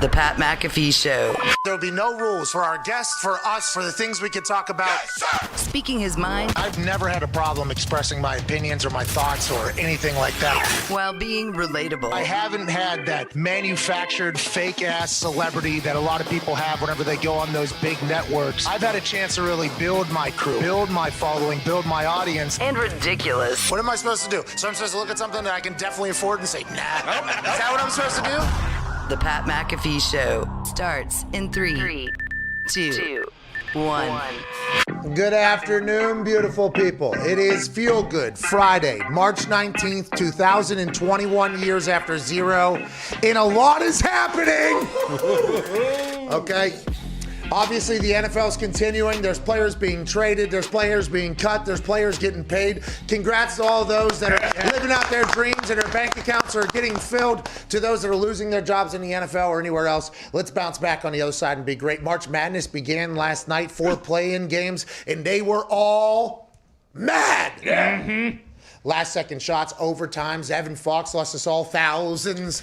The Pat McAfee Show. There'll be no rules for our guests, for us, for the things we can talk about. Yes, Speaking his mind. I've never had a problem expressing my opinions or my thoughts or anything like that. While being relatable. I haven't had that manufactured fake-ass celebrity that a lot of people have whenever they go on those big networks. I've had a chance to really build my crew, build my following, build my audience. And ridiculous. What am I supposed to do? So I'm supposed to look at something that I can definitely afford and say, nah. Is that what I'm supposed to do? The Pat McAfee Show starts in 3, 2, 1. Good afternoon, beautiful people. It is Feel Good Friday, March 19th, 2021, years after zero, and a lot is happening. Okay. Obviously, the NFL is continuing. There's players being traded. There's players being cut. There's players getting paid. Congrats to all those that are living out their dreams and their bank accounts are getting filled. To those that are losing their jobs in the NFL or anywhere else, let's bounce back on the other side and be great. March Madness began last night, 4 play-in games, and they were all mad. Yeah. Mm-hmm. Last second shots, overtimes. Evan Fox lost us all thousands.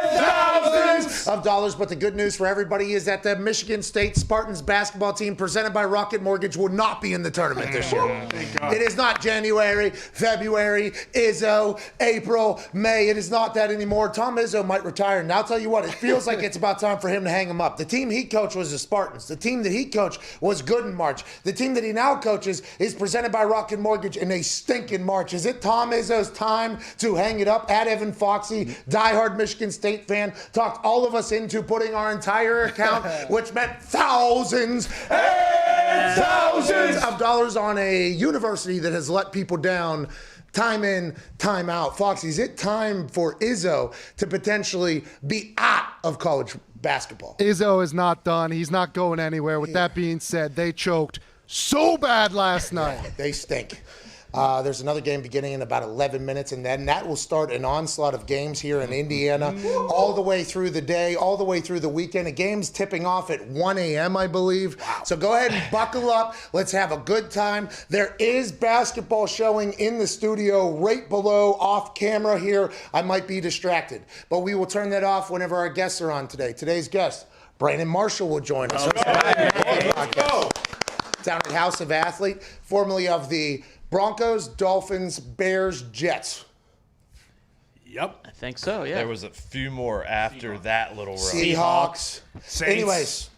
Thousands of dollars, but the good news for everybody is that the Michigan State Spartans basketball team presented by Rocket Mortgage will not be in the tournament this year. It is not January, February, Izzo, April, May. It is not that anymore. Tom Izzo might retire, and I'll tell you what, it feels like it's about time for him to hang him up. The team he coached was the Spartans. The team that he coached was good in March. The team that he now coaches is presented by Rocket Mortgage, and they stink in March. Is it Tom Izzo's time to hang it up? At Evan Foxy, diehard Michigan State fan, talked all of us into putting our entire account, which meant thousands and thousands of dollars on a university that has let people down time in, time out. Foxy, is it time for Izzo to potentially be out of college basketball? Izzo is not done. He's not going anywhere. With that being said, they choked so bad last night. They stink. There's another game beginning in about 11 minutes, and then that will start an onslaught of games here in Indiana all the way through the day, all the way through the weekend. A game's tipping off at 1 a.m., I believe. Wow. So go ahead and buckle up. Let's have a good time. There is basketball showing in the studio right below off camera here. I might be distracted, but we will turn that off whenever our guests are on today. Today's guest, Brandon Marshall, will join us. Let's go. Down at House of Athlete, formerly of the Broncos, Dolphins, Bears, Jets. Yep. I think so, yeah. There was a few more after that little run. Seahawks. Saints. Anyways,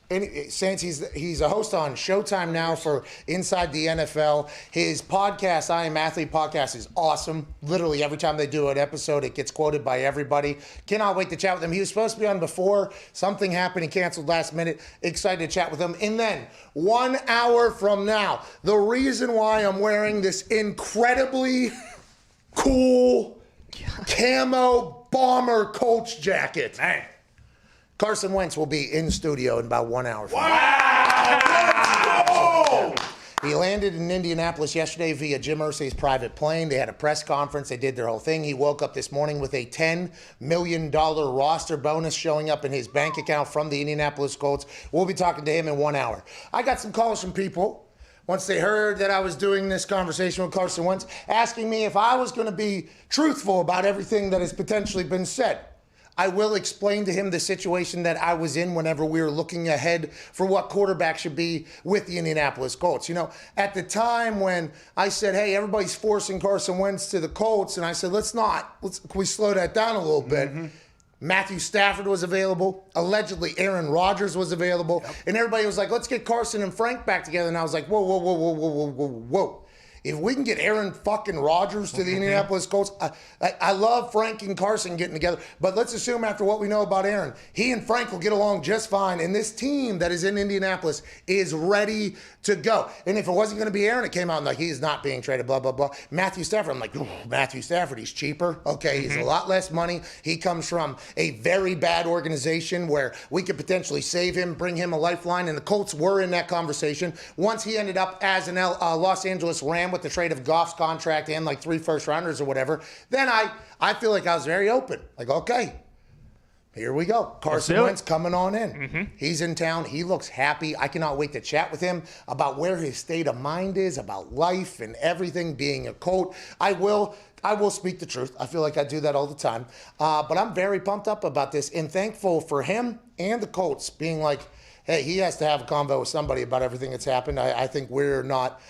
Saints, he's a host on Showtime now for Inside the NFL. His podcast, I Am Athlete podcast, is awesome. Literally every time they do an episode, it gets quoted by everybody. Cannot wait to chat with him. He was supposed to be on before. Something happened. He canceled last minute. Excited to chat with him. And then 1 hour from now, the reason why I'm wearing this incredibly cool camo bomber Colts jacket. Man. Carson Wentz will be in studio in about 1 hour from now. Wow! He landed in Indianapolis yesterday via Jim Irsay's private plane. They had a press conference. They did their whole thing. He woke up this morning with a $10 million roster bonus showing up in his bank account from the Indianapolis Colts. We'll be talking to him in 1 hour. I got some calls from people once they heard that I was doing this conversation with Carson Wentz, asking me if I was going to be truthful about everything that has potentially been said. I will explain to him the situation that I was in whenever we were looking ahead for what quarterback should be with the Indianapolis Colts. You know, at the time when I said, hey, everybody's forcing Carson Wentz to the Colts, and I said, can we slow that down a little bit? Mm-hmm. Matthew Stafford was available. Allegedly, Aaron Rodgers was available. Yep. And everybody was like, let's get Carson and Frank back together. And I was like, whoa. If we can get Aaron fucking Rodgers to the Indianapolis Colts, I love Frank and Carson getting together, but let's assume after what we know about Aaron, he and Frank will get along just fine, and this team that is in Indianapolis is ready to go. And if it wasn't going to be Aaron, it came out and like, he's not being traded, blah, blah, blah. Matthew Stafford, I'm like, Matthew Stafford, he's cheaper. Okay, he's a lot less money. He comes from a very bad organization where we could potentially save him, bring him a lifeline, and the Colts were in that conversation. Once he ended up as an Los Angeles Ram with the trade of Goff's contract and like 3 first-rounders or whatever, then I feel like I was very open. Like, okay, here we go. Carson Wentz coming on in. Mm-hmm. He's in town. He looks happy. I cannot wait to chat with him about where his state of mind is, about life and everything, being a Colt. I will I will speak the truth. I feel like I do that all the time. But I'm very pumped up about this and thankful for him and the Colts being like, hey, he has to have a convo with somebody about everything that's happened. I think we're not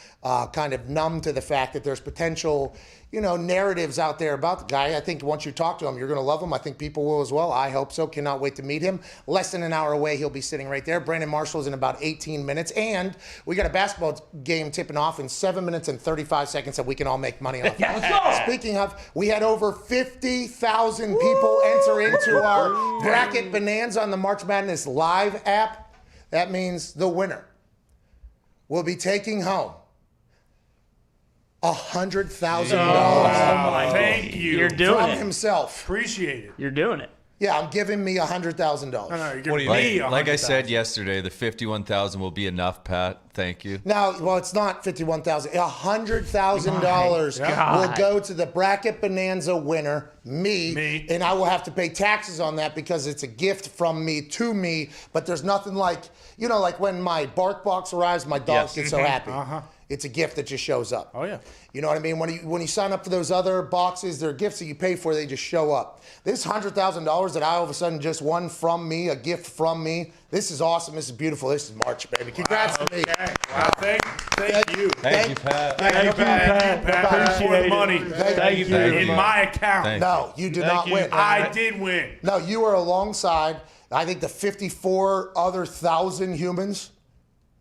kind of numb to the fact that there's potential, narratives out there about the guy. I think once you talk to him, you're going to love him. I think people will as well. I hope so. Cannot wait to meet him. Less than an hour away, he'll be sitting right there. Brandon Marshall's in about 18 minutes. And we got a basketball game tipping off in 7 minutes and 35 seconds that we can all make money off. Let's go. Speaking of, we had over 50,000 people enter into our Bracket Bonanza on the March Madness Live app. That means the winner will be taking home $100,000 Thank you. You're doing from it. himself. Appreciate it. You're doing it. Yeah, I'm giving me $100,000. No, you're giving me Like I said $100,000. yesterday, the 51,000 will be enough, Pat. Thank you. Now, well, it's not $51,000. $100,000 will go to the Bracket Bonanza winner, me, and I will have to pay taxes on that because it's a gift from me to me. But there's nothing like, like when my bark box arrives, my dogs get so happy. It's a gift that just shows up. Oh, yeah. You know what I mean? When you sign up for those other boxes, they're gifts that you pay for, they just show up. This $100,000 that I all of a sudden just won from me, a gift from me, this is awesome. This is beautiful. This is March, baby. Congrats to me. Wow, thank you. Thank you, Pat. Thank you, Pat. For the money. Thank you. In my account. Thank No, you did not win. I did win. No, you were alongside, I think, the 54 other thousand humans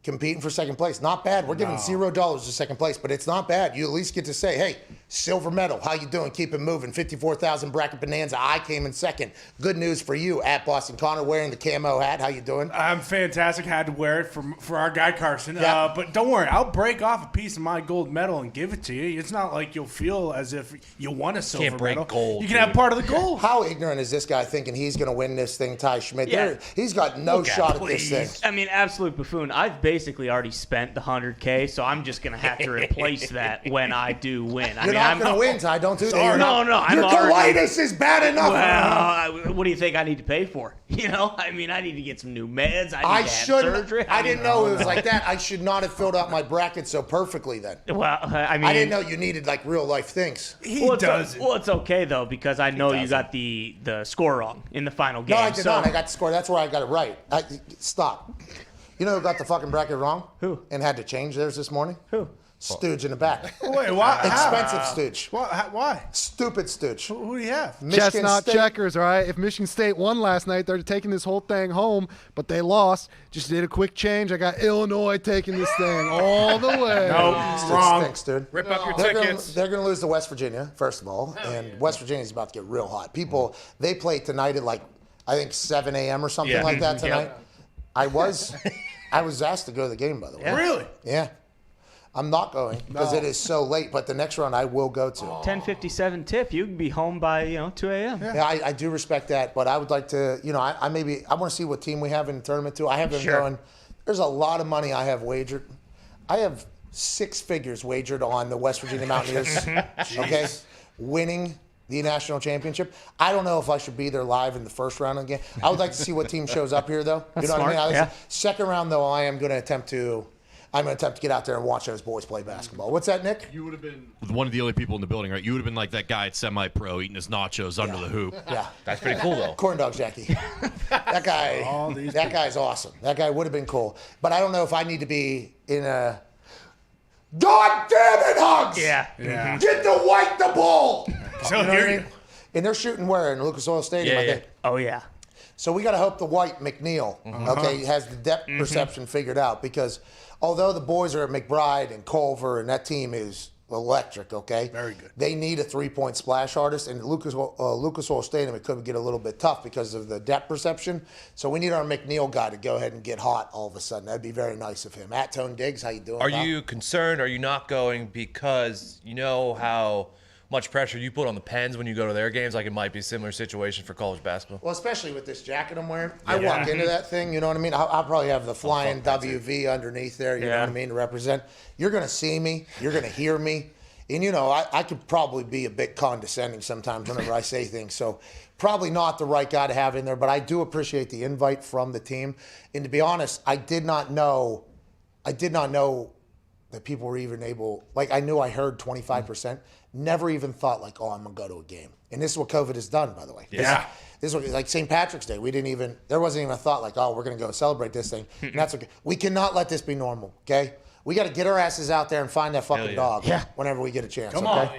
competing for second place. Not bad. We're giving $0 to second place, but it's not bad. You at least get to say, hey, silver medal. How you doing? Keep it moving. 54,000 Bracket Bonanza. I came in second. Good news for you at Boston Connor wearing the camo hat. How you doing? I'm fantastic. Had to wear it for our guy Carson. Yeah. But don't worry, I'll break off a piece of my gold medal and give it to you. It's not like you'll feel as if you won a silver Can't break medal. gold, You can have part of the gold. How ignorant is this guy thinking he's going to win this thing, Ty Schmidt? Yeah. He's got no shot at this thing. I mean, absolute buffoon. I've basically already spent the $100K, so I'm just gonna have to replace that when I do win. You're not going to win, Ty. Don't do that. You're No, not- no, I'm Your already. colitis is bad enough. Well, what do you think I need to pay for? I mean, I need to get some new meds. I need to have surgery. I didn't know it was like that. I should not have filled out my bracket so perfectly then. Well, I mean, I didn't know you needed like real life things. It's okay though because I know you got the score wrong in the final game. No, I did not. I got the score. That's where I got it right. Stop. You know who got the fucking bracket wrong? Who? And had to change theirs this morning? Who? Stooge in the back. Wait, why? Expensive Stooge. Why? Stupid Stooge. Who do you have? Michigan Chestnut State- checkers, all right? If Michigan State won last night, they're taking this whole thing home, but they lost. Just did a quick change. I got Illinois taking this thing all the way. No, Stooge wrong. stinks, dude. Rip up your They're tickets. going to lose to West Virginia, first of all. And West Virginia's about to get real hot. People, they play tonight at like, I think 7 a.m. or something like that tonight. I was asked to go to the game, by the way. Really? Yeah. I'm not going because it is so late, but the next round I will go to. 10:57 tip. You can be home by 2 a.m. Yeah, I do respect that, but I would like to, I want to see what team we have in the tournament too. I have them going. There's a lot of money I have wagered. I have 6 figures wagered on the West Virginia Mountaineers. Okay, winning the national championship. I don't know if I should be there live in the first round again. I would like to see what team shows up here though. You know what I mean? Yeah. Second round though, I'm going to attempt to get out there and watch those boys play basketball. What's that, Nick? You would have been one of the only people in the building, right? You would have been like that guy at semi-pro eating his nachos under the hoop. Yeah. That's pretty cool, though. Corn dog Jackie. That guy's awesome. That guy would have been cool. But I don't know if I need to be in a God damn it, Hugs! Yeah. Get the white the ball! So You know what I here mean? And they're shooting where? In Lucas Oil Stadium, I think. Oh yeah. So we got to hope the white McNeil, okay, has the depth perception figured out because although the boys are at McBride and Culver and that team is electric, okay? Very good. They need a three-point splash artist, and Lucas Oil Stadium, it could get a little bit tough because of the depth perception. So we need our McNeil guy to go ahead and get hot all of a sudden. That'd be very nice of him. At Tone Diggs, how you doing? Are pal? you concerned? Are you not going because you know how much pressure you put on the Pens when you go to their games? Like it might be a similar situation for college basketball. Well, especially with this jacket I'm wearing. I walk into that thing, you know what I mean? I'll probably have the flying WV underneath there, you know what I mean, to represent. You're going to see me. You're going to hear me. And, I could probably be a bit condescending sometimes whenever I say things. So probably not the right guy to have in there. But I do appreciate the invite from the team. And to be honest, I did not know that that people were even able, like I knew I heard 25%, never even thought like, oh, I'm going to go to a game. And this is what COVID has done, by the way. Yeah. This is what, like St. Patrick's Day, there wasn't even a thought like, oh, we're going to go celebrate this thing. And that's okay. We cannot let this be normal, okay? We got to get our asses out there and find that fucking dog whenever we get a chance, Come okay? on.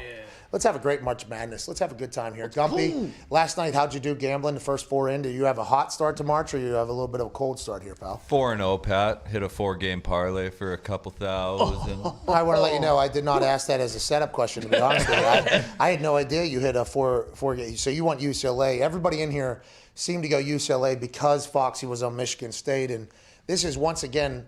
Let's have a great March Madness. Let's have a good time here. Gumpy, last night, how'd you do gambling the first 4 in? Do you have a hot start to March or you have a little bit of a cold start here, pal? 4-0, Pat. Hit a 4-game parlay for a couple thousand. I want to let you know I did not ask that as a setup question, to be honest with you. I had no idea you hit a 4 game. So you want UCLA. Everybody in here seemed to go UCLA because Foxy was on Michigan State. And this is, once again,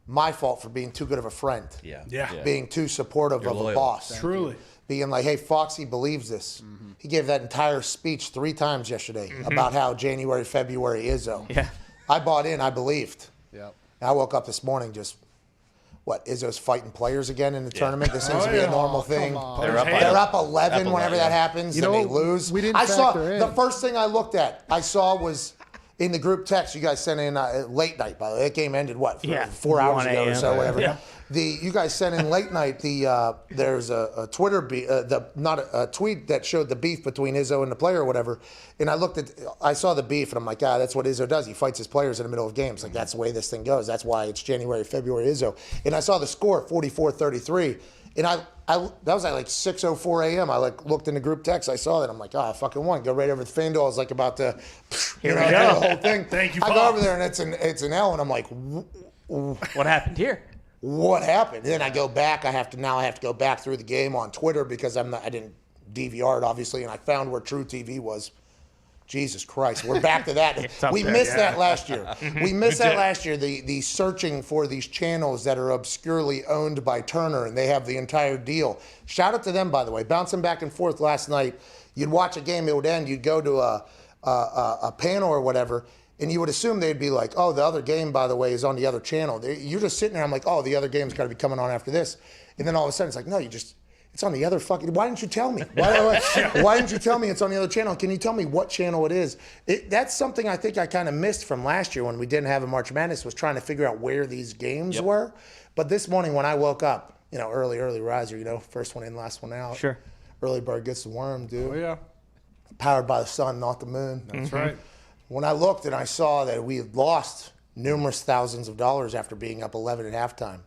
my fault for being too good of a friend. Yeah. Being too supportive of loyal. a boss. Truly. Being like, hey, Foxy believes this. He gave that entire speech 3 times yesterday about how January, February Izzo. Yeah. I bought in. I believed. Yep. I woke up this morning just, Izzo's fighting players again in the tournament? This seems to be a normal thing. They're up, They're up 11 whenever that happens, You and know, they lose. we didn't I saw factor in. the first thing I looked at. Was in the group text you guys sent in late night. By the way, that game ended 4 hours 1 ago or a.m. so, whatever. Yeah. You guys sent in late night. There's a Twitter not a tweet that showed the beef between Izzo and the player or whatever. And I saw the beef and I'm like, that's what Izzo does. He fights his players in the middle of games. Like that's the way this thing goes. That's why it's January, February Izzo. And I saw the score 44-33. And that was at like 6:04 a.m. I looked in the group text. I saw that. I'm like, I fucking won. Go right over to FanDuel. I was like about to, Here we do go. the whole thing. Thank you, I go Fox. over there and it's an L, and I'm like, What happened here? what happened? Then I go back. I have to go back through the game on Twitter because I didn't DVR it obviously, and I found where True TV was. Jesus Christ, we're back to that. up We there, missed that last year. We missed that last year. The searching for these channels that are obscurely owned by Turner, and they have the entire deal. Shout out to them, by the way. Bouncing back and forth last night. You'd watch a game, it would end. You'd go to a panel or whatever, and you would assume they'd be like, oh, the other game, by the way, is on the other channel. You're just sitting there. I'm like, oh, the other game's got to be coming on after this. And then all of a sudden, it's like, no, it's on the other fucking. Why didn't you tell me? Why didn't you tell me it's on the other channel? Can you tell me what channel it is? That's something I think I kind of missed from last year when we didn't have a March Madness, was trying to figure out where these games were. But this morning when I woke up, early riser, first one in, last one out. Sure. Early bird gets the worm, dude. Oh, yeah. Powered by the sun, not the moon. That's right. When I looked and I saw that we had lost numerous thousands of dollars after being up 11 at halftime,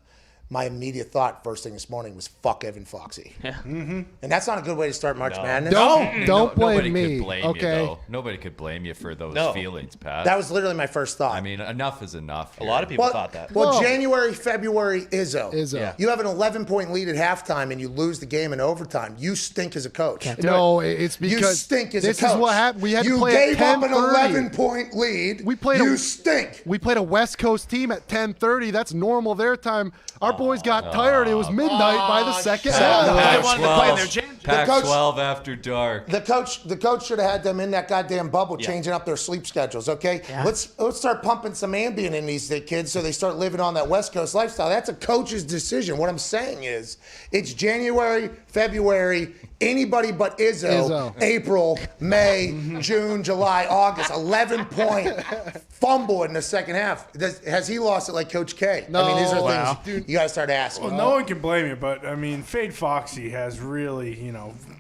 my immediate thought first thing this morning was fuck Evan Foxy. Yeah. And that's not a good way to start March Madness. Don't blame Nobody me. could blame okay. you, though. Nobody could blame you for those feelings, Pat. That was literally my first thought. I mean, enough is enough. A lot of people thought that. Well, Whoa. January, February, Izzo. Izzo. You have an 11-point lead at halftime and you lose the game in overtime. You stink as a coach. No, it's because You stink as a this coach. is what happened. We had to play gave at up an 10:30. 11-point lead. You stink. We played a West Coast team at 10:30. That's normal their time. Our boys got tired. It was midnight by the second half. Pac-12, wanted to play in their jam. Pac-12 after dark. The coach should have had them in that goddamn bubble, changing up their sleep schedules. Okay, let's start pumping some Ambien in these kids so they start living on that West Coast lifestyle. That's a coach's decision. What I'm saying is, it's January, February, anybody but Izzo. April, May, June, July, August. 11-point fumble in the second half. Has he lost it like Coach K? No. I mean, these are Wow. things you got to start asking. Well, no one can blame you, but I mean, Fade Foxy has really,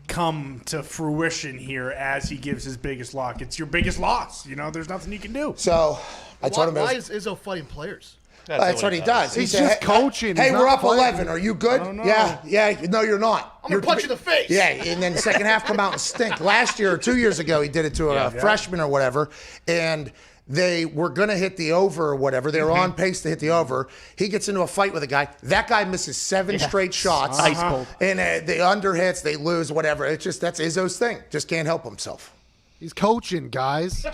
come to fruition here as he gives his biggest lock. It's your biggest loss. There's nothing you can do. So I told him. Why is Izzo fighting players? That's what he does. He's He just said, coaching. Hey, He's we're not up playing. 11. Are you good? don't know. Yeah. No, you're not. I'm going to punch you in the face. Yeah, and then second half come out and stink. Last year or 2 years ago, he did it to a freshman or whatever, and they were going to hit the over or whatever. They were on pace to hit the over. He gets into a fight with a guy. That guy misses 7 straight shots. Ice cold. And the under hits, they lose, whatever. It's just, that's Izzo's thing. Just can't help himself. He's coaching, guys.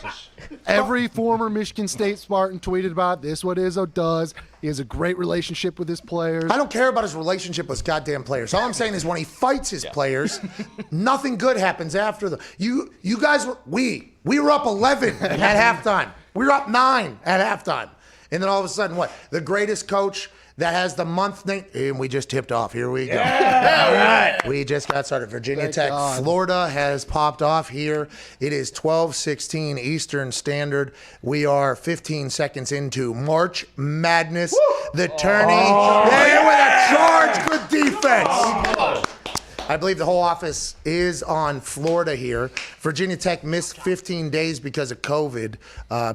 Every former Michigan State Spartan tweeted about this. What Izzo does. He has a great relationship with his players. I don't care about his relationship with his goddamn players. All I'm saying is when he fights his players, nothing good happens after the. You guys were we were up 11 at halftime. We were up 9 at halftime, and then all of a sudden, what? The greatest coach that has the month name. And we just tipped off. Here we go. All right. We just got started. Virginia Thank Tech, God. Florida has popped off here. It is 12:16 Eastern Standard. We are 15 seconds into March Madness. The tourney. There with a charge. Good defense. I believe the whole office is on Florida here. Virginia Tech missed 15 days because of COVID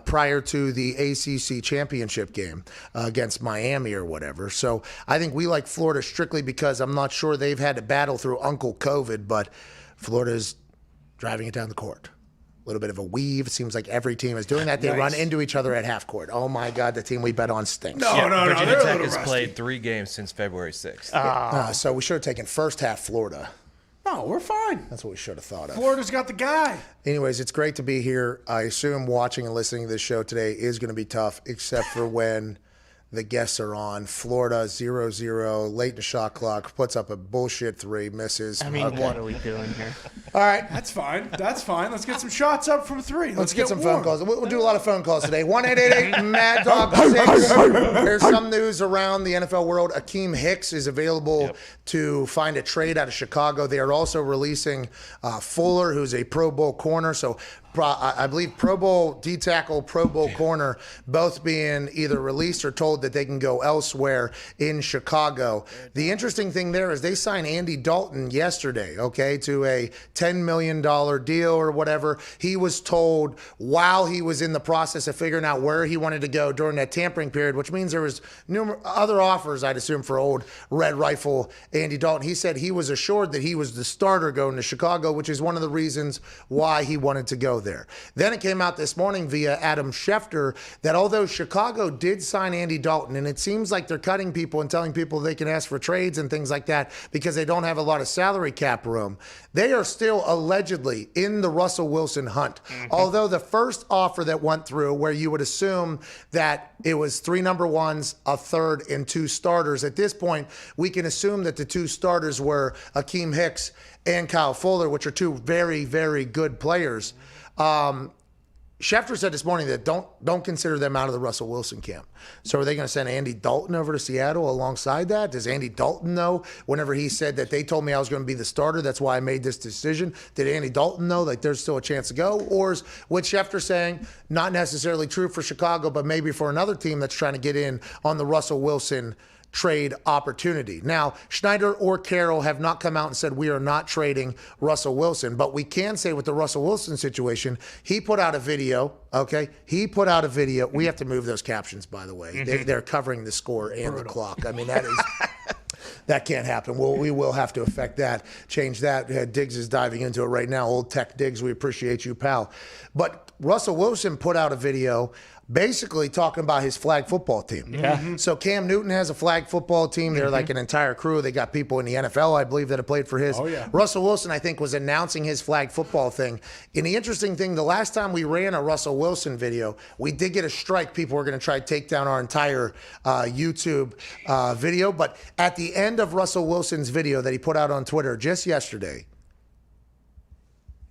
prior to the ACC championship game against Miami or whatever. So I think we like Florida strictly because I'm not sure they've had to battle through Uncle COVID, but Florida's driving it down the court. A little bit of a weave. It seems like every team is doing that. They run into each other at half court. Oh, my God, the team we bet on stinks. Virginia Tech has played 3 games since February 6th. So we should have taken first half Florida. No, we're fine. That's what we should have thought of. Florida's got the guy. Anyways, it's great to be here. I assume watching and listening to this show today is going to be tough, except for when the guests are on. Florida 0-0, late in the shot clock, puts up a bullshit 3, misses. I mean, what are we doing here? All right. That's fine. That's fine. Let's get some shots up from 3. Let's get some warm. phone calls. We'll do a lot of phone calls today. 1-888-MAD-DOG-6. There's some news around the NFL world. Akeem Hicks is available to find a trade out of Chicago. They are also releasing Fuller, who's a Pro Bowl corner. So I believe Pro Bowl D-tackle, Pro Bowl corner, both being either released or told that they can go elsewhere in Chicago. The interesting thing there is they signed Andy Dalton yesterday, okay, to a $10 million deal or whatever. He was told while he was in the process of figuring out where he wanted to go during that tampering period, which means there was other offers, I'd assume, for old Red Rifle Andy Dalton. He said he was assured that he was the starter going to Chicago, which is one of the reasons why he wanted to go there. Then it came out this morning via Adam Schefter that although Chicago did sign Andy Dalton, and it seems like they're cutting people and telling people they can ask for trades and things like that because they don't have a lot of salary cap room, they are still allegedly in the Russell Wilson hunt. Although the first offer that went through, where you would assume that it was 3 number ones, a third, and 2 starters, at this point, we can assume that the 2 starters were Akeem Hicks and Kyle Fuller, which are 2 very, very good players. Schefter said this morning that don't consider them out of the Russell Wilson camp. So are they going to send Andy Dalton over to Seattle alongside that? Does Andy Dalton know whenever he said that they told me I was going to be the starter, that's why I made this decision? Did Andy Dalton know like there's still a chance to go? Or is what Schefter saying not necessarily true for Chicago, but maybe for another team that's trying to get in on the Russell Wilson trade opportunity? Now, Schneider or Carroll have not come out and said we are not trading Russell Wilson, but we can say with the Russell Wilson situation, he put out a video, okay? He put out a video. We have to move those captions, by the way. They're covering the score and the clock. I mean, that is... That can't happen. Well, we will have to affect that, change that. Diggs is diving into it right now. Old Tech Diggs, we appreciate you, pal. But Russell Wilson put out a video basically talking about his flag football team. So Cam Newton has a flag football team. They're like an entire crew. They got people in the NFL, I believe, that have played for his. Russell Wilson, I think, was announcing his flag football thing. And the interesting thing, the last time we ran a Russell Wilson video, we did get a strike. People were going to try to take down our entire YouTube video. But at the end of Russell Wilson's video that he put out on Twitter just yesterday,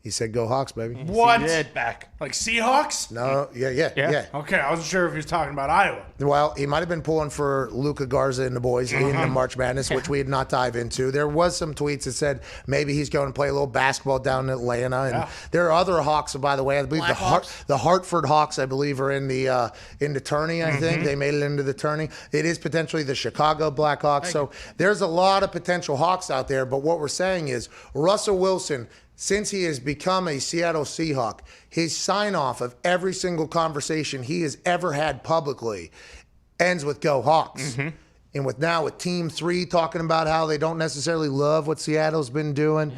he said, "Go Hawks, baby." What? He did. Back. Like Seahawks? No, yeah. Okay, I wasn't sure if he was talking about Iowa. Well, he might have been pulling for Luka Garza and the boys in the March Madness, which we did not dive into. There was some tweets that said maybe he's going to play a little basketball down in Atlanta. And there are other Hawks, by the way. I believe the Hartford Hawks, I believe, are in the tourney, I think. They made it into the tourney. It is potentially the Chicago Blackhawks. So there's a lot of potential Hawks out there. But what we're saying is Russell Wilson, since he has become a Seattle Seahawk, his sign-off of every single conversation he has ever had publicly ends with "Go Hawks." And with Team 3 talking about how they don't necessarily love what Seattle's been doing.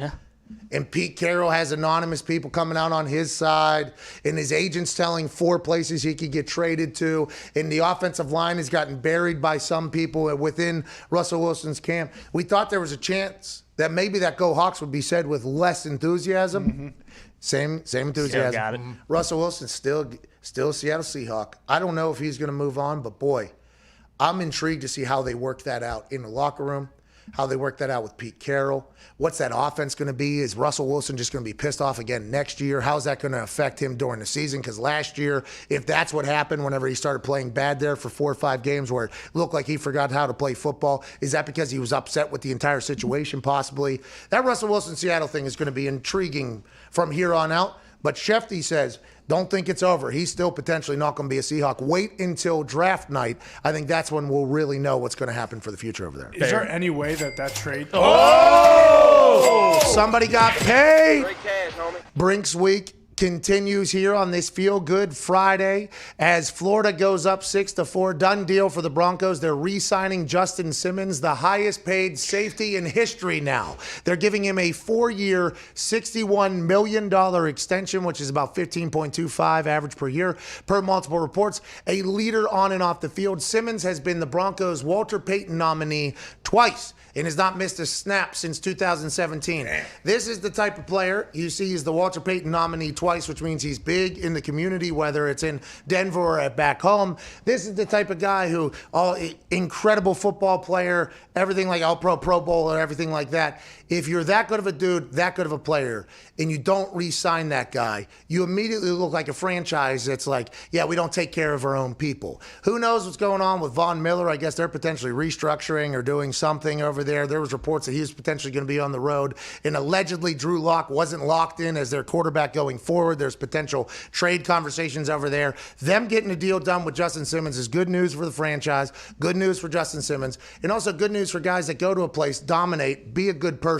And Pete Carroll has anonymous people coming out on his side, and his agent's telling 4 places he could get traded to, and the offensive line has gotten buried by some people within Russell Wilson's camp. We thought there was a chance that maybe that "Go Hawks" would be said with less enthusiasm. Same enthusiasm. Still got it. Russell Wilson still Seattle Seahawk. I don't know if he's going to move on, but boy, I'm intrigued to see how they work that out in the locker room. how they work that out with Pete Carroll. What's that offense going to be? Is Russell Wilson just going to be pissed off again next year? How's that going to affect him during the season? Because last year, if that's what happened whenever he started playing bad there for 4 or 5 games where it looked like he forgot how to play football, is that because he was upset with the entire situation possibly? That Russell Wilson-Seattle thing is going to be intriguing from here on out. But Shefty says, don't think it's over. He's still potentially not going to be a Seahawk. Wait until draft night. I think that's when we'll really know what's going to happen for the future over there. Is there any way that trade? Oh! Somebody got paid. Great cash, homie. Brinks Week continues here on this Feel Good Friday as Florida goes up 6-4. Done deal for the Broncos. They're re-signing Justin Simmons, the highest paid safety in history now. They're giving him a 4-year, $61 million extension, which is about 15.25 average per year per multiple reports. A leader on and off the field. Simmons has been the Broncos' Walter Payton nominee twice and has not missed a snap since 2017. This is the type of player you see is the Walter Payton nominee twice, which means he's big in the community, whether it's in Denver or at back home. This is the type of guy who, incredible football player, everything like All-Pro, Pro Bowler, everything like that. If you're that good of a dude, that good of a player, and you don't re-sign that guy, you immediately look like a franchise that's like, yeah, we don't take care of our own people. Who knows what's going on with Von Miller? I guess they're potentially restructuring or doing something over there. There was reports that he was potentially going to be on the road, and allegedly Drew Lock wasn't locked in as their quarterback going forward. There's potential trade conversations over there. Them getting a deal done with Justin Simmons is good news for the franchise, good news for Justin Simmons, and also good news for guys that go to a place, dominate, be a good person,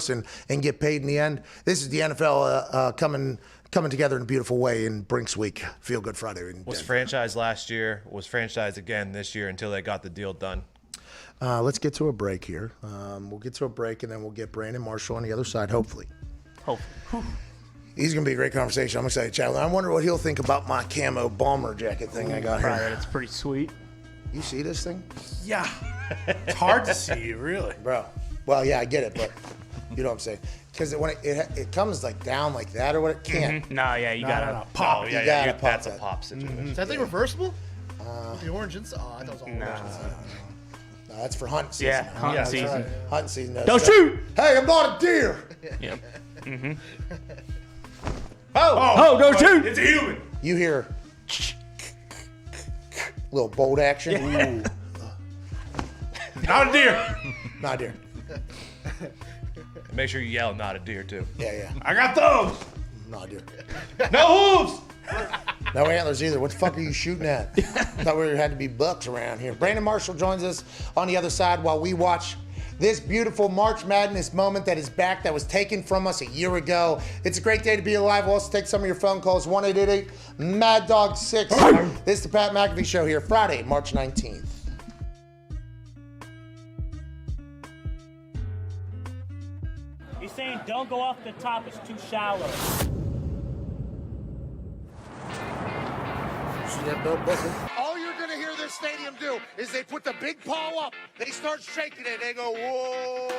and get paid in the end. This is the NFL coming together in a beautiful way in Brinks Week. Feel Good Friday. Was franchised last year, was franchised again this year until they got the deal done. Let's get to a break here. We'll get to a break, and then we'll get Brandon Marshall on the other side, hopefully. He's going to be a great conversation. I'm excited to chat with him. I wonder what he'll think about my camo bomber jacket thing I got here. It's pretty sweet. You see this thing? Yeah. It's hard to see, really. Bro. Well, yeah, I get it, but you know what I'm saying? Because when it comes like down like that or what, it can't. Mm-hmm. No, yeah, you gotta pop. You gotta pop that's that. a pop situation. Is that thing reversible? With the orange inside? Oh, I thought it was all orange inside. No, that's for hunting season. Yeah, hunting season. Right. Hunting season. Don't shoot! Hey, I'm not a deer. Yep. Mm-hmm. Oh, don't shoot! It's a human. You hear little bolt action. Yeah. Not a deer. Not a deer. Make sure you yell, not a deer, too. Yeah. I got those. Not a deer. No hooves! No antlers either. What the fuck are you shooting at? Thought we had to be bucks around here. Brandon Marshall joins us on the other side while we watch this beautiful March Madness moment that is back, that was taken from us a year ago. It's a great day to be alive. We'll also take some of your phone calls, 1-888-MAD-DOG-6. This is the Pat McAfee Show here, Friday, March 19th. He's saying don't go off the top, it's too shallow. All you're going to hear this stadium do is they put the big paw up, they start shaking it, they go, whoa.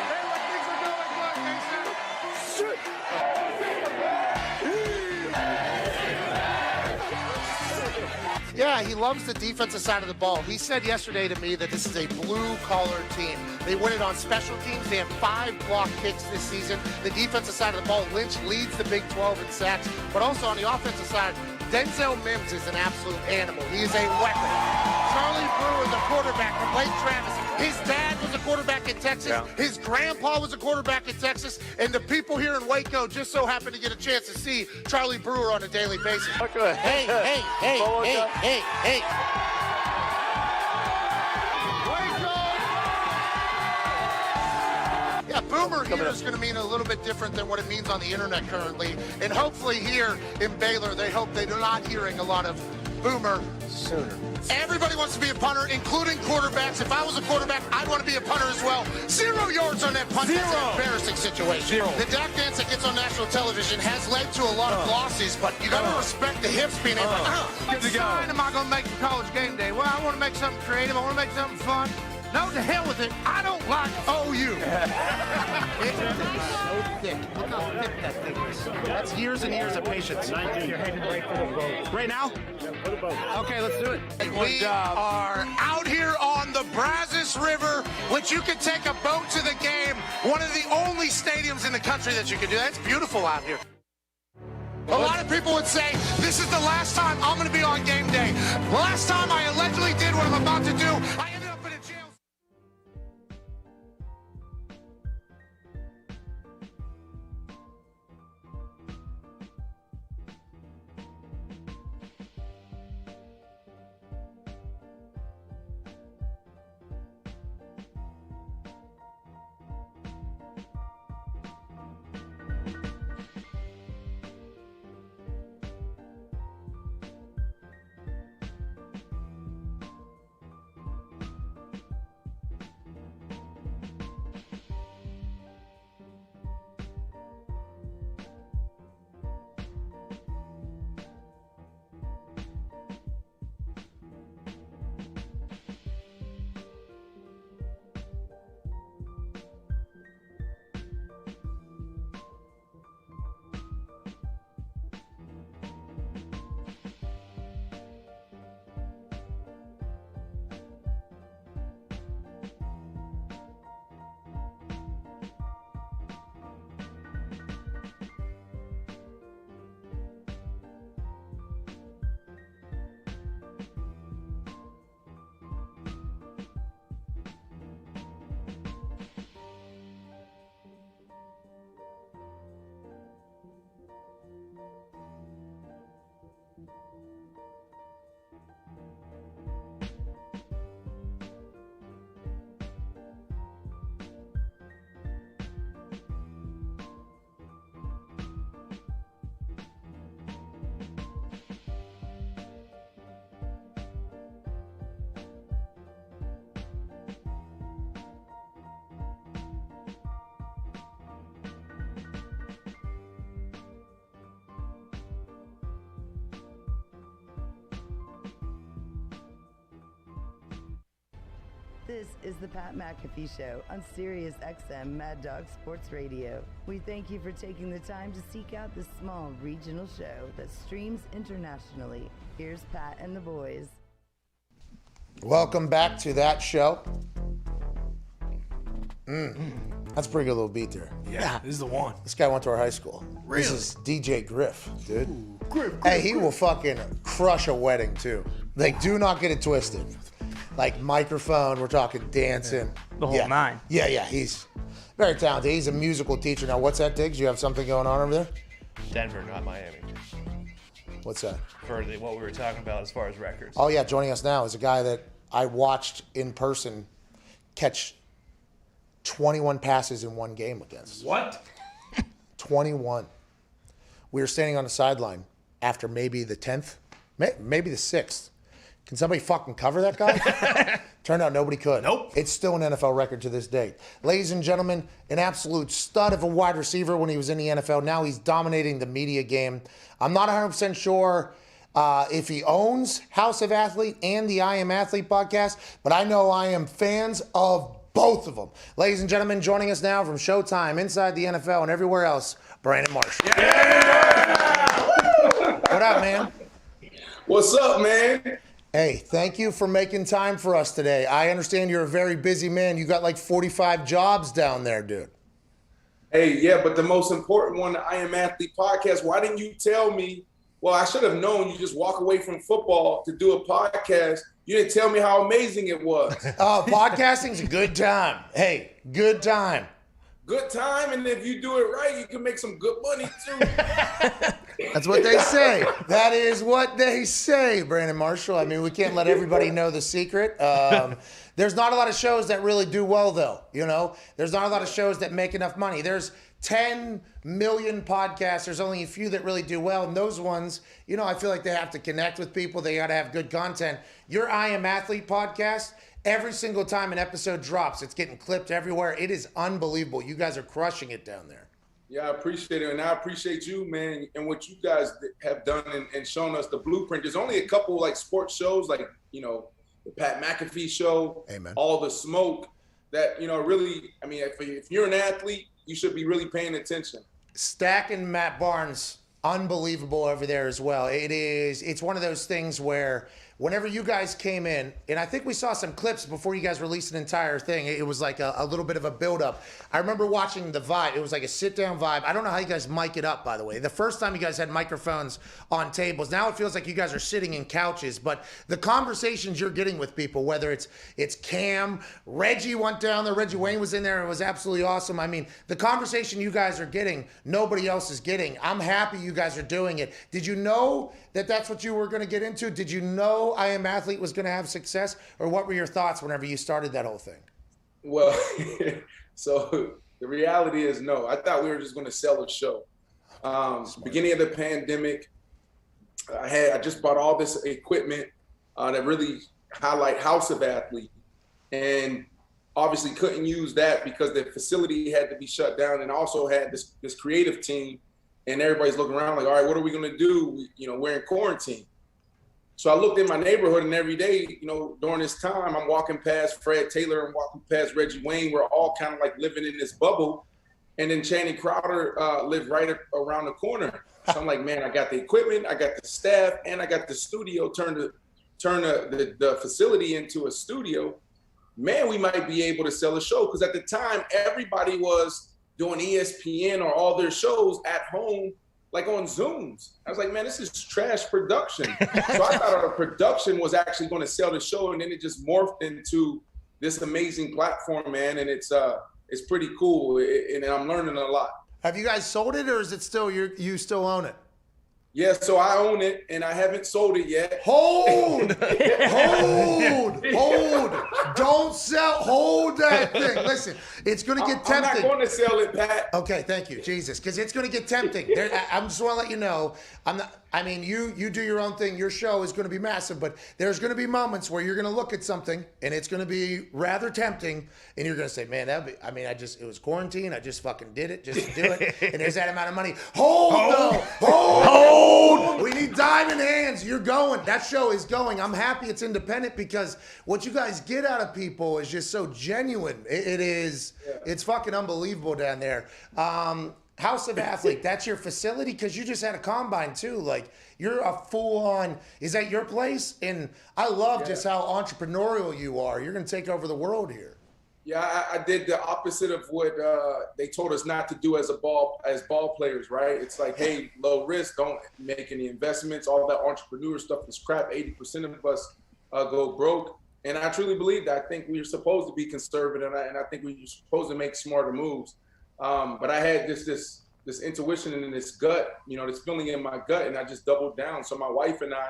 Hey, what things are going good, Mason? Yeah, he loves the defensive side of the ball. He said yesterday to me that this is a blue-collar team. They win it on special teams. They have 5 block kicks this season. The defensive side of the ball, Lynch leads the Big 12 in sacks. But also on the offensive side, Denzel Mims is an absolute animal. He is a weapon. Charlie Brewer, the quarterback from Lake Travis. His dad was a quarterback in Texas. Yeah. His grandpa was a quarterback in Texas. And the people here in Waco just so happen to get a chance to see Charlie Brewer on a daily basis. Hey. Yeah, Boomer here is going to mean a little bit different than what it means on the internet currently. And hopefully here in Baylor, they hope they're not hearing a lot of Boomer sooner. Everybody wants to be a punter, including quarterbacks. If I was a quarterback, I'd want to be a punter as well. 0 yards on that punt. It's an embarrassing situation. The Dak dance that gets on national television has led to a lot of losses, but you got to respect the hips being able to. What sign am I going to make for college game day? Well, I want to make something creative. I want to make something fun. No, to hell with it. I don't like OU. It's so thick. Look how thick that thing is. That's years and years of patience. You're heading right for the boat. Right now? Okay, let's do it. We job. are out here on the Brazos River, which you can take a boat to the game. One of the only stadiums in the country that you can do that. It's beautiful out here. A lot of people would say, this is the last time I'm going to be on game day. The last time I allegedly did what I'm about to do, I ended up in a jail. This is the Pat McAfee Show on Sirius XM Mad Dog Sports Radio. We thank you for taking the time to seek out this small regional show that streams internationally. Here's Pat and the boys. Welcome back to that show. That's a pretty good little beat there. Yeah, this is the one. This guy went to our high school. Really? This is DJ Griff, dude. Griff, Hey, he will fucking crush a wedding, too. Like, do not get it twisted. Like, microphone, we're talking dancing. The whole nine. Yeah, he's very talented. He's a musical teacher. Now, what's that, Diggs? You have something going on over there? Denver, not Miami. What's that? For what we were talking about as far as records. Oh, yeah, joining us now is a guy that I watched in person catch 21 passes in one game against us. What? 21. We were standing on the sideline after maybe the 10th, maybe the 6th. Can somebody fucking cover that guy? Turned out nobody could. Nope. It's still an NFL record to this day. Ladies and gentlemen, an absolute stud of a wide receiver when he was in the NFL. Now he's dominating the media game. I'm not 100% sure if he owns House of Athlete and the I Am Athlete podcast, but I know I am fans of both of them. Ladies and gentlemen, joining us now from Showtime, Inside the NFL, and everywhere else, Brandon Marshall. Yeah. What up, man? What's up, man? Hey, thank you for making time for us today. I understand you're a very busy man. You got like 45 jobs down there, dude. Hey, yeah, but the most important one, the I Am Athlete podcast, why didn't you tell me? Well, I should have known you just walk away from football to do a podcast. You didn't tell me how amazing it was. Podcasting's a good time. Hey, good time. Good time, and if you do it right, you can make some good money too. That's what they say. That is what they say, Brandon Marshall. I mean, we can't let everybody know the secret. There's not a lot of shows that really do well, though. You know, there's not a lot of shows that make enough money. There's 10 million podcasts. There's only a few that really do well. And those ones, you know, I feel like they have to connect with people. They got to have good content. Your I Am Athlete podcast, every single time an episode drops, it's getting clipped everywhere. It is unbelievable. You guys are crushing it down there. Yeah, I appreciate it. And I appreciate you, man, and what you guys have done and shown us the blueprint. There's only a couple like sports shows, like, you know, the Pat McAfee show, Amen. all the smoke that, really, I mean, if you're an athlete, you should be really paying attention. Stack and Matt Barnes, unbelievable over there as well. It's one of those things where whenever you guys came in, and I think we saw some clips before you guys released an entire thing, it was like a little bit of a build-up. I remember watching the vibe. It was like a sit-down vibe. I don't know how you guys mic it up, by the way. The first time you guys had microphones on tables. Now it feels like you guys are sitting in couches. But the conversations you're getting with people, whether it's Cam, Reggie went down there, Reggie Wayne was in there, and it was absolutely awesome. I mean, the conversation you guys are getting, nobody else is getting. I'm happy you guys are doing it. Did you know that that's what you were going to get into? Did you know I Am Athlete was going to have success? Or what were your thoughts whenever you started that whole thing? Well, so the reality is no. I thought we were just going to sell a show. Beginning of the pandemic, I just bought all this equipment that really highlight House of Athlete. And obviously couldn't use that because the facility had to be shut down, and also had this creative team. And everybody's looking around like, all right, what are we going to do? We're in quarantine. So I looked in my neighborhood, and every day, during this time, I'm walking past Fred Taylor, I'm walking past Reggie Wayne. We're all kind of like living in this bubble. And then Channing Crowder lived right around the corner. So I'm like, man, I got the equipment, I got the staff, and I got the studio, turn the facility into a studio. Man, we might be able to sell a show. Because at the time, everybody was doing ESPN or all their shows at home, like on Zooms. I was like, man, this is trash production. So I thought our production was actually going to sell the show, and then it just morphed into this amazing platform, man. And it's pretty cool, and I'm learning a lot. Have you guys sold it, or is it still you still own it? Yeah, so I own it, and I haven't sold it yet. Hold! Don't sell. Hold that thing. Listen, it's going to get tempting. I'm not going to sell it, Pat. Okay, thank you, Jesus, because it's going to get tempting. I just want to let you know, you do your own thing. Your show is going to be massive, but there's going to be moments where you're going to look at something, and it's going to be rather tempting, and you're going to say, man, it was quarantine. I just fucking did it just to do it, and there's that amount of money. Hold! We need diamond hands. You're going. That show is going. I'm happy it's independent because what you guys get out of people is just so genuine. It is. Yeah. It's fucking unbelievable down there. House of Athlete, that's your facility? Because you just had a combine too. Like, you're a full-on, is that your place? And I love just how entrepreneurial you are. You're going to take over the world here. Yeah, I did the opposite of what they told us not to do as ball players, right? It's like, hey, low risk, don't make any investments. All that entrepreneur stuff is crap. 80% of us go broke. And I truly believe that. I think we're supposed to be conservative, and I think we're supposed to make smarter moves. But I had this intuition and this gut, this feeling in my gut, and I just doubled down. So my wife and I,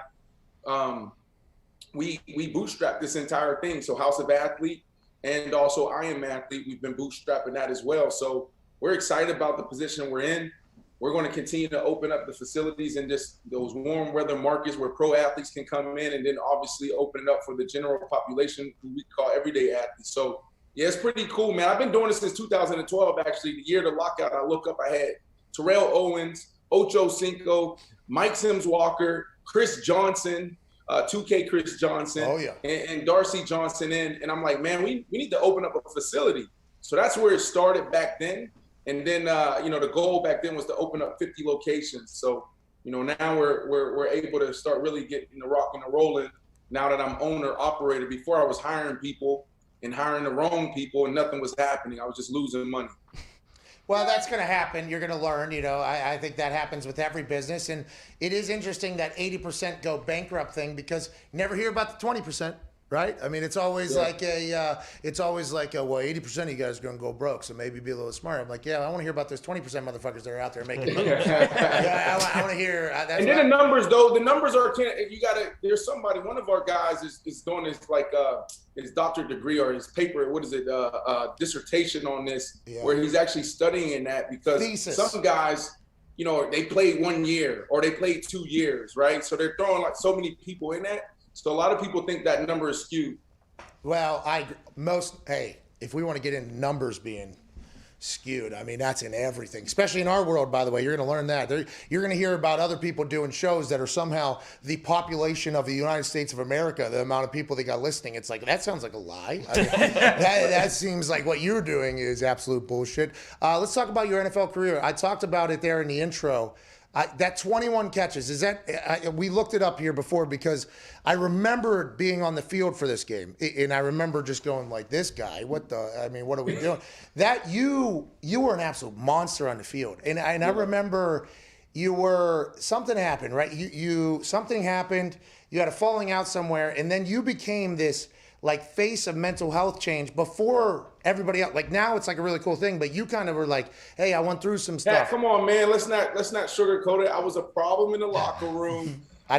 we bootstrapped this entire thing. So House of Athlete, and also I Am Athlete, we've been bootstrapping that as well. So we're excited about the position we're in. We're going to continue to open up the facilities in just those warm weather markets where pro athletes can come in, and then obviously open it up for the general population who we call everyday athletes. So yeah, it's pretty cool, man. I've been doing this since 2012, actually. The year of the lockout, I look up, I had Terrell Owens, Ocho Cinco, Mike Sims Walker, Chris Johnson, 2K Chris Johnson, and Darcy Johnson in. And I'm like, man, we need to open up a facility. So that's where it started back then. And then, the goal back then was to open up 50 locations. So, now we're able to start really getting the rocking and rolling now that I'm owner operator. Before I was hiring people and hiring the wrong people, and nothing was happening. I was just losing money. Well, that's going to happen. You're going to learn. I think that happens with every business. And it is interesting that 80% go bankrupt thing, because you never hear about the 20%. Right? I mean, it's always like well, 80% of you guys are going to go broke, so maybe be a little smarter. I'm like, I want to hear about those 20% motherfuckers that are out there making moves. I want to hear. That's and then the numbers, though, the numbers are, there's somebody, one of our guys is doing this, his doctorate degree or his paper, dissertation on this, where he's actually studying that, because some guys, they played 1 year or they played 2 years, right? So they're throwing so many people in that. So a lot of people think that number is skewed. Well, if we want to get into numbers being skewed. I mean, that's in everything, especially in our world, by the way. You're going to learn that. You're going to hear about other people doing shows that are somehow the population of the United States of America, the amount of people they got listening. It's like, that sounds like a lie. I mean, that seems like what you're doing is absolute bullshit. Let's talk about your NFL career. I talked about it there in the intro. That 21 catches, is that, we looked it up here before because I remember being on the field for this game. And I remember just going like, this guy, what are we doing? That you were an absolute monster on the field. And I remember something happened, right? Something happened, you had a falling out somewhere, and then you became this like face of mental health change before everybody else. Like now it's like a really cool thing, but you kind of were like, hey, I went through some stuff. Yeah, come on, man. Let's not sugarcoat it. I was a problem in the locker room. I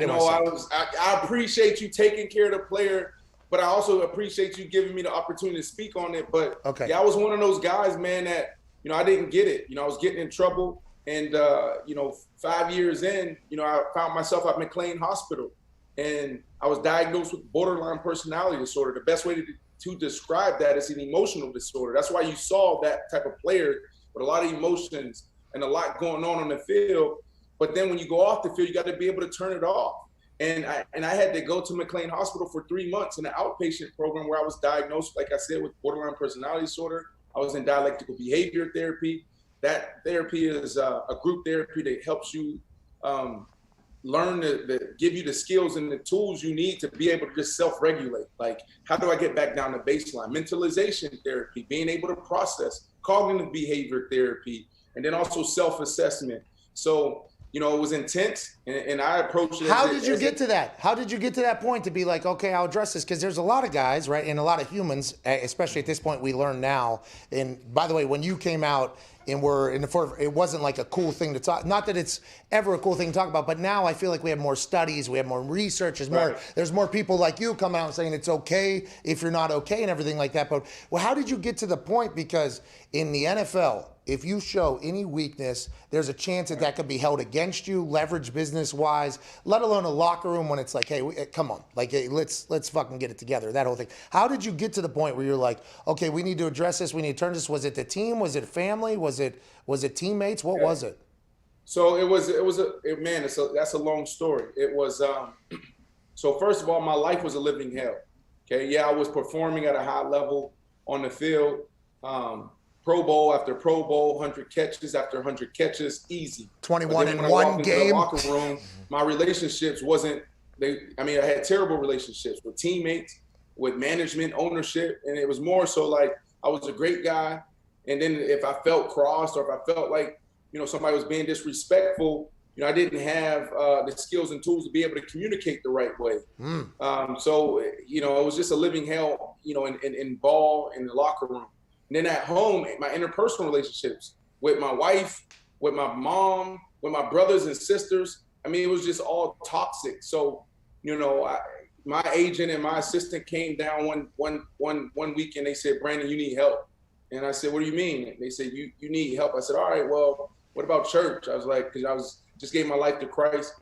appreciate you taking care of the player, but I also appreciate you giving me the opportunity to speak on it. But yeah, I was one of those guys, man, that, I didn't get it. I was getting in trouble. And, 5 years in, I found myself at McLean Hospital. And I was diagnosed with borderline personality disorder. The best way to describe that is an emotional disorder. That's why you saw that type of player with a lot of emotions and a lot going on the field. But then when you go off the field, you got to be able to turn it off. And I had to go to McLean Hospital for 3 months in an outpatient program where I was diagnosed, like I said, with borderline personality disorder. I was in dialectical behavior therapy. That therapy is a group therapy that helps you learn to give you the skills and the tools you need to be able to just self-regulate. Like, how do I get back down to baseline? Mentalization therapy, being able to process, cognitive behavior therapy, and then also self-assessment. So, it was intense, and I approached it. How did you get to that? How did you get to that point to be like, okay, I'll address this? Because there's a lot of guys, right, and a lot of humans, especially at this point, we learn now. And by the way, when you came out and were in the it wasn't like a cool thing to talk. Not that it's ever a cool thing to talk about, but now I feel like we have more studies, we have more research. There's more people like you coming out and saying it's okay if you're not okay and everything like that. But how did you get to the point? Because in the NFL, if you show any weakness, there's a chance that could be held against you, leverage business-wise, let alone a locker room when it's like, hey, come on, like, hey, let's fucking get it together, that whole thing. How did you get to the point where you're like, okay, we need to address this, we need to turn this? Was it the team? Was it family? Was it teammates? What was it? So that's a long story. It was, so first of all, my life was a living hell. Okay, yeah, I was performing at a high level on the field. Pro Bowl after Pro Bowl, 100 catches after 100 catches, easy. 21 in one game. The locker room, my relationships I had terrible relationships with teammates, with management, ownership, and it was more so like I was a great guy, and then if I felt crossed or if I felt like, somebody was being disrespectful, I didn't have the skills and tools to be able to communicate the right way. So, it was just a living hell, in ball, in the locker room. And then at home, my interpersonal relationships with my wife, with my mom, with my brothers and sisters, it was just all toxic. So, my agent and my assistant came down one week and they said, Brandon, you need help. And I said, what do you mean? And they said, you need help. I said, all right, well, what about church? I was like, because I just gave my life to Christ.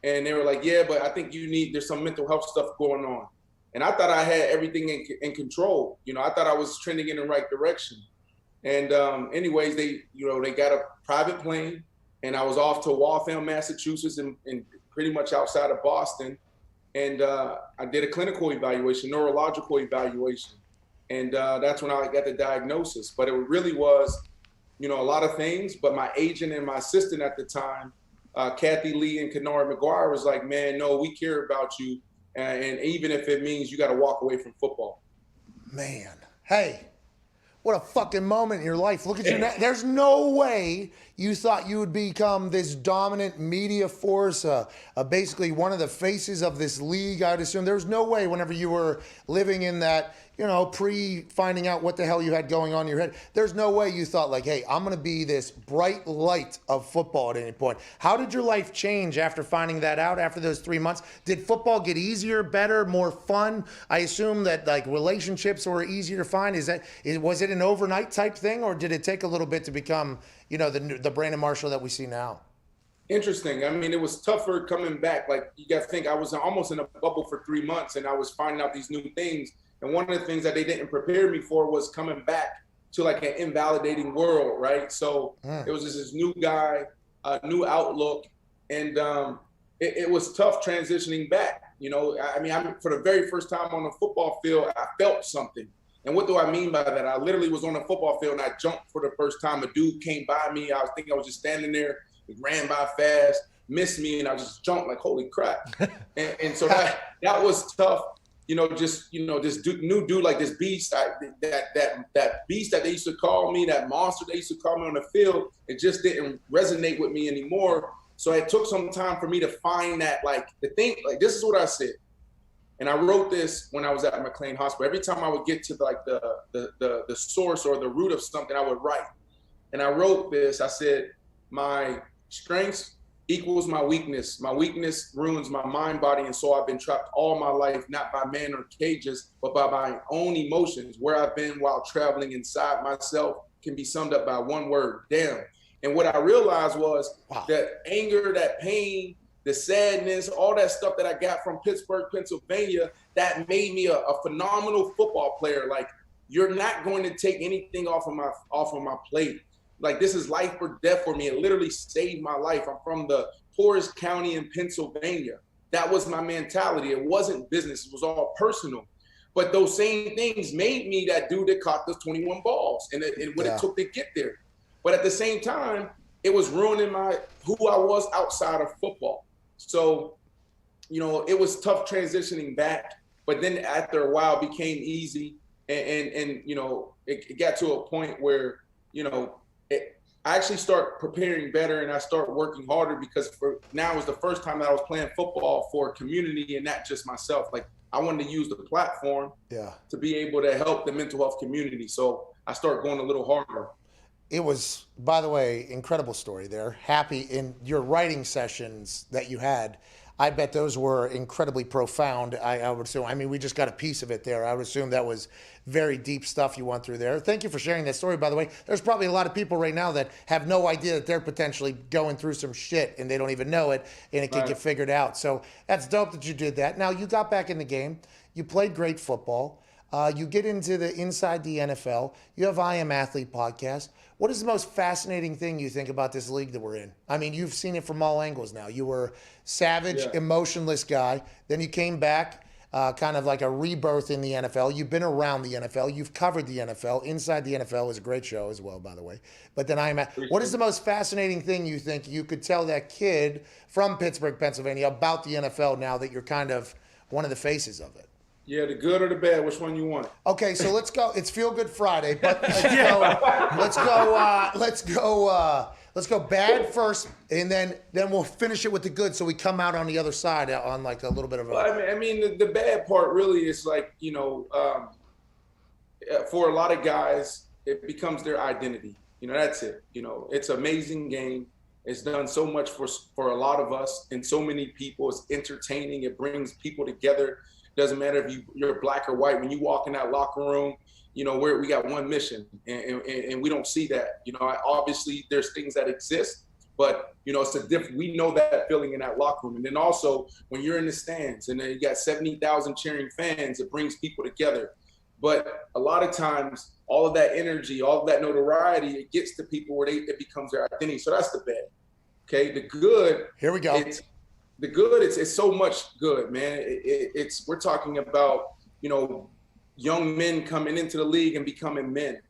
And they were like, yeah, but I think there's some mental health stuff going on. And I thought I had everything in control. I thought I was trending in the right direction. And anyways, they got a private plane, and I was off to Waltham, Massachusetts, and pretty much outside of Boston. And I did a clinical evaluation, neurological evaluation. And that's when I got the diagnosis. But it really was, a lot of things. But my agent and my assistant at the time, Kathy Lee and Kennard McGuire, was like, man, no, we care about you. And even if it means you got to walk away from football. Man, hey, what a fucking moment in your life. Look at you now. There's no way you thought you would become this dominant media force, basically one of the faces of this league, I would assume. There's no way whenever you were living in that, pre-finding out what the hell you had going on in your head, there's no way you thought like, hey, I'm going to be this bright light of football at any point. How did your life change after finding that out, after those 3 months? Did football get easier, better, more fun? I assume that like relationships were easier to find. Was it an overnight type thing, or did it take a little bit to become, the Brandon Marshall that we see now? Interesting. It was tougher coming back. Like, you got to think, I was almost in a bubble for 3 months, and I was finding out these new things. And one of the things that they didn't prepare me for was coming back to like an invalidating world, right? So it was just this new guy, new outlook, and it was tough transitioning back. You know, I mean, for the very first time on the football field, I felt something. And what do I mean by that? I literally was on the football field and I jumped for the first time. A dude came by me. I was thinking I was just standing there. He ran by fast, missed me, and I just jumped like, holy crap. and so that was tough. You know, this new dude, like this beast, that beast that they used to call me, that monster they used to call me on the field, it just didn't resonate with me anymore. So it took some time for me to find that, like, the thing, like, this is what I said. And I wrote this when I was at McLean Hospital. Every time I would get to like the source or the root of something, I would write. And I wrote this. I said, my strengths equals my weakness. My weakness ruins my mind, body, and soul. I've been trapped all my life, not by man or cages, but by my own emotions. Where I've been while traveling inside myself can be summed up by one word: damn. And what I realized was that anger, that pain, the sadness, all that stuff that I got from Pittsburgh, Pennsylvania, that made me a phenomenal football player. Like, you're not going to take anything off of my plate. Like, this is life or death for me. It literally saved my life. I'm from the poorest county in Pennsylvania. That was my mentality. It wasn't business. It was all personal. But those same things made me that dude that caught those 21 balls and what it took to get there. But at the same time, it was ruining who I was outside of football. So, you know, it was tough transitioning back. But then after a while, it became easy. And you know, it got to a point where, you know, I actually start preparing better and I start working harder, because now was the first time that I was playing football for a community and not just myself. Like, I wanted to use the platform to be able to help the mental health community. So I started going a little harder. It was, by the way, incredible story there. Happy in your writing sessions that you had. I bet those were incredibly profound. I would assume. I mean, we just got a piece of it there. I would assume that was very deep stuff you went through there. Thank you for sharing that story, by the way. There's probably a lot of people right now that have no idea that they're potentially going through some shit and they don't even know it, and it can get figured out. So that's dope that you did that. Now, you got back in the game. You played great football. You get into the Inside the NFL. You have I Am Athlete podcast. What is the most fascinating thing you think about this league that we're in? I mean, you've seen it from all angles now. You were savage, emotionless guy. Then you came back, kind of like a rebirth in the NFL. You've been around the NFL. You've covered the NFL. Inside the NFL is a great show as well, by the way. But then what is the most fascinating thing you think you could tell that kid from Pittsburgh, Pennsylvania about the NFL now that you're kind of one of the faces of it? Yeah, the good or the bad, which one you want? Okay, so let's go. It's Feel Good Friday, but let's go bad first, and then we'll finish it with the good, so we come out on the other side on like a little bit of a. Well, I mean, the bad part really is like, you know, for a lot of guys, it becomes their identity. You know, that's it. You know, it's an amazing game. It's done so much for a lot of us and so many people. It's entertaining. It brings people together. Doesn't matter if you're black or white. When you walk in that locker room, you know, we got one mission, and we don't see that. You know, obviously there's things that exist, but you know, it's a different. We know that feeling in that locker room, and then also when you're in the stands, and then you got 70,000 cheering fans, it brings people together. But a lot of times, all of that energy, all of that notoriety, it gets to people where it becomes their identity. So that's the bad. Okay, the good. Here we go. The good, it's so much good, man. We're talking about, you know, young men coming into the league and becoming men.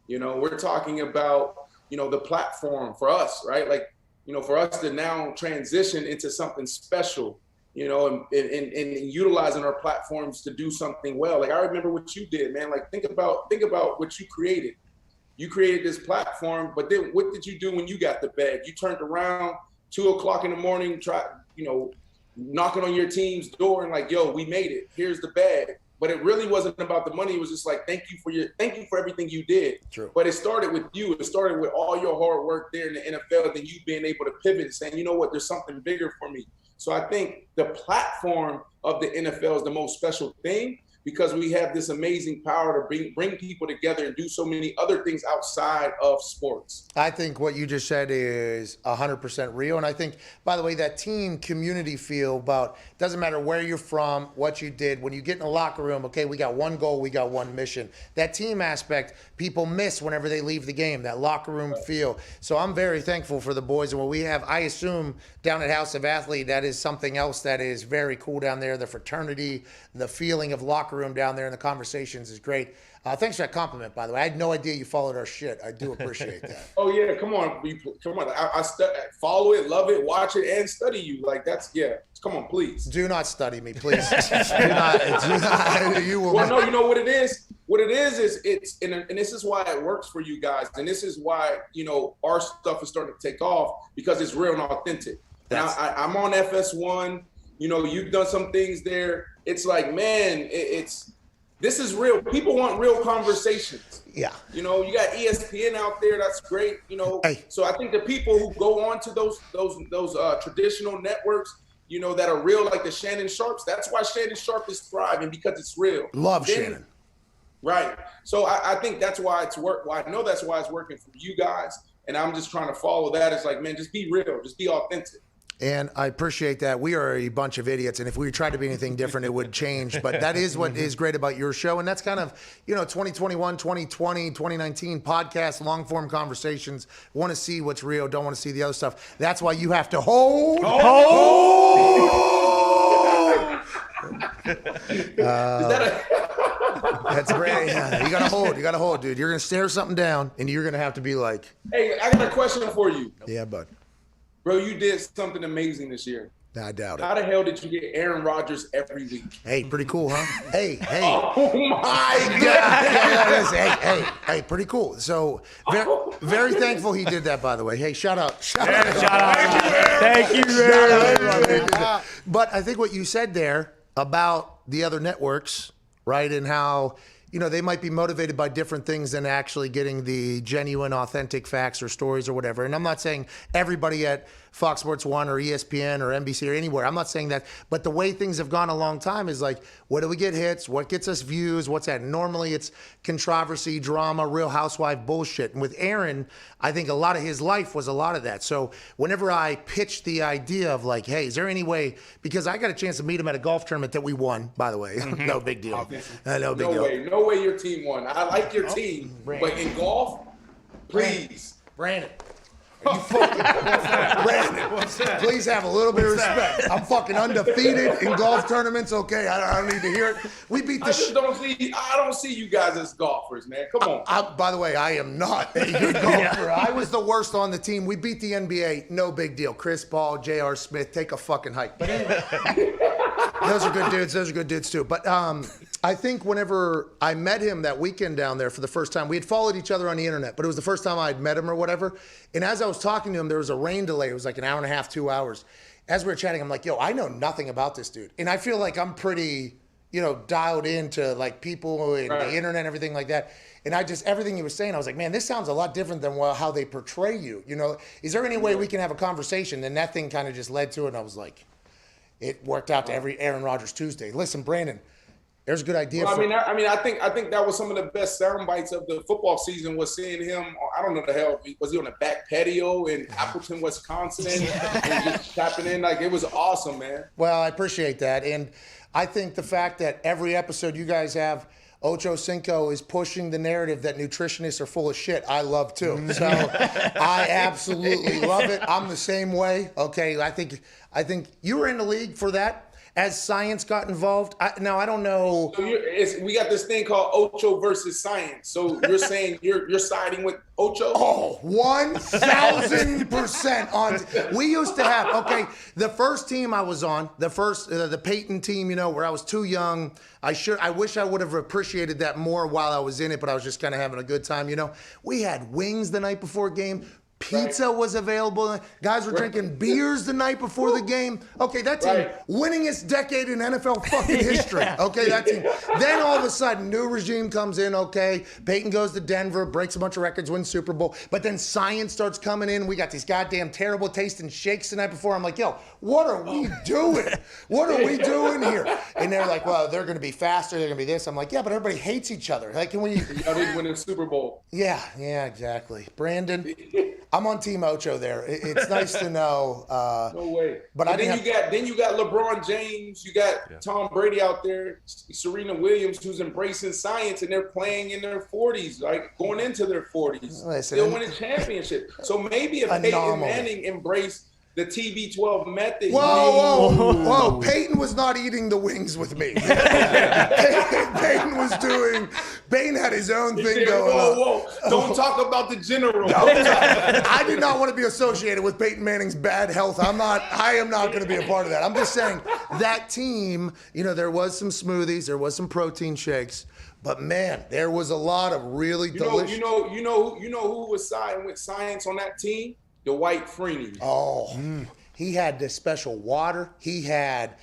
You know, we're talking about, you know, the platform for us, right? Like, you know, for us to now transition into something special, you know, and utilizing our platforms to do something well. Like, I remember what you did, man. Like, think about what you created. You created this platform, but then what did you do when you got the bag? You turned around 2:00 in the morning, knocking on your team's door and like, yo, we made it. Here's the bag. But it really wasn't about the money. It was just like, thank you for everything you did. True. But it started with you. It started with all your hard work there in the NFL, then you being able to pivot and saying, you know what, there's something bigger for me. So I think the platform of the NFL is the most special thing. because we have this amazing power to bring people together and do so many other things outside of sports. I think what you just said is 100% real. And I think, by the way, that team community feel about, doesn't matter where you're from, what you did, when you get in the locker room, okay, we got one goal, we got one mission. That team aspect, people miss whenever they leave the game, that locker room feel. So I'm very thankful for the boys and what we have. I assume down at House of Athlete, that is something else that is very cool down there. The fraternity, the feeling of locker room down there and the conversations is great. Thanks for that compliment, by the way. I had no idea you followed our shit. I do appreciate that. Oh yeah, come on. I follow it, love it, watch it, and study you. Like that's, yeah. Come on, please. Do not study me, please. do not. You will. Well, no, you know what it is? What it is it's, and this is why it works for you guys. And this is why, our stuff is starting to take off, because it's real and authentic. And I'm on FS1. You've done some things there. It's like, man, this is real. People want real conversations. Yeah. You got ESPN out there. That's great. Hey. So I think the people who go on to those traditional networks, that are real, like the Shannon Sharps. That's why Shannon Sharp is thriving, because it's real. Love Shannon. Right. So I think that's why it's work. Well, I know that's why it's working for you guys, and I'm just trying to follow that. It's like, man, just be real, just be authentic. And I appreciate that. We are a bunch of idiots, and if we tried to be anything different, it would change. But that is what is great about your show, and that's kind of, 2021, 2020, 2019 podcast, long-form conversations. Want to see what's real, don't want to see the other stuff. That's why you have to hold. That's great. Yeah, you gotta hold, dude. You're gonna stare something down, and you're gonna have to be like, hey, I got a question for you. Yeah, bud. Bro, you did something amazing this year. I doubt it. How the hell did you get Aaron Rodgers every week? Hey, pretty cool, huh? Hey. Oh my God. Hey, pretty cool. So very thankful he did that, by the way. Hey, shout out. Thank you, Aaron. But I think what you said there about the other networks, right, and how they might be motivated by different things than actually getting the genuine, authentic facts or stories or whatever. And I'm not saying everybody at Fox Sports 1 or ESPN or NBC or anywhere. I'm not saying that. But the way things have gone a long time is like, what do we get hits? What gets us views? What's that? Normally it's controversy, drama, Real Housewife bullshit. And with Aaron, I think a lot of his life was a lot of that. So whenever I pitched the idea of like, hey, is there any way, because I got a chance to meet him at a golf tournament that we won, by the way. No big deal. No big deal. No way your team won. I like your team. But in golf, please. Brandon. You fucking Brandon, please have a little bit of respect. I'm fucking undefeated in golf tournaments. Okay, I don't need to hear it. We beat the. I don't see you guys as golfers, man. Come on. By the way, I am not a good golfer. I was the worst on the team. We beat the NBA. No big deal. Chris Paul, J.R. Smith, take a fucking hike. But anyway, those are good dudes. Those are good dudes too. But I think whenever I met him that weekend down there for the first time, we had followed each other on the internet, but it was the first time I had met him or whatever. And as I was talking to him, there was a rain delay. It was like an hour and a half, 2 hours. As we were chatting, I'm like, yo, I know nothing about this dude. And I feel like I'm pretty, dialed into like people and the internet and everything like that. And everything he was saying, I was like, man, this sounds a lot different than how they portray you. Is there any way we can have a conversation? And that thing kind of just led to it. And I was like, it worked out to every Aaron Rodgers Tuesday. Listen, Brandon, there's a good idea. Well, I think that was some of the best sound bites of the football season, was seeing him. I don't know the hell, was he on the back patio in Appleton, Wisconsin, and just tapping in? Like, it was awesome, man. Well, I appreciate that, and I think the fact that every episode you guys have Ocho Cinco is pushing the narrative that nutritionists are full of shit. I love too. So I absolutely love it. I'm the same way. Okay, I think you were in the league for that. As science got involved, I don't know. So we got this thing called Ocho versus science. So you're saying you're siding with Ocho? Oh, 1,000% on. We used to have, the first team I was on, the Peyton team, where I was too young. I wish I would have appreciated that more while I was in it, but I was just kind of having a good time, We had wings the night before game. Pizza was available. Guys were drinking beers the night before the game. Okay, that team, winningest decade in NFL fucking history. Okay, that team. Then all of a sudden, new regime comes in. Okay, Peyton goes to Denver, breaks a bunch of records, wins Super Bowl. But then science starts coming in. We got these goddamn terrible tasting shakes the night before. I'm like, yo, what are we doing? What are we doing here? And they're like, well, they're going to be faster. They're going to be this. I'm like, yeah, but everybody hates each other. Like, can we? Y'all didn't win the Super Bowl. Yeah, exactly. Brandon, I'm on Team Ocho there. It's nice to know. No way. But then you got LeBron James. You got Tom Brady out there. Serena Williams, who's embracing science, and they're playing in their 40s, like going into their 40s. Still winning championship. So maybe if Peyton Manning embraced the TB12 method. Whoa. Peyton was not eating the wings with me. Peyton had his own thing going on. Don't talk about the general. I did not want to be associated with Peyton Manning's bad health. I am not going to be a part of that. I'm just saying that team, there was some smoothies, there was some protein shakes, but man, there was a lot of really delicious. You know who was siding with science on that team? Dwight Freeney. He had this special water. He had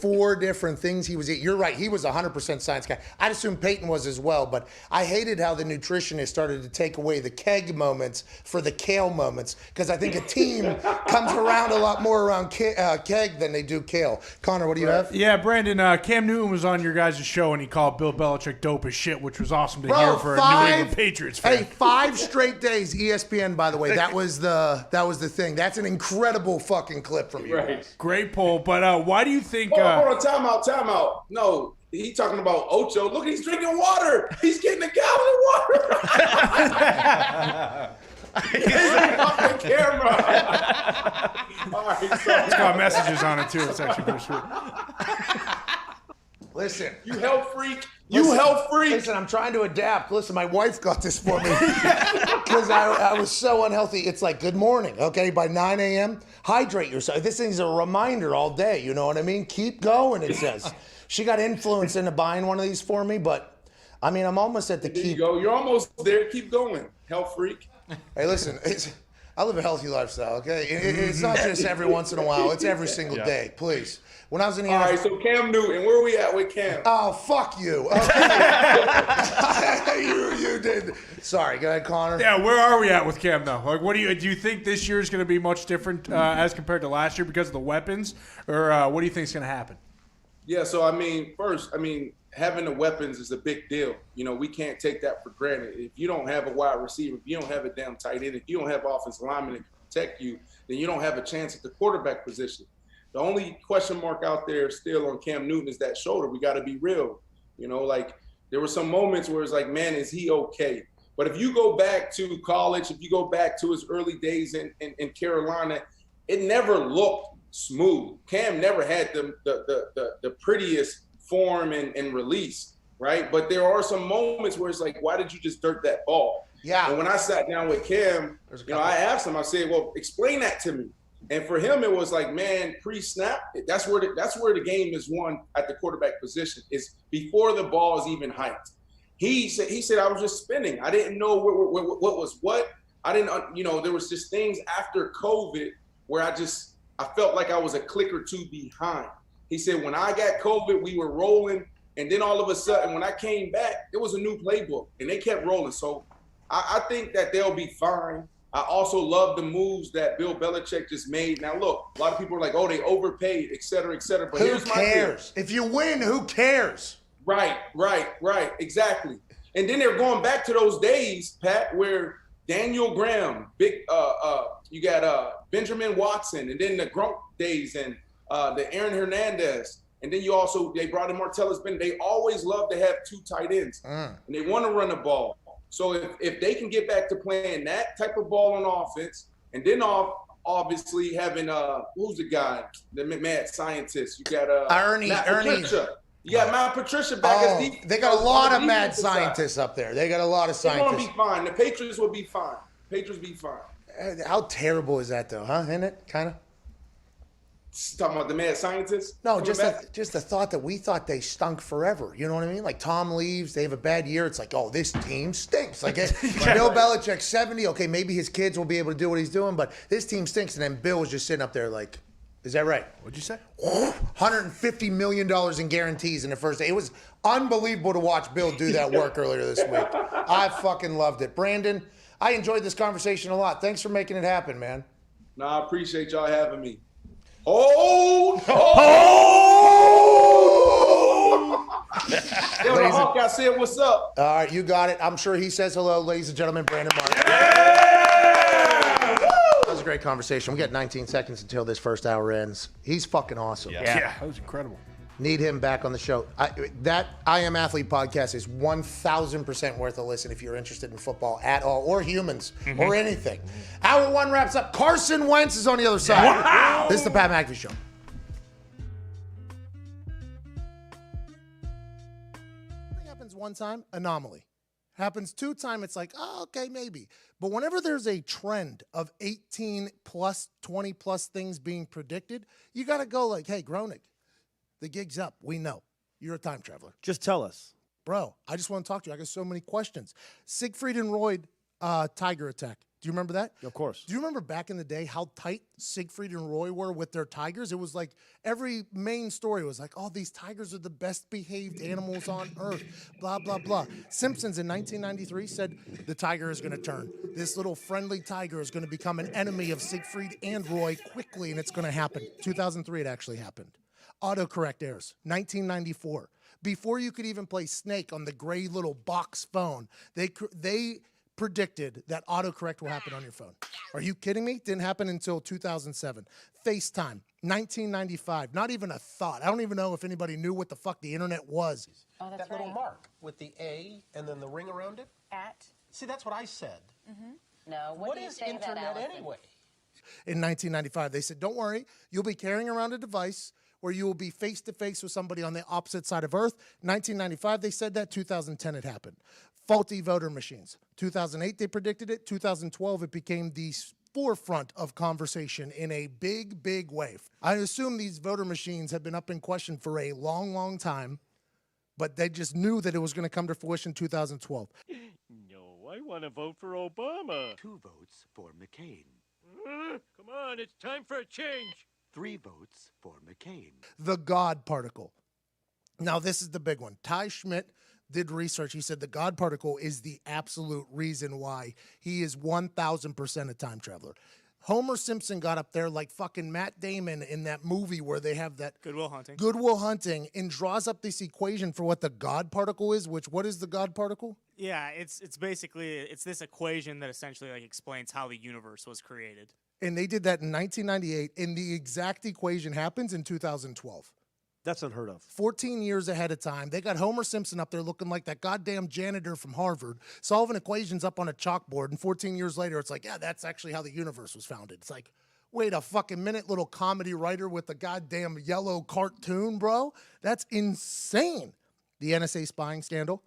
4 different things he was eating. You're right. He was 100% science guy. I'd assume Peyton was as well, but I hated how the nutritionist started to take away the keg moments for the kale moments, because I think a team comes around a lot more around keg than they do kale. Connor, what do you have? Yeah, Brandon, Cam Newton was on your guys' show, and he called Bill Belichick dope as shit, which was awesome to hear for a New England Patriots fan. Hey, 5 straight days, ESPN, by the way. That was the thing. That's an incredible fucking clip from you. Right. Great poll, but why do you think? Hold on, time out. No, he talking about Ocho. Look, he's drinking water. He's getting a gallon of water. He's off the camera. All right, it's got messages on it too. It's actually pretty sweet. Listen, you health freak. Health freak. Listen, I'm trying to adapt. Listen, my wife got this for me because I was so unhealthy. It's like, good morning, okay? By 9 a.m., hydrate yourself. This thing's a reminder all day, you know what I mean? Keep going, it says. She got influenced into buying one of these for me, but, I'm almost at the There you go. You're almost there. Keep going, health freak. Hey, listen, I live a healthy lifestyle, okay? It's not just every once in a while. It's every single day, please. When I was in the All right, so Cam Newton, where are we at with Cam? Oh, fuck you. Okay. you did. Sorry, go ahead, Connor. Yeah, where are we at with Cam, though? Like, do you think this year is going to be much different as compared to last year because of the weapons? Or what do you think is going to happen? Yeah, so, first, having the weapons is a big deal. We can't take that for granted. If you don't have a wide receiver, if you don't have a damn tight end, if you don't have offensive linemen to protect you, then you don't have a chance at the quarterback position. The only question mark out there still on Cam Newton is that shoulder. We got to be real. There were some moments where it's like, man, is he okay? But if you go back to college, if you go back to his early days in Carolina, it never looked smooth. Cam never had the prettiest form and release, right? But there are some moments where it's like, why did you just dirt that ball? Yeah. And when I sat down with Cam, I asked him, I said, well, explain that to me. And for him, it was like, man, pre-snap, that's where the game is won at the quarterback position, is before the ball is even hiked. He said I was just spinning. I didn't know what was what. I didn't, there was just things after COVID where I felt like I was a click or two behind. He said, when I got COVID, we were rolling. And then all of a sudden, when I came back, it was a new playbook and they kept rolling. So I think that they'll be fine. I also love the moves that Bill Belichick just made. Now, look, a lot of people are like, oh, they overpaid, et cetera, et cetera. But who cares? If you win, who cares? Right, exactly. And then they're going back to those days, Pat, where Daniel Graham, you got Benjamin Watson, and then the Gronk days and the Aaron Hernandez. And then they brought in Martellus Bennett. They always love to have 2 tight ends, and they want to run the ball. So if they can get back to playing that type of ball on offense, and then obviously having who's the guy, the mad scientist? You got Ernie. Patricia. You got Matt Patricia back as deep. They got a lot of mad scientists up there. They got a lot of scientists. They're going to be fine. The Patriots will be fine. How terrible is that, though, huh? Isn't it? Kind of. Talking about the mad scientists? No, Coming just back? the thought that we thought they stunk forever. You know what I mean? Like Tom leaves, they have a bad year. It's like, oh, this team stinks. Like Bill Belichick 70. Okay, maybe his kids will be able to do what he's doing, but this team stinks. And then Bill was just sitting up there like, is that right? What'd you say? $150 million in guarantees in the first day. It was unbelievable to watch Bill do that work earlier this week. I fucking loved it. Brandon, I enjoyed this conversation a lot. Thanks for making it happen, man. No, I appreciate y'all having me. Oh! Yo, the Hawk, I said, what's up? All right, you got it. I'm sure he says hello, ladies and gentlemen. Brandon Martin. That was a great conversation. We got 19 seconds until this first hour ends. He's fucking awesome. Yeah, that was incredible. Need him back on the show. That I Am Athlete podcast is 1,000% worth a listen if you're interested in football at all, or humans, or anything. Hour one wraps up. Carson Wentz is on the other side. Wow. This is the Pat McAfee Show. Thing happens one time, anomaly. Happens 2 times, it's like, oh, okay, maybe. But whenever there's a trend of 18 plus, 20 plus things being predicted, you got to go like, hey, Groening, the gig's up. We know. You're a time traveler. Just tell us. Bro, I just want to talk to you. I got so many questions. Siegfried and Roy tiger attack. Do you remember that? Of course. Do you remember back in the day how tight Siegfried and Roy were with their tigers? It was like every main story was like, oh, these tigers are the best behaved animals on earth, blah, blah, blah. Simpsons in 1993 said the tiger is going to turn. This little friendly tiger is going to become an enemy of Siegfried and Roy quickly, and it's going to happen. 2003, it actually happened. Autocorrect errors, 1994. Before you could even play Snake on the gray little box phone, they predicted that autocorrect will happen on your phone. Are you kidding me? Didn't happen until 2007. FaceTime, 1995. Not even a thought. I don't even know if anybody knew what the fuck the internet was. Oh, that's that little mark with the A and then the ring around it. At. See, that's what I said. No. What is internet anyway? In 1995, they said, don't worry, you'll be carrying around a device where you will be face-to-face with somebody on the opposite side of Earth. 1995, they said that. 2010, it happened. Faulty voter machines. 2008, they predicted it. 2012, it became the forefront of conversation in a big, big way. I assume these voter machines have been up in question for a long, long time, but they just knew that it was going to come to fruition in 2012. No, I want to vote for Obama. 2 votes for McCain. Come on, it's time for a change. 3 votes for McCain. The God particle. Now, this is the big one. Ty Schmidt did research. He said the God particle is the absolute reason why he is 1,000% a time traveler. Homer Simpson got up there like fucking Matt Damon in that movie where they have that Good Will Hunting. Good Will Hunting, and draws up this equation for what the God particle is, which what is the God particle? Yeah, it's basically this equation that essentially like explains how the universe was created. And they did that in 1998, and the exact equation happens in 2012. That's unheard of. 14 years ahead of time. They got Homer Simpson up there looking like that goddamn janitor from Harvard, solving equations up on a chalkboard, and 14 years later, it's like, yeah, that's actually how the universe was founded. It's like, wait a fucking minute, little comedy writer with a goddamn yellow cartoon, bro. That's insane. The NSA spying scandal.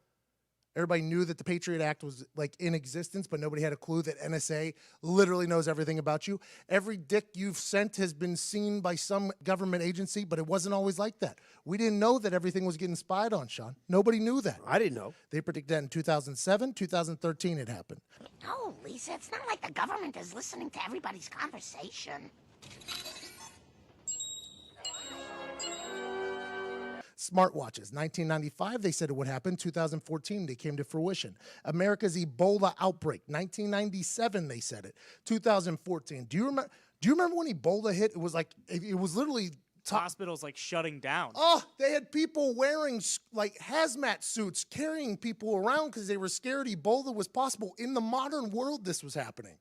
Everybody knew that the Patriot Act was like in existence, but nobody had a clue that NSA literally knows everything about you. Every dick you've sent has been seen by some government agency, but it wasn't always like that. We didn't know that everything was getting spied on, Sean. Nobody knew that. I didn't know. They predicted that in 2007, 2013 it happened. No, Lisa, it's not like the government is listening to everybody's conversation. Smartwatches, 1995, they said it would happen. 2014, they came to fruition. America's Ebola outbreak, 1997, they said it. 2014. Do you remember when Ebola hit? It was literally hospitals like shutting down. Oh, they had people wearing like hazmat suits, carrying people around because they were scared Ebola was possible. In the modern world, this was happening.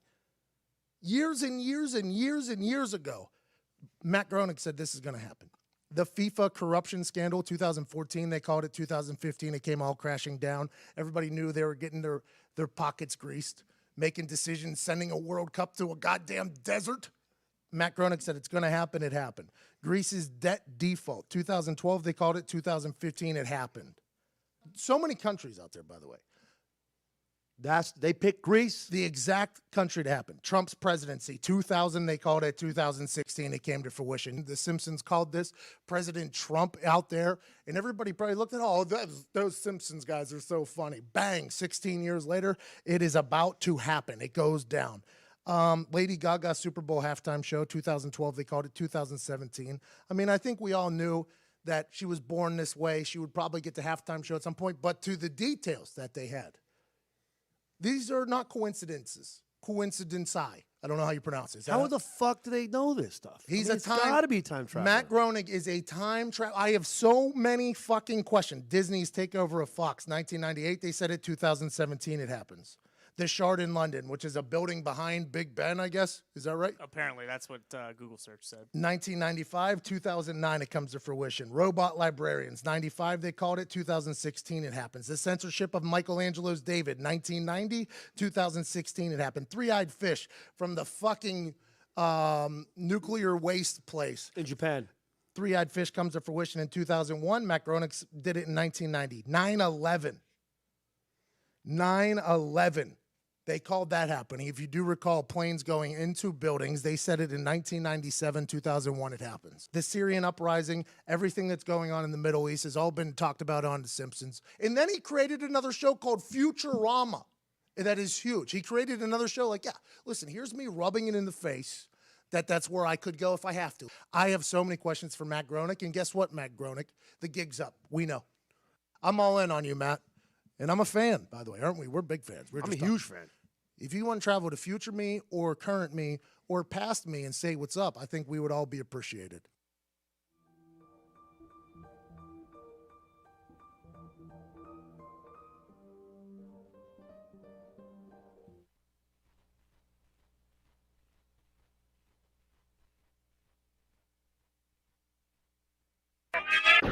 Years and years and years and years ago, Matt Groening said this is going to happen. The FIFA corruption scandal, 2014, they called it 2015. It came all crashing down. Everybody knew they were getting their pockets greased, making decisions, sending a World Cup to a goddamn desert. Matt Groening said it's going to happen. It happened. Greece's debt default, 2012, they called it. 2015, it happened. So many countries out there, by the way. They picked Greece. The exact country to happen. Trump's presidency. 2000, they called it. 2016, it came to fruition. The Simpsons called this President Trump out there, and everybody probably looked at, those Simpsons guys are so funny. Bang, 16 years later, it is about to happen. It goes down. Lady Gaga Super Bowl halftime show, 2012, they called it. 2017. I mean, I think we all knew that she was born this way. She would probably get the halftime show at some point, but to the details that they had. These are not coincidences. Coincidences. I don't know how you pronounce it. How the fuck do they know this stuff? It's got to be time travel. Matt Groening is a time travel. I have so many fucking questions. Disney's takeover of Fox, 1998. They said it. 2017, it happens. The Shard in London, which is a building behind Big Ben, I guess. Is that right? Apparently, that's what Google search said. 1995, 2009, it comes to fruition. Robot Librarians, 95, they called it. 2016, it happens. The censorship of Michelangelo's David, 1990, 2016, it happened. Three-Eyed Fish from the fucking nuclear waste place. In Japan. Three-Eyed Fish comes to fruition in 2001. Matt Groening did it in 1990. 9/11. 9/11. They called that happening. If you do recall, planes going into buildings, they said it in 1997, 2001, it happens. The Syrian uprising, everything that's going on in the Middle East has all been talked about on The Simpsons. And then he created another show called Futurama. That is huge. He created another show like, listen, here's me rubbing it in the face that's where I could go if I have to. I have so many questions for Matt Groening, and guess what, Matt Groening? The gig's up. We know. I'm all in on you, Matt. And I'm a fan, by the way, aren't we? We're big fans. I'm a huge fan. If you want to travel to future me or current me or past me and say what's up, I think we would all be appreciated.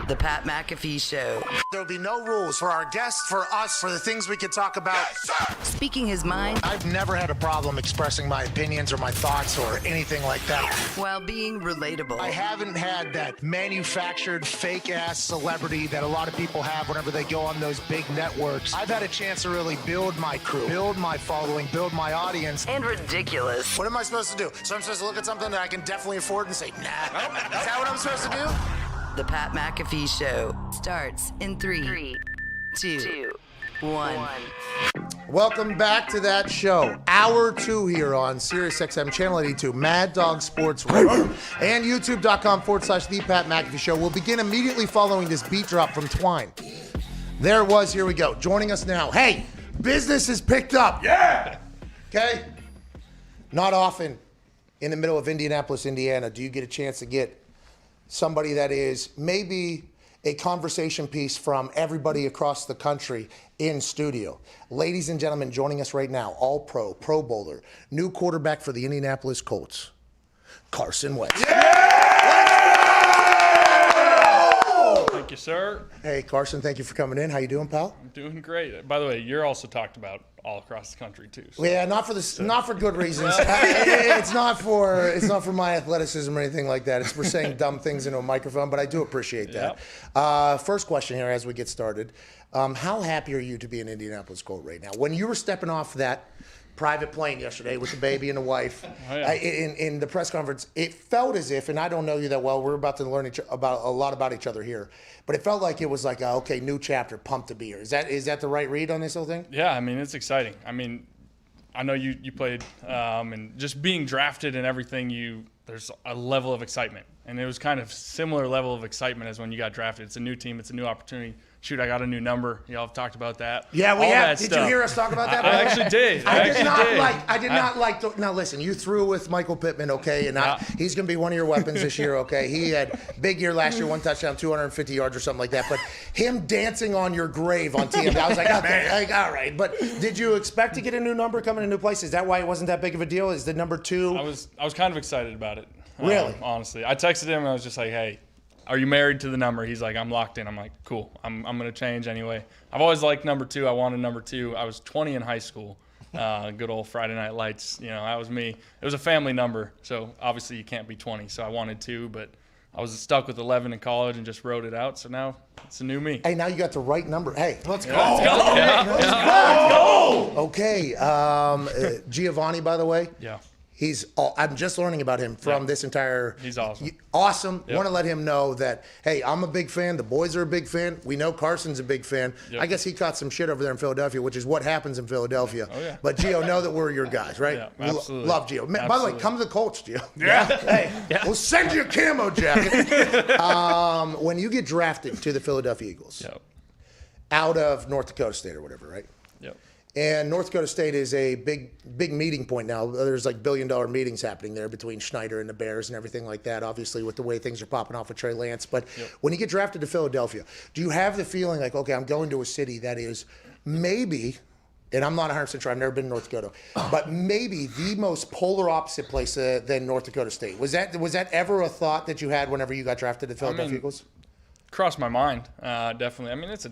The Pat McAfee Show. There'll be no rules for our guests, for us, for the things we could talk about. Speaking his mind. I've never had a problem expressing my opinions or my thoughts or anything like that. While being relatable. I haven't had that manufactured fake-ass celebrity that a lot of people have whenever they go on those big networks. I've had a chance to really build my crew, build my following, build my audience. And ridiculous. What am I supposed to do? So I'm supposed to look at something that I can definitely afford and say, nah. Is that what I'm supposed to do? The Pat McAfee Show starts in 3, 2, 1. Welcome back to that show. Hour 2 here on SiriusXM Channel 82, Mad Dog Sports Radio, and YouTube.com/The Pat McAfee Show. We'll begin immediately following this beat drop from Twine. There it was. Here we go. Joining us now. Hey, business is picked up. Yeah. Okay? Not often in the middle of Indianapolis, Indiana, do you get a chance to get somebody that is maybe a conversation piece from everybody across the country in studio. Ladies and gentlemen, joining us right now, All-Pro, Pro Bowler, new quarterback for the Indianapolis Colts, Carson Wentz. Thank you, sir. Hey, Carson, thank you for coming in. How you doing, pal? I'm doing great. By the way, you're also talked about all across the country too. So. Yeah, not for good reasons. It's not for my athleticism or anything like that. It's for saying dumb things into a microphone, but I do appreciate that. Yep. First question here as we get started. How happy are you to be an Indianapolis Colt right now? When you were stepping off that private plane yesterday with the baby and the wife, in the press conference, it felt as if, and I don't know you that well, we're about to learn a lot about each other here, but it felt like it was like, okay, new chapter, pumped to be here. Is that the right read on this whole thing? Yeah, I mean, it's exciting. I mean, I know you played, and just being drafted and everything, there's a level of excitement. And it was kind of similar level of excitement as when you got drafted. It's a new team. It's a new opportunity. Shoot, I got a new number. Y'all have talked about that. Yeah, we have. Did you hear us talk about that? I actually did. I did not like. Now listen, you threw with Michael Pittman, okay, and he's going to be one of your weapons this year, okay. He had big year last year, 1 touchdown, 250 yards or something like that. But him dancing on your grave on TMZ, I was like, okay, all right. But did you expect to get a new number coming to a new place? Is that why it wasn't that big of a deal? Is the number 2? I was kind of excited about it. Really? Honestly, I texted him and I was just like, hey, are you married to the number? He's like, I'm locked in. I'm like, cool. I'm going to change anyway. I've always liked number 2. I wanted number 2. I was 20 in high school. Good old Friday Night Lights. That was me. It was a family number, so obviously you can't be 20. So I wanted 2, but I was stuck with 11 in college and just wrote it out. So now It's a new me. Hey, now you got the right number. Hey, let's go. Let's go. Okay. Giovanni, by the way. Yeah. I'm just learning about him from this entire. He's awesome. Awesome. Yep. Want to let him know that, hey, I'm a big fan. The boys are a big fan. We know Carson's a big fan. Yep. I guess he caught some shit over there in Philadelphia, which is what happens in Philadelphia. Oh, yeah. But, Gio, know that we're your guys, right? Yeah, We absolutely. love Gio. Man, by the way, come to the Colts, Gio. Yeah. Hey, we'll send you a camo jacket. When you get drafted to the Philadelphia Eagles, out of North Dakota State or whatever, right? Yep. And North Dakota State is a big meeting point now. There's like billion-dollar meetings happening there between Schneider and the Bears and everything like that, obviously, with the way things are popping off with Trey Lance. But when you get drafted to Philadelphia, do you have the feeling like, okay, I'm going to a city that is maybe, and I'm not 100% sure, I've never been to North Dakota, but maybe the most polar opposite place than North Dakota State? Was that ever a thought that you had whenever you got drafted to Philadelphia Eagles? Crossed my mind, definitely. I mean, it's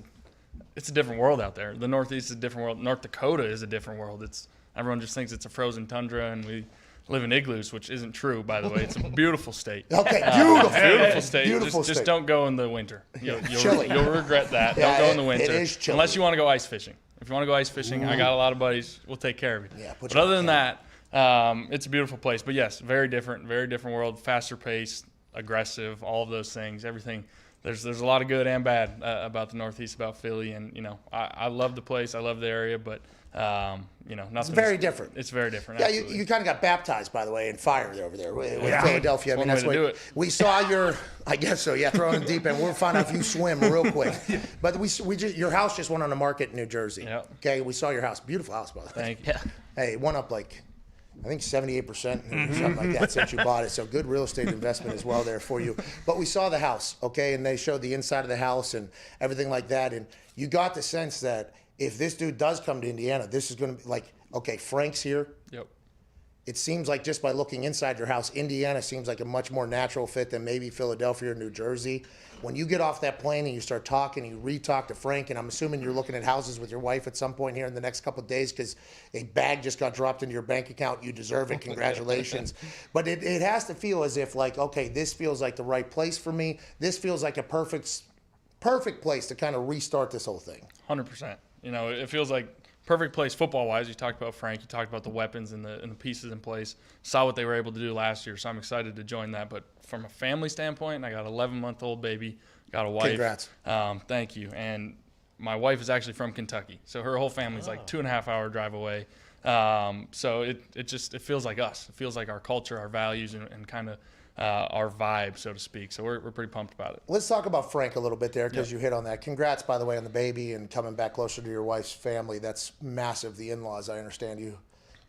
a different world out there. The Northeast is a different world. North Dakota is a different world. Everyone just thinks it's a frozen tundra and we live in igloos, which isn't true, by the way. It's a beautiful state. Okay, beautiful. Beautiful state. Beautiful just state. don't go in the winter. You'll regret that. Yeah, don't go in the winter. it is chilly. Unless you want to go ice fishing. If you want to go ice fishing, I got a lot of buddies. We'll take care of you. Yeah, but other than that, it's a beautiful place. But yes, very different world, faster paced, aggressive, all of those things, everything. There's a lot of good and bad about the Northeast, about Philly, and I love the place, I love the area, but nothing. It's very different. It's very different. Yeah, you kind of got baptized, by the way, in fire over there with Philadelphia. That's that's one way to do it. We saw your. I guess so. Yeah, throw in the deep end. We'll find out if you swim real quick. But your house just went on the market in New Jersey. Yeah. Okay, we saw your house. Beautiful house, by the way. Thank you. Hey, it went up like, I think 78% or something like that since you bought it. So good real estate investment as well there for you. But we saw the house, okay, and they showed the inside of the house and everything like that. And you got the sense that if this dude does come to Indiana, this is going to be like, okay, Frank's here. Yep. It seems like just by looking inside your house, Indiana seems like a much more natural fit than maybe Philadelphia or New Jersey. When you get off that plane and you start talking, you re-talk to Frank, and I'm assuming you're looking at houses with your wife at some point here in the next couple of days because a bag just got dropped into your bank account. You deserve it. Congratulations. But it has to feel as if like, okay, this feels like the right place for me. This feels like a perfect place to kind of restart this whole thing. 100%. It feels like perfect place football-wise. You talked about Frank. You talked about the weapons and the pieces in place. Saw what they were able to do last year, so I'm excited to join that. But from a family standpoint, I got an 11-month-old baby, got a wife. Congrats. Thank you. And my wife is actually from Kentucky, so her whole family's like 2.5-hour drive away. So it feels like us. It feels like our culture, our values, and kind of our vibe, so to speak. So we're pretty pumped about it. Let's talk about Frank a little bit there because you hit on that. Congrats, by the way, on the baby and coming back closer to your wife's family. That's massive. The in-laws, I understand you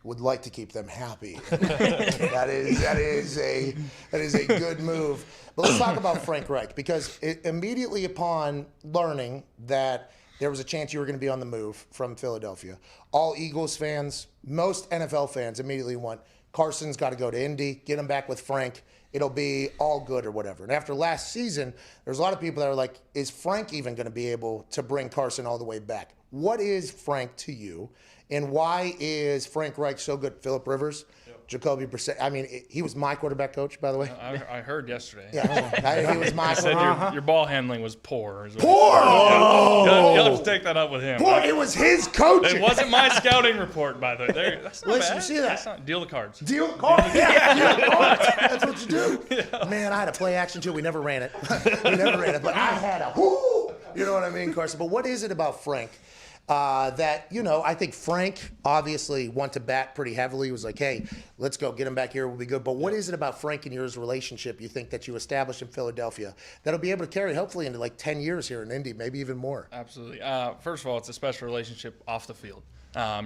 would like to keep them happy. that is a good move. But let's talk about Frank Reich because immediately upon learning that there was a chance you were going to be on the move from Philadelphia, all Eagles fans, most NFL fans immediately went, Carson's got to go to Indy, get him back with Frank. It'll be all good or whatever. And after last season, there's a lot of people that are like, is Frank even going to be able to bring Carson all the way back? What is Frank to you? And why is Frank Reich so good? Phillip Rivers, Jacoby Brissett. I mean, he was my quarterback coach, by the way. I heard yesterday. Yeah, he was my. He said your ball handling was poor. Poor. You'll have to take that up with him. Poor. It was his coaching. It wasn't my scouting report, by the way. That's not Listen, bad. see that? Deal the cards. Deal the cards. Yeah, deal the cards. That's what you do. Yeah. Man, I had a play action too. We never ran it. But I had a whoo. You know what I mean, Carson? But what is it about Frank? That, I think Frank obviously went to bat pretty heavily. He was like, hey, let's go get him back here. We'll be good. But what is it about Frank and yours relationship you think that you established in Philadelphia that'll be able to carry hopefully into like 10 years here in Indy, maybe even more? Absolutely. First of all, it's a special relationship off the field.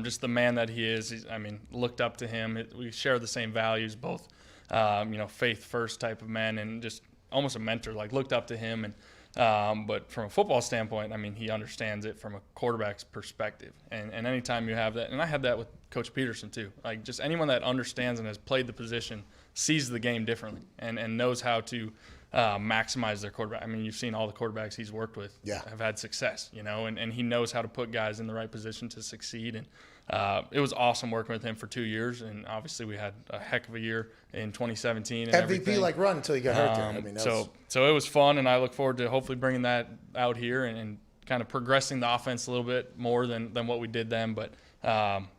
Just the man that he is. Looked up to him. We share the same values, both, faith first type of men and just almost a mentor, like looked up to him. But from a football standpoint, he understands it from a quarterback's perspective. And anytime you have that, and I had that with Coach Peterson too, like just anyone that understands and has played the position sees the game differently and knows how to maximize their quarterback. I mean, you've seen all the quarterbacks he's worked with have had success, and he knows how to put guys in the right position to succeed. And it was awesome working with him for 2 years, and obviously we had a heck of a year in 2017. And MVP like run until you got hurt there. I mean, so it was fun, and I look forward to hopefully bringing that out here and kind of progressing the offense a little bit more than what we did then. But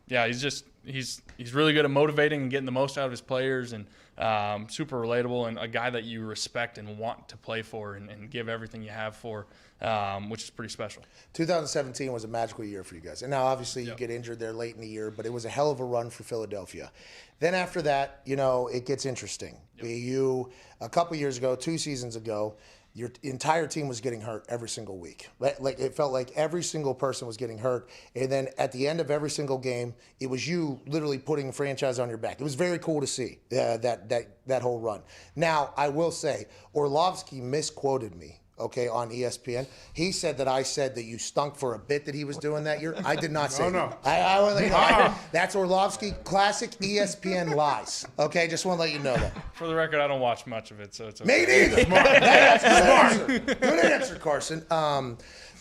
he's really good at motivating and getting the most out of his players, and super relatable, and a guy that you respect and want to play for and give everything you have for, which is pretty special. 2017 was a magical year for you guys. And now obviously you get injured there late in the year, but it was a hell of a run for Philadelphia. Then after that, it gets interesting. You, a couple years ago, 2 seasons ago, your entire team was getting hurt every single week. Like it felt like every single person was getting hurt. And then at the end of every single game, it was you literally putting the franchise on your back. It was very cool to see that whole run. Now, I will say, Orlovsky misquoted me, on ESPN. He said that I said that you stunk for a bit that he was doing that year. I did not say that. I want to let you know. That's Orlovsky, classic ESPN lies. Just want to let you know that. For the record, I don't watch much of it, so it's okay. Me neither. That's a good answer. Good answer, Carson.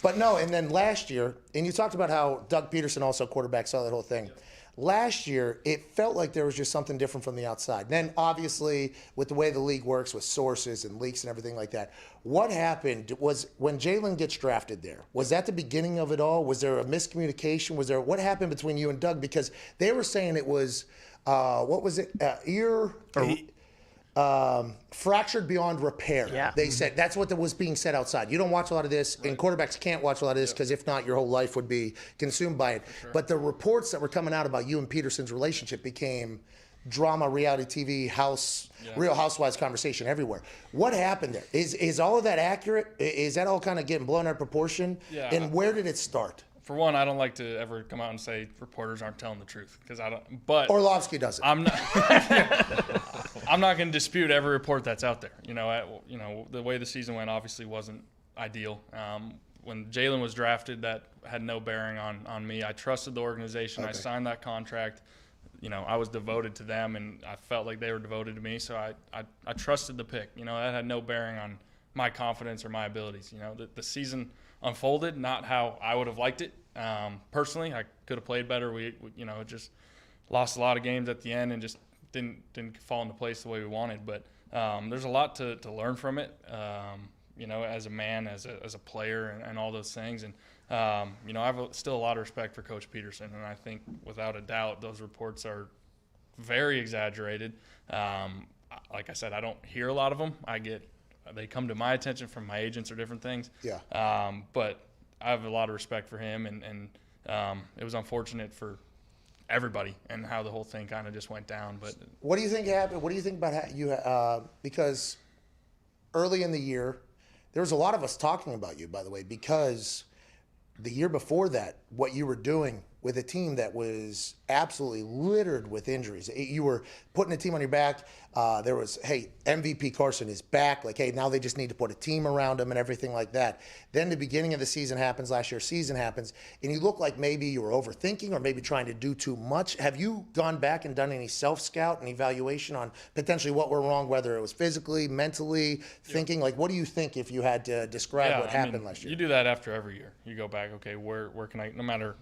But no, and then last year, and you talked about how Doug Peterson also quarterback saw that whole thing. Last year, it felt like there was just something different from the outside. Then, obviously, with the way the league works with sources and leaks and everything like that, what happened was when Jalen gets drafted there, was that the beginning of it all? Was there a miscommunication? What happened between you and Doug? Because they were saying it was, what was it, fractured beyond repair. Yeah. They said that's what was being said outside. You don't watch a lot of this, and quarterbacks can't watch a lot of this because if not, your whole life would be consumed by it. Sure. But the reports that were coming out about you and Peterson's relationship became drama, reality TV, Real Housewives conversation everywhere. What happened there? Is all of that accurate? Is that all kind of getting blown out of proportion? Yeah. And where did it start? For one, I don't like to ever come out and say reporters aren't telling the truth because I don't. But Orlovsky does it. I'm not. I'm not going to dispute every report that's out there. The way the season went obviously wasn't ideal. When Jalen was drafted, that had no bearing on me. I trusted the organization. I signed that contract. I was devoted to them, and I felt like they were devoted to me. So I trusted the pick. That had no bearing on my confidence or my abilities. The season unfolded not how I would have liked it. Personally, I could have played better. We just lost a lot of games at the end and just didn't fall into place the way we wanted. But there's a lot to learn from it. As a man, as a player, and all those things. And I have still a lot of respect for Coach Peterson, and I think without a doubt those reports are very exaggerated. Like I said, I don't hear a lot of them. They come to my attention from my agents or different things. Yeah. But I have a lot of respect for him, and it was unfortunate for everybody and how the whole thing kind of just went down. But what do you think happened? What do you think about you? Because early in the year, there was a lot of us talking about you, by the way, because the year before that, what you were doing with a team that was absolutely littered with injuries. You were putting a team on your back. There was, hey, MVP Carson is back. Like, hey, now they just need to put a team around him and everything like that. Then the beginning of the season happens, last year's season happens, and you look like maybe you were overthinking or maybe trying to do too much. Have you gone back and done any self-scout and evaluation on potentially what were wrong, whether it was physically, mentally, thinking? Like, what do you think if you had to describe what happened last year? You do that after every year. You go back, okay, where can I, no matter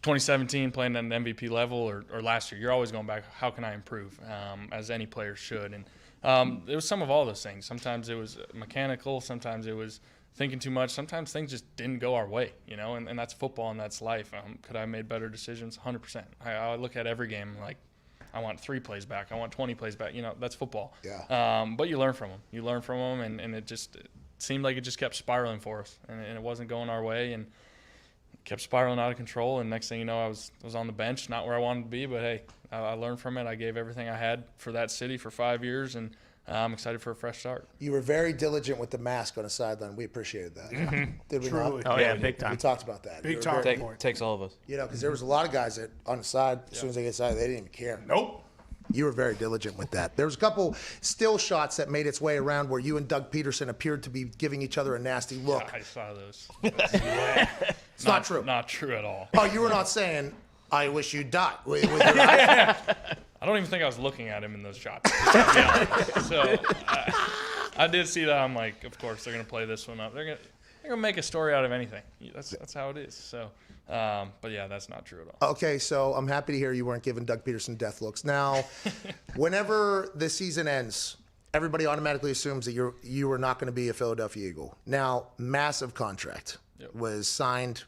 2017 playing at an MVP level or last year, you're always going back, how can I improve, as any player should. And it was some of all those things. Sometimes it was mechanical. Sometimes it was thinking too much. Sometimes things just didn't go our way, and that's football and that's life. Could I have made better decisions? 100%. I look at every game like I want 3 plays back. I want 20 plays back. That's football. Yeah. But you learn from them. You learn from them, and it seemed like it just kept spiraling for us, and it wasn't going our way. And kept spiraling out of control, and next thing you know, I was on the bench, not where I wanted to be, but hey, I learned from it. I gave everything I had for that city for 5 years, and I'm excited for a fresh start. You were very diligent with the mask on the sideline. We appreciated that. Mm-hmm. Did we Truly. not? Oh, yeah, big time. We talked about that. Big talking point. Takes all of us. Because there was a lot of guys that on the side, as soon as they get side, they didn't even care. Nope. You were very diligent with that. There was a couple still shots that made its way around where you and Doug Peterson appeared to be giving each other a nasty look. Yeah, I saw those. It's not true. Not true at all. Oh, you were not saying, I wish you'd die with your eyes? I don't even think I was looking at him in those shots. So I did see that. I'm like, of course they're gonna play this one up. They're gonna make a story out of anything. That's how it is. So, but yeah, that's not true at all. Okay, so I'm happy to hear you weren't giving Doug Peterson death looks. Now, whenever the season ends, everybody automatically assumes that you are not going to be a Philadelphia Eagle. Now, massive contract was signed,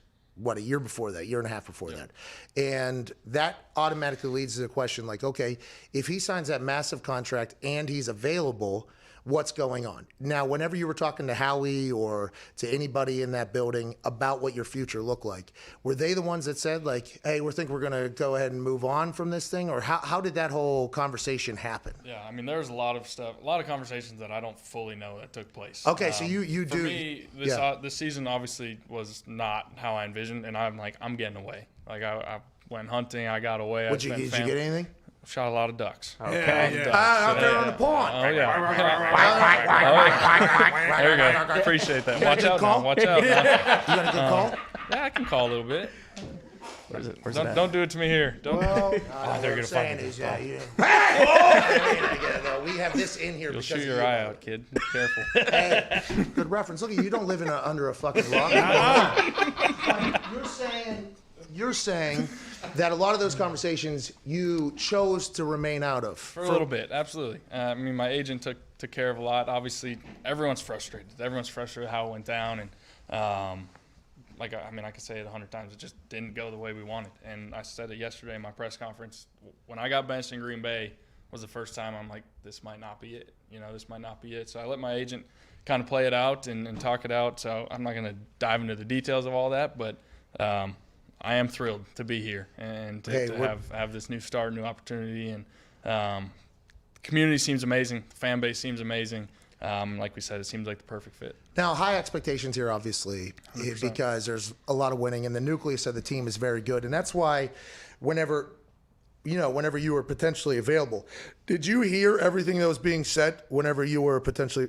a year before that, year and a half before that. And that automatically leads to the question like, okay, if he signs that massive contract and he's available, what's going on? Now, whenever you were talking to Howie or to anybody in that building about what your future looked like, were they the ones that said like, hey, we think we're going to go ahead and move on from this thing? Or how did that whole conversation happen? Yeah, I mean, there's a lot of stuff, a lot of conversations that I don't fully know that took place. Okay, so you for do. For me, this season obviously was not how I envisioned, and I'm like, I'm getting away. Like, I went hunting, I got away. Did you get anything? Shot a lot of ducks. Okay. Out there on the pond. Oh, yeah. There you go. Appreciate that. Watch out now. Watch out now. You got a good call? Yeah, I can call a little bit. Where's it? Don't do it to me here. Don't. They're going to find it. We have this in here. You'll shoot your eye out, kid. Be careful. Hey, good reference. Look, you don't live under a fucking rock. You're saying that a lot of those conversations you chose to remain out of. For a little bit, absolutely. I mean, my agent took care of a lot. Obviously, everyone's frustrated. Everyone's frustrated how it went down. And, I could say it 100 times. It just didn't go the way we wanted. And I said it yesterday in my press conference. When I got benched in Green Bay was the first time I'm like, this might not be it. This might not be it. So I let my agent kind of play it out and talk it out. So I'm not going to dive into the details of all that. But I am thrilled to be here and to have this new start, new opportunity. And the community seems amazing. The fan base seems amazing. Like we said, it seems like the perfect fit. Now, high expectations here, obviously, 100%. Because there's a lot of winning, and the nucleus of the team is very good. And that's why whenever you were potentially available, did you hear everything that was being said whenever you were potentially?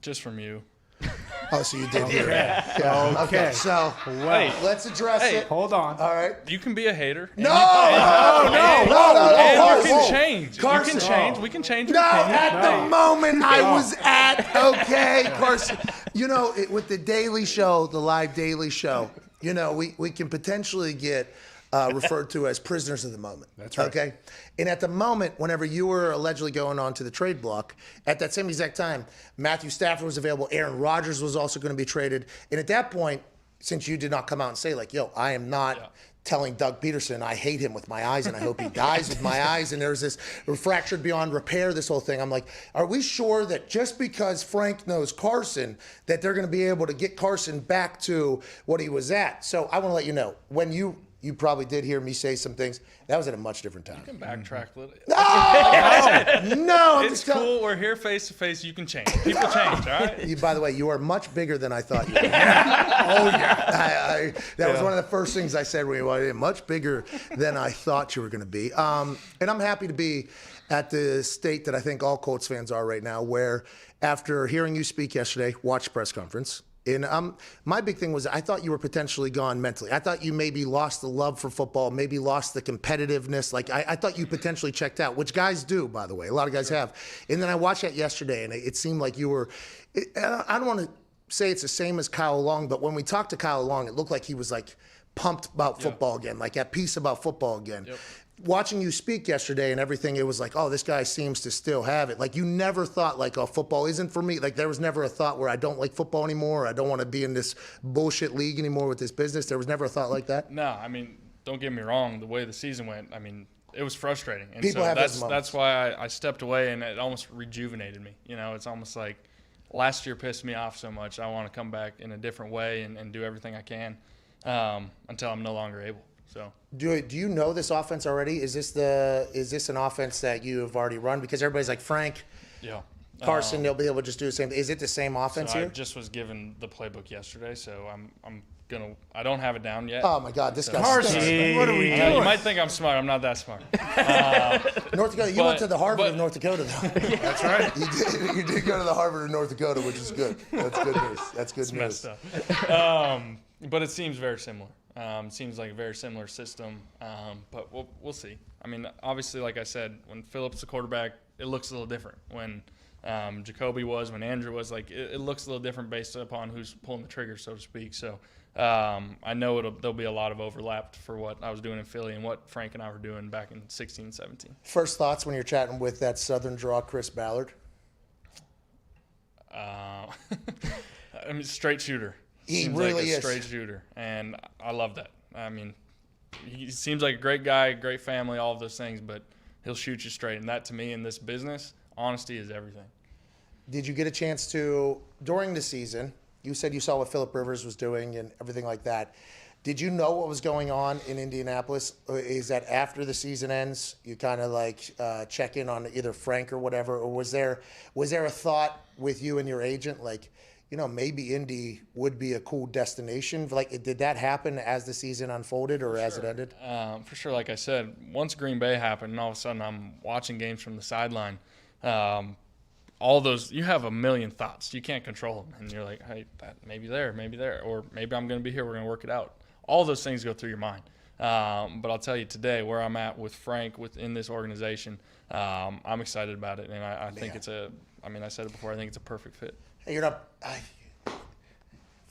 Just from you. Oh, so you did hear it. Yeah. Okay. So let's address it. Hold on. All right. You can be a hater. No. You can change. Carson. You can change. We can change. No, at the moment I was at. Okay, Carson. With the Daily Show, the live Daily Show, we can potentially get referred to as prisoners of the moment. That's right. Okay. And at the moment, whenever you were allegedly going on to the trade block, at that same exact time, Matthew Stafford was available. Aaron Rodgers was also going to be traded. And at that point, since you did not come out and say like, yo, I am not telling Doug Peterson I hate him with my eyes and I hope he dies with my eyes, and there's this fractured beyond repair, this whole thing. I'm like, are we sure that just because Frank knows Carson, that they're going to be able to get Carson back to what he was at? So I want to let you know, when you probably did hear me say some things. That was at a much different time. You can backtrack a little. No, it's cool. We're here face to face. You can change. People change, all right? By the way, you are much bigger than I thought you were. That was one of the first things I said when you were much bigger than I thought you were going to be. And I'm happy to be at the state that I think all Colts fans are right now, where after hearing you speak yesterday, watch press conference. And my big thing was I thought you were potentially gone mentally. I thought you maybe lost the love for football, maybe lost the competitiveness. Like I thought you potentially checked out, which guys do, by the way. A lot of guys have. And then I watched that yesterday, and it seemed like you were I don't want to say it's the same as Kyle Long, but when we talked to Kyle Long, it looked like he was like pumped about football again, like at peace about football again. Yep. Watching you speak yesterday and everything, it was like, oh, this guy seems to still have it. Like you never thought like, oh, football isn't for me. Like there was never a thought where I don't like football anymore. Or I don't want to be in this bullshit league anymore with this business. There was never a thought like that. No, I mean, don't get me wrong. The way the season went, I mean, it was frustrating. And People so have that's why I stepped away, and it almost rejuvenated me. It's almost like last year pissed me off so much. I want to come back in a different way and do everything I can until I'm no longer able. So do you know this offense already? Is this an offense that you have already run? Because everybody's like Frank, Carson, they'll be able to just do the same. Is it the same offense here? I just was given the playbook yesterday, so I don't have it down yet. Oh my God, this guy's Carson. What are we doing? You might think I'm smart. I'm not that smart. North Dakota. You went to the Harvard of North Dakota, though. That's right. You did go to the Harvard of North Dakota, which is good. That's good news. That's good news. Messed up. But it seems very similar. Seems like a very similar system, but we'll see. I mean, obviously, like I said, when Phillips the quarterback, it looks a little different. When Jacoby was, when Andrew was. Like it looks a little different based upon who's pulling the trigger, so to speak. So I know there'll be a lot of overlap for what I was doing in Philly and what Frank and I were doing back in 16, 17. First thoughts when you're chatting with that Southern draw, Chris Ballard? I mean, straight shooter. He Seems really like a is. straight shooter, and I love that. I mean, he seems like a great guy, great family, all of those things, but he'll shoot you straight. And that, to me, in this business, honesty is everything. Did you get a chance to, during the season, you said you saw what Phillip Rivers was doing and everything like that. Did you know what was going on in Indianapolis? Or is that after the season ends, you kind of like check in on either Frank or whatever? Or was there a thought with you and your agent, like, you know, maybe Indy would be a cool destination? Like, did that happen as the season unfolded or as it ended? For sure. Like I said, once Green Bay happened, and all of a sudden I'm watching games from the sideline, all those, you have a million thoughts. You can't control them. And you're like, hey, maybe there, or maybe I'm going to be here. We're going to work it out. All those things go through your mind. But I'll tell you today, where I'm at with Frank within this organization, I'm excited about it. And I think I said it before, I think it's a perfect fit. Hey, you're not.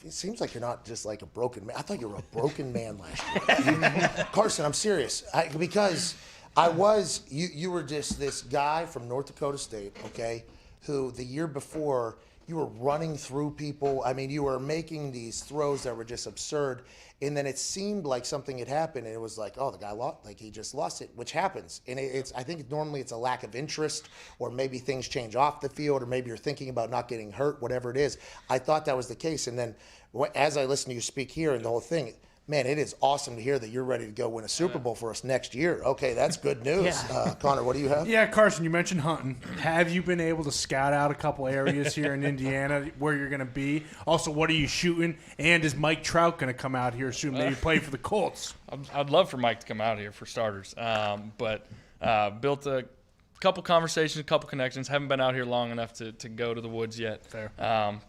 It seems like you're not just like a broken man. I thought you were a broken man last year. Carson, I'm serious. Because you were just this guy from North Dakota State, okay, who the year before you were running through people. I mean, you were making these throws that were just absurd. And then it seemed like something had happened, and it was like, oh, the guy lost, like he just lost it, which happens. And I think normally it's a lack of interest, or maybe things change off the field, or maybe you're thinking about not getting hurt, whatever it is. I thought that was the case. And then as I listen to you speak here and the whole thing, man, it is awesome to hear that you're ready to go win a Super Bowl for us next year. Okay, that's good news. Yeah. Connor, what do you have? Yeah, Carson, you mentioned hunting. Have you been able to scout out a couple areas here in Indiana where you're going to be? Also, what are you shooting? And is Mike Trout going to come out here soon, maybe play for the Colts? I'd love for Mike to come out here for starters. But built a couple conversations, a couple connections. Haven't been out here long enough to go to the woods yet. Fair.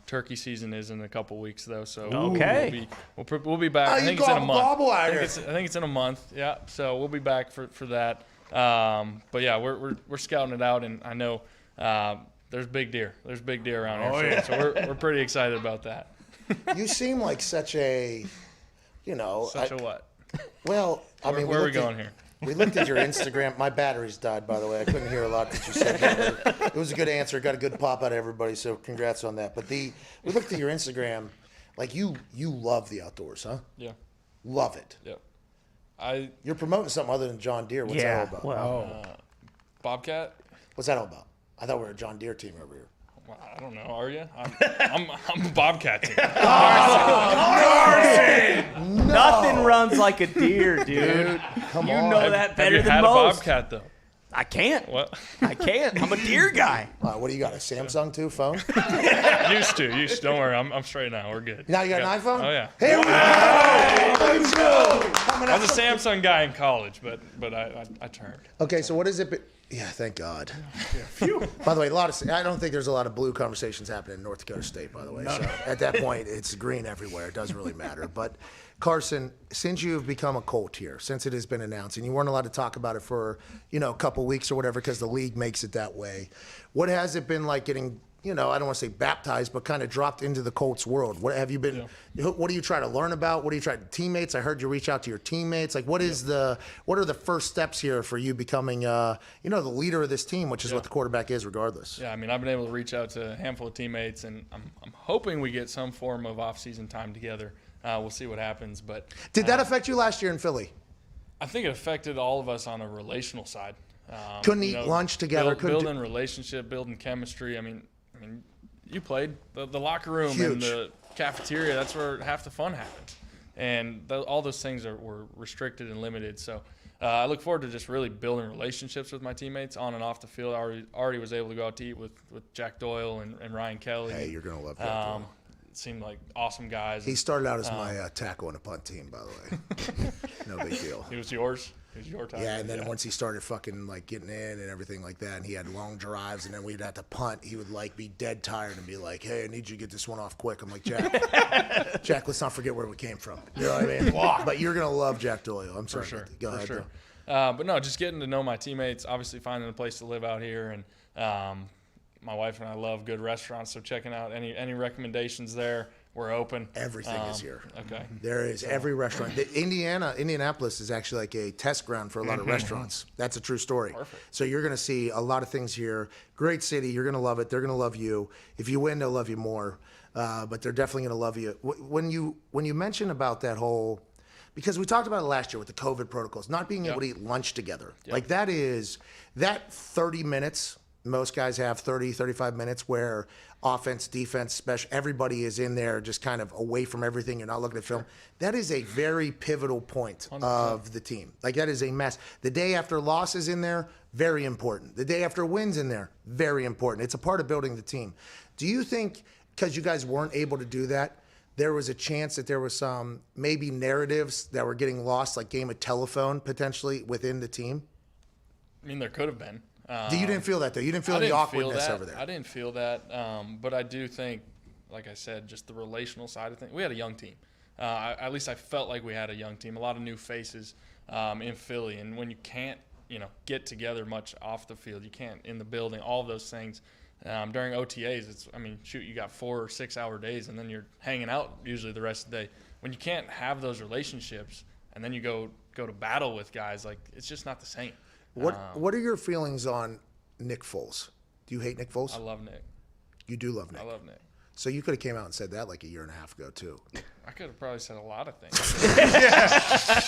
Turkey season is in a couple weeks though, so Okay. we'll be back. Oh, I think it's in a month. I think it's in a month. Yeah, so we'll be back for that. But yeah, we're scouting it out, and I know there's big deer. There's big deer around here, so we're pretty excited about that. You seem like such a, you know, Such a what? Well, I mean, where are we going here? We looked at your Instagram. My batteries died, by the way. I couldn't hear a lot that you said there. It was a good answer. Got a good pop out of everybody, so congrats on that. But we looked at your Instagram. Like, you love the outdoors, huh? Yeah. Love it. Yeah. You're promoting something other than John Deere. What's that all about? Well, Bobcat. What's that all about? I thought we were a John Deere team over here. Well, I don't know. Are you? I'm a Bobcat team. Carson! Nothing runs like a deer, dude. Come you on. know that better Have you than had most. a Bobcat though? I can't. What? I can't. I'm a deer guy. What do you got? A Samsung too phone? Used to. Don't worry. I'm straight now. We're good. Now you got an iPhone? Oh yeah. Here we go. Let's go. I was a Samsung guy in college, but I turned. Okay, so what is it? Yeah, thank God. By the way, I don't think there's a lot of blue conversations happening in North Dakota State, by the way. So at that point, it's green everywhere. It doesn't really matter. But Carson, since you've become a Colt here, since it has been announced, and you weren't allowed to talk about it for, a couple weeks or whatever because the league makes it that way, what has it been like getting, I don't want to say baptized, but kind of dropped into the Colts world? What have you been, what do you try to learn about? What do you try to teammates? I heard you reach out to your teammates. Like, what are the first steps here for you becoming, the leader of this team, which is what the quarterback is regardless? Yeah, I mean, I've been able to reach out to a handful of teammates, and I'm hoping we get some form of off-season time together. We'll see what happens. But did that affect you last year in Philly? I think it affected all of us on a relational side. Couldn't eat lunch together. Building relationship, building chemistry. I mean, you played the locker room Huge. and the cafeteria. That's where half the fun happens, and all those things were restricted and limited. So I look forward to just really building relationships with my teammates on and off the field. I already was able to go out to eat with Jack Doyle and Ryan Kelly. Hey, you're gonna love Jack Doyle. Seemed like awesome guys. He started out as my tackle on the punt team, by the way. No big deal. He was yours. He was your tackle. Yeah, and then once he started fucking like getting in and everything like that, and he had long drives, and then we'd have to punt, he would like be dead tired and be like, "Hey, I need you to get this one off quick." I'm like, Jack, let's not forget where we came from. You know what I mean? But you're gonna love Jack Doyle. I'm sorry. For sure. Go ahead. For sure. But no, just getting to know my teammates. Obviously, finding a place to live out here, and my wife and I love good restaurants, so checking out any recommendations there. We're open. Everything is here. Okay. There is every restaurant. Indianapolis is actually like a test ground for a lot of restaurants. That's a true story. Perfect. So you're going to see a lot of things here. Great city. You're going to love it. They're going to love you. If you win, they'll love you more. But they're definitely going to love you. When you mention about that whole, because we talked about it last year with the COVID protocols, not being able to eat lunch together. Like that 30 minutes. Most guys have 30, 35 minutes where offense, defense, special, everybody is in there just kind of away from everything. You're not looking at film. That is a very pivotal point 100%. Of the team. Like that is a mess. The day after losses in there, very important. The day after wins in there, very important. It's a part of building the team. Do you think, because you guys weren't able to do that, there was a chance that there was some maybe narratives that were getting lost, like game of telephone potentially within the team? I mean, there could have been. You didn't feel that, though? You didn't feel any awkwardness over there? I didn't feel that. But I do think, like I said, just the relational side of things. We had a young team. At least I felt like we had a young team, a lot of new faces in Philly. And when you can't, get together much off the field, you can't in the building, all of those things. During OTAs, you got 4 or 6 hour days, and then you're hanging out usually the rest of the day. When you can't have those relationships, and then you go to battle with guys, like it's just not the same. What are your feelings on Nick Foles? Do you hate Nick Foles? I love Nick. You do love Nick? I love Nick. So you could have came out and said that like a year and a half ago, too. I could have probably said a lot of things.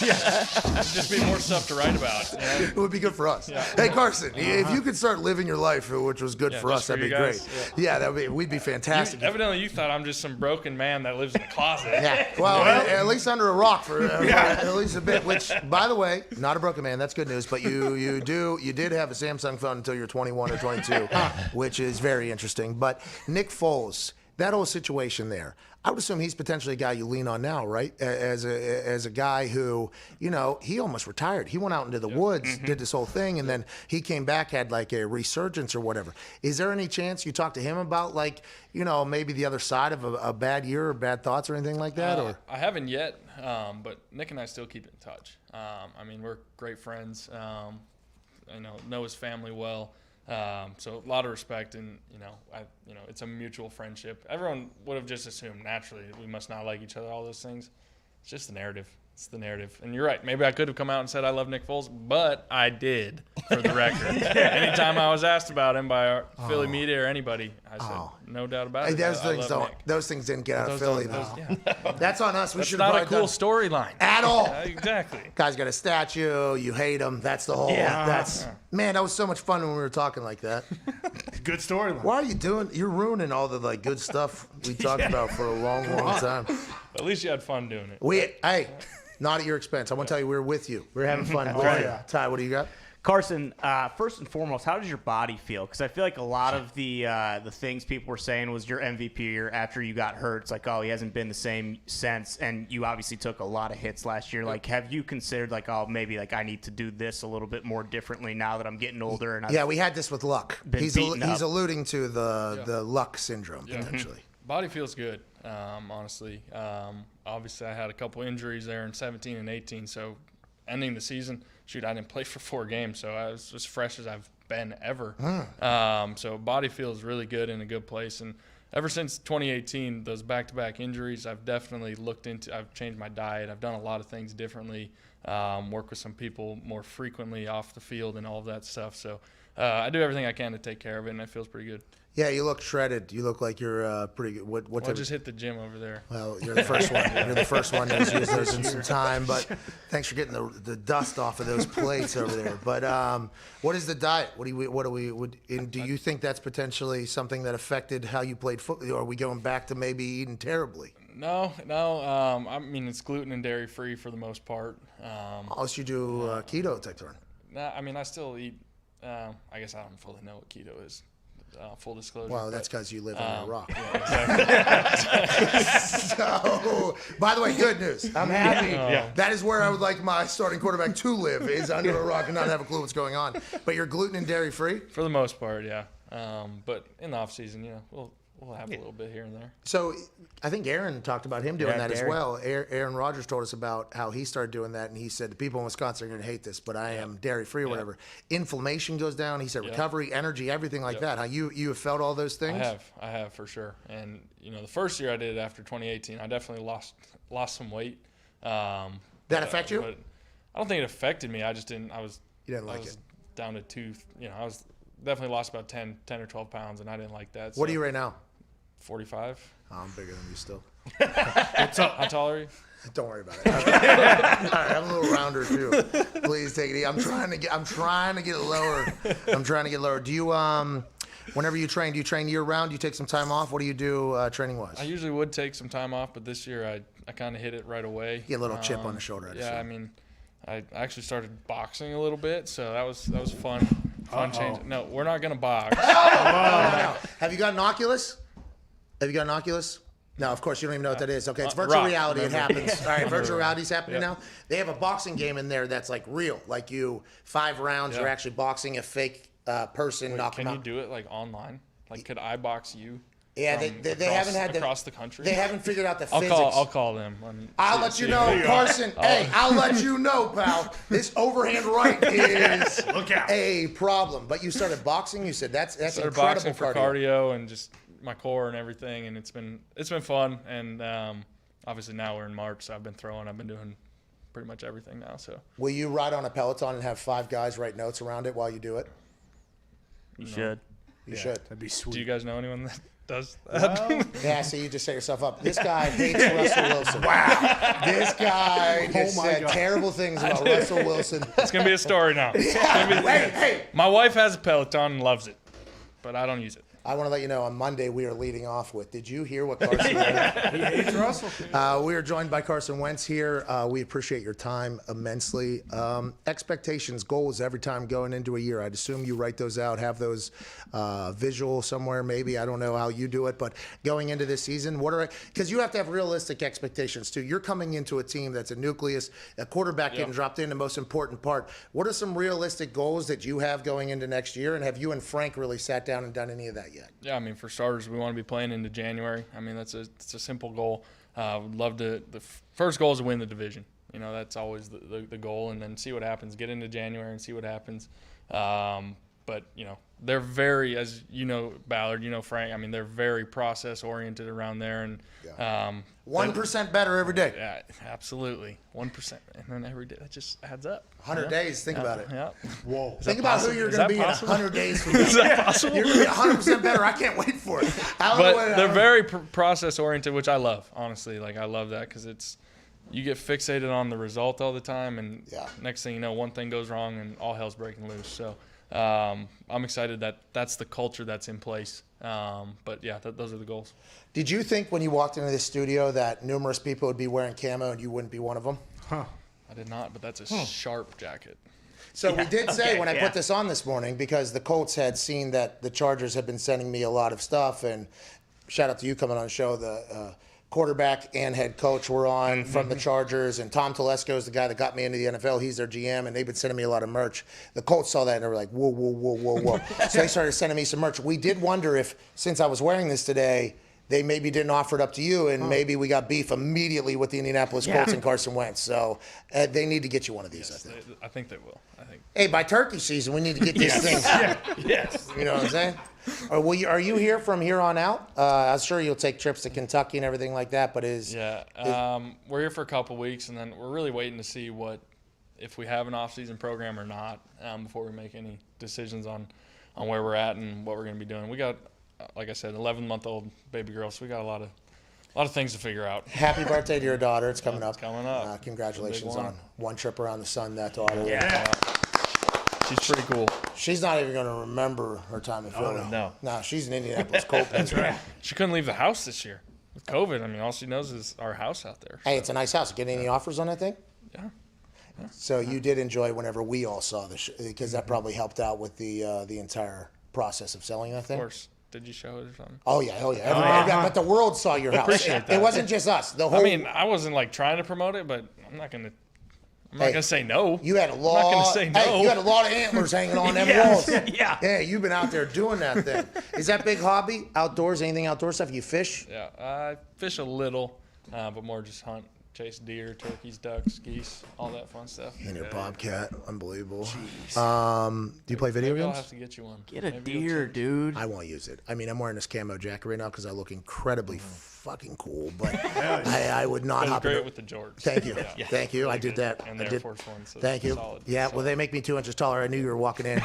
Yeah. Just be more stuff to write about. It would be good for us. Yeah. Hey, Carson, if you could start living your life, which was good for us, that'd be great. Yeah, we'd be fantastic. Evidently, you thought I'm just some broken man that lives in a closet. Yeah. Well, at least under a rock for at least a bit. Which, by the way, not a broken man. That's good news. But you did have a Samsung phone until you're 21 or 22, which is very interesting. But Nick Foles. That whole situation there, I would assume he's potentially a guy you lean on now, right? As a guy who, he almost retired. He went out into the woods, did this whole thing, and then he came back, had like a resurgence or whatever. Is there any chance you talk to him about maybe the other side of a bad year or bad thoughts or anything like that? Or I haven't yet, but Nick and I still keep in touch. We're great friends. I know his family well. So a lot of respect, and it's a mutual friendship. Everyone would have just assumed naturally we must not like each other. All those things. It's just the narrative. It's the narrative. And you're right. Maybe I could have come out and said I love Nick Foles, but I did for the record. Anytime I was asked about him by our Philly media or anybody, I said no doubt about it. Those things didn't get out of Philly. That's on us. That's not a cool storyline at all. Exactly. Guy's got a statue. You hate him. That's the whole. Man, that was so much fun when we were talking like that. Good storyline. Why are you doing? You're ruining all the good stuff we talked about for a long time. At least you had fun doing it. Hey, not at your expense. I want to tell you, we were with you. We were having fun. Ty, what do you got? Carson, first and foremost, how does your body feel? Because I feel like a lot of the things people were saying was your MVP year after you got hurt. It's like, oh, he hasn't been the same since, and you obviously took a lot of hits last year. Like, have you considered maybe I need to do this a little bit more differently now that I'm getting older? And we had this with Luck. He's alluding to the Luck syndrome potentially. Body feels good, honestly. Obviously, I had a couple injuries there in 17 and 18, so ending the season, I didn't play for 4 games, so I was as fresh as I've been ever. So body feels really good, in a good place. And ever since 2018, those back-to-back injuries, I've definitely I've changed my diet. I've done a lot of things differently, work with some people more frequently off the field and all of that stuff. So I do everything I can to take care of it, and it feels pretty good. Yeah, you look shredded. You look like you're pretty good. I just hit the gym over there. Well, you're the first one. You're the first one that's used those in some time. But thanks for getting the dust off of those plates over there. But what is the diet? Do you think that's potentially something that affected how you played football? Or are we going back to maybe eating terribly? No. It's gluten and dairy free for the most part. Unless you do keto type thing. Nah, I still eat. I guess I don't fully know what keto is. Full disclosure. Well, that's because you live on a rock. Yeah, exactly. So, by the way, good news. I'm happy. That is where I would like my starting quarterback to live, is under a rock and not have a clue what's going on. But you're gluten and dairy free? For the most part, yeah. But in the off season, we'll we'll have a little bit here and there. So I think Aaron talked about him doing that as Derek. well. Aaron Rodgers told us about how he started doing that, and he said the people in Wisconsin are going to hate this, but I am dairy-free or whatever. Inflammation goes down. He said recovery, energy, everything like that. How you have felt all those things? I have for sure. And the first year I did it after 2018, I definitely lost some weight. That affect you? But I don't think it affected me. I just didn't. I was down to 2. I was definitely lost about 10 or 12 pounds, and I didn't like that. What are you right now? 45. Oh, I'm bigger than you still. What's up? How tall are you? Don't worry about it. All right, I'm a little rounder too. Please take it easy. I'm trying to get lower. Do you whenever you train, do you train year round? Do you take some time off? What do you do training wise? I usually would take some time off, but this year I kind of hit it right away. Get a little chip on the shoulder. I mean, I actually started boxing a little bit, so that was fun. Fun change. No, we're not gonna box. Have you got an Oculus? No, of course you don't even know what that is. Okay, it's virtual reality. It happens. All right, virtual reality's happening now. They have a boxing game in there that's like real. Like 5 rounds, you're actually boxing a fake person. Can you do it like online? Like, could I box you? Yeah, they haven't had across the country. They haven't figured out the physics. I'll call them. I'll let you know, Carson. Hey, I'll let you know, pal. This overhand right is a problem. But you started boxing. You said that's started incredible boxing for cardio and just my core and everything, and it's been fun. And obviously now we're in March, so I've been doing pretty much everything now. So will you ride on a Peloton and have 5 guys write notes around it while you do it? You should. You should. That'd be sweet. Do you guys know anyone that does that? Well, yeah, so you just set yourself up. This guy hates Russell Wilson. Wow. This guy just said terrible things about Russell Wilson. It's going to be a story now. Hey. My wife has a Peloton and loves it, but I don't use it. I want to let you know on Monday we are leading off with, did you hear what Carson Wentz? He hates Russell. We are joined by Carson Wentz here. We appreciate your time immensely. Expectations, goals every time going into a year. I'd assume you write those out, have those visual somewhere maybe. I don't know how you do it, but going into this season, because you have to have realistic expectations too. You're coming into a team that's a nucleus, a quarterback getting dropped in, the most important part. What are some realistic goals that you have going into next year, and have you and Frank really sat down and done any of that yet? Yeah, I mean, for starters, we want to be playing into January. I mean, it's a simple goal. Would love to. The first goal is to win the division. That's always the goal, and then see what happens. Get into January and see what happens. But they're very, as you know, Ballard, Frank. I mean, they're very process oriented around there, and 1% better every day. Yeah, absolutely, 1%, and then every day that just adds up. 100 days. Think about it. Yeah. Whoa. Think about who you're going to be in 100 days from now. Is that possible? You're going to be 100% better. I can't wait for it. But they're very process oriented, which I love. Honestly, I love that because you get fixated on the result all the time, and next thing you know, one thing goes wrong and all hell's breaking loose. So I'm excited that that's the culture that's in place. But yeah, those are the goals. Did you think when you walked into this studio that numerous people would be wearing camo and you wouldn't be one of them? Huh. I did not, but that's a sharp jacket. So we did say when I put this on this morning, because the Colts had seen that the Chargers had been sending me a lot of stuff, and shout out to you coming on the show, the quarterback and head coach were on from the Chargers, and Tom Telesco is the guy that got me into the NFL. He's their GM, and they've been sending me a lot of merch. The Colts saw that, and they were like, whoa, whoa, whoa, whoa, whoa. So they started sending me some merch. We did wonder if, since I was wearing this today, they maybe didn't offer it up to you, and maybe we got beef immediately with the Indianapolis Colts and Carson Wentz. So they need to get you one of these, I think. I think they will. Hey, by turkey season, we need to get this thing. Yes. You know what I'm saying? Or are you here from here on out? I'm sure you'll take trips to Kentucky and everything like that, but we're here for a couple weeks, and then we're really waiting to see if we have an off-season program or not before we make any decisions on where we're at and what we're going to be doing. We got, like I said, 11-month-old baby girl, so we got a lot of things to figure out. Happy birthday to your daughter. It's coming up. It's coming up. Congratulations on one trip around the sun, that daughter. Yeah. She's pretty cool. She's not even going to remember her time in Philly. No. No, she's an Indianapolis Colt. That's right. She couldn't leave the house this year with COVID. I mean, all she knows is our house out there. Hey, it's a nice house. Get any offers on that thing? Yeah. So you did enjoy whenever we all saw the show, because that probably helped out with the entire process of selling that thing? Of course. Did you show it or something? Oh, yeah. But the world saw your house. Appreciate that. It wasn't just us. The whole. I mean, I wasn't trying to promote it, but I'm not I'm not going to say no. You had a lot. I'm not going to say no. Hey, you had a lot of antlers hanging on them Yes, walls. yeah. Yeah, you've been out there doing that thing. Is that big hobby? Outdoors? Anything outdoor stuff? You fish? Yeah, I fish a little, but more just hunt, chase deer, turkeys, ducks, geese, all that fun stuff. And your bobcat, unbelievable. Do you play video Maybe games? I'll have to get you one. Get a Maybe you'll deer, change. dude. I won't use it. I mean, I'm wearing this camo jacket right now because I look incredibly fucking cool, but I would not Goes hop great in with the jorts. Thank you. Yeah. Thank you. I did that. And I the did. Air Force One. So Thank you. solid, Yeah, solid. well, they make me 2 inches taller. I knew you were walking in.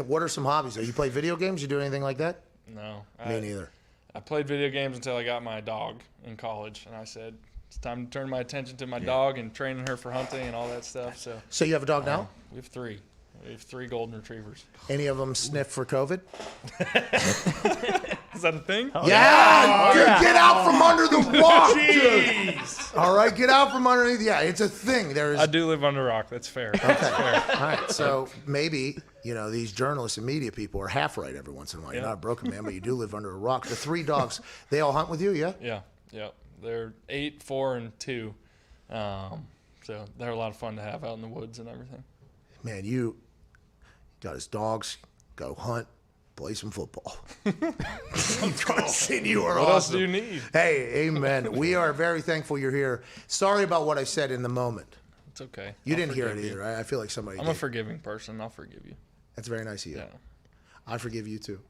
What are some hobbies? You play video games? You do anything like that? No. Me neither. I played video games until I got my dog in college, and I said it's time to turn my attention to my dog and training her for hunting and all that stuff. So you have a dog now? We have 3. We have 3 golden retrievers. Any of them sniff for COVID? Is that a thing? Yeah, dude, get out from under the rock, dude. All right, get out from underneath. Yeah, it's a thing. I do live under a rock. That's fair. Okay. All right. So maybe, these journalists and media people are half right every once in a while. You're not a broken man, but you do live under a rock. The 3 dogs, they all hunt with you, yeah? Yeah. They're 8, 4, and 2. So they're a lot of fun to have out in the woods and everything. Man, you got his dogs, go hunt, play some football. Carson, you are What awesome. else do you need? Hey, amen. We are very thankful you're here. Sorry about what I said in the moment. It's okay. You I'll didn't hear it forgive either. you. I feel like somebody I'm did. a forgiving person. I'll forgive you. That's very nice of you. Yeah. I forgive you too.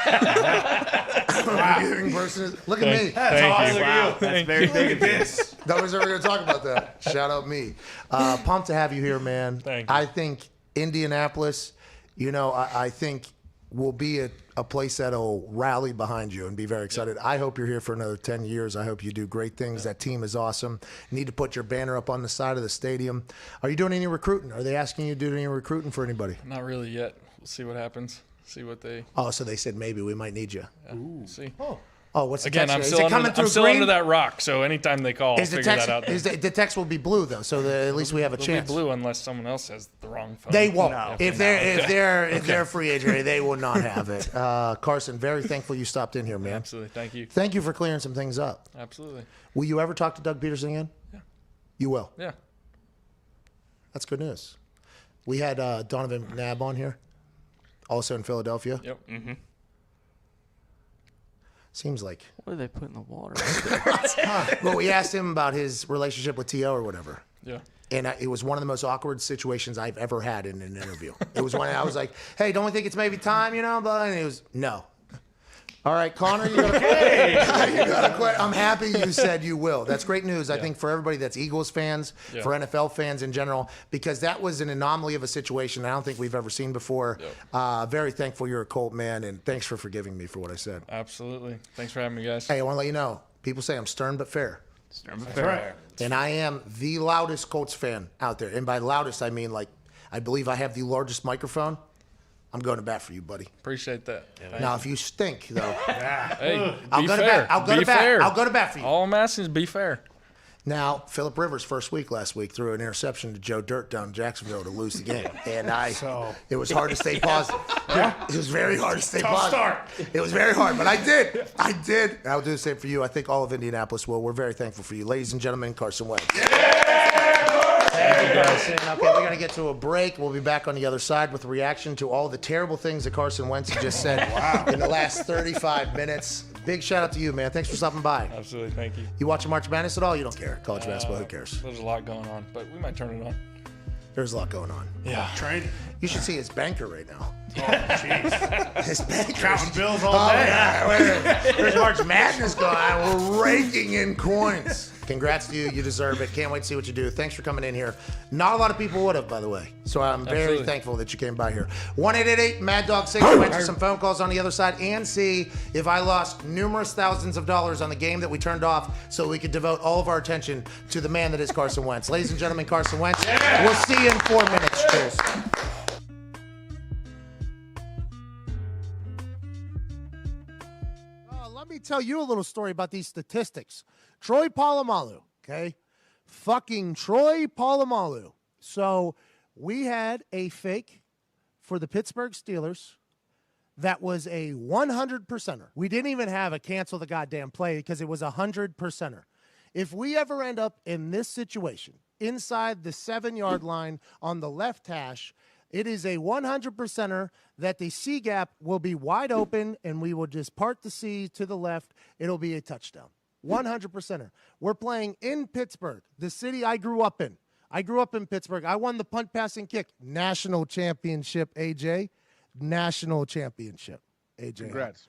I'm a forgiving person. Look at me. Thank you. Wow, that's very big of you. Nobody's ever going to talk about that. Shout out me. Pumped to have you here, man. Thank you. I think Indianapolis, I think will be a place that'll rally behind you and be very excited. I hope you're here for another 10 years. I hope you do great things. That team is awesome. You need to put your banner up on the side of the stadium. Are you doing any recruiting? Are they asking you to do any recruiting for anybody? Not really yet. We'll see what happens. See what they. Oh, so they said maybe we might need you. We'll see. Oh, what's the Again, text? I'm Is still, it under, coming I'm through still green? under that rock, so anytime they call, I'll Is the figure text, that out. the text will be blue though, so at least we have a It'll chance. be blue unless someone else has the wrong phone. They won't. No. If they're a free agent, they will not have it. Carson, very thankful you stopped in here, man. Absolutely. Thank you. Thank you for clearing some things up. Absolutely. Will you ever talk to Doug Peterson again? Yeah. You will. Yeah. That's good news. We had Donovan McNabb on here, also in Philadelphia. Yep. Mm-hmm. Seems like. What do they put in the water? Well, we asked him about his relationship with T.O. or whatever. Yeah. And it was one of the most awkward situations I've ever had in an interview. It was when I was like, hey, don't we think it's maybe time, But and he was, no. All right, Connor, you got to quit. I'm happy you said you will. That's great news, I think, for everybody that's Eagles fans, for NFL fans in general, because that was an anomaly of a situation I don't think we've ever seen before. Very thankful you're a Colt man, and thanks for forgiving me for what I said. Absolutely. Thanks for having me, guys. Hey, I want to let you know, people say I'm stern but fair. Stern but fair. And I am the loudest Colts fan out there. And by loudest, I mean, I believe I have the largest microphone. I'm going to bat for you, buddy. Appreciate that. Now, if you stink, though, Hey, I'll be go to fair. bat. I'll go Be to bat. fair. I'll go to bat for you. All I'm asking is be fair. Now, Phillip Rivers, first week last week, threw an interception to Joe Dirt down in Jacksonville to lose the game. And it was hard to stay positive. It was very hard to stay positive. start. It was very hard, but I did. I'll do the same for you. I think all of Indianapolis will. We're very thankful for you. Ladies and gentlemen, Carson Wentz. Thank you, Carson. Okay, we're going to get to a break. We'll be back on the other side with a reaction to all the terrible things that Carson Wentz just said in the last 35 minutes. Big shout out to you, man. Thanks for stopping by. Absolutely. Thank you. You watching March Madness at all? You don't care. College basketball, who cares? There's a lot going on, but we might turn it on. There's a lot going on. Yeah. Training. You should see his banker right now. Oh, jeez. His banker. Counting bills all Oh, day. yeah. There's March Madness going on. We're raking in coins. Congrats to you. You deserve it. Can't wait to see what you do. Thanks for coming in here. Not a lot of people would have, by the way. So I'm very Absolutely. thankful that you came by here. 1-888-MAD-DOG-6. We'll answer some phone calls on the other side and see if I lost numerous thousands of dollars on the game that we turned off so we could devote all of our attention to the man that is Carson Wentz. Ladies and gentlemen, Carson Wentz. Yeah. We'll see you in 4 minutes. Cheers. Let me tell you a little story about these statistics. Troy Polamalu, okay? Fucking Troy Polamalu. So we had a fake for the Pittsburgh Steelers that was a 100%er. We didn't even have a cancel the goddamn play because it was a 100%er. If we ever end up in this situation, inside the 7-yard line on the left hash, it is a 100%er that the C gap will be wide open and we will just part the C to the left. It'll be a touchdown. 100%er. We're playing in Pittsburgh, the city I grew up in. I grew up in Pittsburgh. I won the punt, pass, and kick national championship, AJ. National championship, AJ. Congrats.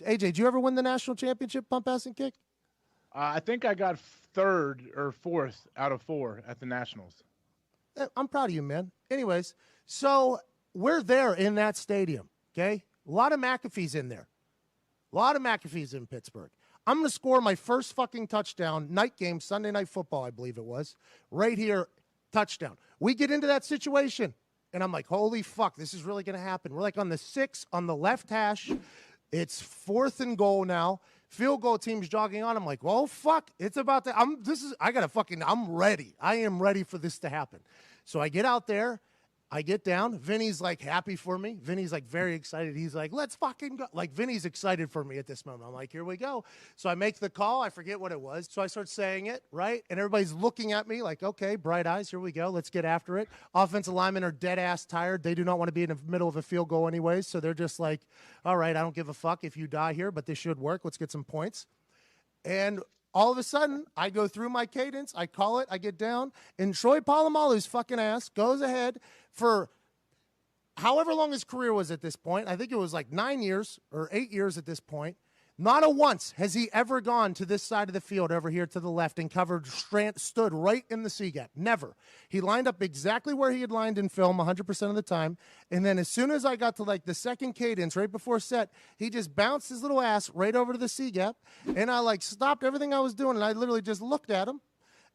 AJ, did you ever win the national championship punt, pass, and kick? I think I got 3rd or 4th out of 4 at the Nationals. I'm proud of you, man. Anyways, so we're there in that stadium, okay? A lot of McAfee's in there. A lot of McAfee's in Pittsburgh. I'm going to score my first fucking touchdown, night game, Sunday Night Football, I believe it was, right here, touchdown. We get into that situation, and I'm like, holy fuck, this is really going to happen. We're like on the 6, on the left hash. It's 4th and goal now. Field goal team's jogging on. I'm like, well, fuck, it's about to, I'm ready. I am ready for this to happen. So I get out there. I get down. Vinny's like happy for me. Vinny's like very excited. He's like, let's fucking go. Like Vinny's excited for me at this moment. I'm like, here we go. So I make the call. I forget what it was. So I start saying it, right? And everybody's looking at me like, okay, bright eyes. Here we go. Let's get after it. Offensive linemen are dead ass tired. They do not want to be in the middle of a field goal anyways. So they're just like, all right, I don't give a fuck if you die here, but this should work. Let's get some points. And all of a sudden, I go through my cadence, I call it, I get down, and Troy Polamalu's fucking ass goes ahead for however long his career was at this point. I think it was like 9 years or 8 years at this point. Not a once has he ever gone to this side of the field over here to the left and stood right in the C gap. Never. He lined up exactly where he had lined in film 100% of the time. And then as soon as I got to like the second cadence right before set, he just bounced his little ass right over to the C gap. And I like stopped everything I was doing. And I literally just looked at him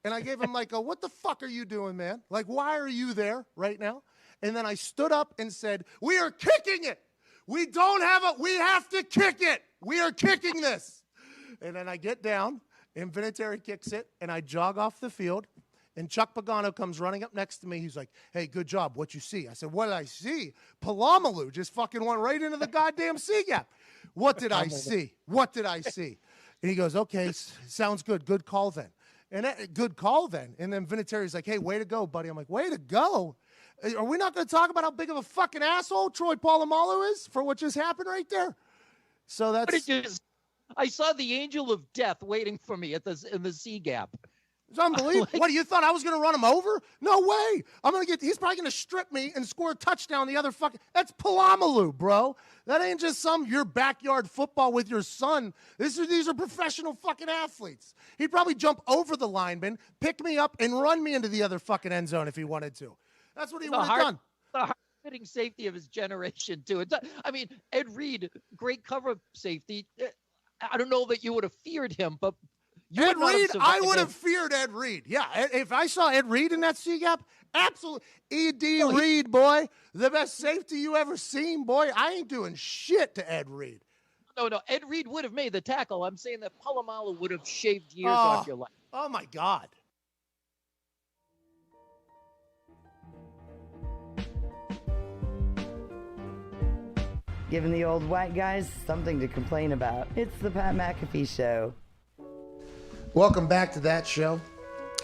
and I gave him like a, what the fuck are you doing, man? Like, why are you there right now? And then I stood up and said, we are kicking it. We don't have it. We have to kick it. We are kicking this. And then I get down, and Vinatieri kicks it, and I jog off the field, and Chuck Pagano comes running up next to me. He's like, hey, good job. What you see? I said, what did I see? Polamalu just fucking went right into the goddamn C gap. What did I see? What did I see? And he goes, okay, sounds good. Good call then. And good call then. And then Vinatieri's like, hey, way to go, buddy. I'm like, way to go? Are we not going to talk about how big of a fucking asshole Troy Polamalu is for what just happened right there? So that's. I saw the angel of death waiting for me in the C gap. It's unbelievable. What, you thought I was going to run him over? No way. He's probably going to strip me and score a touchdown the other fucking. That's Polamalu, bro. That ain't just your backyard football with your son. These are professional fucking athletes. He'd probably jump over the lineman, pick me up, and run me into the other fucking end zone if he wanted to. That's what he would have done. The hard-hitting safety of his generation, too. I mean, Ed Reed, great cover safety. I don't know that you would have feared him, but Ed Reed, I would have feared Ed Reed. Yeah, if I saw Ed Reed in that C gap, absolutely. E.D. Reed, boy, the best safety you ever seen, boy. I ain't doing shit to Ed Reed. No, Ed Reed would have made the tackle. I'm saying that Polamalu would have shaved years off your life. Oh, my God. Giving the old white guys something to complain about. It's the Pat McAfee Show. Welcome back to that show.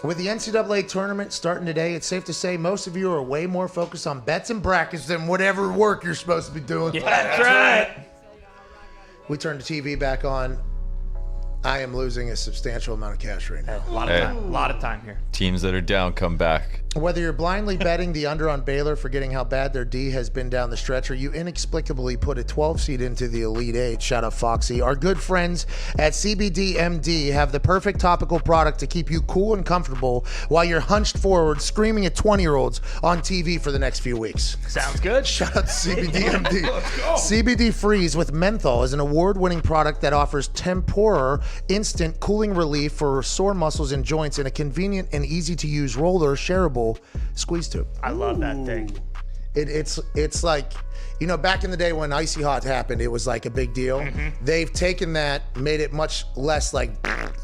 With the NCAA tournament starting today, it's safe to say most of you are way more focused on bets and brackets than whatever work you're supposed to be doing. Yeah, that's right. We turn the TV back on. I am losing a substantial amount of cash right now. A lot of time here. Teams that are down come back. Whether you're blindly betting the under on Baylor, forgetting how bad their D has been down the stretch, or you inexplicably put a 12 seed into the Elite Eight, shout out Foxy, our good friends at CBDMD have the perfect topical product to keep you cool and comfortable while you're hunched forward screaming at 20-year-olds on TV for the next few weeks. Sounds good. Shout out to CBDMD. CBD Freeze with menthol is an award-winning product that offers temporary instant cooling relief for sore muscles and joints in a convenient and easy-to-use roller shareable squeeze tube. I love that thing. It's like, back in the day when Icy Hot happened, it was like a big deal. They've taken that, made it much less like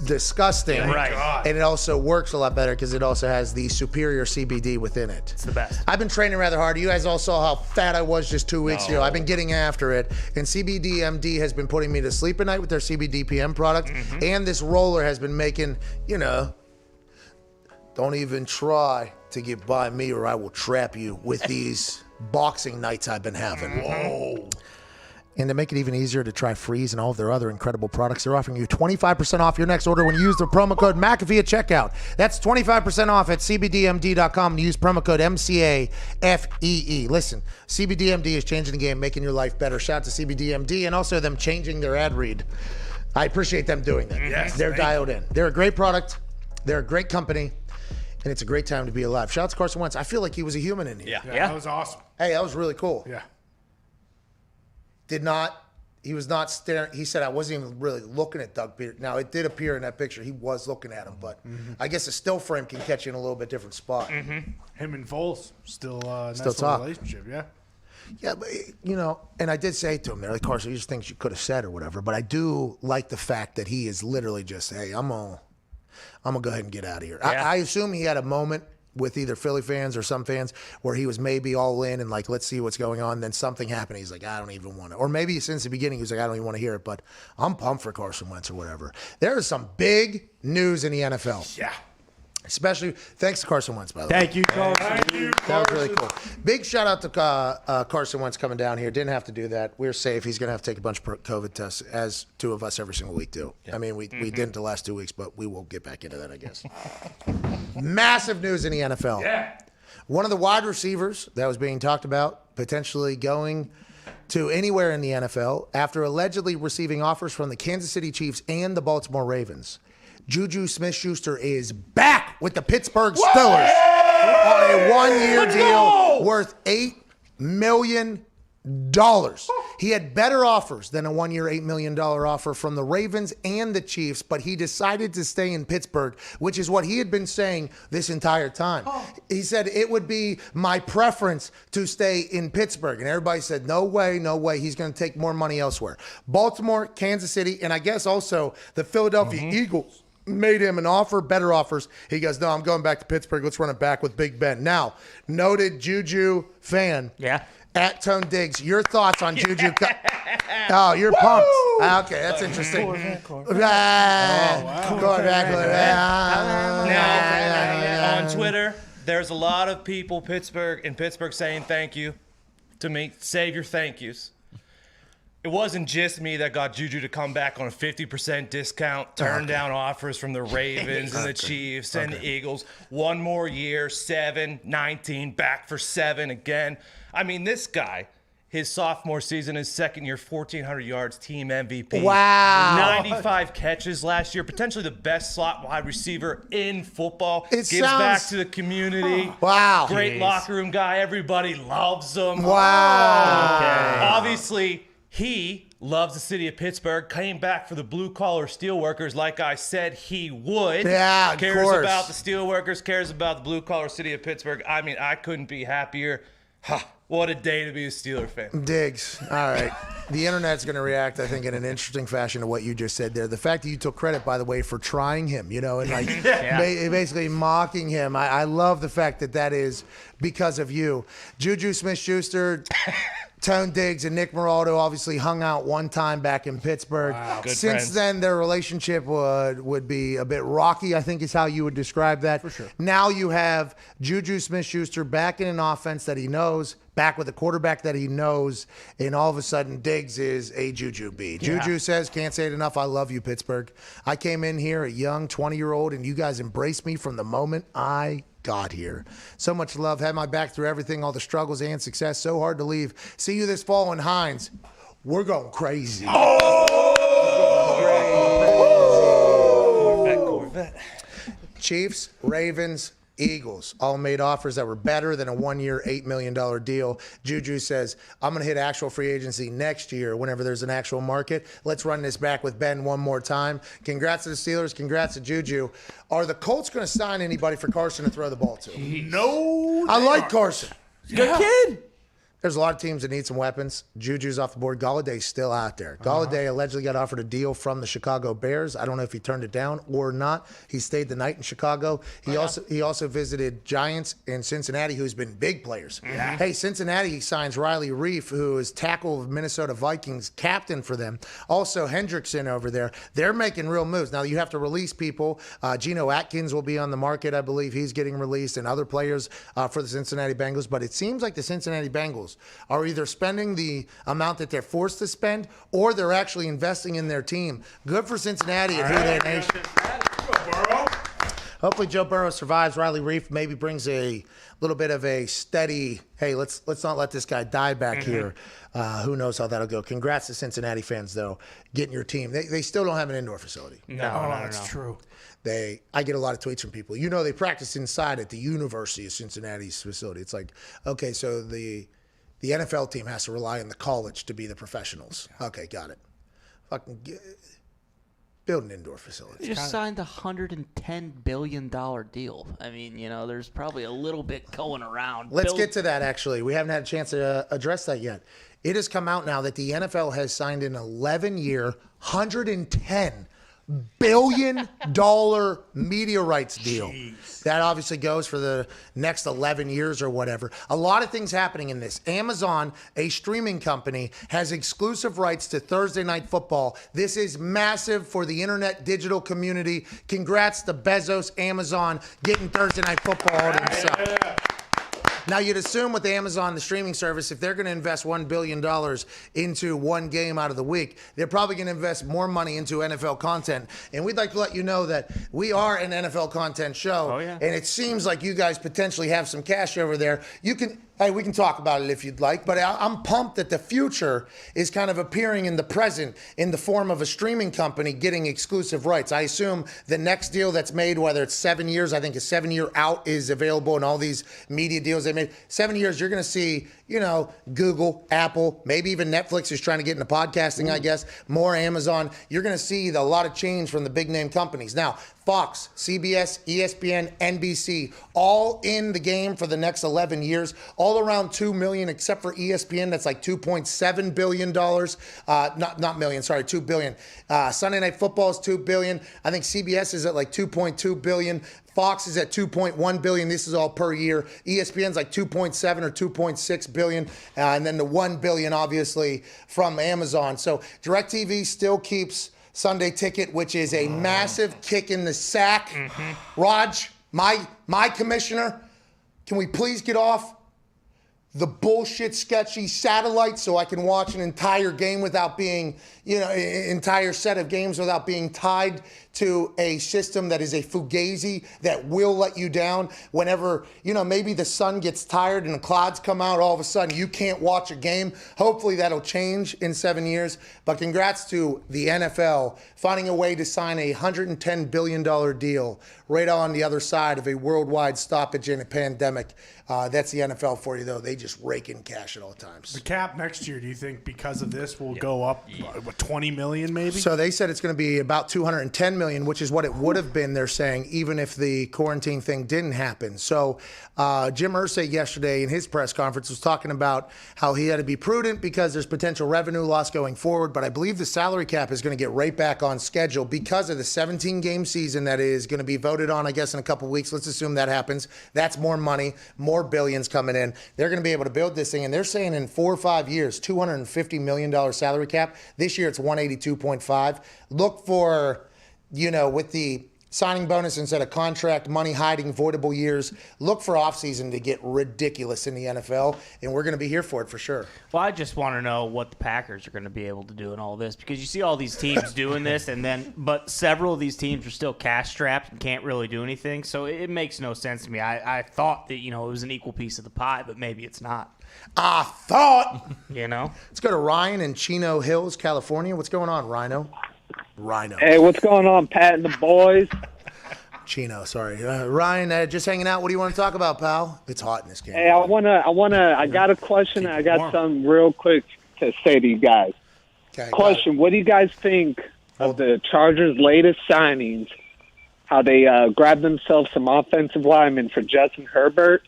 disgusting. Right. And it also works a lot better because it also has the superior CBD within it. It's the best. I've been training rather hard. You guys all saw how fat I was just 2 weeks ago. I've been getting after it. And CBDMD has been putting me to sleep at night with their CBDPM product. And this roller has been making, don't even try to get by me or I will trap you with these boxing nights I've been having. Whoa. And to make it even easier to try Freeze and all of their other incredible products, they're offering you 25% off your next order when you use the promo code McAfee at checkout. That's 25% off at CBDMD.com and use promo code MCAFEE. Listen, CBDMD is changing the game, making your life better. Shout out to CBDMD and also them changing their ad read. I appreciate them doing that. Yes, they're dialed in. They're a great product. They're a great company. And it's a great time to be alive. Shout out to Carson Wentz. I feel like he was a human in here. Yeah, that was awesome. Hey, that was really cool. Yeah. He was not staring. He said, I wasn't even really looking at Doug Peterson. Now, it did appear in that picture. He was looking at him, but I guess a still frame can catch you in a little bit different spot. Him and Foles still nice Still little talk. relationship, yeah. Yeah, but, and I did say to him, they're like, Carson, these things you could have said or whatever, but I do like the fact that he is literally just, hey, I'm going to go ahead and get out of here. Yeah. I assume he had a moment with either Philly fans or some fans where he was maybe all in and like, let's see what's going on. Then something happened. He's like, I don't even want to. Or maybe since the beginning, he was like, I don't even want to hear it, but I'm pumped for Carson Wentz or whatever. There is some big news in the NFL. Yeah. Especially, thanks to Carson Wentz, by the way. Thank you, Carson. That was really cool. Big shout out to Carson Wentz coming down here. Didn't have to do that. We're safe. He's going to have to take a bunch of COVID tests, as two of us every single week do. I mean, we didn't the last 2 weeks, but we will get back into that, I guess. Massive news in the NFL. Yeah. One of the wide receivers that was being talked about potentially going to anywhere in the NFL after allegedly receiving offers from the Kansas City Chiefs and the Baltimore Ravens. Juju Smith-Schuster is back with the Pittsburgh Steelers on a one-year deal worth $8 million. He had better offers than a one-year $8 million offer from the Ravens and the Chiefs, but he decided to stay in Pittsburgh, which is what he had been saying this entire time. He said it would be my preference to stay in Pittsburgh, and everybody said, no way, no way. He's going to take more money elsewhere. Baltimore, Kansas City, and I guess also the Philadelphia Eagles made him an offer, better offers. He goes, no, I'm going back to Pittsburgh. Let's run it back with Big Ben. Now, noted Juju fan. Yeah. At Tone Diggs, your thoughts on Juju? Oh, you're pumped. Okay, that's interesting. Now, on Twitter, there's a lot of people in Pittsburgh saying thank you to me. Save your thank yous. It wasn't just me that got Juju to come back on a 50% discount, turn down offers from the Ravens and the Chiefs and the Eagles. One more year, 7, 19, back for 7 again. I mean, this guy, his sophomore season, his second year, 1,400 yards, team MVP. Wow. 95 catches last year, potentially the best slot wide receiver in football. It Gives back to the community. Wow. Great locker room guy. Everybody loves him. Wow. Okay. Obviously, he loves the city of Pittsburgh, came back for the blue-collar steelworkers like I said he would. Yeah, of Cares course. about the steelworkers, cares about the blue-collar city of Pittsburgh. I mean, I couldn't be happier. What a day to be a Steeler fan. Diggs. All right. The internet's going to react, I think, in an interesting fashion to what you just said there. The fact that you took credit, by the way, for trying him, and like basically mocking him. I love the fact that is because of you. Juju Smith-Schuster, Tone Diggs, and Nick Moraldo obviously hung out one time back in Pittsburgh. Wow. Good Since friends. then, their relationship would be a bit rocky, I think is how you would describe that. For sure. Now you have Juju Smith-Schuster back in an offense that he knows, back with a quarterback that he knows, and all of a sudden Diggs is a Juju B. Juju says, can't say it enough, I love you, Pittsburgh. I came in here a young 20-year-old, and you guys embraced me from the moment I got here. So much love, had my back through everything, all the struggles and success, so hard to leave. See you this fall in Hines. We're going crazy. Corvette. Chiefs, Ravens, Eagles all made offers that were better than a one-year, $8 million deal. Juju says, I'm going to hit actual free agency next year whenever there's an actual market. Let's run this back with Ben one more time. Congrats to the Steelers. Congrats to Juju. Are the Colts going to sign anybody for Carson to throw the ball to? No. I like Carson. Good kid. There's a lot of teams that need some weapons. Juju's off the board. Galladay's still out there. Galladay allegedly got offered a deal from the Chicago Bears. I don't know if he turned it down or not. He stayed the night in Chicago. He also visited Giants and Cincinnati, who's been big players. Yeah. Hey, Cincinnati signs Riley Reif, who is tackle of Minnesota Vikings, captain for them. Also, Hendrickson over there. They're making real moves. Now, you have to release people. Geno Atkins will be on the market, I believe. He's getting released, and other players for the Cincinnati Bengals. But it seems like the Cincinnati Bengals are either spending the amount that they're forced to spend or they're actually investing in their team. Good for Cincinnati and Who That Nation. Hopefully Joe Burrow survives. Riley Reif maybe brings a little bit of a steady, hey, let's not let this guy die back here. Who knows how that'll go. Congrats to Cincinnati fans, though, getting your team. They still don't have an indoor facility. No, that's true. I get a lot of tweets from people. You know, they practice inside at the University of Cincinnati's facility. It's like, okay, so the NFL team has to rely on the college to be the professionals. Okay, got it. Build an indoor facility. They just signed a $110 billion deal. I mean, there's probably a little bit going around. Let's get to that, actually. We haven't had a chance to address that yet. It has come out now that the NFL has signed an 11-year, $110 billion media rights deal. Jeez. That obviously goes for the next 11 years or whatever. A lot of things happening in this. Amazon, a streaming company, has exclusive rights to Thursday Night Football. This is massive for the internet digital community. Congrats to Bezos, Amazon, getting Thursday Night Football to themselves. Now, you'd assume with Amazon, the streaming service, if they're going to invest $1 billion into one game out of the week, they're probably going to invest more money into NFL content. And we'd like to let you know that we are an NFL content show. Oh, yeah. And it seems like you guys potentially have some cash over there. Hey, we can talk about it if you'd like, but I'm pumped that the future is kind of appearing in the present in the form of a streaming company getting exclusive rights. I assume the next deal that's made, whether it's 7 years, I think a 7-year out is available in all these media deals they made. 7 years, you're going to see, Google, Apple, maybe even Netflix is trying to get into podcasting, I guess, more Amazon. You're going to see a lot of change from the big name companies. Now, Fox, CBS, ESPN, NBC, all in the game for the next 11 years, all around $2 million, except for ESPN, that's like $2.7 billion. Not million, sorry, $2 billion. Sunday Night Football is $2 billion. I think CBS is at like $2.2 billion. Fox is at $2.1 billion. This is all per year. ESPN's like $2.7 or $2.6 billion. And then the $1 billion, obviously, from Amazon. So DirecTV still keeps Sunday Ticket, which is a massive kick in the sack. Raj, my commissioner, can we please get off the bullshit sketchy satellite so I can watch an entire game without being, entire set of games without being tied to a system that is a fugazi that will let you down whenever, maybe the sun gets tired and the clouds come out, all of a sudden you can't watch a game. Hopefully that'll change in 7 years. But congrats to the NFL finding a way to sign a $110 billion deal right on the other side of a worldwide stoppage in a pandemic. That's the NFL for you, though. They just rake in cash at all times. The cap next year, do you think because of this will go up, what, 20 million maybe? So they said it's going to be about 210 million, which is what it would have been, they're saying, even if the quarantine thing didn't happen. So Jim Irsay yesterday in his press conference was talking about how he had to be prudent because there's potential revenue loss going forward. But I believe the salary cap is going to get right back on schedule because of the 17-game season that is going to be voted on, I guess, in a couple weeks. Let's assume that happens. That's more money, more billions coming in. They're going to be able to build this thing. And they're saying in 4 or 5 years, $250 million salary cap. This year it's 182.5. Look for, with the signing bonus instead of contract, money hiding, voidable years, look for offseason to get ridiculous in the NFL, and we're going to be here for it for sure. Well, I just want to know what the Packers are going to be able to do in all this, because you see all these teams doing this, but several of these teams are still cash-strapped and can't really do anything, so it makes no sense to me. I thought that, it was an equal piece of the pie, but maybe it's not. I thought. Let's go to Ryan in Chino Hills, California. What's going on, Rhino? Hey, what's going on, Pat and the boys? Chino, sorry. Ryan, just hanging out. What do you want to talk about, pal? It's hot in this game. Hey, I got a question. I got something real quick to say to you guys. Okay, question, what do you guys think of the Chargers' latest signings? How they grabbed themselves some offensive linemen for Justin Herbert,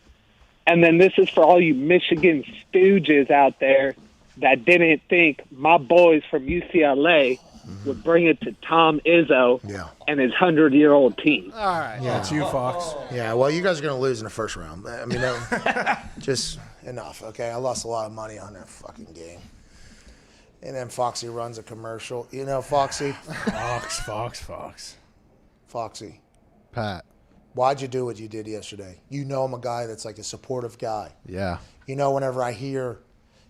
And then this is for all you Michigan stooges out there that didn't think my boys from UCLA would bring it to Tom Izzo and his 100-year-old team. All right. Yeah. That's you, Fox. Yeah, well, you guys are going to lose in the first round. I mean, just enough, okay? I lost a lot of money on that fucking game. And then Foxy runs a commercial. You know, Foxy? Foxy. Pat. Why'd you do what you did yesterday? You know I'm a guy that's like a supportive guy. Yeah. You know, whenever I hear,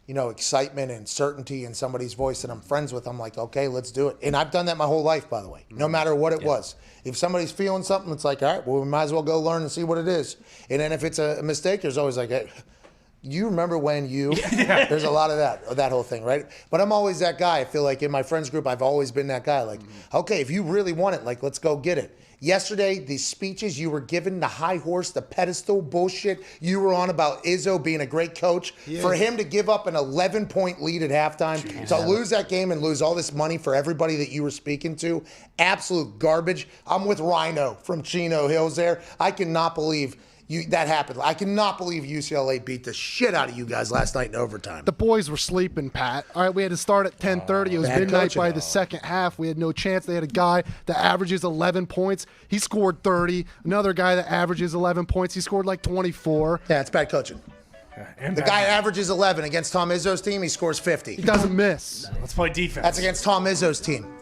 you know, excitement and certainty in somebody's voice that I'm friends with, I'm like, okay, let's do it. And I've done that my whole life, by the way, no matter what it was. If somebody's feeling something, it's like, all right, well, we might as well go learn and see what it is. And then if it's a mistake, there's always like, hey, you remember when you, there's a lot of that whole thing, right? But I'm always that guy. I feel like in my friends group, I've always been that guy. Like, okay, if you really want it, like, let's go get it. Yesterday, the speeches you were given, the high horse, the pedestal bullshit you were on about Izzo being a great coach, for him to give up an 11-point lead at halftime, to lose that game and lose all this money for everybody that you were speaking to, absolute garbage. I'm with Rhino from Chino Hills there. I cannot believe that happened. I cannot believe UCLA beat the shit out of you guys last night in overtime. The boys were sleeping, Pat. All right, we had to start at 10:30. It was midnight by the second half. We had no chance. They had a guy that averages 11 points. He scored 30. Another guy that averages 11 points. He scored like 24. Yeah, it's bad coaching. The guy averages 11 against Tom Izzo's team. He scores 50. He doesn't miss. Let's play defense. That's against Tom Izzo's team.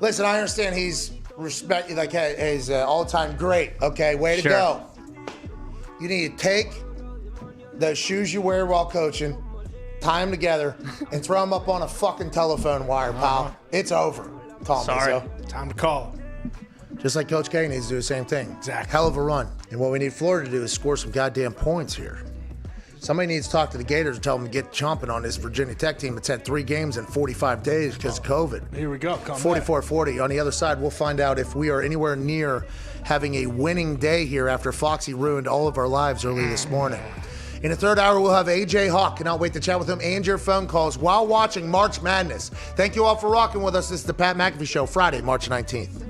Listen, I understand he's he's all-time great. Okay, way to go. You need to take the shoes you wear while coaching, tie them together, and throw them up on a fucking telephone wire, pal. It's over, Tom Izzo. Time to call it. Just like Coach K needs to do the same thing. Exactly. Hell of a run. And what we need Florida to do is score some goddamn points here. Somebody needs to talk to the Gators and tell them to get chomping on this Virginia Tech team that's had 3 games in 45 days because of COVID. Here we go. 44-40. On the other side, we'll find out if we are anywhere near having a winning day here after Foxy ruined all of our lives early this morning. In the third hour, we'll have AJ Hawk. Cannot wait to chat with him and your phone calls while watching March Madness. Thank you all for rocking with us. This is the Pat McAfee Show, Friday, March 19th.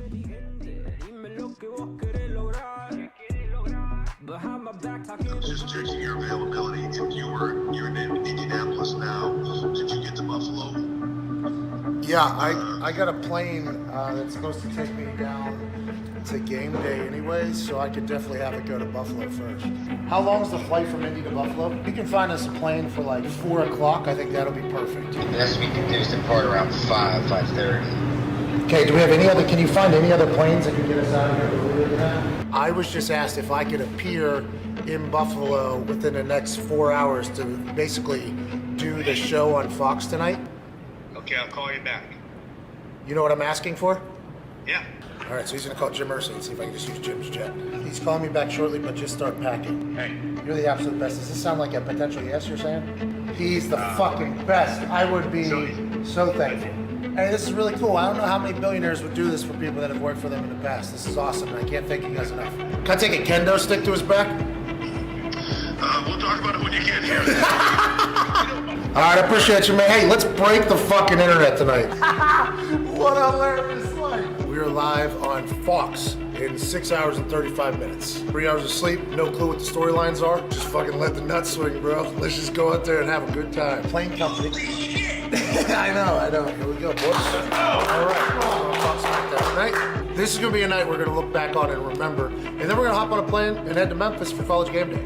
Just checking your availability. If you're in Indianapolis now, did you get to Buffalo? Yeah, I got a plane that's supposed to take me down to game day anyways, so I could definitely have it go to Buffalo first. How long is the flight from Indy to Buffalo? You can find us a plane for like 4 o'clock. I think that'll be perfect. The best we can do is depart around 5:30. Okay, do we have can you find any other planes that can get us out of here earlier than that? I was just asked if I could appear in Buffalo within the next 4 hours to basically do the show on Fox tonight. Okay, I'll call you back. You know what I'm asking for? Yeah. All right, so he's going to call Jim Irsay and see if I can just use Jim's jet. He's calling me back shortly, but just start packing. Hey. You're the absolute best. Does this sound like a potential yes you're saying? He's the fucking best. I would be so thankful. Hey, this is really cool. I don't know how many billionaires would do this for people that have worked for them in the past. This is awesome, and I can't thank you guys enough. Can I take a kendo stick to his back? We'll talk about it when you get here. All right, I appreciate you, man. Hey, let's break the fucking internet tonight. What a hilarious life. We are live on Fox in 6 hours and 35 minutes. 3 hours of sleep, no clue what the storylines are. Just fucking let the nuts swing, bro. Let's just go out there and have a good time. Plane company. I know. Here we go, boys. All right. Talk SmackDown tonight. This is going to be a night we're going to look back on and remember. And then we're going to hop on a plane and head to Memphis for College Game Day.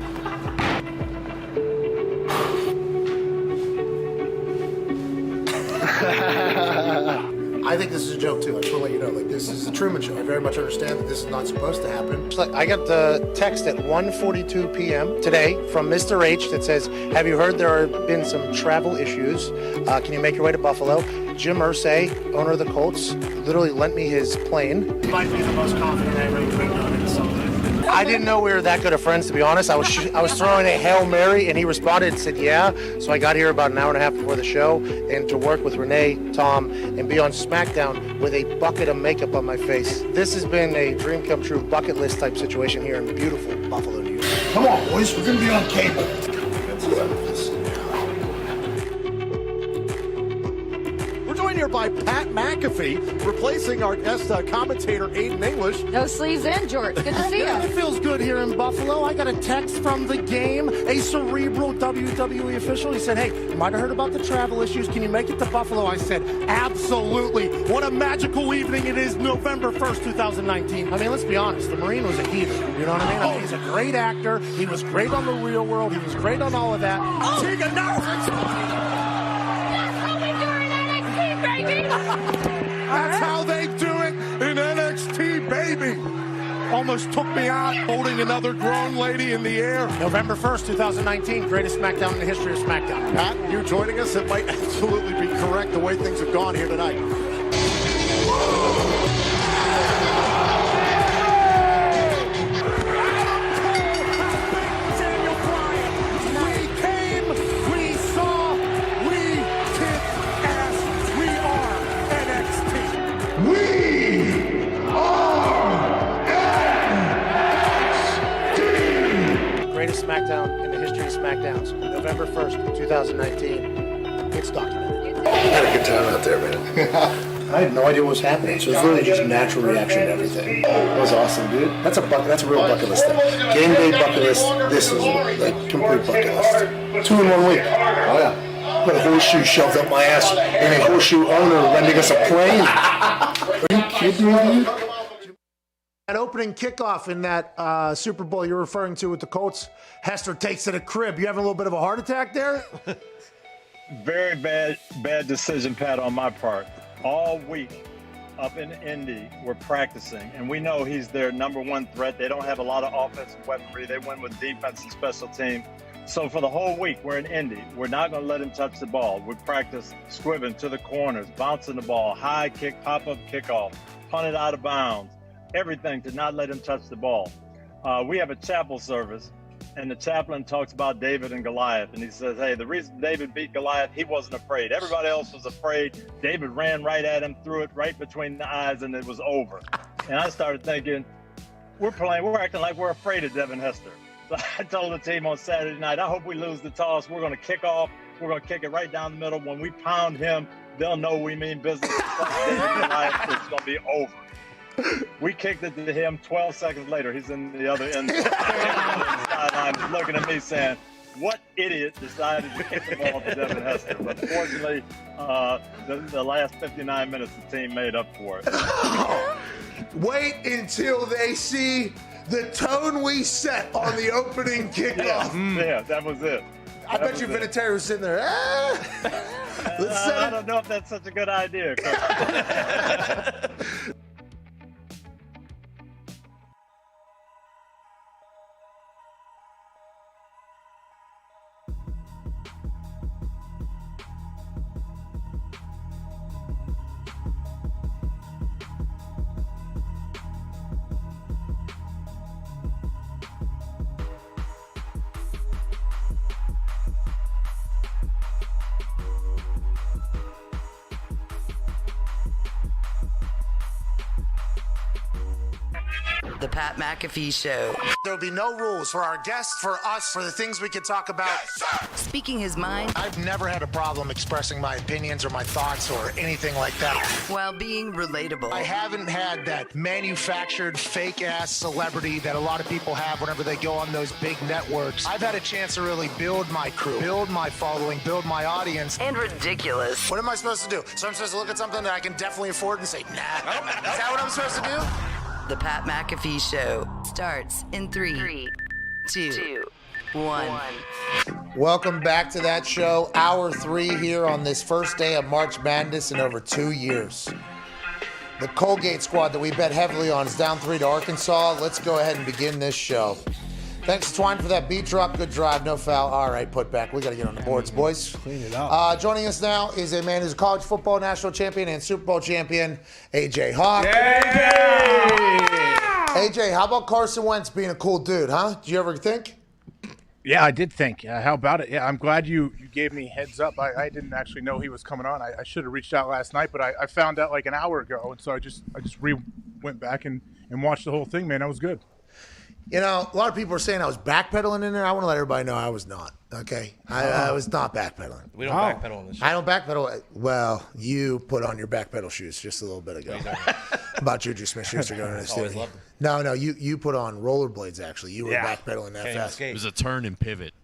I think this is a joke too. I just want to let you know, like, this is a Truman Show. I very much understand that this is not supposed to happen. I got the text at 1:42 p.m. today from Mr. H that says, "Have you heard there have been some travel issues? Can you make your way to Buffalo?" Jim Irsay, owner of the Colts, literally lent me his plane. Might be the most confident I've ever been on in something. I didn't know we were that good of friends, to be honest. I was throwing a Hail Mary, and he responded and said, yeah. So I got here about an hour and a half before the show, and to work with Renee, Tom, and be on SmackDown with a bucket of makeup on my face. This has been a dream come true bucket list type situation here in beautiful Buffalo, New York. Come on, boys. We're going to be on cable. We're joined here by Pat McAfee, replacing our guest commentator Aiden English. No sleeves in, George. Good to see you. It feels good here in Buffalo. I got a text from the game, a cerebral WWE official. He said, hey, you might have heard about the travel issues. Can you make it to Buffalo? I said, absolutely. What a magical evening it is, November 1st, 2019. I mean, let's be honest. The Marine was a heater. You know what I mean? I mean, he's a great actor. He was great on The Real World. He was great on all of that. Tegan, no! That's how they do it in NXT, baby. Almost took me out holding another grown lady in the air. November 1st, 2019, greatest SmackDown in the history of SmackDown. Pat, you joining us, it might absolutely be correct the way things have gone here tonight. Greatest SmackDown in the history of SmackDowns. November 1st, 2019. It's documented. I had a good time out there, man. I had no idea what was happening, so it was really just a natural reaction to everything. That was awesome, dude. That's a real bucket list thing. Game day bucket list, this is like complete bucket list. 2 in 1 week. Oh yeah. Got a horseshoe shoved up my ass and a horseshoe owner lending us a plane. Are you kidding me, dude? That opening kickoff in that Super Bowl you're referring to with the Colts, Hester takes to the crib. You having a little bit of a heart attack there? Very bad decision, Pat, on my part. All week up in Indy, we're practicing, and we know he's their number one threat. They don't have a lot of offensive weaponry. They win with defense and special team. So for the whole week, we're in Indy. We're not going to let him touch the ball. We practice squibbing to the corners, bouncing the ball, high kick, pop-up kickoff, punt it out of bounds. Everything to not let him touch the ball. We have a chapel service, and the chaplain talks about David and Goliath, and he says, hey, the reason David beat Goliath, he wasn't afraid. Everybody else was afraid. David ran right at him, threw it right between the eyes, and it was over. And I started thinking, we're acting like we're afraid of Devin Hester. So I told the team on Saturday night, I hope we lose the toss. We're going to kick off. We're going to kick it right down the middle. When we pound him, they'll know we mean business. It's going to be over. We kicked it to him. 12 seconds later, he's in the other end. He's looking at me saying, what idiot decided to kick the ball to Devin Hester? But fortunately, the last 59 minutes, the team made up for it. Wait until they see the tone we set on the opening kickoff. Yeah, that was it. I bet you Vinatieri was sitting there. I don't know if that's such a good idea. The Pat McAfee Show. There'll be no rules for our guests, for us, for the things we can talk about. Speaking his mind. I've never had a problem expressing my opinions or my thoughts or anything like that. While being relatable. I haven't had that manufactured fake-ass celebrity that a lot of people have whenever they go on those big networks. I've had a chance to really build my crew, build my following, build my audience. And ridiculous. What am I supposed to do? So I'm supposed to look at something that I can definitely afford and say, nah. Is that what I'm supposed to do? The Pat McAfee Show starts in 3, 2, 1. Welcome back to that show. Hour 3 here on this first day of March Madness in over 2 years. The Colgate squad that we bet heavily on is down 3 to Arkansas. Let's go ahead and begin this show. Thanks to Twine for that beat drop. Good drive, no foul. All right, put back. We got to get on the boards, boys. Clean it up. Joining us now is a man who's a college football national champion and Super Bowl champion, AJ Hawk. AJ, how about Carson Wentz being a cool dude, huh? Did you ever think? Yeah, I did think. How about it? Yeah, I'm glad you gave me heads up. I didn't actually know he was coming on. I should have reached out last night, but I found out like an hour ago, and so I just went back and watched the whole thing, man. That was good. You know, a lot of people are saying I was backpedaling in there. I want to let everybody know I was not. Okay, I was not backpedaling. We don't backpedal on this show. I don't backpedal. Well, you put on your backpedal shoes just a little bit ago about Juju Smith-Schuster going to the Always stadium. loved them. No, you put on rollerblades. Actually, you were backpedaling that fast. It was a turn and pivot.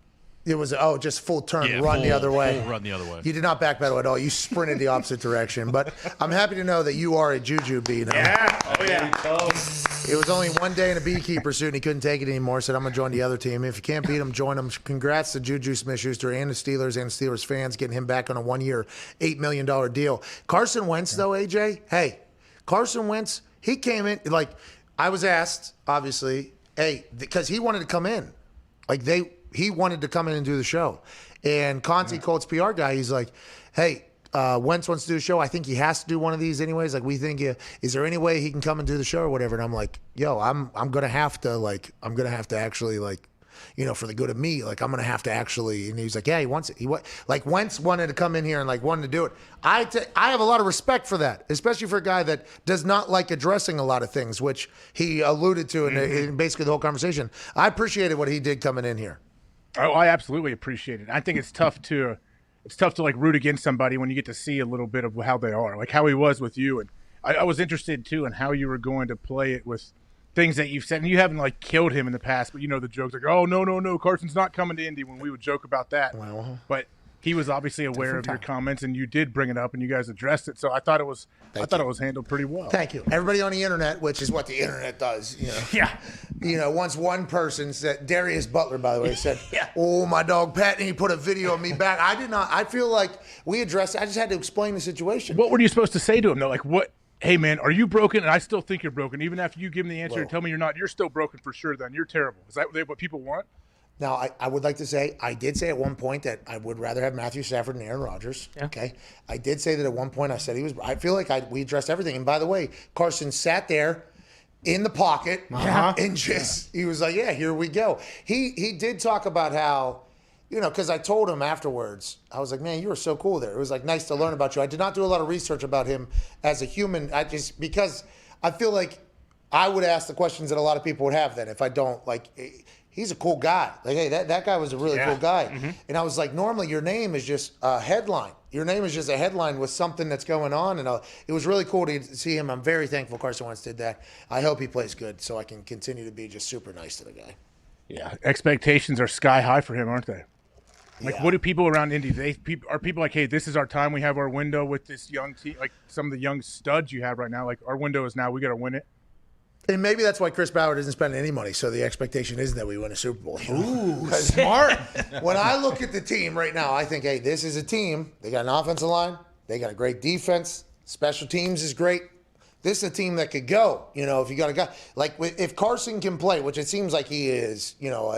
It was just full turn, Yeah, run the other way. Full run the other way. You did not backpedal at all. You sprinted the opposite direction. But I'm happy to know that you are a Juju bee now. Yeah. Oh yeah. It was only one day in a beekeeper suit, and he couldn't take it anymore. Said, I'm going to join the other team. If you can't beat him, join him. Congrats to Juju Smith-Schuster and the Steelers fans getting him back on a 1-year, $8 million deal. Carson Wentz, though, AJ, hey, Carson Wentz, he came in, like, I was asked, obviously, hey, because he wanted to come in. He wanted to come in and do the show. And Conti, Colts PR guy, he's like, hey, Wentz wants to do a show. I think he has to do one of these anyways. Like, we think, is there any way he can come and do the show or whatever? And I'm like, yo, I'm going to have to actually, like, you know, for the good of me, like, I'm going to have to actually, and he's like, yeah, he wants it. Like, Wentz wanted to come in here and, like, wanted to do it. I have a lot of respect for that, especially for a guy that does not like addressing a lot of things, which he alluded to in basically the whole conversation. I appreciated what he did coming in here. Oh, I absolutely appreciate it. I think it's tough to like root against somebody when you get to see a little bit of how they are, like how he was with you. And I was interested too in how you were going to play it with things that you've said. And you haven't like killed him in the past, but you know the jokes like, oh no, Carson's not coming to Indy, when we would joke about that. Well, but he was obviously aware of your comments, and you did bring it up, and you guys addressed it. So I thought it was handled pretty well. Thank you. Everybody on the internet, which is what the internet does, you know. Yeah. You know, once one person said, Darius Butler, by the way, said, oh, my dog Pat, and he put a video of me back. I did not. I feel like we addressed it. I just had to explain the situation. What were you supposed to say to him, though? Like, what? Hey, man, are you broken? And I still think you're broken. Even after you give him the answer and tell me you're not, you're still broken for sure then. You're terrible. Is that what people want? Now, I would like to say, I did say at one point that I would rather have Matthew Stafford and Aaron Rodgers. Yeah. Okay. I did say that at one point. I said I feel like we addressed everything. And by the way, Carson sat there in the pocket and he was like, yeah, here we go. He did talk about how, you know, because I told him afterwards, I was like, man, you were so cool there. It was like nice to learn about you. I did not do a lot of research about him as a human. Because I feel like I would ask the questions that a lot of people would have then if I don't like. He's a cool guy. Like, hey, that guy was a really cool guy. Mm-hmm. And I was like, normally your name is just a headline. Your name is just a headline with something that's going on. And it was really cool to see him. I'm very thankful Carson Wentz did that. I hope he plays good so I can continue to be just super nice to the guy. Yeah, expectations are sky high for him, aren't they? Like, what do people around Indy, are people like, hey, this is our time. We have our window with this young team, like some of the young studs you have right now. Like, our window is now. We got to win it. And maybe that's why Chris Ballard isn't spending any money, so the expectation isn't that we win a Super Bowl. Ooh, smart. When I look at the team right now, I think, hey, this is a team. They got an offensive line. They got a great defense. Special teams is great. This is a team that could go. You know, if you got a guy. Like, if Carson can play, which it seems like he is, you know,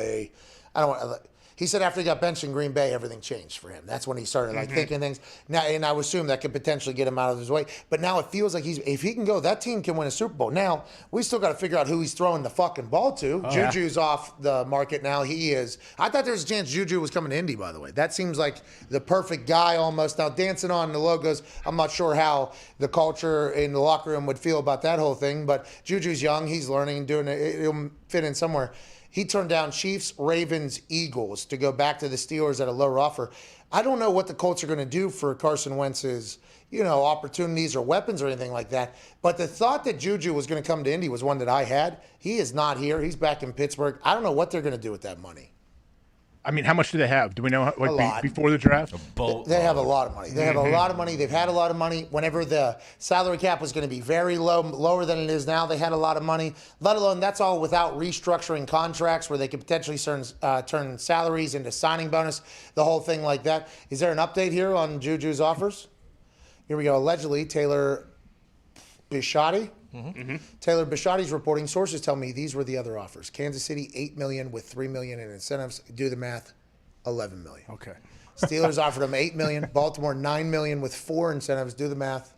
he said after he got benched in Green Bay, everything changed for him. That's when he started thinking things. Now, and I would assume that could potentially get him out of his way. But now it feels like if he can go, that team can win a Super Bowl. Now, we still got to figure out who he's throwing the fucking ball to. Juju's off the market now. He is. I thought there was a chance Juju was coming to Indy, by the way. That seems like the perfect guy almost. Now, dancing on the logos, I'm not sure how the culture in the locker room would feel about that whole thing. But Juju's young. He's learning and doing it. He'll fit in somewhere. He turned down Chiefs, Ravens, Eagles to go back to the Steelers at a lower offer. I don't know what the Colts are going to do for Carson Wentz's, you know, opportunities or weapons or anything like that. But the thought that Juju was going to come to Indy was one that I had. He is not here. He's back in Pittsburgh. I don't know what they're going to do with that money. I mean, how much do they have? Do we know, like, before the draft? They have a lot of money. They have a lot of money. They've had a lot of money. Whenever the salary cap was going to be very low, lower than it is now, they had a lot of money. Let alone, that's all without restructuring contracts where they could potentially turn salaries into signing bonus, the whole thing like that. Is there an update here on Juju's offers? Here we go. Allegedly, Taylor Bisciotti. Taylor Bisciotti's reporting. Sources tell me these were the other offers. Kansas City, $8 million with $3 million in incentives. Do the math, $11 million. Okay. Steelers offered him $8 million. Baltimore, $9 million with 4 incentives. Do the math,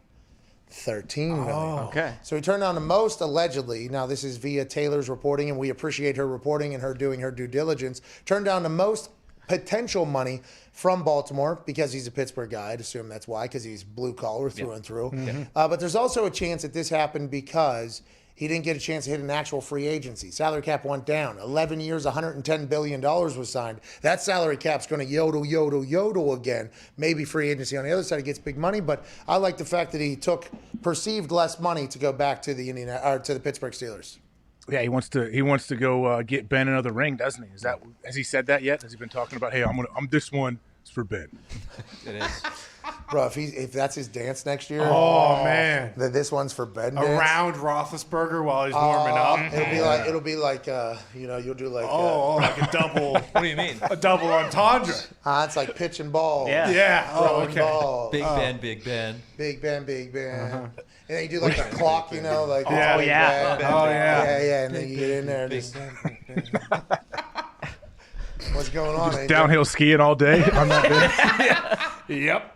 $13 million. Okay. So he turned down the most, allegedly. Now, this is via Taylor's reporting, and we appreciate her reporting and her doing her due diligence. Turned down the most potential money from Baltimore because he's a Pittsburgh guy. I'd assume that's why, because he's blue collar through and through. But there's also a chance that this happened because he didn't get a chance to hit an actual free agency. Salary cap went down. 11 years, $110 billion was signed. That salary cap's going to yodel again. Maybe free agency on the other side, he gets big money, but I like the fact that he took perceived less money to go back to the Pittsburgh Steelers. Yeah, he wants to go get Ben another ring, doesn't he? Has he said that yet? Has he been talking about, hey, I'm this one. It's for Ben. It is. Bro, if that's his dance next year, man, then this one's for Ben. Around Roethlisberger while he's warming up. It'll be like you'll do like like a double. What do you mean? A double entendre. It's like pitch and ball. Yeah. Oh, okay. Ball. Big Ben, Big Ben. Big Ben. And then you do like a clock, like yeah. and then you get in there. What's going on? Just downhill skiing all day on that day. Yep.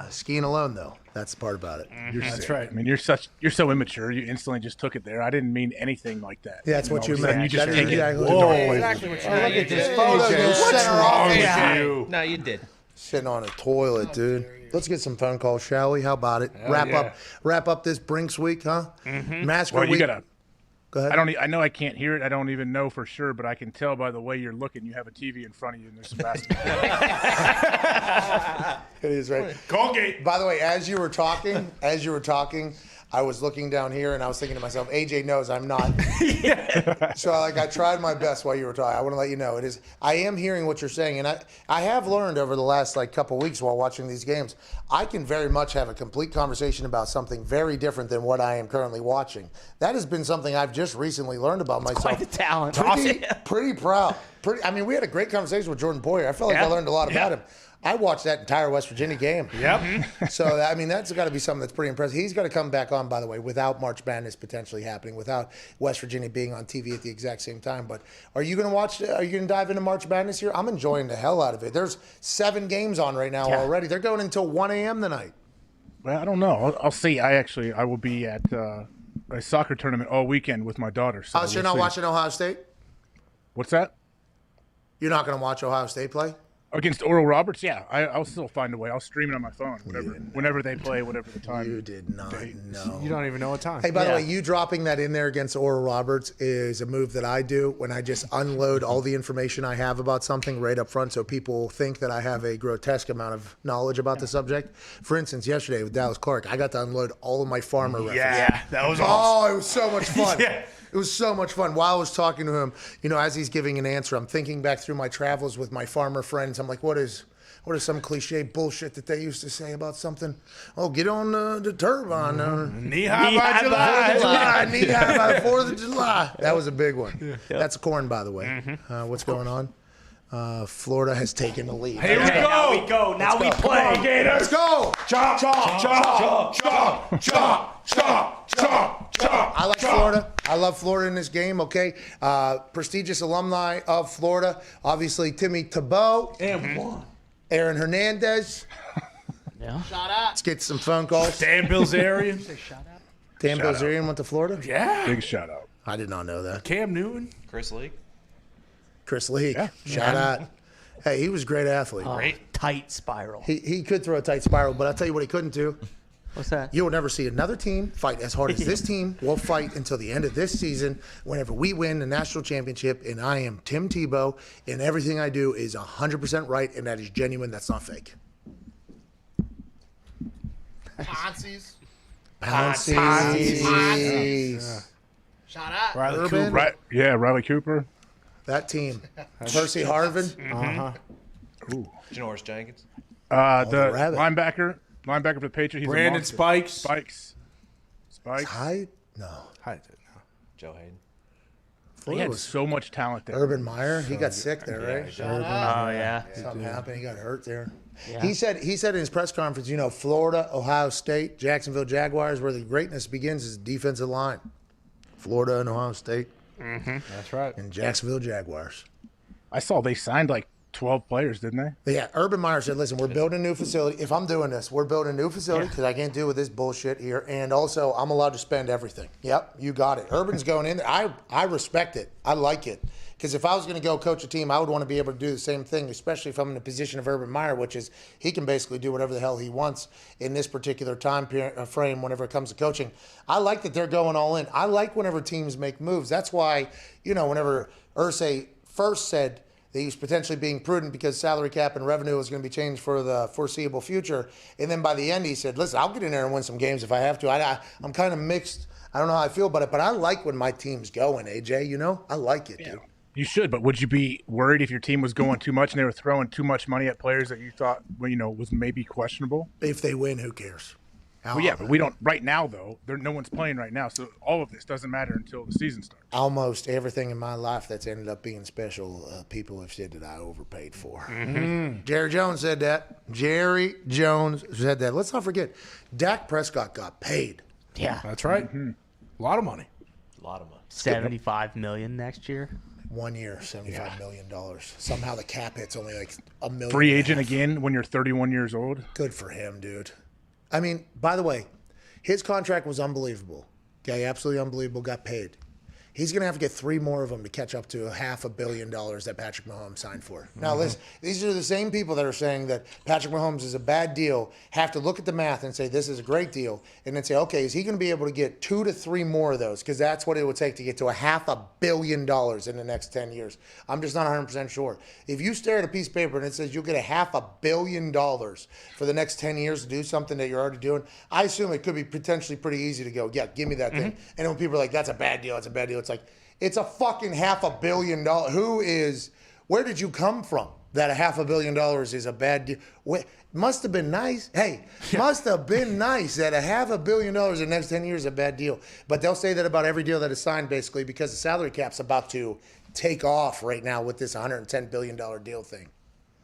Skiing alone, though. That's the part about it. That's right. I mean, you're so immature. You instantly just took it there. I didn't mean anything like that. Yeah, that's what you meant. You just take it. Exactly what you Look at this What's wrong with you? No, you did. Sitting on a toilet, dude. Let's get some phone calls, shall we? How about it? Wrap up this Brinks week, huh? Masker week. Go ahead. I know I can't hear it. I don't even know for sure, but I can tell by the way you're looking. You have a TV in front of you, and there's some basketball. It is right. Colgate. By the way, as you were talking, I was looking down here, and I was thinking to myself, AJ knows I'm not. So I tried my best while you were talking. I want to let you know I am hearing what you're saying, and I have learned over the last couple weeks while watching these games, I can very much have a complete conversation about something very different than what I am currently watching. That has been something I've just recently learned about myself. Quite the talent. Pretty proud. I mean, we had a great conversation with Jordan Poyer. I felt like I learned a lot about him. I watched that entire West Virginia game. Yep. So, I mean, that's got to be something that's pretty impressive. He's got to come back on, by the way, without March Madness potentially happening, without West Virginia being on TV at the exact same time. But are you going to dive into March Madness here? I'm enjoying the hell out of it. There's 7 games on right now already. They're going until 1 a.m. tonight. Well, I don't know. I'll see. I will be at a soccer tournament all weekend with my daughter. So you're not watching Ohio State? What's that? You're not going to watch Ohio State play? Against Oral Roberts, yeah. I'll still find a way. I'll stream it on my phone, whenever they play, whatever the time. You did not know. You don't even know what time. Hey, by the way, you dropping that in there against Oral Roberts is a move that I do when I just unload all the information I have about something right up front so people think that I have a grotesque amount of knowledge about the subject. For instance, yesterday with Dallas Clark, I got to unload all of my farmer references. Yeah, that was awesome. Oh, it was so much fun. It was so much fun. While I was talking to him, as he's giving an answer, I'm thinking back through my travels with my farmer friends. I'm like, what is some cliche bullshit that they used to say about something? Oh, get on the turbine. Knee high by July. Knee high by the 4th of July. That was a big one. That's corn, by the way. What's going on? Florida has taken the lead. Here we go. Now we play. Come on, Gators. Let's go. Chop, chop, chop, chop, chop, chop, chop, chop. I like Florida. I love Florida in this game, okay? Prestigious alumni of Florida. Obviously, Timmy Tebow. And one. Aaron Hernandez. Yeah. Shout out. Let's get some phone calls. Dan Bilzerian. Dan Bilzerian went to Florida? Yeah. Big shout out. I did not know that. Cam Newton. Chris Leak. Yeah. Shout out. Hey, he was a great athlete. Great tight spiral. He could throw a tight spiral, but I'll tell you what he couldn't do. What's that? You'll never see another team fight as hard as this team will fight until the end of this season whenever we win the national championship, and I am Tim Tebow, and everything I do is 100% right, and that is genuine. That's not fake. Ponzies. Shout out. Riley Cooper. Riley Cooper. That team. Percy Harvin. Janoris Jenkins. The linebacker for the Patriots. He's Brandon Spikes. Spikes. Hyde? No. Joe Hayden. He had so much talent there. Urban Meyer. He got sick there, right? Oh, yeah. Something happened. He got hurt there. Yeah. He said in his press conference, Florida, Ohio State, Jacksonville Jaguars, where the greatness begins is defensive line. Florida and Ohio State. That's right. And Jacksonville Jaguars. I saw they signed like 12 players, didn't they? Yeah, Urban Meyer said, listen, we're building a new facility. If I'm doing this, we're building a new facility because I can't deal with this bullshit here. And also, I'm allowed to spend everything. Yep, you got it. Urban's going in there. I respect it. I like it. Because if I was going to go coach a team, I would want to be able to do the same thing, especially if I'm in the position of Urban Meyer, which is he can basically do whatever the hell he wants in this particular time frame whenever it comes to coaching. I like that they're going all in. I like whenever teams make moves. That's why, whenever Irsay first said that he was potentially being prudent because salary cap and revenue was going to be changed for the foreseeable future. And then by the end, he said, listen, I'll get in there and win some games if I have to. I'm kind of mixed. I don't know how I feel about it, but I like when my team's going, AJ, I like it, dude. You should, but would you be worried if your team was going too much and they were throwing too much money at players that you thought, was maybe questionable? If they win, who cares? Well, yeah, but we don't right now, though. No one's playing right now, so all of this doesn't matter until the season starts. Almost everything in my life that's ended up being special, people have said that I overpaid for. Mm-hmm. Jerry Jones said that. Jerry Jones said that. Let's not forget, Dak Prescott got paid. Yeah. That's right. Mm-hmm. A lot of money. A lot of money. $75 million next year. 1 year, $75 million. Somehow the cap hit's only like $1 million. Free agent again when you're 31 years old. Good for him, dude. I mean, by the way, his contract was unbelievable. Okay, absolutely unbelievable. Got paid. He's going to have to get 3 more of them to catch up to $500 million that Patrick Mahomes signed for. Now, listen, these are the same people that are saying that Patrick Mahomes is a bad deal, have to look at the math and say this is a great deal, and then say, okay, is he going to be able to get 2 to 3 more of those? Because that's what it would take to get to $500 million in the next 10 years. I'm just not 100% sure. If you stare at a piece of paper and it says you'll get $500 million for the next 10 years to do something that you're already doing, I assume it could be potentially pretty easy to go, yeah, give me that thing. And when people are like, that's a bad deal, it's a bad deal, it's like, it's a fucking $500 million. Where did you come from that $500 million is a bad deal? Must have been nice. Hey, must have been nice that $500 million in the next 10 years is a bad deal. But they'll say that about every deal that is signed, basically, because the salary cap's about to take off right now with this $110 billion deal thing.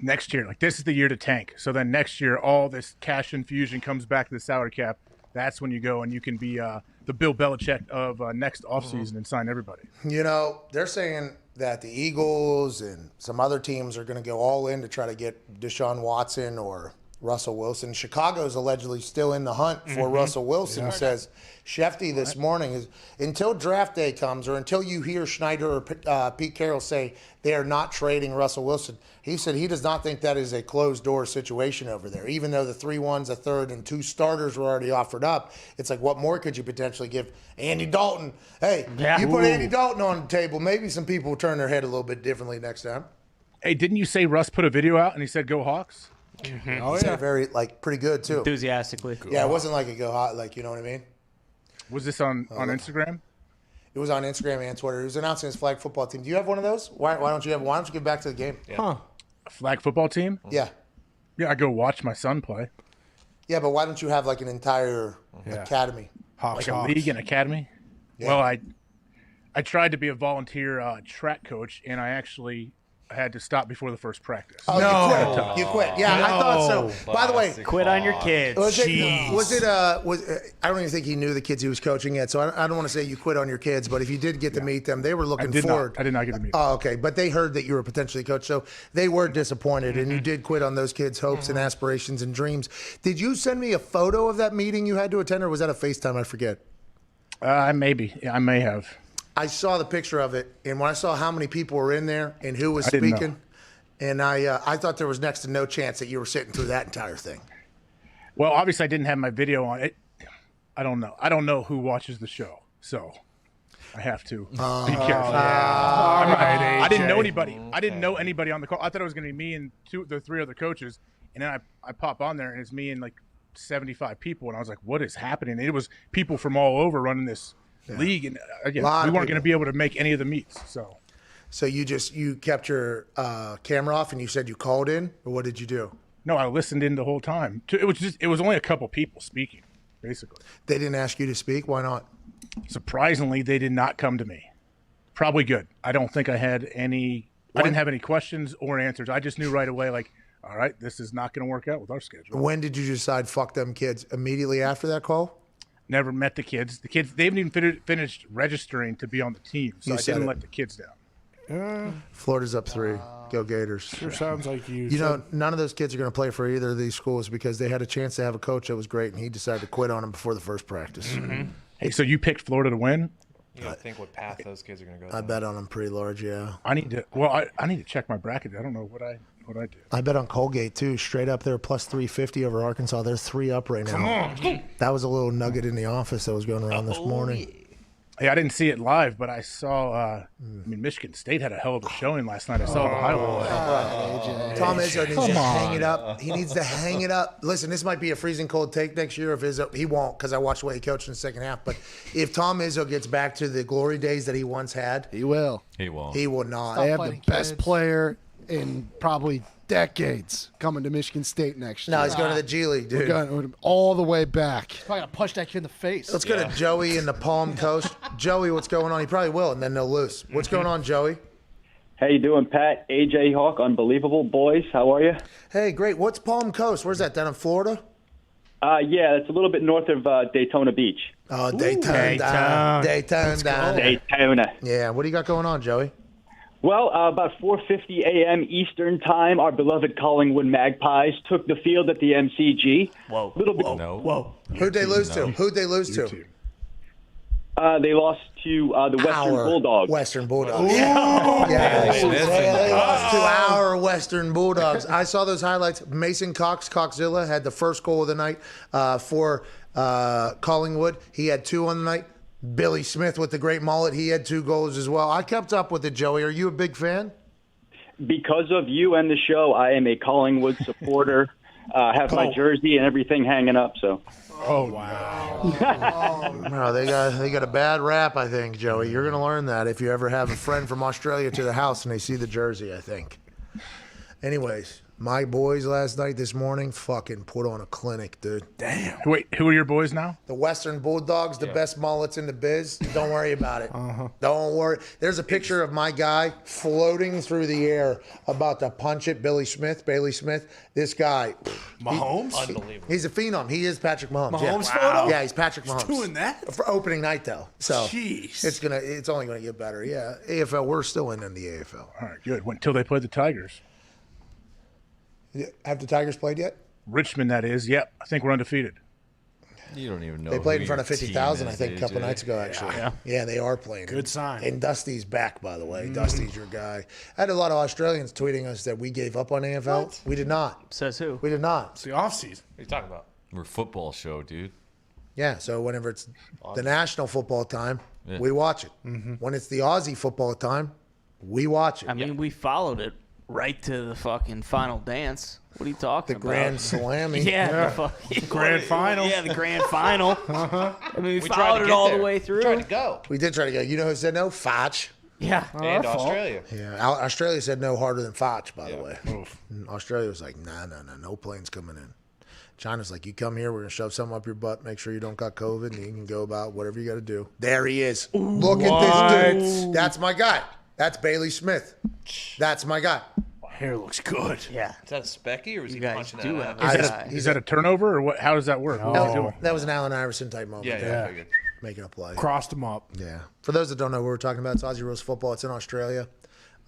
Next year, this is the year to tank. So then next year, all this cash infusion comes back to the salary cap. That's when you go and you can be the Bill Belichick of next offseason and sign everybody. They're saying that the Eagles and some other teams are going to go all in to try to get Deshaun Watson or Russell Wilson. Chicago's allegedly still in the hunt for Russell Wilson, says Shefty this morning. Is until draft day comes or until you hear Schneider or Pete Carroll say they are not trading Russell Wilson, he said he does not think that is a closed-door situation over there. Even though the 3 1s, a third, and 2 starters were already offered up, it's like, what more could you potentially give? Andy Dalton. Hey, you put Andy Dalton on the table, maybe some people will turn their head a little bit differently next time. Hey, didn't you say Russ put a video out and he said, go Hawks? Oh, yeah. Very, pretty good, too. Enthusiastically. Yeah, it wasn't like a go hot, you know what I mean? Was this on Instagram? It was on Instagram and Twitter. He was announcing his flag football team. Do you have one of those? Why don't you get back to the game? Yeah. Huh. A flag football team? Yeah. Yeah, I go watch my son play. Yeah, but why don't you have an entire academy? Hawks. A league and academy? Yeah. Well, I tried to be a volunteer track coach, and I actually had to stop before the first practice. Oh, no. You quit. Yeah, I thought so. By the way, quit on your kids. Was it I don't even think he knew the kids he was coaching yet, so I don't want to say you quit on your kids, but if you did get to meet them, they were looking forward. I did not get to meet them. Oh, okay. But they heard that you were potentially coach, so they were disappointed, and you did quit on those kids' hopes and aspirations and dreams. Did you send me a photo of that meeting you had to attend, or was that a FaceTime? I forget. Maybe. Yeah, I may have. I saw the picture of it, and when I saw how many people were in there and who was speaking, and I thought there was next to no chance that you were sitting through that entire thing. Well, obviously I didn't have my video on it. I don't know. I don't know who watches the show, so I have to be careful. I didn't know anybody. I didn't know anybody on the call. I thought it was going to be me and the 3 other coaches, and then I pop on there, and it's me and 75 people, and I was like, what is happening? And it was people from all over running this league, and again, we weren't going to be able to make any of the meets. So you kept your camera off and you said you called in, or what did you do? No, I listened in the whole time. It was only a couple people speaking, basically. They didn't ask you to speak. Why not? Surprisingly, they did not come to me. Probably good. I don't think I had any. I didn't have any questions or answers. I just knew right away, all right, this is not going to work out with our schedule. When did you decide fuck them kids? Immediately after that call? Never met the kids. They haven't even finished registering to be on the team, so I didn't let the kids down. Florida's up 3. Go Gators. Sure sounds like you. You know, none of those kids are going to play for either of these schools because they had a chance to have a coach that was great, and he decided to quit on them before the first practice. Hey, so you picked Florida to win? You gotta think what path those kids are gonna go. I bet on them pretty large, yeah. I need to. Well, I need to check my bracket. I don't know what I did. I bet on Colgate too. Straight up, they're plus 350 over Arkansas. They're 3 up right now. Come on. That was a little nugget in the office that was going around this morning. Hey, I didn't see it live, but I saw. I mean, Michigan State had a hell of a showing last night. I saw the highlights. Tom Izzo needs to hang it up. He needs to hang it up. Listen, this might be a freezing cold take next year if Izzo. He won't because I watched the way he coached in the second half. But if Tom Izzo gets back to the glory days that he once had, he will. He won't. He will not. They have the best player in probably decades coming to Michigan State next year. No, he's going to the G League, dude. We're going all the way back. Probably gonna punch that kid in the face. Let's go to Joey in the Palm Coast. Joey, what's going on? He probably will, and then they'll lose. What's going on, Joey? How you doing, Pat? AJ Hawk, unbelievable. Boys, how are you? Hey, great. What's Palm Coast? Where's that, down in Florida? Yeah, it's a little bit north of Daytona Beach. Oh, Daytona. Daytona. Yeah, what do you got going on, Joey? Well, about 4:50 a.m. Eastern Time, our beloved Collingwood Magpies took the field at the MCG. Whoa. Little bit. Whoa. Who'd they lose to? Who'd they lose to? They lost to the Western Bulldogs. Western Bulldogs. Yeah, they lost to our Western Bulldogs. I saw those highlights. Mason Coxzilla, had the first goal of the night for Collingwood. He had 2 on the night. Billy Smith with the great mullet, he had 2 goals as well. I kept up with it, Joey. Are you a big fan? Because of you and the show, I am a Collingwood supporter. Have my jersey and everything hanging up. So. Oh wow! No, they got a bad rap, I think, Joey. You're gonna learn that if you ever have a friend from Australia to the house and they see the jersey, I think. Anyways, my boys this morning, fucking put on a clinic, dude. Damn. Wait, who are your boys now? The Western Bulldogs, the best mullets in the biz. Don't worry about it. Don't worry. There's a picture of my guy floating through the air about to punch it, Bailey Smith. This guy. Mahomes? Unbelievable. He's a phenom. He is Patrick Mahomes. Mahomes yeah. photo? Yeah, he's Patrick Mahomes. He's doing that? For opening night, though. So jeez. It's only going to get better. Yeah. AFL, we're still in the AFL. All right, good. Until they play the Tigers. Have the Tigers played yet? Richmond, that is. Yep. I think we're undefeated. You don't even know. They played in who front of your 50,000, team I think, a couple nights ago, actually. Yeah, they are playing. Good sign. And Dusty's back, by the way. Dusty's your guy. I had a lot of Australians tweeting us that we gave up on AFL. What? We did not. Says who? We did not. It's the offseason. What are you talking about? We're a football show, dude. Yeah, so whenever it's the national football time, Yeah. we watch it. When it's the Aussie football time, we watch it. I mean, we followed it right to the fucking final dance. What are you talking about? The Grand Slammy. Yeah, the fucking Grand Final. Yeah, the Grand Final. I mean, we tried followed to it get all there. the way through. Tried to go. We did try to go. You know who said no? Foch. Yeah. And Australia. Yeah, Australia said no harder than Foch, by the way. And Australia was like, no planes coming in. China's like, you come here, we're going to shove something up your butt, make sure you don't got COVID, and you can go about whatever you got to do. There he is. Look at this dude. That's my guy. That's Bailey Smith. That's my guy. Hair looks good. Yeah. Is that a Specky or was You he guys punching do that have out? Is that a turnover or what? How does that work? What was he doing? That was an Allen Iverson type moment. Yeah, I figured. Making a play. Crossed him up. Yeah. For those that don't know what we're talking about, it's Aussie Rules Football. It's in Australia.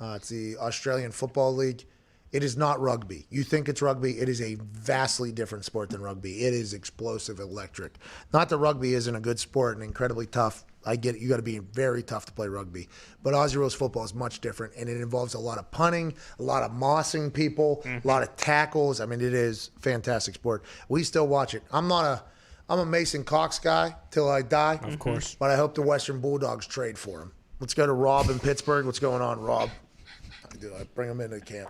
It's the Australian Football League. It is not rugby. You think it's rugby. It is a vastly different sport than rugby. It is explosive, electric. Not that rugby isn't a good sport and incredibly tough. I get it. You got to be very tough to play rugby. But Aussie Rules Football is much different, and it involves a lot of punting, a lot of mossing people, a lot of tackles. I mean, it is a fantastic sport. We still watch it. I'm a Mason Cox guy till I die. Of course. But I hope the Western Bulldogs trade for him. Let's go to Rob in Pittsburgh. What's going on, Rob? I bring him into camp.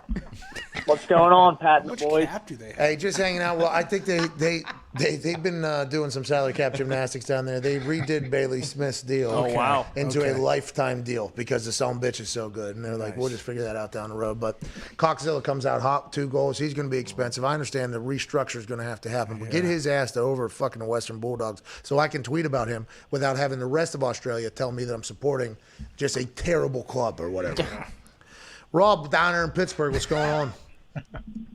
What's going on, Pat and the Which boys? cap do they have? Hey, just hanging out. Well, I think they've been doing some salary cap gymnastics down there. They redid Bailey Smith's deal. wow. Into a lifetime deal because the son bitch is so good, and they're like, we'll just figure that out down the road. But Coxzilla comes out hot, 2 goals. He's going to be expensive. I understand the restructure is going to have to happen, but get his ass to over fucking the Western Bulldogs so I can tweet about him without having the rest of Australia tell me that I'm supporting just a terrible club or whatever. Rob, down there in Pittsburgh, what's going on?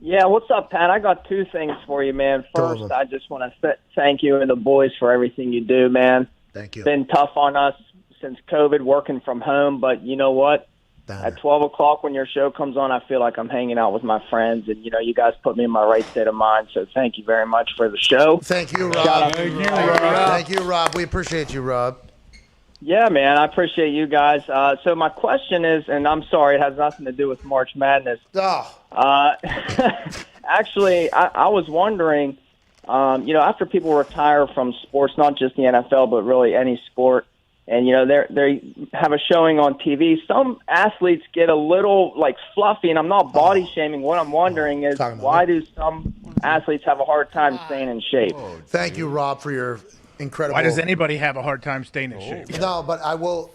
Yeah, what's up, Pat? I got 2 things for you, man. First, I just want to thank you and the boys for everything you do, man. Thank you. It's been tough on us since COVID, working from home, but you know what? at 12 o'clock when your show comes on, I feel like I'm hanging out with my friends, and you guys put me in my right state of mind. So thank you very much for the show. Thank you, Shout Rob. out to Rob. Thank you, Rob. We appreciate you, Rob. Yeah, man, I appreciate you guys. So my question is, and I'm sorry, it has nothing to do with March Madness. Actually, I was wondering, after people retire from sports, not just the NFL, but really any sport, and they have a showing on TV, some athletes get a little fluffy, and I'm not body shaming. What I'm wondering is, why do some athletes have a hard time staying in shape? Thank you, Rob, for your incredible. Why does anybody have a hard time staying in shape? No, but I will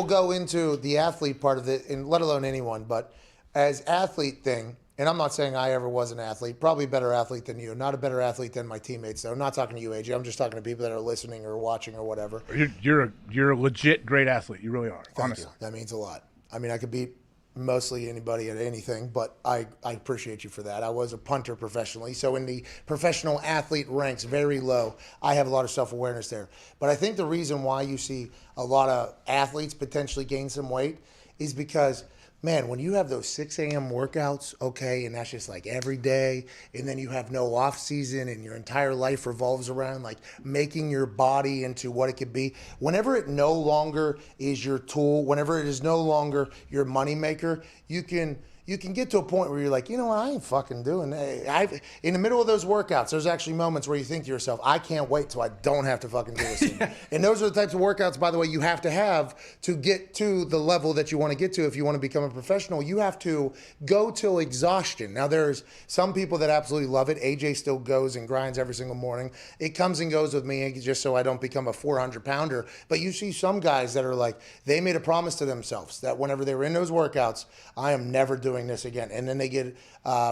go into the athlete part of it, and let alone anyone. But as athlete thing, and I'm not saying I ever was an athlete, probably a better athlete than you, not a better athlete than my teammates. So I'm not talking to you, AJ. I'm just talking to people that are listening or watching or whatever. You're a legit great athlete. You really are. Thank you. That means a lot. I mean, I could beat mostly anybody at anything, but I appreciate you for that. I was a punter professionally, so in the professional athlete ranks, very low, I have a lot of self-awareness there. But I think the reason why you see a lot of athletes potentially gain some weight is because, man, when you have those 6 a.m. workouts, okay, and that's just like every day, and then you have no off season and your entire life revolves around like making your body into what it could be. Whenever it no longer is your tool, whenever it is no longer your moneymaker, you can get to a point where you're like, you know what, I ain't fucking doing that. In the middle of those workouts, there's actually moments where you think to yourself, I can't wait till I don't have to fucking do this anymore. And those are the types of workouts, by the way, you have to get to the level that you want to get to if you want to become a professional. You have to go till exhaustion. Now, there's some people that absolutely love it. AJ still goes and grinds every single morning. It comes and goes with me just so I don't become a 400-pounder. But you see some guys that are like, they made a promise to themselves that whenever they were in those workouts, I am never doing this again. And then they get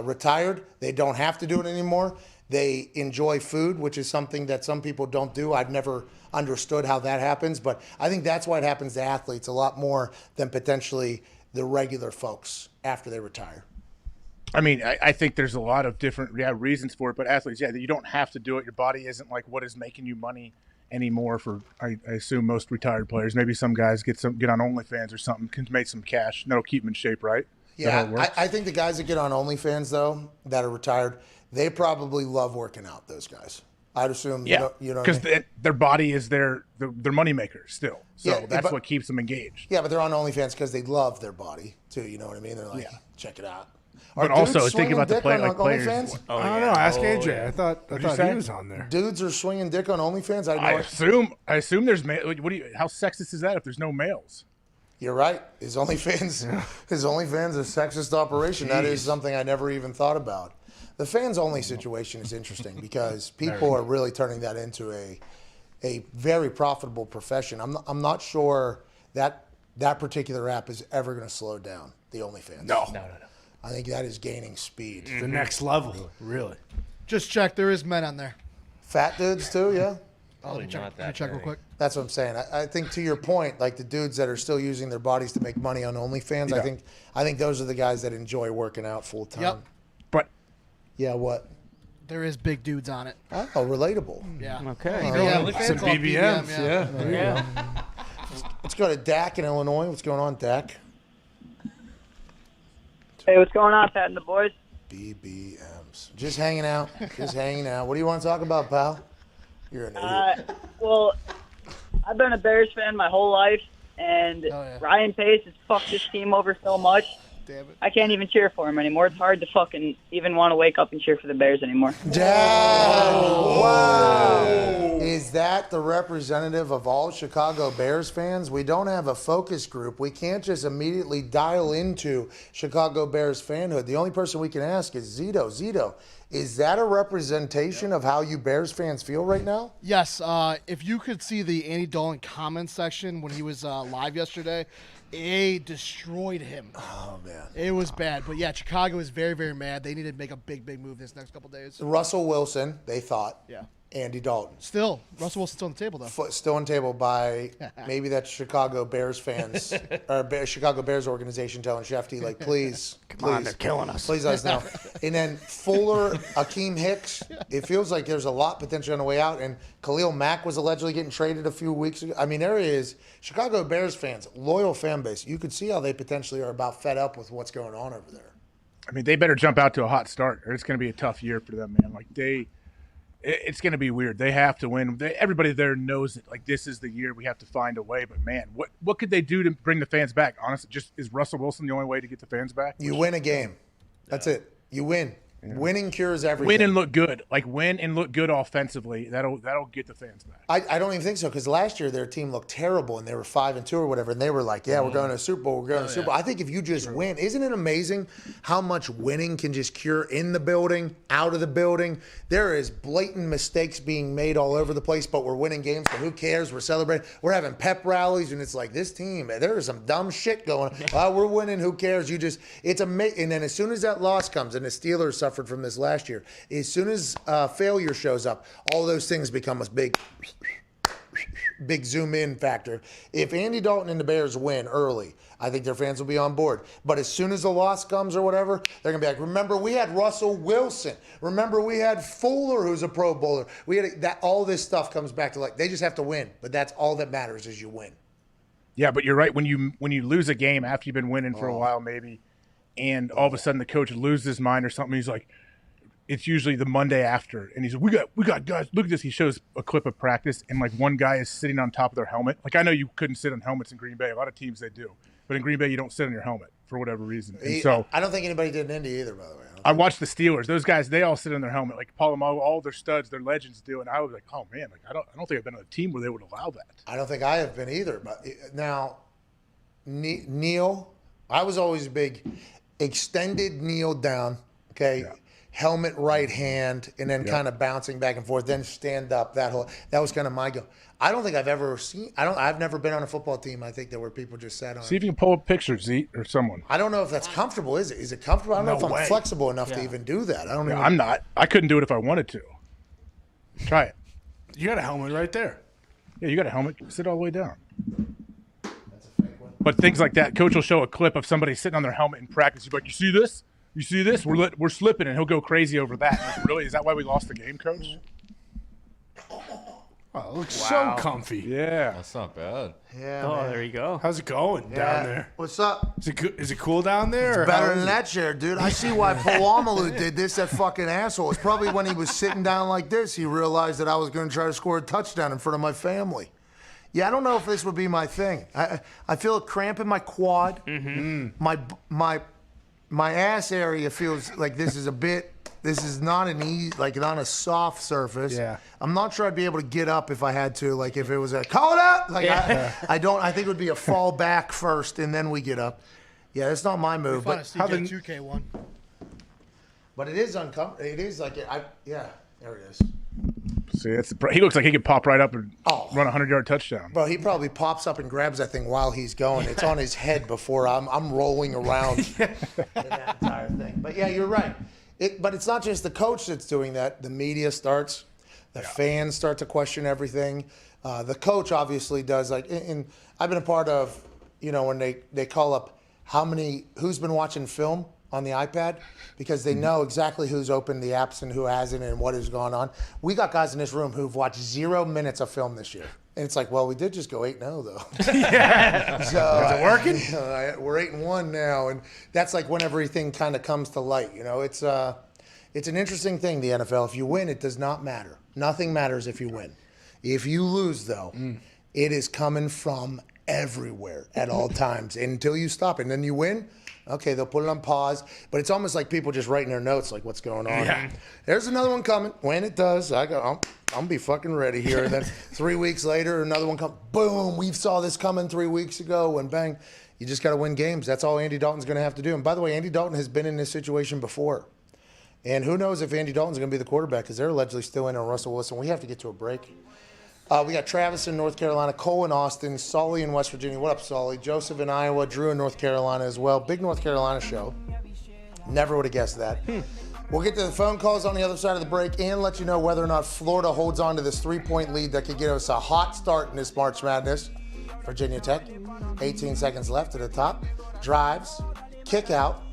retired. They don't have to do it anymore. They enjoy food, which is something that some people don't do. I've never understood how that happens, but I think that's why it happens to athletes a lot more than potentially the regular folks after they retire. I mean, I think there's a lot of different reasons for it, but athletes, you don't have to do it. Your body isn't like what is making you money anymore for, I assume, most retired players. Maybe some guys get on OnlyFans or something, can make some cash, and that'll keep them in shape, right? Yeah, I think the guys that get on OnlyFans, though, that are retired, they probably love working out, those guys. I'd assume, you know because their body is their moneymaker still. So that's what keeps them engaged. Yeah, but they're on OnlyFans because they love their body, too. You know what I mean? They're like, check it out. But also, think about the players. I don't know. Ask AJ. I thought he was on there. Dudes are swinging dick on OnlyFans? I assume there's how sexist is that if there's no males? You're right. His OnlyFans is a sexist operation. Jeez. That is something I never even thought about. The fans only situation is interesting because people are really turning that into a very profitable profession. I'm not sure that particular app is ever going to slow down, the OnlyFans. No. I think that is gaining speed. The next level, really. Just check. There is men on there. Fat dudes too, yeah. Let me check real quick. That's what I'm saying. I think to your point, like the dudes that are still using their bodies to make money on OnlyFans, I think those are the guys that enjoy working out full time. Yep. But what? There is big dudes on it. Oh, relatable. Yeah. Okay. Some BBMs. Yeah. Let's go to Dak in Illinois. What's going on, Dak? Hey, what's going on, Pat and the boys? BBMs. Just hanging out. What do you want to talk about, pal? You're an idiot. Well, I've been a Bears fan my whole life, and Ryan Pace has fucked this team over so much. Damn it. I can't even cheer for him anymore. It's hard to fucking even want to wake up and cheer for the Bears anymore. Wow. Is that the representative of all Chicago Bears fans? We don't have a focus group. We can't just immediately dial into Chicago Bears fanhood. The only person we can ask is Zito. Zito, is that a representation of how you Bears fans feel right now? Yes. If you could see the Andy Dolan comment section when he was live yesterday, it destroyed him. Oh, man. It was bad. But, yeah, Chicago is very, very mad. They need to make a big, big move this next couple days. Russell Wilson, they thought. Yeah. Andy Dalton. Still, Russell Wilson's on the table, though. Still on the table by maybe that Chicago Bears fans or Chicago Bears organization telling Shefty, like, please, Come on, they're killing us. Please let us know. And then Fuller, Akeem Hicks, it feels like there's a lot potentially on the way out. And Khalil Mack was allegedly getting traded a few weeks ago. I mean, there is Chicago Bears fans, loyal fan base. You could see how they potentially are about fed up with what's going on over there. I mean, they better jump out to a hot start, or it's going to be a tough year for them, man. Like, it's going to be weird. They have to win. Everybody there knows that, like, this is the year we have to find a way. But, man, what could they do to bring the fans back? Honestly, is Russell Wilson the only way to get the fans back? You win a game. That's it. You win. Yeah. Winning cures everything. Win and look good. Like, win and look good offensively. That'll get the fans back. I don't even think so, because last year their team looked terrible and they were 5-2 or whatever, and they were like, yeah, we're going to a Super Bowl. We're going to a Super Bowl. I think if you just win, isn't it amazing how much winning can just cure in the building, out of the building? There is blatant mistakes being made all over the place, but we're winning games, so who cares? We're celebrating. We're having pep rallies, and it's like, this team, there is some dumb shit going on. We're winning. Who cares? It's amazing. And then as soon as that loss comes, and the Steelers suffered from this last year, as soon as failure shows up, all those things become a big zoom in factor. If Andy Dalton and the Bears win early, I think their fans will be on board. But as soon as the loss comes or whatever, they're going to be like, remember, we had Russell Wilson. Remember, we had Fuller, who's a Pro Bowler. We had that. All this stuff comes back to, like, they just have to win. But that's all that matters is you win. Yeah, but you're right. When you lose a game after you've been winning for a while, maybe, and all of a sudden the coach loses his mind or something, he's like, it's usually the Monday after, and he's like, we got guys. Look at this. He shows a clip of practice, and like one guy is sitting on top of their helmet. Like, I know you couldn't sit on helmets in Green Bay. A lot of teams they do, but in Green Bay you don't sit on your helmet for whatever reason. And so I don't think anybody did in Indy either, by the way. I watched the Steelers. Those guys, they all sit on their helmet. Like Polamalu, all their studs, their legends do, and I was like, oh man, like I don't think I've been on a team where they would allow that. I don't think I have been either. But now, kneel. I was always a big extended kneel down. Okay. Yeah. Helmet right hand, and then kind of bouncing back and forth, then stand up. That was kind of my go. I don't think I've ever seen. I've never been on a football team. I think there were people just sat on. See if you can pull up pictures, Zeke, or someone. I don't know if that's comfortable. Is it? Is it comfortable? I don't know if I'm flexible enough to even do that. I'm not. I couldn't do it if I wanted to. Try it. You got a helmet right there. Yeah, you got a helmet. Sit all the way down. That's a fake one. But things like that, coach will show a clip of somebody sitting on their helmet in practice. He's like, you see this? You see this? We're slipping, and he'll go crazy over that. Like, really? Is that why we lost the game, Coach? Oh, it looks so comfy. Yeah. That's not bad. Yeah. Oh, man. there you go. How's it going down there? What's up? Is it cool down there? It's better than that chair, dude. I see why Polamalu did this, that fucking asshole. It's probably when he was sitting down like this, he realized that I was going to try to score a touchdown in front of my family. Yeah, I don't know if this would be my thing. I feel a cramp in my quad. Mm-hmm. My ass area feels like this is not an easy, like not a soft surface. Yeah. I'm not sure I'd be able to get up if I had to, like if it was a call it out. Like I think it would be a fall back first and then we get up. Yeah, it's not my move. But how the 2K one. But it is uncomfortable. It is like there it is. See, he looks like he could pop right up and run a 100-yard touchdown. Bro, he probably pops up and grabs that thing while he's going. It's on his head before I'm rolling around that entire thing. But yeah, you're right. But it's not just the coach that's doing that. The media starts. The fans start to question everything. The coach obviously does. Like, and I've been a part of, when they call up who's been watching film on the iPad, because they know exactly who's opened the apps and who hasn't and what has gone on. We got guys in this room who've watched 0 minutes of film this year. And it's like, well, we did just go 8-0 though. Yeah. So, is it working? We're 8-1 now, and that's like when everything kind of comes to light. It's an interesting thing, the NFL. If you win, it does not matter. Nothing matters if you win. If you lose, though, it is coming from everywhere at all times until you stop it. And then you win. Okay, they'll put it on pause, but it's almost like people just writing their notes, like what's going on. Yeah. There's another one coming. When it does, I'm gonna be fucking ready here. And then 3 weeks later, another one comes. Boom, we saw this coming 3 weeks ago, and bang, you just got to win games. That's all Andy Dalton's gonna have to do. And by the way, Andy Dalton has been in this situation before, and who knows if Andy Dalton's gonna be the quarterback, because they're allegedly still in on Russell Wilson. We have to get to a break. We got Travis in North Carolina, Cole in Austin, Sully in West Virginia. What up, Sully? Joseph in Iowa, Drew in North Carolina as well. Big North Carolina show. Never would have guessed that. We'll get to the phone calls on the other side of the break and let you know whether or not Florida holds on to this 3-point lead that could give us a hot start in this March Madness. Virginia Tech, 18 seconds left at the top. Drives, kick out,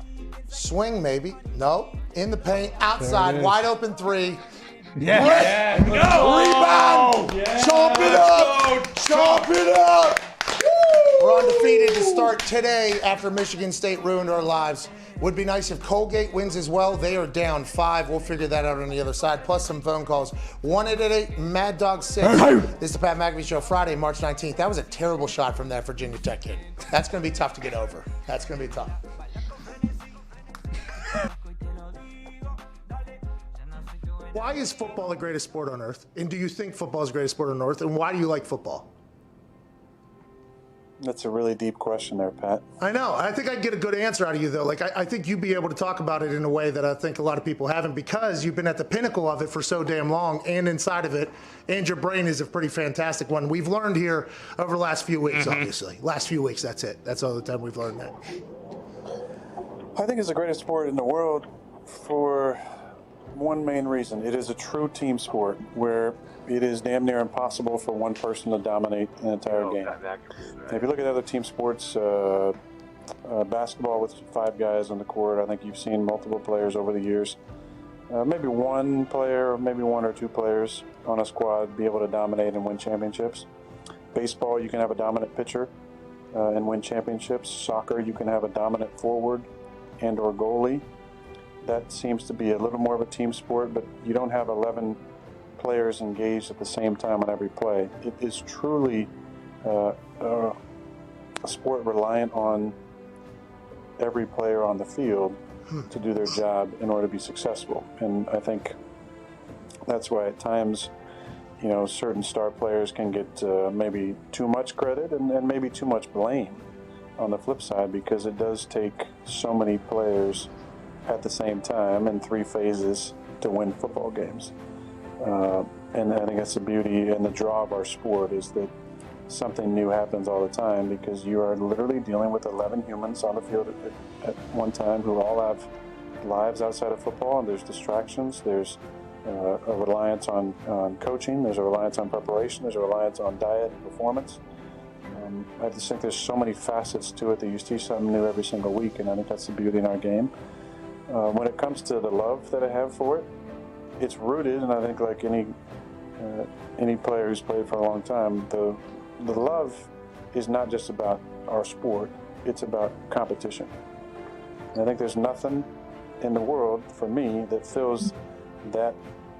swing maybe. No, in the paint, outside, wide open three. Yeah. Rebound! Chomp it up! Chomp it up! We're undefeated to start today after Michigan State ruined our lives. Would be nice if Colgate wins as well. They are down 5. We'll figure that out on the other side. Plus some phone calls. 1-888-MAD-DOG-6. This is the Pat McAfee Show, Friday, March 19th. That was a terrible shot from that Virginia Tech kid. That's going to be tough to get over. That's going to be tough. Why is football the greatest sport on earth? And do you think football is the greatest sport on earth? And why do you like football? That's a really deep question there, Pat. I know. I think I'd get a good answer out of you, though. Like, I think you'd be able to talk about it in a way that I think a lot of people haven't, because you've been at the pinnacle of it for so damn long and inside of it, and your brain is a pretty fantastic one. We've learned here over the last few weeks, obviously. Last few weeks, that's it. That's all the time we've learned that. I think it's the greatest sport in the world for one main reason. It is a true team sport where it is damn near impossible for one person to dominate an entire game. If you look at other team sports, basketball with 5 guys on the court, I think you've seen multiple players over the years. Maybe one player, maybe 1 or 2 players on a squad be able to dominate and win championships. Baseball, you can have a dominant pitcher and win championships. Soccer, you can have a dominant forward and or goalie. That seems to be a little more of a team sport, but you don't have 11 players engaged at the same time on every play. It is truly a sport reliant on every player on the field to do their job in order to be successful. And I think that's why at times, you know, certain star players can get maybe too much credit and maybe too much blame on the flip side, because it does take so many players at the same time in 3 phases to win football games. And I think that's the beauty and the draw of our sport, is that something new happens all the time, because you are literally dealing with 11 humans on the field at one time who all have lives outside of football, and there's distractions, there's a reliance on coaching, there's a reliance on preparation, there's a reliance on diet and performance. I just think there's so many facets to it that you see something new every single week, and I think that's the beauty in our game. When it comes to the love that I have for it, it's rooted, and I think like any player who's played for a long time, the love is not just about our sport, it's about competition. And I think there's nothing in the world for me that fills that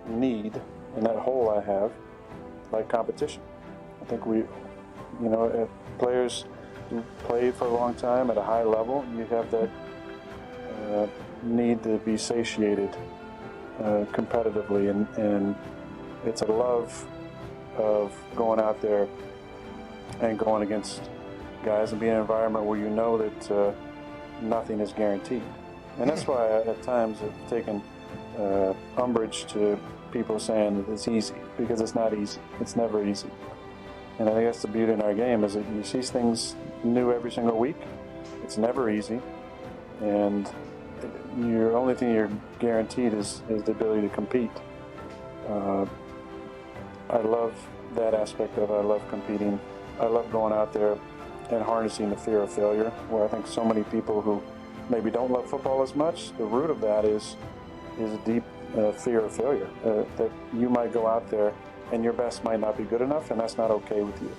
need and that hole I have like competition. I think players who played for a long time at a high level, you have that need to be satiated competitively, and it's a love of going out there and going against guys and being in an environment where you know that nothing is guaranteed. And that's why at times I've taken umbrage to people saying that it's easy, because it's not easy. It's never easy. And I think that's the beauty in our game, is that you see things new every single week. It's never easy. And your only thing you're guaranteed is the ability to compete. I love that aspect of it. I love competing. I love going out there and harnessing the fear of failure, where I think so many people who maybe don't love football as much, the root of that is a deep fear of failure, that you might go out there and your best might not be good enough, and that's not okay with you.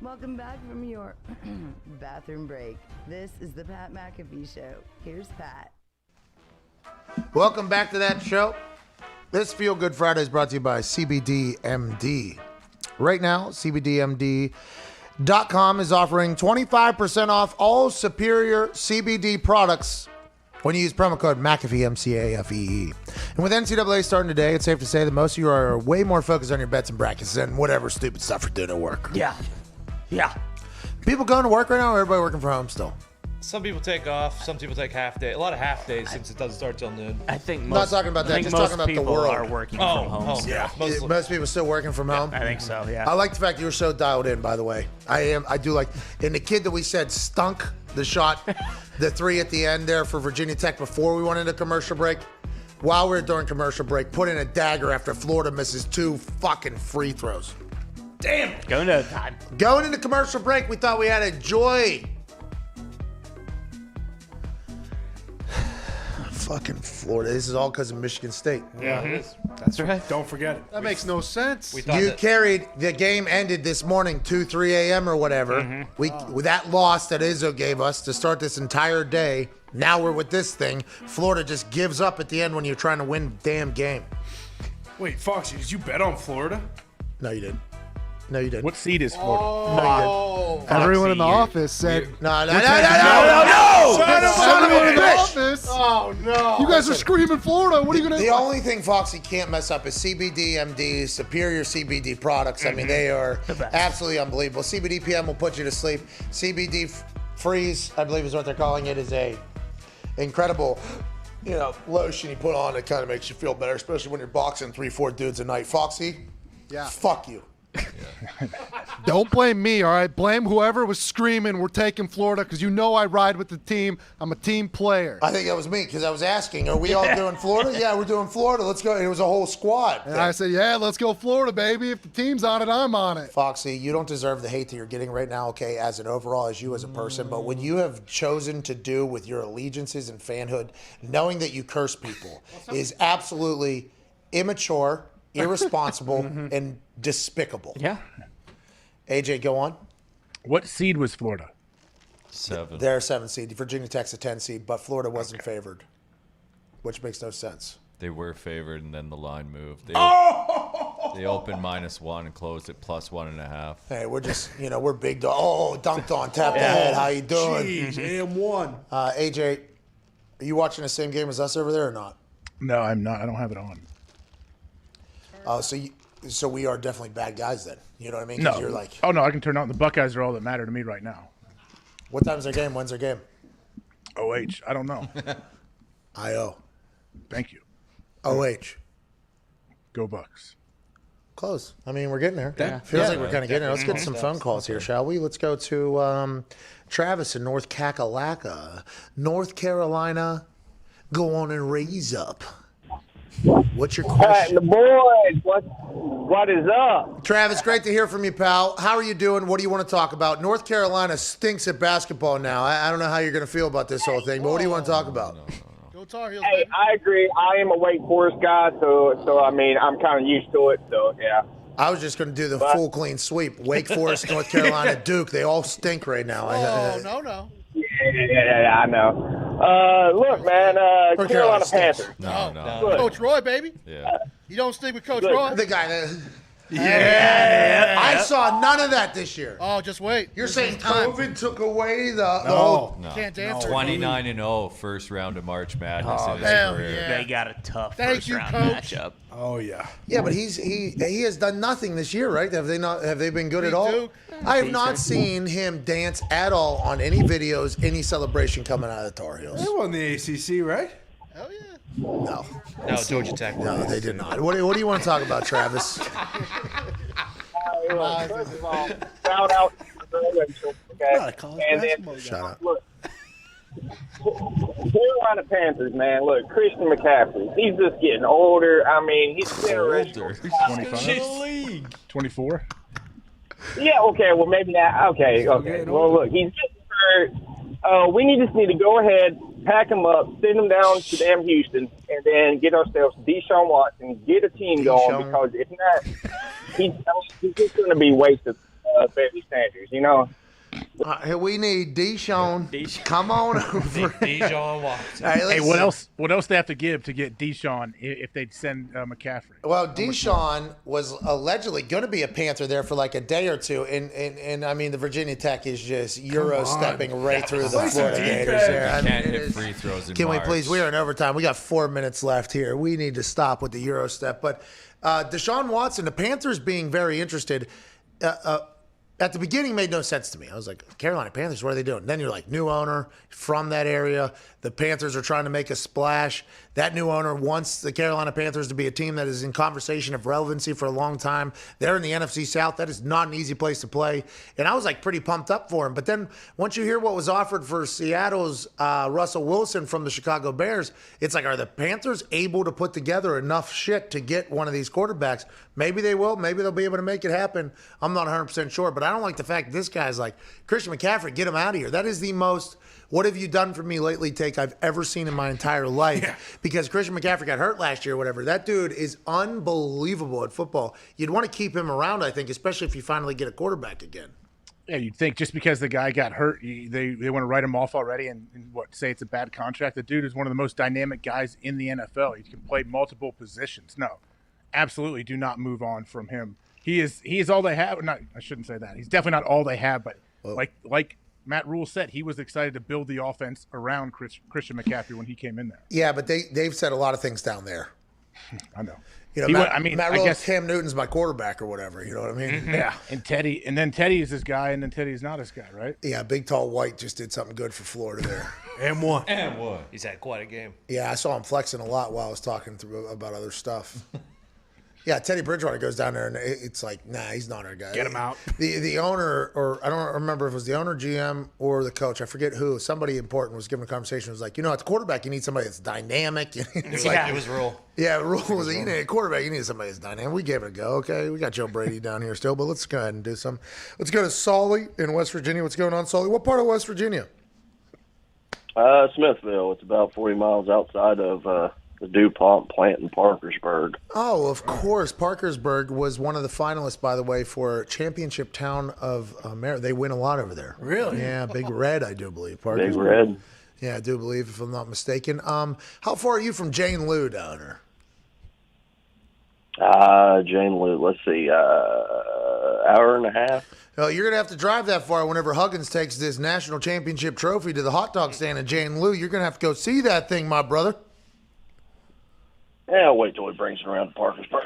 Welcome back from your bathroom break. This is the Pat McAfee Show. Here's Pat. Welcome back to that show. This Feel Good Friday is brought to you by CBD MD. Right now, CBD MD McAfeeMFA.com is offering 25% off all Superior CBD products when you use promo code McAfee, MCAFEE. And with NCAA starting today, it's safe to say that most of you are way more focused on your bets and brackets than whatever stupid stuff you're doing at work. Yeah. People going to work right now, or everybody working from home still? Some people take off. Some people take half day. A lot of half days since it doesn't start till noon. I think I'm not talking about that. Just talking about the people world. are working from home. Yeah, Most people still working from home. I think so. Yeah. I like the fact you were so dialed in. By the way, I do like. And the kid that we said stunk the shot, the three at the end there for Virginia Tech before we went into commercial break. While we were during commercial break, put in a dagger after Florida misses 2 fucking free throws. Damn. Going to time. Going into commercial break, we thought we had a joy. Fucking Florida. This is all because of Michigan State. Yeah, it is. That's right. Don't forget it. That makes no sense. You carried the game ended this morning 2-3 a.m. or whatever. With that loss that Izzo gave us to start this entire day. Now we're with this thing. Florida just gives up at the end when you're trying to win the damn game. Wait, Foxy, did you bet on Florida? No, you didn't. No, you didn't. What seed is Florida? Oh, everyone in the office said. No. Everyone in the office. Oh no! You guys are screaming Florida. What are you gonna? The only thing Foxy can't mess up is CBD MD, Superior CBD products. I mean, they are absolutely unbelievable. CBD PM will put you to sleep. CBD Freeze, I believe is what they're calling it, is a incredible, lotion you put on that kind of makes you feel better, especially when you're boxing 3-4 dudes a night. Foxy, fuck you. Don't blame me, all right? Blame whoever was screaming, we're taking Florida, because I ride with the team. I'm a team player. I think that was me, because I was asking, are we all doing Florida? Yeah, we're doing Florida. Let's go. It was a whole squad. And I said, yeah, let's go Florida, baby. If the team's on it, I'm on it. Foxy, you don't deserve the hate that you're getting right now, okay, as an overall, as you as a person. But when you have chosen to do with your allegiances and fanhood, knowing that you curse people is absolutely immature, irresponsible, and despicable. Yeah. AJ, go on. What seed was Florida? 7. They're a 7 seed. Virginia Tech's a 10 seed, but Florida wasn't favored, which makes no sense. They were favored, and then the line moved. They opened -1 and closed at +1.5. Hey, we're just, we're big dog. Oh, dunked on, tapped the head. How you doing? Jeez, AM1. AJ, are you watching the same game as us over there or not? No, I'm not. I don't have it on. Oh, so we are definitely bad guys then. You know what I mean? 'Cause No. You're like, Oh, no, I can turn on. The Buckeyes are all that matter to me right now. what time's their game? When's their game? OH, I don't know. IO. Thank you. OH. Go Bucks. Close. I mean, we're getting there. Yeah. Feels Yeah. like we're kind of getting there. Let's get some phone calls here, shall we? Let's go to Travis in North Kakalaka, North Carolina. Go on and raise up. What's your question? The boys, what is up? Travis, great to hear from you, pal. How are you doing? What do you want to talk about? North Carolina stinks at basketball now. I don't know how you're going to feel about this whole thing, but what do you want to talk about? Go Tar Heels. Hey, I agree. I am a Wake Forest guy, so I mean, I'm kind of used to it. So yeah. I was just going to do the full clean sweep. Wake Forest, North Carolina, Duke. They all stink right now. No. Yeah, I know. Look, man, Carolina Panthers. No. Look, Coach Roy, baby. Yeah. You don't stick with Coach Look, Roy. The guy that. Yeah. I saw none of that this year. Oh, just wait. You're saying COVID took away the No. Can't dance. 29-0 first round of March Madness in his hell career. yeah. They got a tough Thank first you, round Coach. matchup. Oh, yeah. Yeah, but he has done nothing this year, right? Have they been good at all? Duke. I have not seen him dance at all on any videos, any celebration coming out of the Tar Heels. They won the ACC, right? Hell yeah. No. No, Georgia Tech. No, they did not. What do you want to talk about, Travis? First of all, shout out to the Rachel, okay? And then, Shut up. look, Carolina Panthers, man. Look, Christian McAfee. He's just getting older. I mean, he's been Older. 25? 24? Yeah, okay, well, maybe not. Okay. Well, look, he's getting hurt. We just need to go ahead, pack him up, send him down to damn Houston, and then get ourselves Deshaun Watson, get a team going, because if not, he's just going to be wasted, Bailey Sanders, you know? We need Deshaun. Come on over. Deshaun Watson. All right, Hey, listen. what else? What else they have to give to get Deshaun if they'd send McCaffrey? Well, Deshaun was allegedly going to be a Panther there for like a day or two, and I mean the Virginia Tech is just Euro stepping right through the Florida Gators there. I mean, Can't it hit is- free throws in Can we March. please? We are in overtime. We got 4 minutes left here. We need to stop with the Euro step. But Deshaun Watson, the Panthers being very interested. At the beginning, made no sense to me. I was like, Carolina Panthers, what are they doing? Then you're like, new owner from that area. The Panthers are trying to make a splash. That new owner wants the Carolina Panthers to be a team that is in conversation of relevancy for a long time. They're in the NFC South. That is not an easy place to play. And I was like pretty pumped up for him. But then once you hear what was offered for Seattle's Russell Wilson from the Chicago Bears, it's like, are the Panthers able to put together enough shit to get one of these quarterbacks? Maybe they will. Maybe they'll be able to make it happen. I'm not 100% sure. But I don't like the fact this guy's like, Christian McCaffrey, get him out of here. That is the most what have you done for me lately take I've ever seen in my entire life. Because Christian McCaffrey got hurt last year or whatever. That dude is unbelievable at football. You'd want to keep him around, I think, especially if you finally get a quarterback again. Yeah, you'd think just because the guy got hurt, they want to write him off already and say it's a bad contract. The dude is one of the most dynamic guys in the NFL. He can play multiple positions. No, absolutely do not move on from him. He is all they have. Not, I shouldn't say that. He's definitely not all they have, but like Matt Rule said, he was excited to build the offense around Christian McCaffrey when he came in there. Yeah, but they've said a lot of things down there. I know. You know, Matt Rule, Cam Newton's my quarterback or whatever. You know what I mean? Yeah. And then Teddy is this guy, and then Teddy's not this guy, right? Yeah, big tall white just did something good for Florida there. And one. He's had quite a game. Yeah, I saw him flexing a lot while I was talking about other stuff. Yeah, Teddy Bridgewater goes down there, and it's like, nah, he's not our guy. Get him out. The owner, or I don't remember if it was the owner, GM, or the coach. I forget who. Somebody important was giving a conversation. It was like, at the quarterback, you need somebody that's dynamic. It was Rule. Yeah, Rule was like, you need a quarterback. You need somebody that's dynamic. We gave it a go. Okay, we got Joe Brady down here still, but let's go ahead and do some. Let's go to Sully in West Virginia. What's going on, Sully? What part of West Virginia? Smithville. It's about 40 miles outside of the DuPont plant in Parkersburg. Oh, of course. Parkersburg was one of the finalists, by the way, for Championship Town of America. They win a lot over there. Really? Yeah, Big Red, I do believe. Big Red? Yeah, I do believe, if I'm not mistaken. How far are you from Jane Lou down there? Jane Lou, let's see, hour and a half. Well, you're going to have to drive that far whenever Huggins takes this national championship trophy to the hot dog stand in Jane Lou. You're going to have to go see that thing, my brother. Yeah, I'll wait till he brings it around to Parkersburg.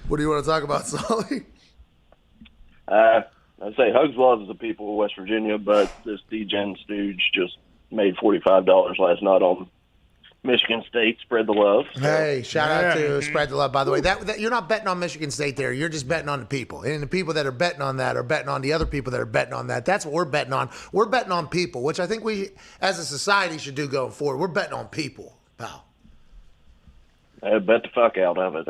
What do you want to talk about, Sully? I'd say Hugs loves the people of West Virginia, but this D-Gen stooge just made $45 last night on Michigan State. Spread the love. Hey, shout out to Spread the Love, by the way. That you're not betting on Michigan State there. You're just betting on the people. And the people that are betting on that are betting on the other people that are betting on that. That's what we're betting on. We're betting on people, which I think we, as a society, should do going forward. We're betting on people, pal. Bet the fuck out of it.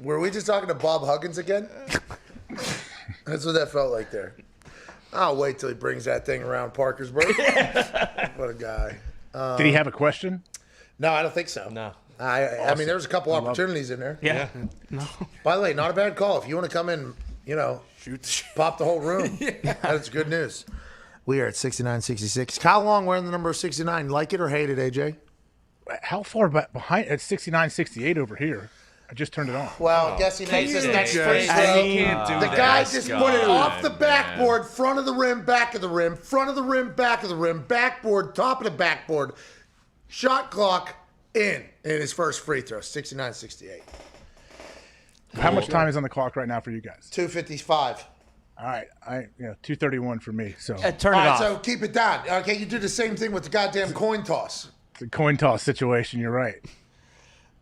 Were we just talking to Bob Huggins again? That's what that felt like there. I'll wait till he brings that thing around Parkersburg. What a guy. Did he have a question? No, I don't think so. No. I mean, there's a couple opportunities in there. Yeah. No. By the way, not a bad call. If you want to come in, Shoot. pop the whole room. That's good news. We are at 69-66. How long wearing the number 69? Like it or hate it, AJ? How far behind? It's 69-68 over here. I just turned it on. Well, I guess he makes his next free throw. Can't do The that. guy just put it off the man. backboard, front of the rim, back of the rim, front of the rim, back of the rim, backboard, top of the backboard. Shot clock in his first free throw, 69-68. How much time is on the clock right now for you guys? 2:55. All right, 2:31 for me. So Turn All it right, off. so keep it down. Okay, you do the same thing with the goddamn coin toss. it's a coin toss situation. You're right.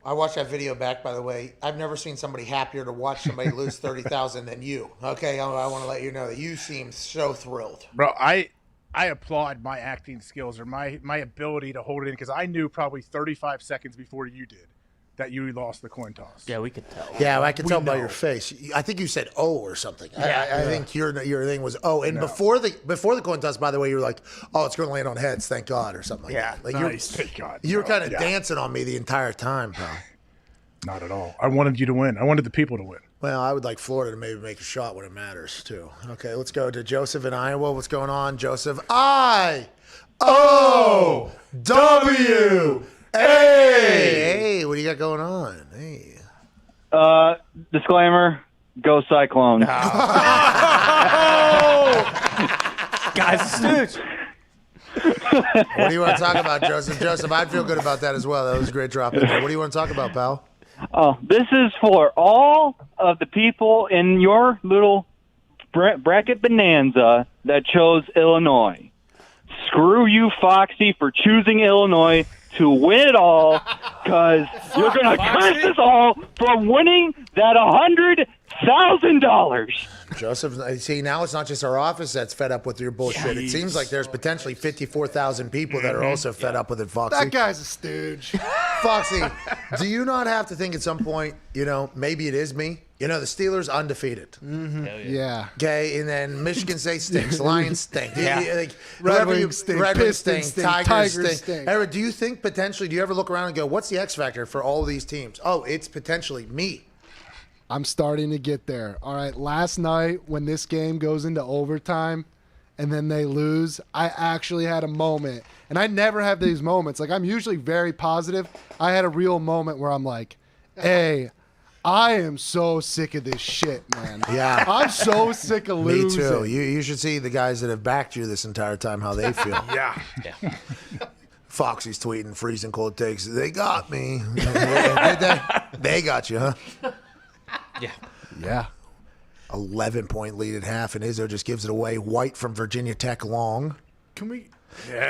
I watched that video back, by the way. I've never seen somebody happier to watch somebody lose 30,000 than you. Okay, I want to let you know that you seem so thrilled. Bro, I applaud my acting skills or my ability to hold it in because I knew probably 35 seconds before you did that you lost the coin toss. Yeah, we could tell. Yeah, I can tell by know. your face. I think you said "oh" or something. Yeah. I think your thing was "oh." And before the coin toss, by the way, you were like, "Oh, it's going to land on heads, thank God," or something like that. Like Nice. Thank God. You were No, kind of yeah. dancing on me the entire time, pal. Not at all. I wanted you to win. I wanted the people to win. Well, I would like Florida to maybe make a shot when it matters too. Okay, let's go to Joseph in Iowa. What's going on, Joseph? I-O-W-A. Hey, what do you got going on? Hey. Disclaimer, go Cyclones. Guys, stooge. What do you want to talk about, Joseph? Joseph, I'd feel good about that as well. That was a great drop in there. What do you want to talk about, pal? Oh, this is for all of the people in your little bracket bonanza that chose Illinois. Screw you, Foxy, for choosing Illinois to win it all, because you're going to curse us all for winning that $100,000. Joseph, see, now it's not just our office that's fed up with your bullshit. It seems like there's potentially 54,000 people that are also fed up with it, Foxy. That guy's a stooge. Foxy, do you not have to think at some point, maybe it is me? The Steelers undefeated. Mm-hmm. Yeah. Okay, and then Michigan State stinks. Lions stink. Yeah. Red Wings stink. Red Wings Pistons stink. stink. Tigers stink. Eric, do you think potentially, do you ever look around and go, what's the X factor for all these teams? Oh, it's potentially me. I'm starting to get there. All right, last night when this game goes into overtime and then they lose, I actually had a moment. And I never have these moments. Like, I'm usually very positive. I had a real moment where I'm like, hey, I am so sick of this shit, man. Yeah. I'm so sick of losing. Me too. You should see the guys that have backed you this entire time, how they feel. Yeah. Foxy's tweeting freezing cold takes. They got me. Did they? They got you, huh? Yeah. 11-point lead at half, and Izzo just gives it away. White from Virginia Tech long. Can we?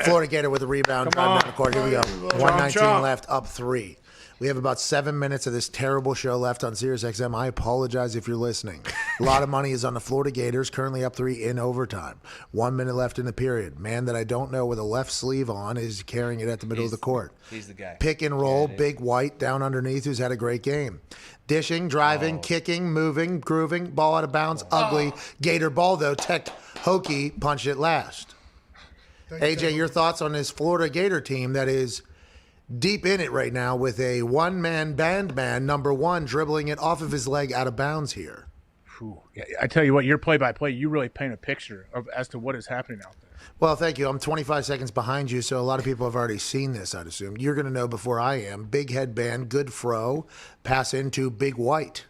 Florida Gator with a rebound. Driving down the court. Here we go. 119 left, up 3. We have about 7 minutes of this terrible show left on SiriusXM. I apologize if you're listening. A lot of money is on the Florida Gators, currently up 3 in overtime. 1 minute left in the period. Man that I don't know with a left sleeve on is carrying it at the middle of the court. He's the guy. Pick and roll, Big White down underneath, who's had a great game. Dishing, driving, kicking, moving, grooving, ball out of bounds, ugly. Gator ball, though, Tech hokey, punched it last. AJ, your thoughts on this Florida Gator team that is deep in it right now with a one-man band man, number 1, dribbling it off of his leg out of bounds here. Yeah, I tell you what, your play-by-play, you really paint a picture as to what is happening out there. Well, thank you. I'm 25 seconds behind you, so a lot of people have already seen this, I'd assume. You're going to know before I am. Big headband, good fro, pass into Big White.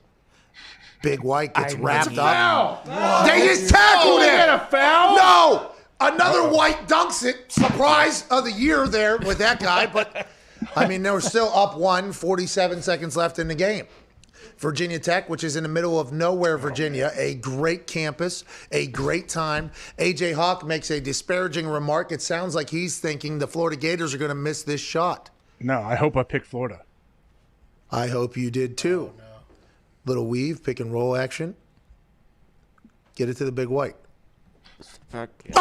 Big White gets wrapped up. They just tackled him. Get a foul? No! Another White dunks it. Surprise of the year there with that guy, but I mean, they were still up 1, 47 seconds left in the game. Virginia Tech, which is in the middle of nowhere, Virginia, a great campus, a great time. A.J. Hawk makes a disparaging remark. It sounds like he's thinking the Florida Gators are going to miss this shot. No, I hope I picked Florida. I hope you did too. Oh, no. Little weave, pick and roll action. Get it to the Big White. Fuck yeah.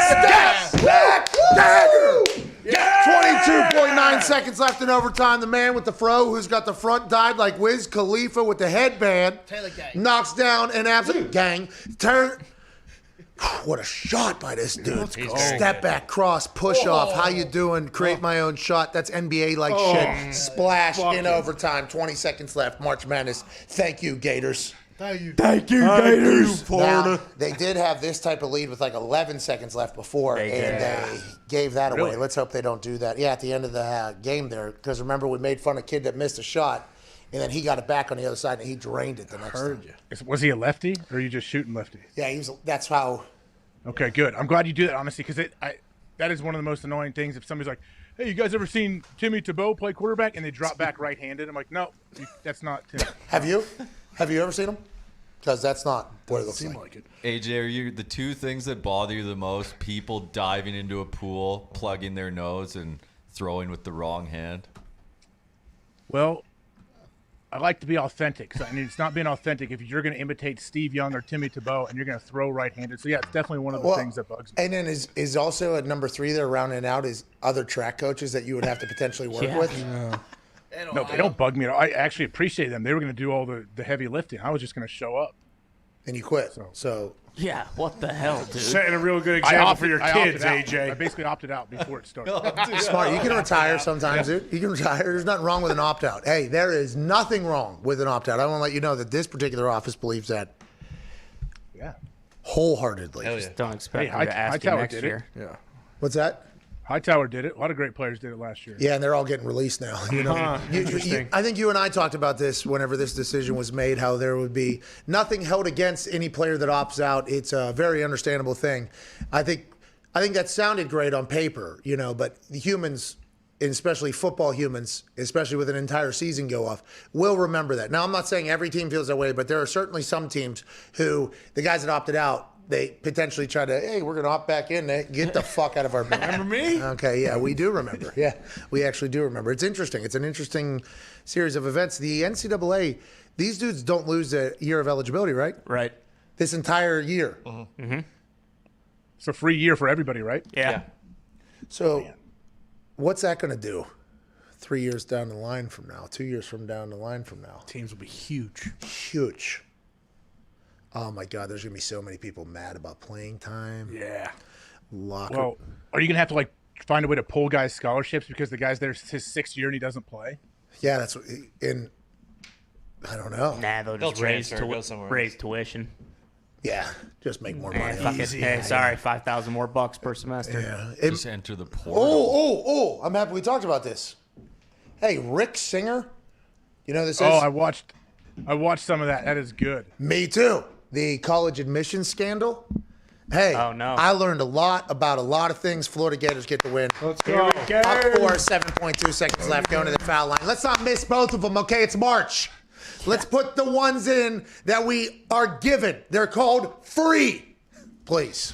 Step back dagger! 22.9 seconds left in overtime. The man with the fro who's got the front dyed like Wiz Khalifa with the headband knocks down an absolute gang. Turn. What a shot by this dude. Step back, cross, push off. How you doing? Create my own shot. That's NBA-like shit. Splash in overtime. 20 seconds left. March Madness. Thank you, Gators. Thank you, Gators. Florida. Now, they did have this type of lead with like 11 seconds left before, and they gave that away. Let's hope they don't do that. Yeah, at the end of the game there, because remember we made fun of a kid that missed a shot, and then he got it back on the other side, and he drained it the next time. Was he a lefty, or are you just shooting lefty? Yeah, that's how. Okay, good. I'm glad you do that, honestly, because that is one of the most annoying things. If somebody's like, hey, you guys ever seen Timmy Tebow play quarterback? And they drop back right-handed. I'm like, no, that's not Tim. Have you? Have you ever seen him? Because that's not what it looks like. AJ, are you the two things that bother you the most? People diving into a pool, plugging their nose, and throwing with the wrong hand? Well, I like to be authentic. So, it's not being authentic if you're going to imitate Steve Young or Timmy Tebow and you're going to throw right-handed. So, yeah, it's definitely one of the things that bugs me. And then is also at number 3 there, rounding out, is other track coaches that you would have to potentially work with? No, they don't bug me at all. I actually appreciate them. They were going to do all the heavy lifting. I was just going to show up. And you quit. So yeah, what the hell, dude? Setting a real good example for your kids, AJ. I basically opted out before it started. Smart. You can retire sometimes, dude. You can retire. There's nothing wrong with an opt-out. Hey, there is nothing wrong with an opt-out. I want to let you know that this particular office believes that. Yeah. Wholeheartedly. Hell yeah. Just don't expect Hey, me to ask you Hightower next did year. it. Yeah. What's that? Hightower did it. A lot of great players did it last year. Yeah, and they're all getting released now. Interesting. I think you and I talked about this whenever this decision was made, how there would be nothing held against any player that opts out. It's a very understandable thing. I think that sounded great on paper, but the humans, and especially football humans, especially with an entire season go off, will remember that. Now, I'm not saying every team feels that way, but there are certainly some teams who, the guys that opted out, they potentially try to, hey, we're going to opt back in. Get the fuck out of our building. Remember me? Okay, yeah, we do remember. Yeah, we actually do remember. It's interesting. It's an interesting series of events. The NCAA, these dudes don't lose a year of eligibility, right? Right. This entire year. Mm-hmm. It's a free year for everybody, right? Yeah. So what's that going to do 3 years down the line from now, 2 years from down the line from now? Teams will be huge. Huge. Oh, my God, there's going to be so many people mad about playing time. Yeah. Well, are you going to have to, find a way to pull guys' scholarships because the guy's there his 6th year and he doesn't play? Yeah, that's what, I don't know. Nah, they'll just raise tuition. Yeah, just make more money. Hey, sorry, $5,000 more bucks per semester. Yeah. Just enter the portal. Oh, I'm happy we talked about this. Hey, Rick Singer, you know who this is? Oh, I watched some of that. That is good. Me too. The college admissions scandal. Hey, I learned a lot about a lot of things. Florida Gators get the win. Let's go. Up 7.2 seconds left, going to the foul line. Let's not miss both of them, okay? It's March. Let's put the ones in that we are given. They're called free. Please.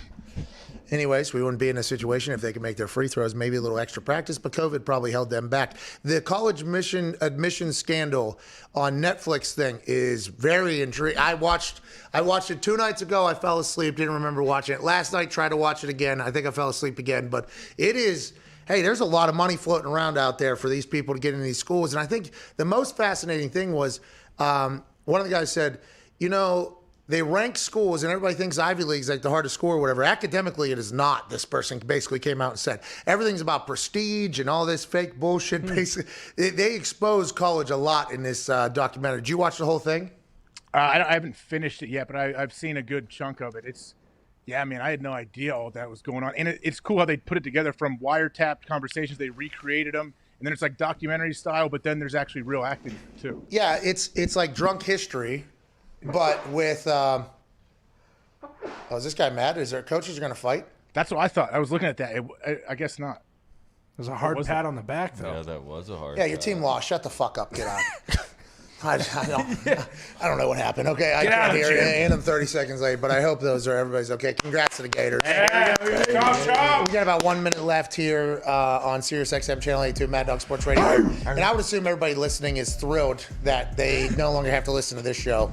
Anyways, we wouldn't be in a situation if they could make their free throws, maybe a little extra practice, but COVID probably held them back. The college admission scandal on Netflix thing is very intriguing. I watched it 2 nights ago. I fell asleep, didn't remember watching it. Last night, tried to watch it again. I think I fell asleep again, but it is, hey, there's a lot of money floating around out there for these people to get into these schools. And I think the most fascinating thing was one of the guys said, they rank schools, and everybody thinks Ivy League's like the hardest school or whatever. Academically, it is not. This person basically came out and said everything's about prestige and all this fake bullshit. Basically, they expose college a lot in this documentary. Did you watch the whole thing? I haven't finished it yet, but I've seen a good chunk of it. I had no idea all that was going on, and it's cool how they put it together from wiretapped conversations. They recreated them, and then it's like documentary style, but then there's actually real acting too. Yeah, it's like drunk history. But with, is this guy mad? Is there coaches are going to fight? That's what I thought. I was looking at that. I guess not. It was a hard pat on the back, though. Yeah, that was a hard Yeah, your team lost. Shut the fuck up. Get out. I don't know what happened. Okay, I can't hear you, and I'm 30 seconds late, but I hope everybody's okay. Congrats to the Gators. We got about 1 minute left here on Sirius XM Channel 82, Mad Dog Sports Radio. And I would assume everybody listening is thrilled that they no longer have to listen to this show.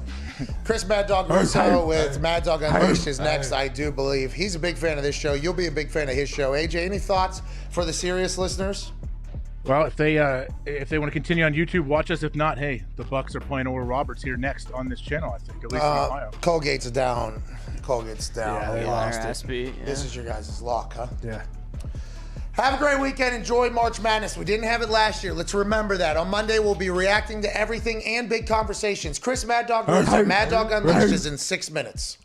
Chris Mad Dog Russo with Mad Dog Unleashed is next, I do believe. He's a big fan of this show. You'll be a big fan of his show. AJ, any thoughts for the Sirius listeners? Well, if they want to continue on YouTube, watch us. If not, hey, the Bucks are playing Oral Roberts here next on this channel, I think, at least in Ohio. Colgate's down. Yeah, they lost it. This is your guys' luck, huh? Yeah. Have a great weekend. Enjoy March Madness. We didn't have it last year. Let's remember that. On Monday, we'll be reacting to everything and big conversations. Chris Mad Dog Russo, Mad Dog Unleashed is in 6 minutes.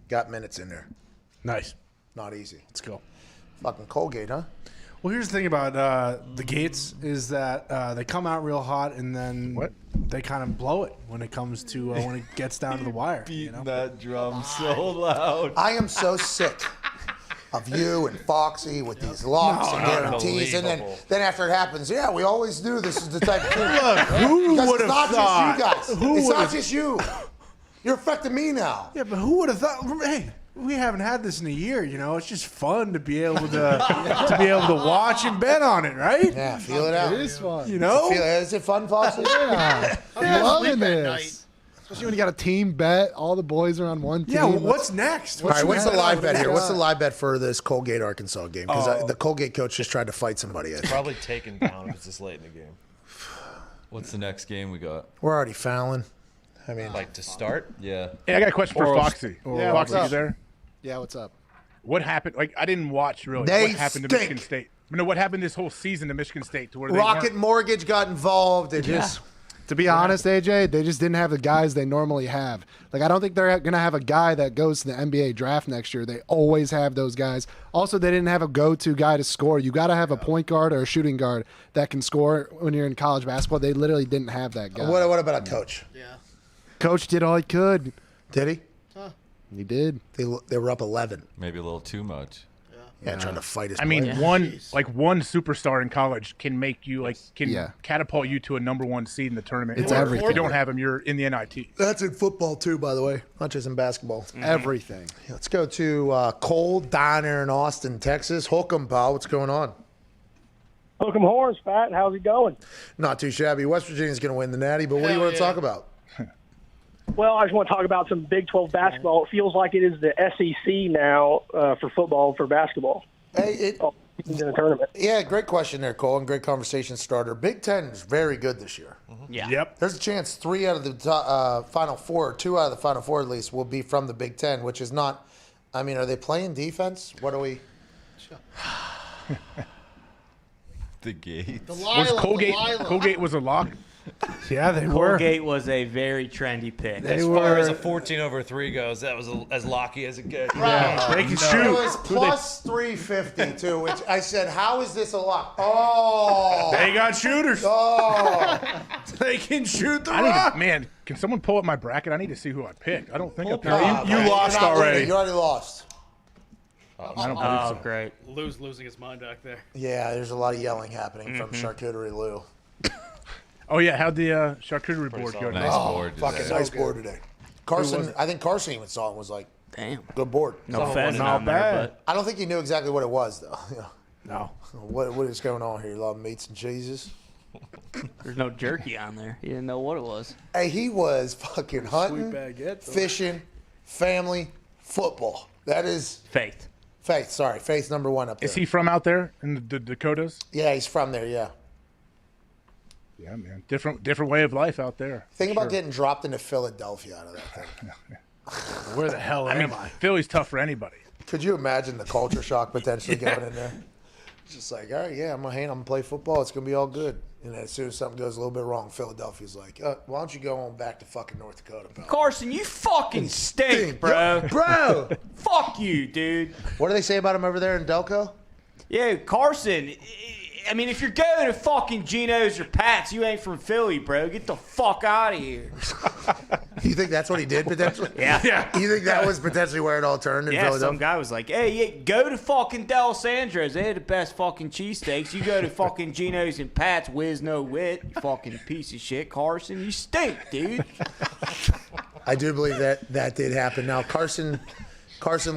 Got minutes in there. Nice. Not easy. Let's go. Fucking Colgate, huh? Well, here's the thing about the Gates is that they come out real hot and then they kind of blow it when it comes to when it gets down to the wire. Beating that drum so loud. I am so sick of you and Foxy with these locks and guarantees, and then after it happens, we always do. This is the type of thing. Look, who would have thought? It's not just you guys. It's not just you. You're affecting me now. Yeah, but who would have thought? Hey, we haven't had this in a year. You know, it's just fun to be able to watch and bet on it, right? Yeah, feel it out. It is fun. You know, is it fun, Foxy? Yeah, I'm loving this. Especially when you got a team bet, all the boys are on one team. Yeah, well, what's next? All right, what's the live bet here? What's the live bet for this Colgate Arkansas game? Because the Colgate coach just tried to fight somebody. Probably taken down if it's this late in the game. What's the next game we got? We're already fouling. I mean, like to start? Yeah. Hey, I got a question for Foxy. Yeah, Foxy, what's you up? there? Yeah, what's up? What happened? Like, I didn't watch really. They what happened to stink. Michigan State? No, what happened this whole season to Michigan State? To where Rocket they weren't- Mortgage got involved. It just. To be honest, AJ, they just didn't have the guys they normally have. Like, I don't think they're going to have a guy that goes to the NBA draft next year. They always have those guys. Also, they didn't have a go-to guy to score. You got to have a point guard or a shooting guard that can score when you're in college basketball. They literally didn't have that guy. What about a coach? Yeah. Coach did all he could. Did he? He did. They were up 11. Maybe a little too much. Yeah, trying to fight his. I mean, players. one superstar in college can make you catapult you to a #1 seed in the tournament. It's Or everything. If you don't have him, you're in the NIT. That's in football too, by the way, not just in basketball. Everything. Let's go to Cole Diner in Austin, Texas. Holcomb, pal, what's going on? Hook 'em horns, Pat. How's it going? Not too shabby. West Virginia's going to win the Natty, but what do you want to talk about? Well, I just want to talk about some Big 12 basketball. It feels like it is the SEC now for football, for basketball. Hey, in the tournament. Yeah, great question there, Cole, and great conversation starter. Big Ten is very good this year. Yeah. Yep. There's a chance 3 out of the Final Four, 2 out of the Final Four at least, will be from the Big Ten, which is not. I mean, are they playing defense? What are we? The gate. Was Colgate was a lock? Yeah, they were. Colgate was a very trendy pick. As far as a 14/3 goes, that was as locky as it gets. Yeah. They can It shoot. was plus 350 too, which I said, how is this a lock? Oh, They got shooters. oh. They can shoot the I need rock. to, man, can someone pull up my bracket? I need to see who I picked. I don't think I picked. No, you man, lost you're not already. winning. You already lost. I don't believe so. Great. Lou's losing his mind back there. Yeah, there's a lot of yelling happening from Charcuterie Lou. Oh yeah, how'd the charcuterie board go? Nice board today. Fucking nice board today. Carson, I think Carson even saw it and was like, Damn. good board. No pheasant not on there, bad. I don't think he knew exactly what it was, though. You know, No. what is going on here? A lot of meats and cheeses. but there's no jerky on there. You didn't know what it was. Hey, he was fucking hunting, baguette, though. fishing, family, football. That is Faith. Faith. Sorry, Faith's #1 up there. Is he from out there in the Dakotas? Yeah, he's from there. Yeah. Yeah, man. Different way of life out there. Think about getting dropped into Philadelphia out of that thing. Where the hell am I? Philly's tough for anybody. Could you imagine the culture shock potentially going in there? It's just like, all right, yeah, I'm gonna play football. It's gonna be all good. And then as soon as something goes a little bit wrong, Philadelphia's like, why don't you go on back to fucking North Dakota, pal? Carson, you fucking stink, bro. Bro, Fuck you, dude. what do they say about him over there in Delco? Yeah, Carson. I mean, if you're going to fucking Geno's or Pat's, you ain't from Philly, bro. Get the fuck out of here. You think that's what he did potentially? Yeah. You think that was potentially where it all turned in Yeah, some Philadelphia? guy was like, hey, yeah, go to fucking Del Sandro's. They had the best fucking cheesesteaks. You go to fucking Geno's and Pat's, whiz no wit. You fucking piece of shit, Carson. You stink, dude. I do believe that did happen. Now, Carson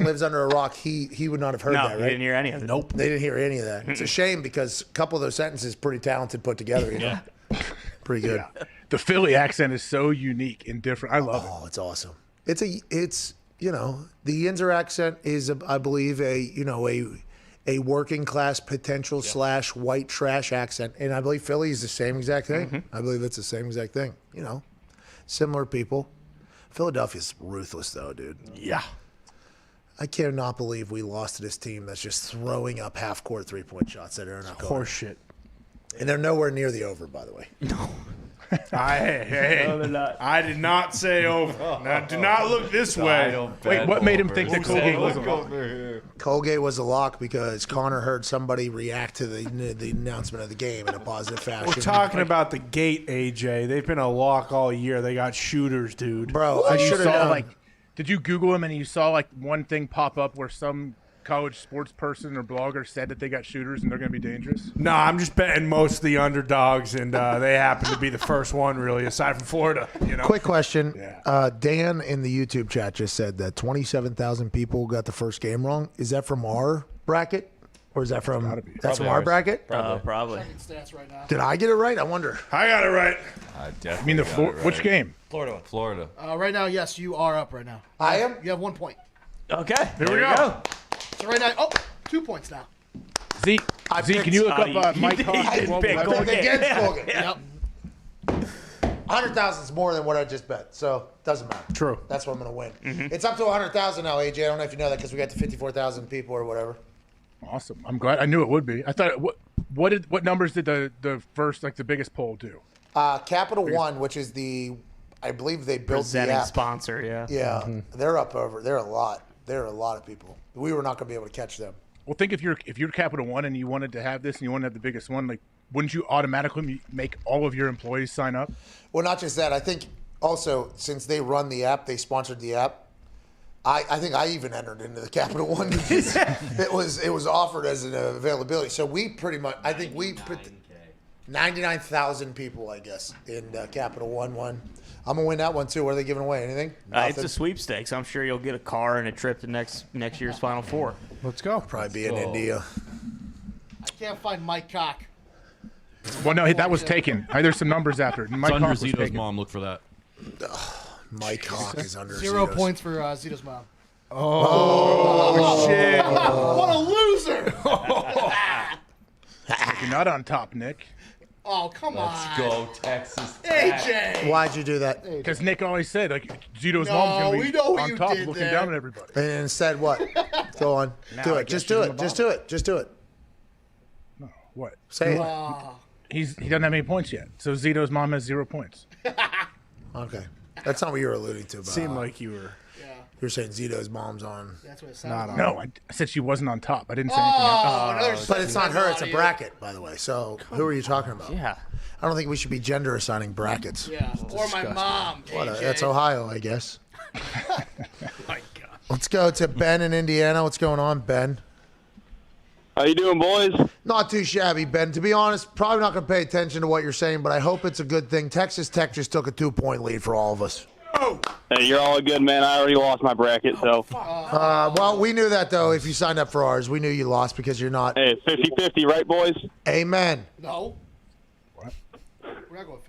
lives under a rock. He would not have heard No, that, he right? didn't hear any of it. Nope. They didn't hear any of that. It's a shame because a couple of those sentences pretty talented put together. You know? Pretty good. Yeah. The Philly accent is so unique and different. I love it. Oh, it's awesome. It's the Yinzer accent is, I believe, a working class potential / white trash accent, and I believe Philly is the same exact thing. I believe it's the same exact thing. You know, similar people. Philadelphia's ruthless, though, dude. Yeah. I cannot believe we lost to this team that's just throwing up half-court three-point shots that are not going. Horse shit. And they're nowhere near the over, by the way. No. I did not say over. Now, do not look this way. Wait, what made him think that Colgate was a lock? Colgate was a lock because Connor heard somebody react to the announcement of the game in a positive fashion. We're talking about the gate, AJ. They've been a lock all year. They got shooters, dude. Bro, I You should have saw known. did you Google him and you saw like one thing pop up where some college sports person or blogger said that they got shooters and they're going to be dangerous? No, I'm just betting most of the underdogs, and they happen to be the first one, really, aside from Florida. You know. Quick question. Dan in the YouTube chat just said that 27,000 people got the first game wrong. Is that from our bracket? Or is that from that's from our bracket? Probably. Stats right now. Did I get it right? I wonder. I got it right. I I definitely mean, got it right. which game? Florida one. Florida. Right now, yes, you are up right now. I am? You have 1 point. Okay. Here we go. So right now, 2 points now. Zeke, can you look up Mike he Hawk? did pick I Colgate. picked against Colgate. Yep. 100,000 is more than what I just bet, so it doesn't matter. True. That's what I'm going to win. It's up to 100,000 now, AJ. I don't know if you know that because we got to 54,000 people or whatever. Awesome. I'm glad. I knew it would be. I thought. What numbers did the first, like the biggest poll do? Capital One, which is I believe they built Presenting the app. sponsor, yeah. Yeah, they're up over. They're a lot. There are a lot of people. We were not going to be able to catch them. Well, think if you're Capital One and you wanted to have this and you wanted to have the biggest one, like, wouldn't you automatically make all of your employees sign up? Well, not just that. I think also since they run the app, they sponsored the app. I think I even entered into the Capital One because it was offered as an availability. So we pretty much, I think we put 99,000 people, I guess, in Capital One. I'm gonna win that one too. What are they giving away? Anything? It's a sweepstakes. I'm sure you'll get a car and a trip to next year's Final Four. Let's go. Probably be in India. I can't find Mike Cock. Well, no, that was taken. There's some numbers after it. Mike It's under Hawk was Zito's taken. mom. Look for that. Mike Hawk is under 0 Zito's. points for Zito's mom. Oh, shit. What a loser! You're not on top, Nick. Oh, come on. Let's go, Texas. AJ! Why'd you do that? Because Nick always said, like, Zito's No, mom's going we to be know what on you top did looking there. down at everybody. And instead, what? Go on. Now Do I it. guess Just do she's it. on Just the do it. Just do it. What? Say it. He doesn't have any points yet. So Zito's mom has 0 points. Okay. That's not what you were alluding to. But, Seemed like you were. You're saying Zito's mom's on. That's what it sounds like. No, I said she wasn't on top. I didn't say anything else. But it's not her. It's a bracket, by the way. So who are you talking about? Yeah. I don't think we should be gender assigning brackets. Yeah, or my mom. That's Ohio, I guess. My God. Let's go to Ben in Indiana. What's going on, Ben? How you doing, boys? Not too shabby, Ben. To be honest, probably not going to pay attention to what you're saying, but I hope it's a good thing. Texas Tech just took a 2-point lead for all of us. Hey, you're all good, man. I already lost my bracket, so. Well, we knew that, though. If you signed up for ours, we knew you lost because you're not. Hey, 50-50, right, boys? Amen. No. What? We're not going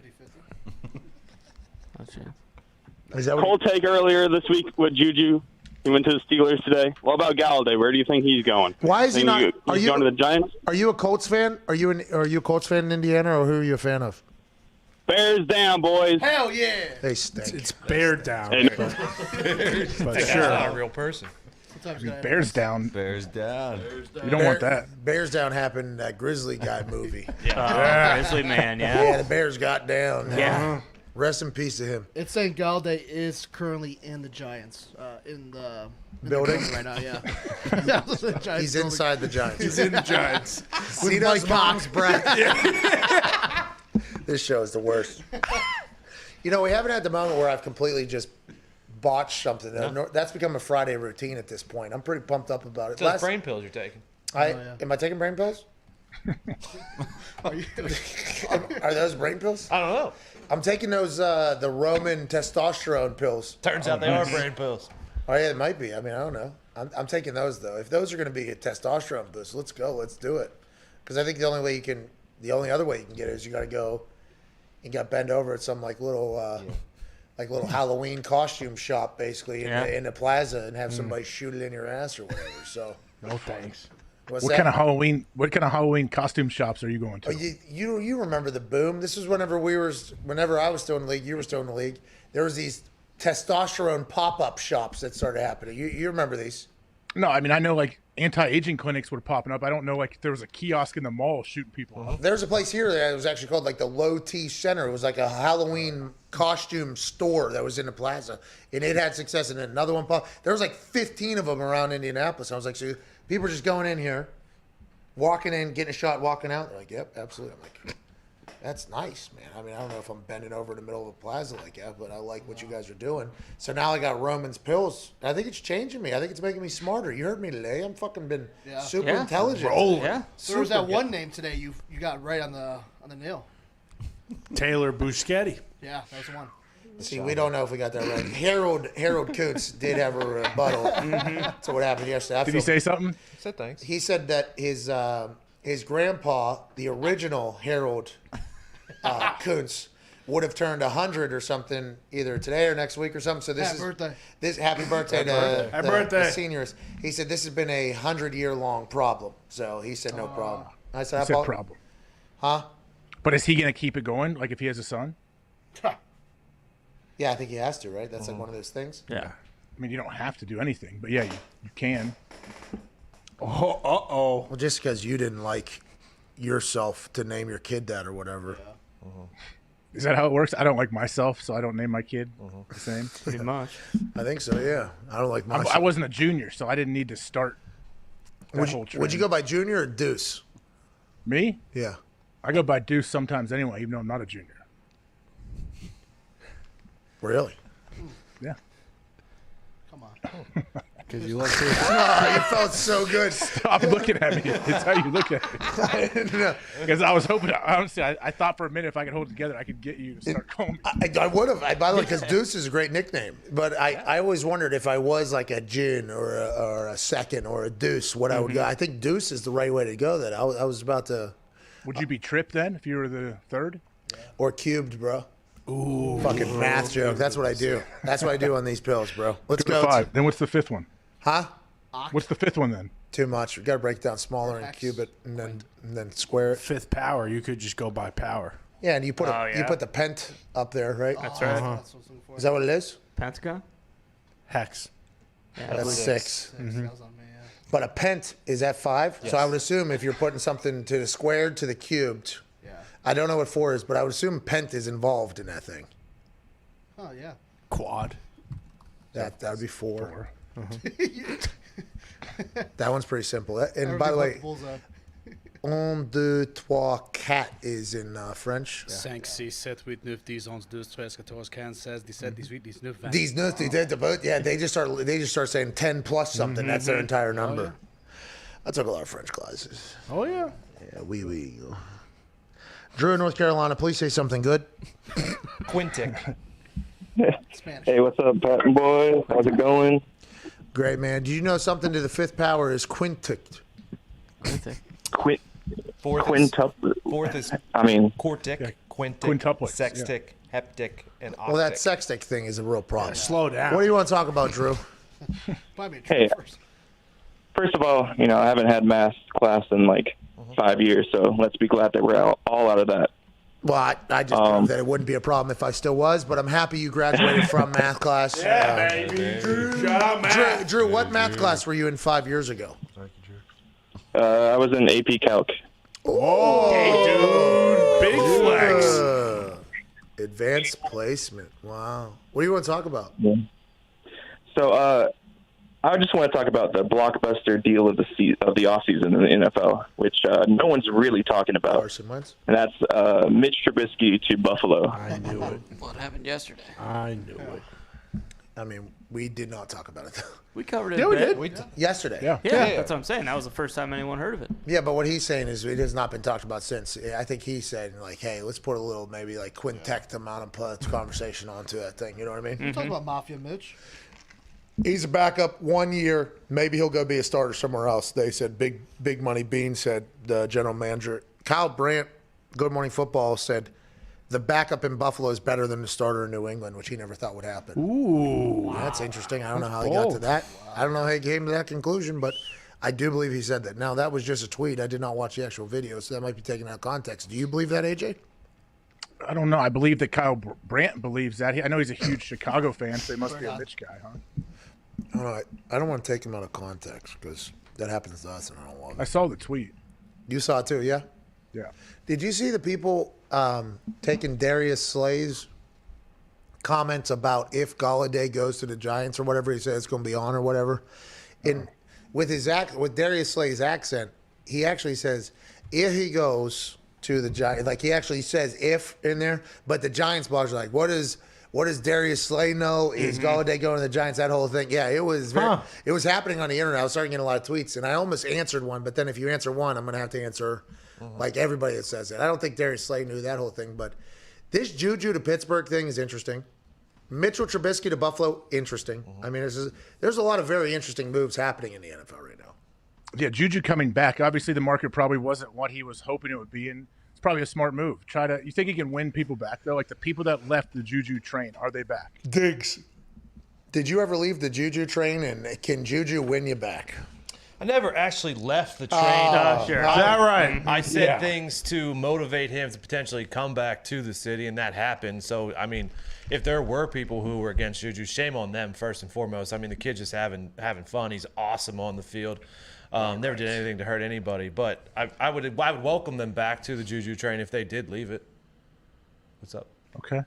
50-50. Is that Cold take earlier this week with Juju. He went to the Steelers today. What about Galladay? Where do you think he's going? Why is he not? He's going to the Giants? Are you a Colts fan? Are you a Colts fan in Indiana, or who are you a fan of? Bears down, boys. Hell yeah. They stink. It's bear down. Hey, but That's sure. not a real person. Bears down. Bears down. You don't want that. Bears down happened in that Grizzly guy movie. Grizzly man, yeah. Yeah, the Bears got down. Yeah. Rest in peace to him. It's saying Galladay is currently in the Giants, in the Building? right now. Yeah. He's inside the Giants. He's in the Giants. Zito's mom's bracket. This show is the worst. You know, we haven't had the moment where I've completely just botched something. That's become a Friday routine at this point. I'm pretty pumped up about it. Those brain pills you're taking. Am I taking brain pills? Are those brain pills? I don't know. I'm taking those the Roman testosterone pills. Turns out they are brain pills. Oh yeah, it might be. I mean, I don't know. I'm taking those though. If those are going to be a testosterone boost, let's go. Let's do it. Because I think the only other way you can get it is you got to go and got bend over at some like little Halloween costume shop basically in the plaza and have somebody shoot it in your ass or whatever. So no thanks. What's What that? kind of Halloween costume shops are you going to? Oh, you remember the boom? This was whenever I was still in the league, you were still in the league. There was these testosterone pop-up shops that started happening. You remember these? No, I mean I know like anti-aging clinics were popping up. I don't know like if there was a kiosk in the mall shooting people up. There's a place here that was actually called like the Low T Center. It was like a Halloween costume store that was in the plaza, and it had success. And another one popped. There was like 15 of them around Indianapolis. I was like, so people are just going in here, walking in, getting a shot, walking out. They're like, yep, absolutely. I'm like, That's nice, man. I mean, I don't know if I'm bending over in the middle of a plaza like that, but I like what you guys are doing. So now I got Roman's pills. I think it's changing me. I think it's making me smarter. You heard me today. I'm fucking been super intelligent. Yeah. There was that one name today you got right on the nail. Taylor Buscetti. Yeah, that was the one. See, we don't know if we got that right. Harold Coots did have a rebuttal to what happened yesterday. Did he say something? He said thanks. He said that his grandpa, the original Harold Kuntz, would have turned 100 or something either today or next week or something. So this Happy birthday. Happy birthday to Happy birthday. the seniors. He said this has been a 100-year-long problem. So he said no problem. I said, He said problem. Huh? But is he going to keep it going? Like if he has a son? Yeah, I think he has to, right? That's like one of those things. Yeah. I mean, you don't have to do anything, but yeah, you can. Well, just because you didn't like yourself to name your kid that or whatever. Is that how it works? I don't like myself, so I don't name my kid the same. Pretty much. I think so, yeah. I don't like myself. I wasn't a junior, so I didn't need to start that whole trend. Would you go by Junior or Deuce? Me? Yeah. I go by Deuce sometimes anyway, even though I'm not a junior. Really? Yeah. Come on. Because you like to. Oh, you felt so good. Stop looking at me. It's how you look at me. Because I was hoping, honestly, I thought for a minute if I could hold it together, I could get you to start calling me. I would have. By the way, because Deuce is a great nickname. But I always wondered if I was like a June or a second or a Deuce, what I would go. I think Deuce is the right way to go. That I was about to. Would you be Trip then if you were the third? Or Cubed, bro. Ooh. Fucking math joke. That's what I do. That's what I do on these pills, bro. Let's go. 5. Then what's the fifth one? Huh? What's the fifth one then? Too much. We got to break it down smaller and cube it and then square it. Fifth power. You could just go by power. Yeah, and you put you put the pent up there, right? That's right. Is that what it is? Pentagon? Hex. Yeah, That's 6. But a pent is at 5. So I would assume if you're putting something to the squared to the cubed, I don't know what 4 is, but I would assume pent is involved in that thing. Oh, yeah. Quad. That would be 4. That one's pretty simple. And by the way, 1, 2, 3, 4 is in French. 5, 6, 7, 8, 9, 10, 11, 12, 13, 14, 15, 16, 17, 18, 19, 20. These notes, they just start saying 10 plus something. That's their entire number. I took a lot of French classes. Oh, yeah. Yeah, oui. Drew in North Carolina, please say something good. Quintic. Hey, what's up, Patton boy? How's it going? Great, man. Do you know something to the fifth power is quintic? Fourth is quartic, quintic, quintuplets, sextic, heptic, and octic. Well, that sextic thing is a real problem. Slow down. What do you want to talk about, Drew? Hey, first of all, I haven't had math class in like 5 years, so let's be glad that we're all out of that. Well, I just know that it wouldn't be a problem if I still was, but I'm happy you graduated from math class. Yeah, baby. Drew. Shout out, math. Drew, what math class were you in 5 years ago? I was in AP Calc. Oh, dude. Big flex. Advanced placement. Wow. What do you want to talk about? Yeah. So, I just want to talk about the blockbuster deal of the offseason in the NFL, which no one's really talking about. Carson Wentz. And that's Mitch Trubisky to Buffalo. I knew it. What happened yesterday? I knew it. I mean, we did not talk about it. We covered it. Yeah, a we bit. did. Yesterday. Yeah, that's what I'm saying. That was the first time anyone heard of it. Yeah, but what he's saying is it has not been talked about since. I think he said, like, hey, let's put a little maybe like quintet amount of conversation onto that thing. You know what I mean? We're talking about Mafia Mitch. He's a backup 1 year. Maybe he'll go be a starter somewhere else. They said Big Money Bean said, the general manager. Kyle Brandt, Good Morning Football, said the backup in Buffalo is better than the starter in New England, which he never thought would happen. Ooh. That's interesting. I don't know how he got to that. I don't know how he came to that conclusion, but I do believe he said that. Now, that was just a tweet. I did not watch the actual video, so that might be taken out of context. Do you believe that, AJ? I don't know. I believe that Kyle Brandt believes that. I know he's a huge Chicago fan, so he must be a Mitch guy, huh? I don't want to take him out of context because that happens to us, and I don't want it. I saw the tweet. You saw it too, yeah? Yeah. Did you see the people taking Darius Slay's comments about if Galladay goes to the Giants or whatever he said it's going to be on or whatever? With Darius Slay's accent, he actually says if he goes to the Giants. Like he actually says if in there, but the Giants bloggers are like, what does Darius Slay know? Is Golladay going to the Giants? That whole thing. Yeah, it was it was happening on the internet. I was starting to get a lot of tweets, and I almost answered one, but then if you answer one, I'm going to have to answer like everybody that says it. I don't think Darius Slay knew that whole thing, but this Juju to Pittsburgh thing is interesting. Mitchell Trubisky to Buffalo, interesting. I mean, there's a lot of very interesting moves happening in the NFL right now. Yeah, Juju coming back. Obviously, the market probably wasn't what he was hoping it would be, and it's probably a smart move. You think he can win people back, though? Like the people that left the Juju train, are they back? Diggs. Did you ever leave the Juju train, and can Juju win you back? I never actually left the train. Sure. Is that right? I said things to motivate him to potentially come back to the city, and that happened. So, I mean, if there were people who were against Juju, shame on them first and foremost. I mean, the kid's just having fun. He's awesome on the field. Never did anything to hurt anybody. But I would welcome them back to the Juju train if they did leave it. What's up? Okay.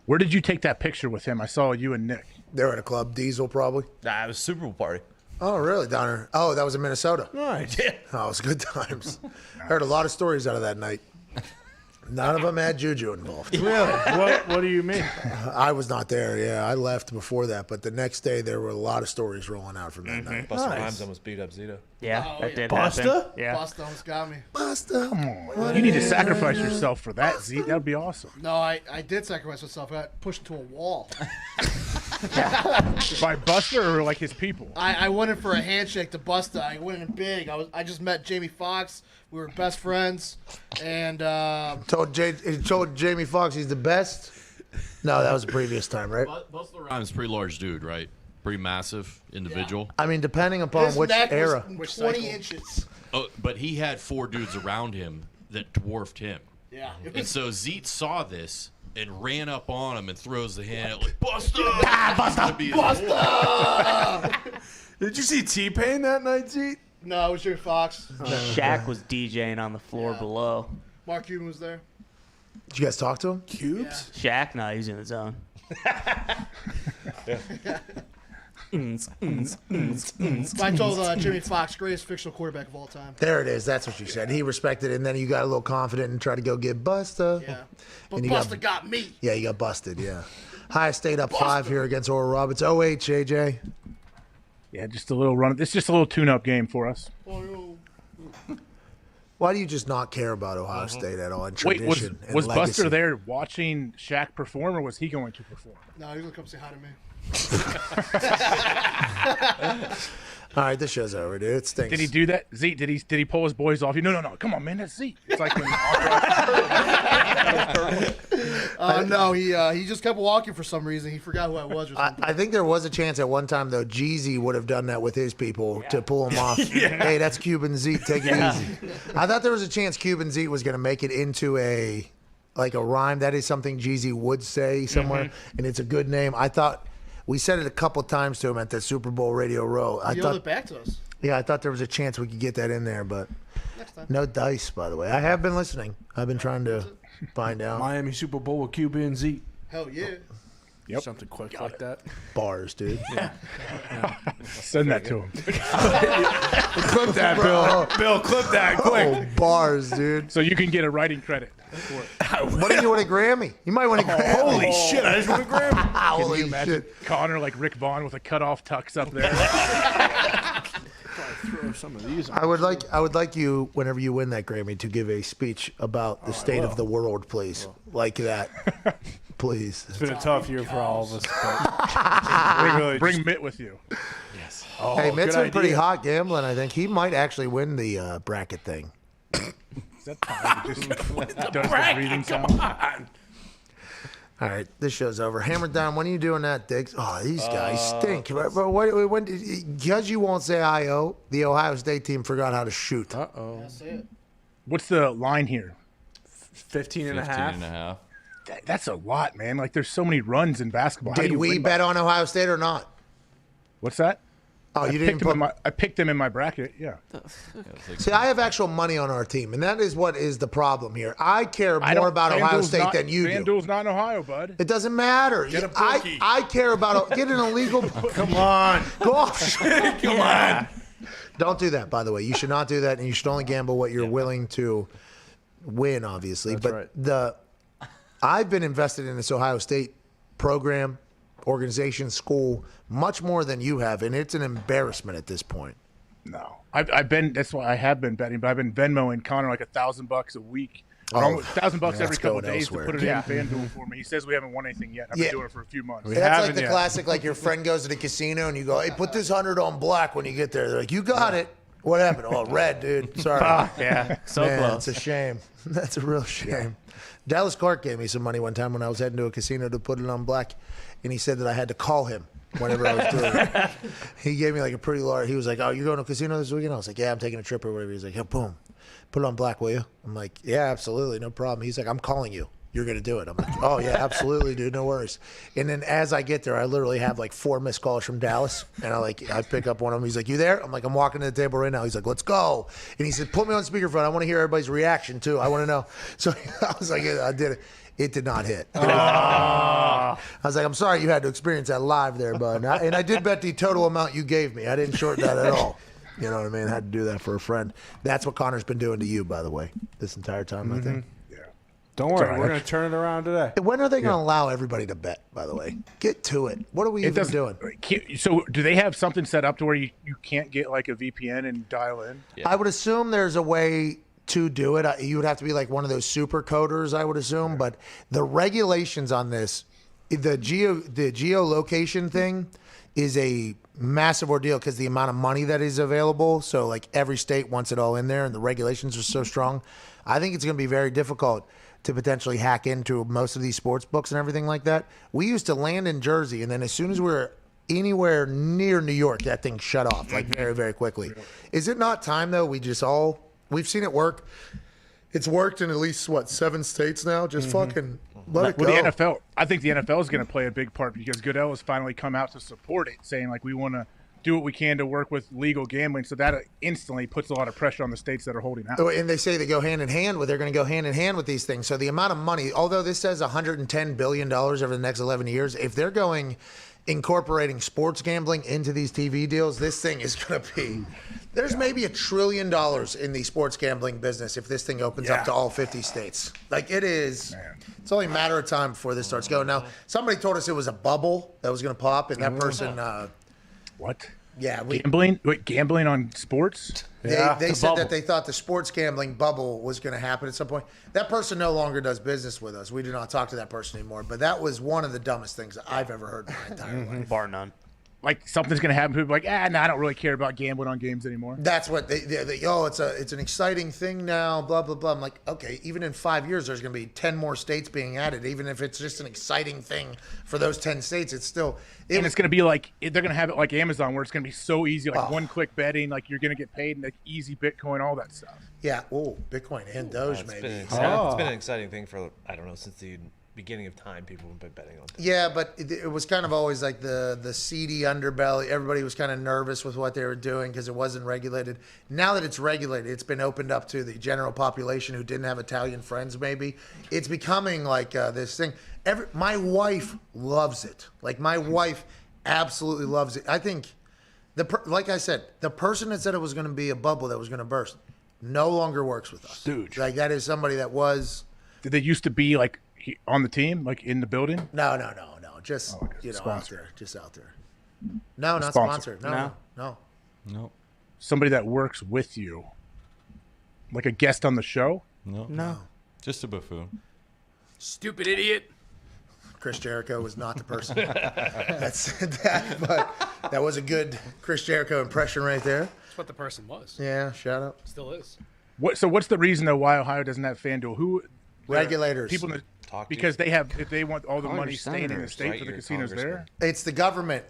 Where did you take that picture with him? I saw you and Nick. They were at a club, Diesel probably. Nah, it was a Super Bowl party. Oh, really, Donner? Oh, that was in Minnesota. Nice. Oh, it was good times. Heard a lot of stories out of that night. None of them had Juju involved. Really? What do you mean? I was not there. Yeah, I left before that. But the next day, there were a lot of stories rolling out from that night. Busta Rhymes almost beat up Zito. Yeah, that did Busta? happen. Yeah. Busta almost got me. Busta. Come on. You need to sacrifice yourself for that, Zeke. That would be awesome. No, I did sacrifice myself. I got pushed into a wall. By Buster or like his people? I went in for a handshake to Busta. I went in big. I just met Jamie Foxx. We were best friends, and told Jamie Foxx he's the best. No, that was the previous time, right? Busta Rhymes, pretty large dude, right? Pretty massive individual. I mean, depending upon his which neck era. was 20 inches. Oh, but he had 4 dudes around him that dwarfed him. Yeah. And so Zeke saw this and ran up on him and throws the hand out like, Busta! Busta! Did you see T-Pain that night, Zeke? No, it was Jamie Foxx. Shaq was DJing on the floor below. Mark Cuban was there. Did you guys talk to him? Cubes? Shaq? No, he was in his zone. I told Jimmy Foxx, greatest fictional quarterback of all time. There it is. That's what you said. He respected it, and then you got a little confident and tried to go get Busta. Yeah. But And you Busta got me. Yeah, you got busted, yeah. High State up 5 here against Oral Roberts. OH, JJ. Yeah, just a little run. It's just a little tune-up game for us. Why do you just not care about Ohio State at all? And Wait, tradition was and legacy? Buster there watching Shaq perform, or was he going to perform? No, he was going to come say hi to me. All right, this show's over, dude. It stinks. Did he do that? Zeke, did he pull his boys off? No. Come on, man. That's Zeke. It's like when No, he just kept walking for some reason. He forgot who I was or something. I think there was a chance at one time, though, Jeezy would have done that with his people to pull him off. Hey, that's Cuban Zeke. Take it easy. I thought there was a chance Cuban Zeke was going to make it into a rhyme. That is something Jeezy would say somewhere, and it's a good name. I thought we said it a couple times to him at the Super Bowl Radio Row. He yelled it back to us. Yeah, I thought there was a chance we could get that in there, but no dice, by the way. I have been listening. I've been trying to find out. Miami Super Bowl with Cuba and Zeke. Hell yeah. Yep. Something quick like that. Bars, dude. Yeah. Send that to him. Clip that, Bill. Bill, clip that quick. Oh, bars, dude. So you can get a writing credit. What if you want a Grammy? You might want a Grammy. Holy shit, I just want a Grammy. Can Holy you imagine shit. Connor like Rick Vaughn with a cutoff tux up there? Throw some of these. I would like you, whenever you win that Grammy, to give a speech about the state of the world, please. Like that. Please. It's been a tough year for all of us. Bring Mitt with you. Yes. Hey, Mitt's been pretty hot gambling, I think. He might actually win the bracket thing. Is that time? Just does the breathing sound? All right, this show's over. Hammer down. When are you doing that, Diggs? Oh, these guys stink. But because you won't say I-O, the Ohio State team forgot how to shoot. Uh-oh. That's it. What's the line here? 15 and a half. That's a lot, man. Like, there's so many runs in basketball. How do Did you we win bet on Ohio State or not? What's that? Oh, you didn't put... I picked them in my bracket, yeah. See, I have actual money on our team, and that is what is the problem here. I care more about Ohio State than you do. FanDuel's not in Ohio, bud. It doesn't matter. Get a bookie. I care about... Get an illegal... Come on. Go off. Come on. Don't do that, by the way. You should not do that, and you should only gamble what you're willing to win, obviously. That's But right. I've been invested in this Ohio State program, organization, school, much more than you have, and it's an embarrassment at this point. No, I've been. That's why I have been betting, but I've been Venmoing Connor like $1,000 a week. $1,000 every couple of days elsewhere. to put it in FanDuel for me. He says we haven't won anything yet. I've been doing it for a few months. That's like the classic, like your friend goes to the casino and you go, hey, put this 100 on black when you get there. They're like, you got it. What happened? Oh, red, dude. Sorry. Yeah, so Man, close. It's a shame. That's a real shame. Dallas Clark gave me some money one time when I was heading to a casino to put it on black, and he said that I had to call him whenever I was doing it. He gave me like a pretty large. He was like, oh, you're going to a casino this weekend? I was like, yeah, I'm taking a trip or whatever. He's like, yeah, boom. Put it on black, will you? I'm like, yeah, absolutely, no problem. He's like, I'm calling you. You're going to do it. I'm like, oh, yeah, absolutely, dude, no worries. And then as I get there, I literally have like 4 missed calls from Dallas. And I pick up one of them. He's like, you there? I'm like, I'm walking to the table right now. He's like, let's go. And he said, put me on speakerphone. I want to hear everybody's reaction, too. I want to know. So I was like, yeah, I did it. It did not hit. I was like, I'm sorry you had to experience that live there, bud. And I did bet the total amount you gave me. I didn't shorten that at all. You know what I mean? I had to do that for a friend. That's what Connor's been doing to you, by the way, this entire time, I think. Don't worry, we're going to turn it around today. When are they going to allow everybody to bet, by the way? Get to it. What are we even doing? So do they have something set up to where you can't get like a VPN and dial in? I would assume there's a way to do it. You would have to be like one of those super coders, I would assume. But the regulations on this, the geolocation thing is a massive ordeal because the amount of money that is available. So like every state wants it all in there and the regulations are so strong. I think it's going to be very difficult to potentially hack into most of these sports books and everything like that. We used to land in Jersey, and then as soon as we were anywhere near New York, that thing shut off like very, very quickly. Is it not time though? We've seen it work. It's worked in at least 7 states now. Just fucking let it go. The NFL, I think the NFL is going to play a big part because Goodell has finally come out to support it, saying like we want to do what we can to work with legal gambling. So that instantly puts a lot of pressure on the states that are holding out. And they say they go hand in hand they're going to go hand in hand with these things. So the amount of money, although this says $110 billion over the next 11 years, if they're incorporating sports gambling into these TV deals, this thing is going to be, there's maybe $1 trillion in the sports gambling business if this thing opens up to all 50 states. Like it is, it's only a matter of time before this starts going. Now, somebody told us it was a bubble that was going to pop, and that person, what? Yeah, gambling on sports? They said that they thought the sports gambling bubble was going to happen at some point. That person no longer does business with us. We do not talk to that person anymore. But that was one of the dumbest things I've ever heard in my entire life. Bar none. Like something's going to happen. People are like, no, I don't really care about gambling on games anymore. That's what it's an exciting thing now, blah, blah, blah. I'm like, okay, even in 5 years, there's going to be 10 more states being added. Even if it's just an exciting thing for those 10 states, it's still. It's going to be like, they're going to have it like Amazon where it's going to be so easy, like one-click betting, like you're going to get paid, and like easy Bitcoin, all that stuff. Yeah, Bitcoin and Doge maybe. It's been an exciting thing for, I don't know, since the beginning of time, people have been betting on things. Yeah, but it was kind of always like the seedy underbelly. Everybody was kind of nervous with what they were doing because it wasn't regulated. Now that it's regulated, it's been opened up to the general population who didn't have Italian friends maybe. It's becoming like this thing. My wife loves it. Like my wife absolutely loves it. I think, like I said, the person that said it was going to be a bubble that was going to burst no longer works with us. Dude. Like that is somebody that was. Did they used to be like on the team, like in the building? No. Just out there. Just out there. No, not sponsored. No. Somebody that works with you, like a guest on the show? No. Just a buffoon. Stupid idiot. Chris Jericho was not the person that said that, but that was a good Chris Jericho impression right there. That's what the person was. Yeah, shout out. Still is. So what's the reason though why Ohio doesn't have FanDuel? Regulators. People because if they want all the money staying in the state for the casinos there. It's the government.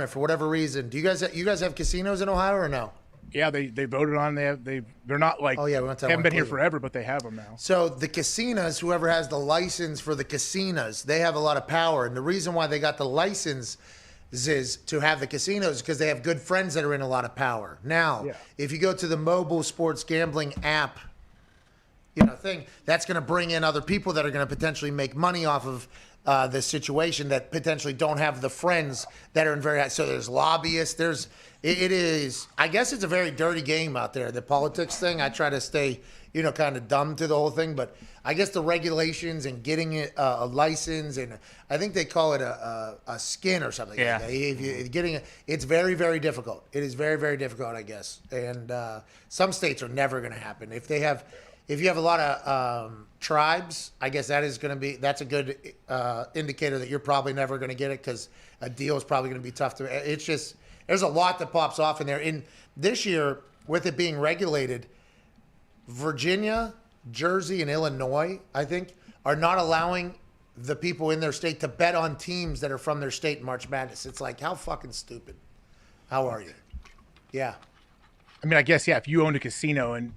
For whatever reason. Do you guys have casinos in Ohio or no? Yeah, they voted on. They're not like. Oh yeah, we went to haven't been here forever, but they have them now. So the casinos, whoever has the license for the casinos, they have a lot of power, and the reason why they got the license is to have the casinos because they have good friends that are in a lot of power. Now, if you go to the mobile sports gambling app, thing. That's going to bring in other people that are going to potentially make money off of the situation that potentially don't have the friends that are in very high. So there's lobbyists. It is. I guess it's a very dirty game out there. The politics thing. I try to stay, kind of dumb to the whole thing, but I guess the regulations and getting it a license, and I think they call it a skin or something. Yeah. Like that. If you're getting it, it's very, very difficult. It is very, very difficult, I guess. And some states are never going to happen. If you have a lot of tribes, I guess that's a good indicator that you're probably never going to get it, because a deal is probably going to be tough to. It's just there's a lot that pops off in there. In this year, with it being regulated, Virginia, Jersey, and Illinois, I think, are not allowing the people in their state to bet on teams that are from their state in March Madness. It's like, how fucking stupid. How are you? Yeah. I mean, I guess, if you owned a casino and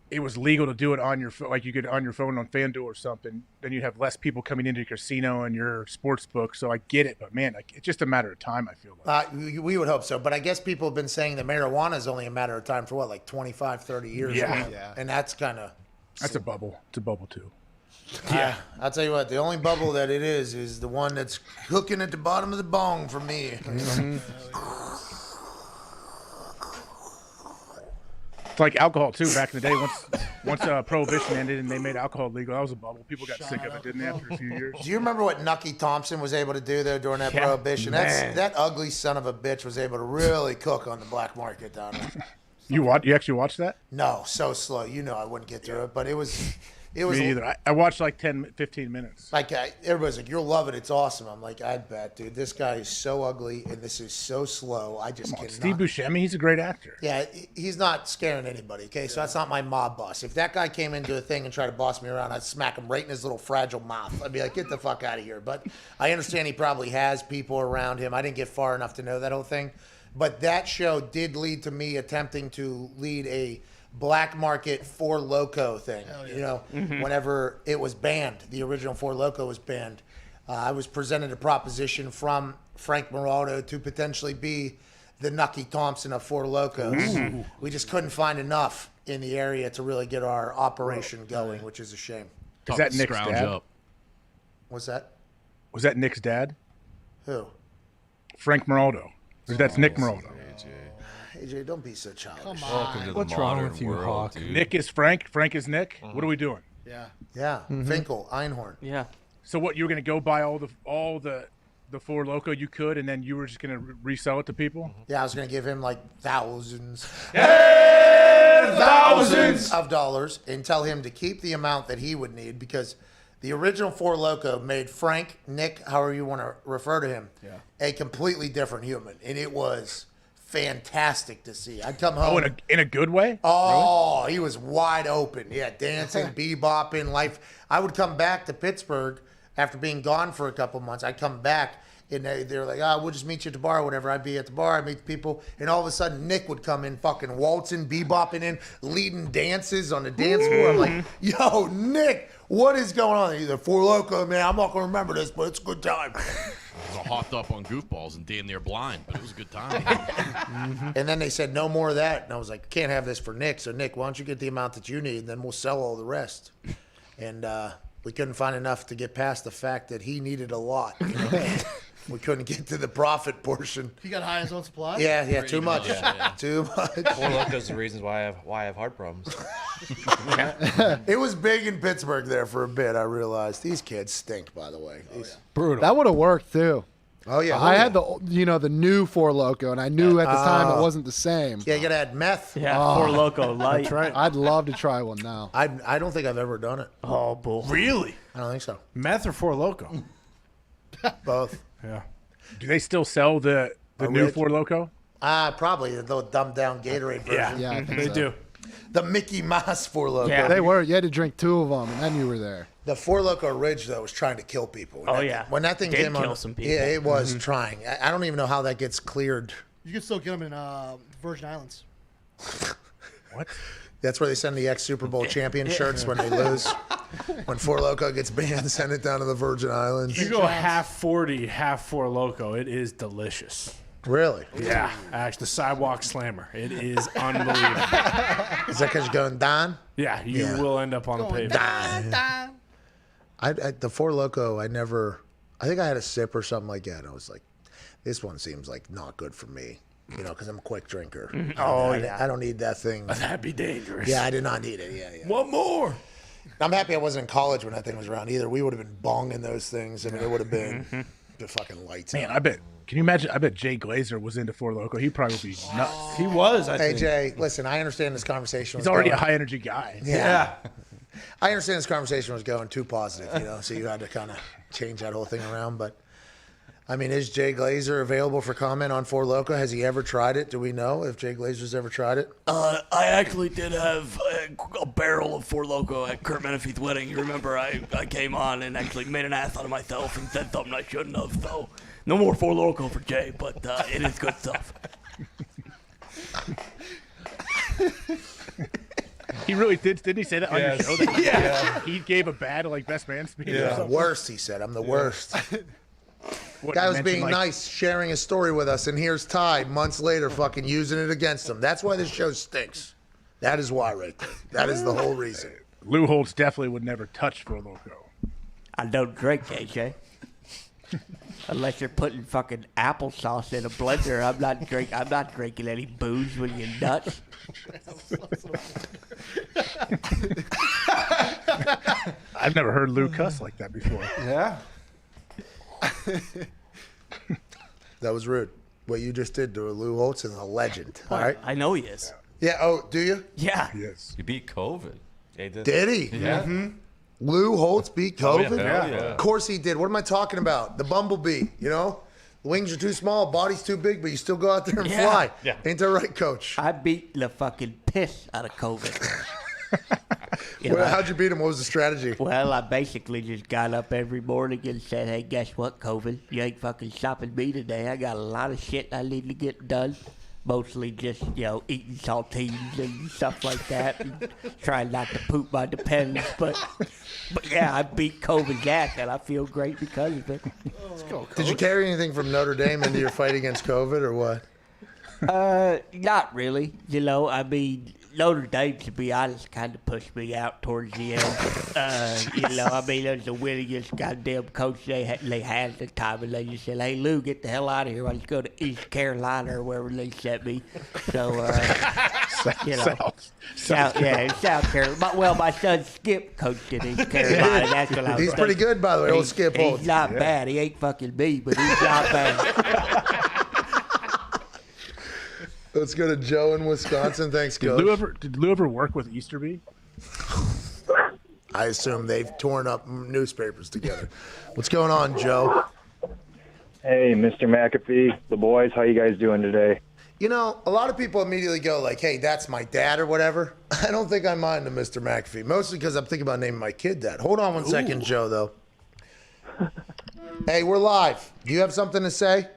it was legal to do it on your phone, like you could on your phone on FanDuel or something, then you'd have less people coming into your casino and your sports book. So I get it, but man, it's just a matter of time, I feel like. We would hope so. But I guess people have been saying that marijuana is only a matter of time for what, like 25, 30 years? Yeah. And that's kind of... That's a bubble. It's a bubble, too. Yeah. I'll tell you what, the only bubble that it is the one that's hooking at the bottom of the bong for me. Mm-hmm. It's like alcohol, too, back in the day. Once Prohibition ended and they made alcohol legal, that was a bubble. People got sick of it, didn't they, after a few years? Do you remember what Nucky Thompson was able to do there during that Prohibition? That ugly son of a bitch was able to really cook on the black market down there. You actually watched that? No, so slow. I wouldn't get through it, but it was. Me either. I watched like 10, 15 minutes. Like everybody's like, "You'll love it. It's awesome." I'm like, "I bet, dude. This guy is so ugly, and this is so slow. I just cannot." Steve Buscemi, he's a great actor. Yeah, he's not scaring anybody. Okay, so that's not my mob boss. If that guy came into a thing and tried to boss me around, I'd smack him right in his little fragile mouth. I'd be like, "Get the fuck out of here!" But I understand he probably has people around him. I didn't get far enough to know that whole thing, but that show did lead to me attempting to lead a black market Four Loko thing. Whenever it was banned, the original Four Loko was banned. I was presented a proposition from Frank Moraldo to potentially be the Nucky Thompson of Four Locos. Ooh. We just couldn't find enough in the area to really get our operation going, which is a shame. Is that Nick's dad? Up. What's that? Was that Nick's dad? Who? Frank Moraldo. That's Nick Moraldo. AJ, don't be so childish. Come Welcome to the What's wrong modern with you, world, Hawk? dude. Nick is Frank. Frank is Nick. What are we doing? Yeah. Finkel, Einhorn. Yeah. So what? You were going to go buy all the Four Loko you could, and then you were just going to resell it to people? Yeah, I was going to give him like thousands of dollars and tell him to keep the amount that he would need, because the original Four Loko made Frank, Nick, however you want to refer to him, a completely different human. And it was fantastic to see. I'd come home. Oh, in a good way? Oh, really? He was wide open. Yeah, dancing, bebopping, life. I would come back to Pittsburgh after being gone for a couple months. I'd come back, and they were like, we'll just meet you at the bar or whatever. I'd be at the bar, I'd meet the people, and all of a sudden Nick would come in fucking waltzing, bebopping in, leading dances on the dance floor. I'm like, yo, Nick, what is going on? He's a Four Loko, man. I'm not going to remember this, but it's a good time. I was hopped up on goofballs and damn near blind, but it was a good time. And then they said, no more of that. And I was like, can't have this for Nick. So, Nick, why don't you get the amount that you need, and then we'll sell all the rest. And we couldn't find enough to get past the fact that he needed a lot. We couldn't get to the profit portion. He got high on his own supply? Yeah, too much. Too much. Four Locos the reasons why I have heart problems. It was big in Pittsburgh there for a bit, I realized. These kids stink, by the way. Brutal. That would have worked too. Oh yeah. I had the new Four Loko, and I knew at the time it wasn't the same. Yeah, you gotta add meth. Yeah, Four Loko light. That's right. I'd love to try one now. I don't think I've ever done it. Oh, bull. Really? I don't think so. Meth or Four Loko? Both. Yeah. Do they still sell the new Four Loko? Probably the little dumbed down Gatorade version. Yeah, I think They so. do. The Mickey Mouse Four Loko. Yeah. They were. You had to drink 2 of them, and then you were there. The Four Loko Ridge, though, was trying to kill people. When that thing Did came kill on, some people. yeah, it was trying. I don't even know how that gets cleared. You can still get them in Virgin Islands. What? That's where they send the ex-Super Bowl champion shirts when they lose. When Four Loko gets banned, send it down to the Virgin Islands. You go half 40, half Four Loko. It is delicious. Really? Yeah, actually, the sidewalk slammer. It is unbelievable. Is that because you're going down? Yeah, you will end up on the pavement. The Four Loko, I think I had a sip or something like that, and I was like, this one seems like not good for me, because I'm a quick drinker. I don't need that thing. That'd be dangerous. Yeah, I did not need it. Yeah. One more. I'm happy I wasn't in college when that thing was around either. We would have been bonging those things. I mean, it would have been the fucking lights Man, out. can you imagine? I bet Jay Glazer was into Four Loko. He'd probably be nuts. He was, I Hey, think. Jay, listen, I understand this conversation. He's already a high energy guy. Yeah. I understand this conversation was going too positive, so you had to kind of change that whole thing around. But, I mean, is Jay Glazer available for comment on Four Loko? Has he ever tried it? Do we know if Jay Glazer's ever tried it? I actually did have a barrel of Four Loko at Kurt Menefee's wedding. You remember I came on and actually made an ass out of myself and said something I shouldn't have. So no more Four Loko for Jay, but it is good stuff. He really did. Didn't he say that on your show? That he gave a bad best man speech. The worst, he said. I'm the worst. Guy was being nice, sharing his story with us, and here's Ty months later fucking using it against him. That's why this show stinks. That is why right there. That is the whole reason. Lou Holtz definitely would never touch Four Loko. I don't drink, AJ. Unless you're putting fucking applesauce in a blender, I'm not drinking any booze when you're nuts. I've never heard Lou cuss like that before. Yeah. That was rude. What you just did to Lou Holtz is a legend. All right. I know he is. Yeah. Oh, do you? Yeah. Yes. He beat COVID. Yeah, he did. Did he? Yeah. Lou Holtz beat COVID? Yeah. Of course he did. What am I talking about? The bumblebee, The wings are too small, body's too big, but you still go out there and fly. Yeah. Ain't that right, Coach? I beat the fucking piss out of COVID. How'd you beat him? What was the strategy? Well, I basically just got up every morning and said, hey, guess what, COVID? You ain't fucking stopping me today. I got a lot of shit I need to get done. Mostly just, eating saltines and stuff like that. And trying not to poop my depends. But yeah, I beat COVID's ass, and I feel great because of it. Did you carry anything from Notre Dame into your fight against COVID or what? Not really. I mean, Notre Dame, to be honest, kind of pushed me out towards the end. I mean, there's the winningest goddamn coach they had at the time, and they just said, hey, Lou, get the hell out of here. I'll just go to East Carolina or wherever they sent me. So, South Carolina. My son Skip coached in East Carolina. That's what I was He's pretty good, by the way. Old Skip Holtz. He's not bad. He ain't fucking me, but he's not bad. Let's go to Joe in Wisconsin. Thanks, Coach. Did Lou ever work with Easterby? I assume they've torn up newspapers together. What's going on, Joe? Hey, Mr. McAfee, the boys. How you guys doing today? A lot of people immediately go like, hey, that's my dad or whatever. I don't think I'm on to Mr. McAfee, mostly because I'm thinking about naming my kid that. Hold on one second, Joe, though. Hey, we're live. Do you have something to say?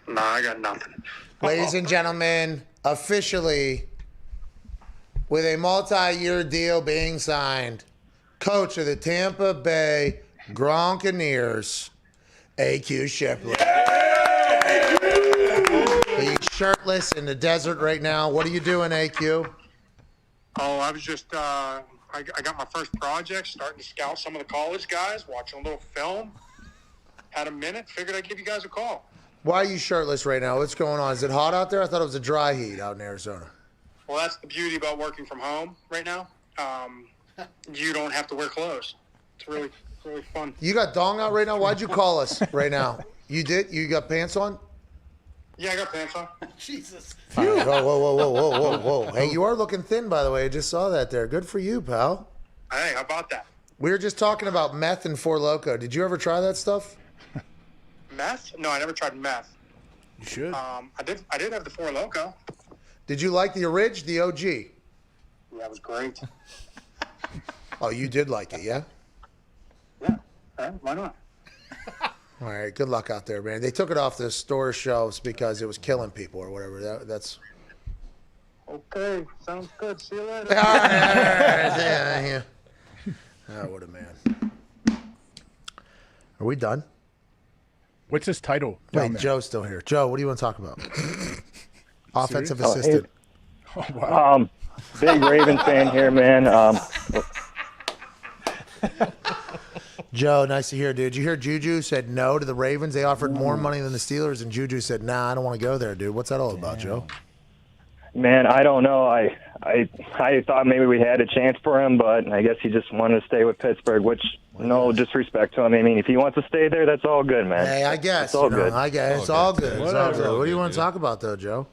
No, I got nothing. Ladies and gentlemen, officially, with a multi-year deal being signed, coach of the Tampa Bay Gronkaneers, AQ Shipley. Are you shirtless in the desert right now? What are you doing, AQ? Oh, I was just, I got my first project, starting to scout some of the college guys, watching a little film. Had a minute, figured I'd give you guys a call. Why are you shirtless right now? What's going on? Is it hot out there? I thought it was a dry heat out in Arizona. Well, that's the beauty about working from home right now. You don't have to wear clothes. It's really fun. You got dong out right now? Why'd you call us right now? You did? You got pants on? Yeah, I got pants on. Jesus. Whoa. Hey, you are looking thin, by the way. I just saw that there. Good for you, pal. Hey, how about that? We were just talking about meth and Four Loko. Did you ever try that stuff? Meth? No, I never tried meth. You should. I did have the Four Loko. Did you like the orig, the OG? Yeah, it was great. Oh, you did like it, yeah? Why not? All right, good luck out there, man. They took it off the store shelves because it was killing people or whatever. That's Okay, sounds good. See you later. yeah. Oh, what a man. Are we done? What's his title? down Wait, there? Joe's still here. Joe, what do you want to talk about? Offensive Oh, hey. assistant. Oh, wow. Big Ravens fan here, man. Joe, nice to hear, dude. Did you hear Juju said no to the Ravens? They offered more money than the Steelers, and Juju said, nah, I don't want to go there, dude. What's that all about, Joe? Man, I don't know. I thought maybe we had a chance for him, but I guess he just wanted to stay with Pittsburgh, which no disrespect to him. I mean, if he wants to stay there, that's all good, man. Hey, I guess. It's all good. I guess. It's all good. It's all good. What do you want to talk about, though, Joe?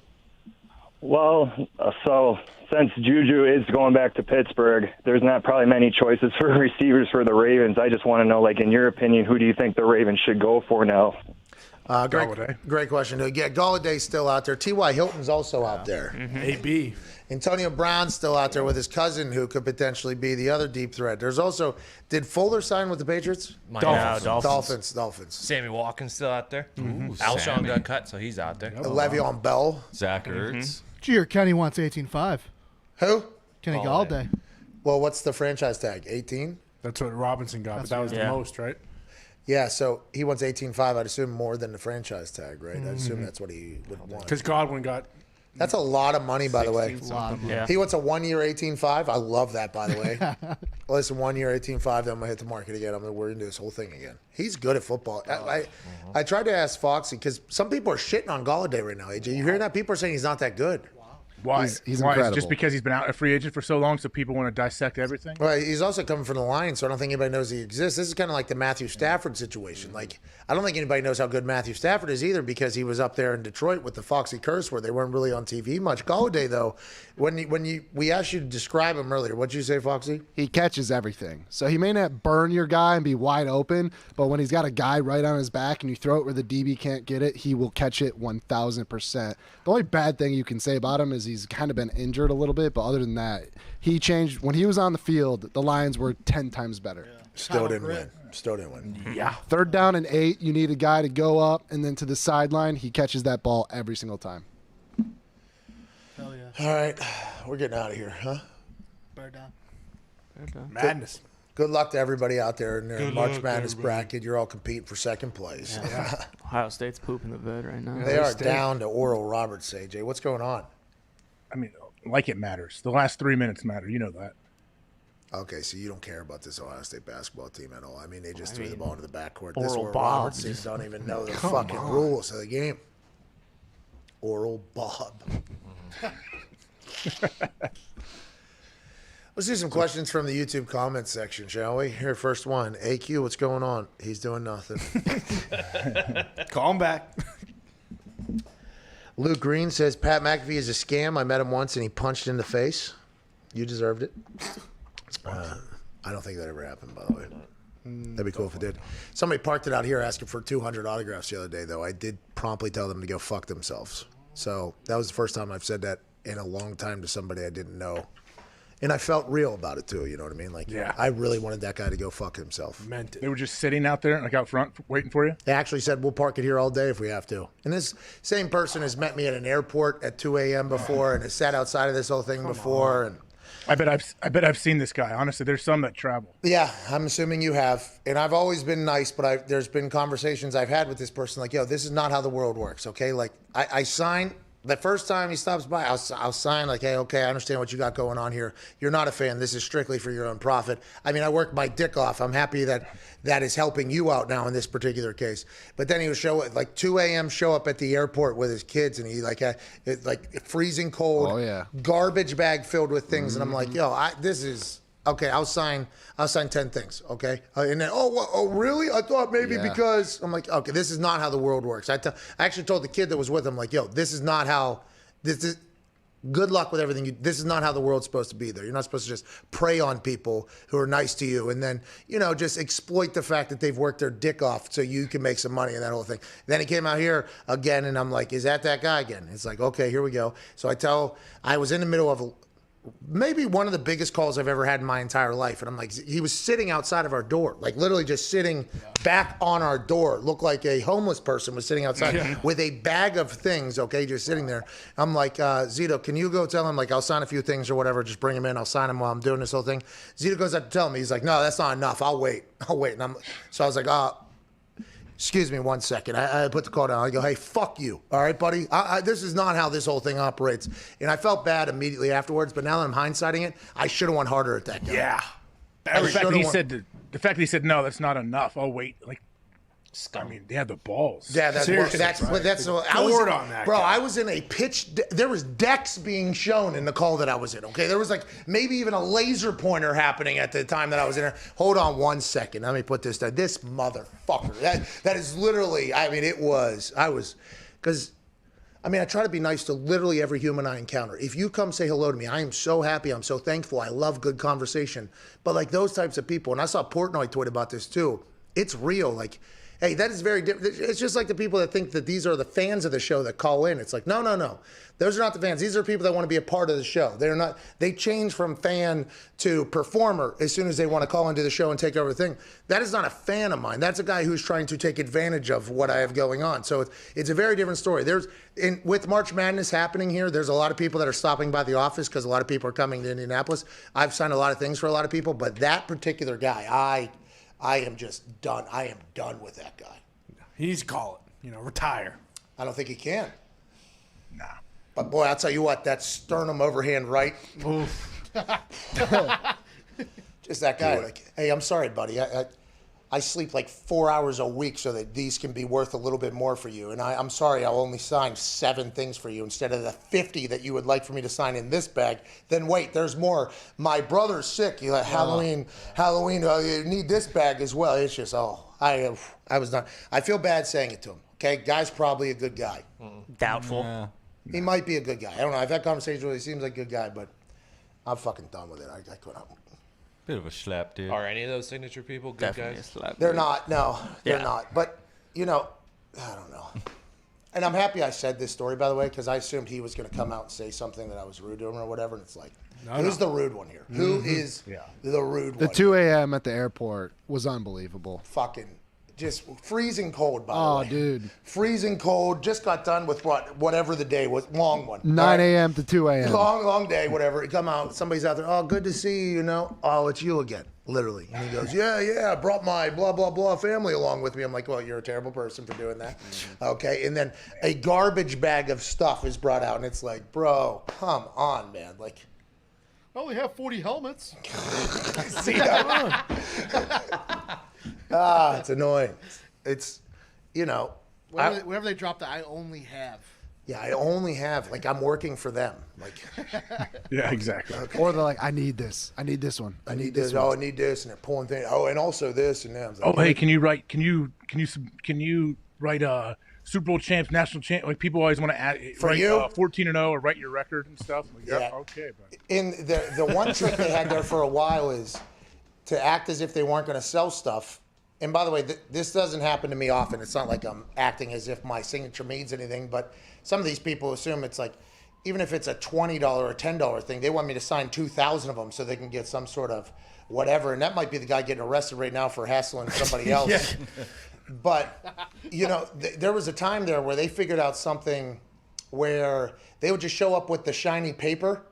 Well, so since Juju is going back to Pittsburgh, there's not probably many choices for receivers for the Ravens. I just want to know, like, in your opinion, who do you think the Ravens should go for now? Great question. Yeah, Galladay's still out there. T.Y. Hilton's also out there. AB. Antonio Brown's still out there with his cousin, who could potentially be the other deep threat. There's also, did Fuller sign with the Patriots? Dolphins. Sammy Watkins still out there. Alshon Sammy. got cut, so he's out there. Le'Veon Bell. Zach Ertz. Gee, Kenny wants 18.5. Who? Kenny Galladay. Well, what's the franchise tag? 18? That's what Robinson got, but that was the most, right? Yeah, so he wants 18.5. I'd assume more than the franchise tag, right? I'd assume that's what he would want. Because Godwin got. That's a lot of money, by the way. Yeah. He wants a 1 year 18.5. I love that, by the way. Listen, 1 year 18.5, then I'm going to hit the market again. We're going to do this whole thing again. He's good at football. I tried to ask Foxy, because some people are shitting on Galladay right now, AJ. You hear that? People are saying he's not that good. Why? He's Why? incredible. Just because he's been out a free agent for so long, so people want to dissect everything? Well, he's also coming from the Lions, so I don't think anybody knows he exists. This is kind of like the Matthew Stafford situation. Like, I don't think anybody knows how good Matthew Stafford is either, because he was up there in Detroit with the Foxy curse where they weren't really on TV much. Galladay, though, we asked you to describe him earlier, what'd you say, Foxy? He catches everything. So he may not burn your guy and be wide open, but when he's got a guy right on his back and you throw it where the DB can't get it, he will catch it 1,000%. The only bad thing you can say about him is he's kind of been injured a little bit, but other than that, he changed. When he was on the field, the Lions were 10 times better. Still didn't win. Yeah. 3rd down and 8, you need a guy to go up and then to the sideline. He catches that ball every single time. Hell yeah. All right, we're getting out of here, huh? Bird down. Madness. Good luck to everybody out there in their Good March luck, Madness everybody. bracket. You're all competing for second place. Yeah. Ohio State's pooping the bed right now. They are down to Oral Roberts, AJ. What's going on? I mean, like it matters. The last 3 minutes matter. You know that. Okay, so you don't care about this Ohio State basketball team at all. I mean, they just threw the ball into the backcourt. Oral This Oral Bob Roberts just- don't even know the Come fucking on. rules of the game. Oral Bob. Let's do some questions from the YouTube comments section, shall we? Here, first one. AQ, what's going on? He's doing nothing. Call him back. Luke Green says, Pat McAfee is a scam. I met him once and he punched in the face. You deserved it. I don't think that ever happened, by the way. That'd be cool if it did. Somebody parked it out here asking for 200 autographs the other day, though. I did promptly tell them to go fuck themselves. So that was the first time I've said that in a long time to somebody I didn't know. And I felt real about it, too. You know what I mean? Like, Yeah. I really wanted that guy to go fuck himself. Meant it. They were just sitting out there, like out front, waiting for you? They actually said, we'll park it here all day if we have to. And this same person has met me at an airport at 2 a.m. before and has sat outside of this whole thing before. And I bet I've seen this guy. Honestly, there's some that travel. yeah, I'm assuming you have. And I've always been nice, but there's been conversations I've had with this person like, yo, this is not how the world works, okay? Like, I sign. The first time he stops by, I'll sign like, hey, okay, I understand what you got going on here. You're not a fan. This is strictly for your own profit. I mean, I work my dick off. I'm happy that that is helping you out now in this particular case. But then he would show up, like 2 a.m., show up at the airport with his kids, and he like freezing cold, garbage bag filled with things. And I'm like, yo, this is... Okay, I'll sign 10 things, okay? And then, oh, really? I thought maybe because... I'm like, okay, this is not how the world works. I actually told the kid that was with him, like, yo, this is not how... This is... Good luck with everything. This is not how the world's supposed to be there. You're not supposed to just prey on people who are nice to you and then, just exploit the fact that they've worked their dick off so you can make some money and that whole thing. Then he came out here again, and I'm like, is that guy again? It's like, okay, here we go. So I was in the middle of maybe one of the biggest calls I've ever had in my entire life. And I'm like, he was sitting outside of our door, like literally just sitting back on our door. Looked like a homeless person was sitting outside with a bag of things, okay, just sitting there. I'm like, Zito, can you go tell him, like, I'll sign a few things or whatever, just bring him in, I'll sign him while I'm doing this whole thing. Zito goes up to tell me, he's like, no, that's not enough, I'll wait. And so I was like, Excuse me 1 second. I put the call down. I go, hey, fuck you. All right, buddy? This is not how this whole thing operates. And I felt bad immediately afterwards, but now that I'm hindsighting it, I should have went harder at that guy. Yeah. The fact that he said, no, that's not enough. Oh, wait. Like, I mean, they had the balls. Yeah, that's I was Scored on that bro. guy. I was in a pitch. There was decks being shown in the call that I was in. Okay, there was like maybe even a laser pointer happening at the time that I was in there. Hold on 1 second. Let me put this down. This motherfucker. That is literally. I mean, because. I mean, I try to be nice to literally every human I encounter. If you come say hello to me, I am so happy. I'm so thankful. I love good conversation. But like those types of people, and I saw Portnoy tweet about this too. It's real. Like, hey, that is very different. It's just like the people that think that these are the fans of the show that call in. It's like, no. Those are not the fans. These are people that want to be a part of the show. They're not. They change from fan to performer as soon as they want to call into the show and take over the thing. That is not a fan of mine. That's a guy who's trying to take advantage of what I have going on. So it's a very different story. With March Madness happening here, there's a lot of people that are stopping by the office because a lot of people are coming to Indianapolis. I've signed a lot of things for a lot of people, but that particular guy, I am just done. I am done with that guy. He needs to call it. Retire. I don't think he can. Nah. But boy, I'll tell you what, that sternum overhand right. Oof. Just that guy. Like, hey, I'm sorry, buddy. I sleep like 4 hours a week so that these can be worth a little bit more for you. And I'm sorry, I'll only sign 7 things for you instead of the 50 that you would like for me to sign in this bag. Then wait, there's more. My brother's sick. You like Halloween. You need this bag as well. It's just, I was not. I feel bad saying it to him. Okay, guy's probably a good guy. Doubtful. Yeah. He might be a good guy. I don't know. I've had conversations with him. He seems like a good guy, but I'm fucking done with it. I couldn't. Bit of a schlep, dude. Are any of those signature people good guys? They're not. No, they're not. But, I don't know. And I'm happy I said this story, by the way, because I assumed he was going to come out and say something that I was rude to him or whatever. And it's like, who's the rude one here? Who is the rude one? The 2 a.m. at the airport was unbelievable. Fucking just freezing cold, by the way. Oh, dude. Freezing cold. Just got done with whatever the day was. Long one. 9 a.m. to 2 a.m. Long day, whatever. You come out, somebody's out there. Oh, good to see you, Oh, it's you again. Literally. And he goes, yeah, I brought my blah, blah, blah family along with me. I'm like, well, you're a terrible person for doing that. Okay. And then a garbage bag of stuff is brought out. And it's like, bro, come on, man. Like, I only have 40 helmets. see that? It's annoying. It's, Whenever they drop that, I only have. Yeah, I only have, like, I'm working for them. Like, yeah, exactly. Okay. Or they're like, I need this. I need this one. I need this. Oh, I need this, and they're pulling things. Oh, and also this and that. Like, hey, can you write Super Bowl champs, national champ? Like people always want to add for you 14-0 or write your record and stuff. Like, yeah, okay. But. In the one trick they had there for a while is to act as if they weren't going to sell stuff. And by the way, this doesn't happen to me often. It's not like I'm acting as if my signature means anything, but some of these people assume it's like, even if it's a $20 or $10 thing, they want me to sign 2,000 of them so they can get some sort of whatever. And that might be the guy getting arrested right now for hassling somebody else. Yeah. But, there was a time there where they figured out something where they would just show up with the shiny paper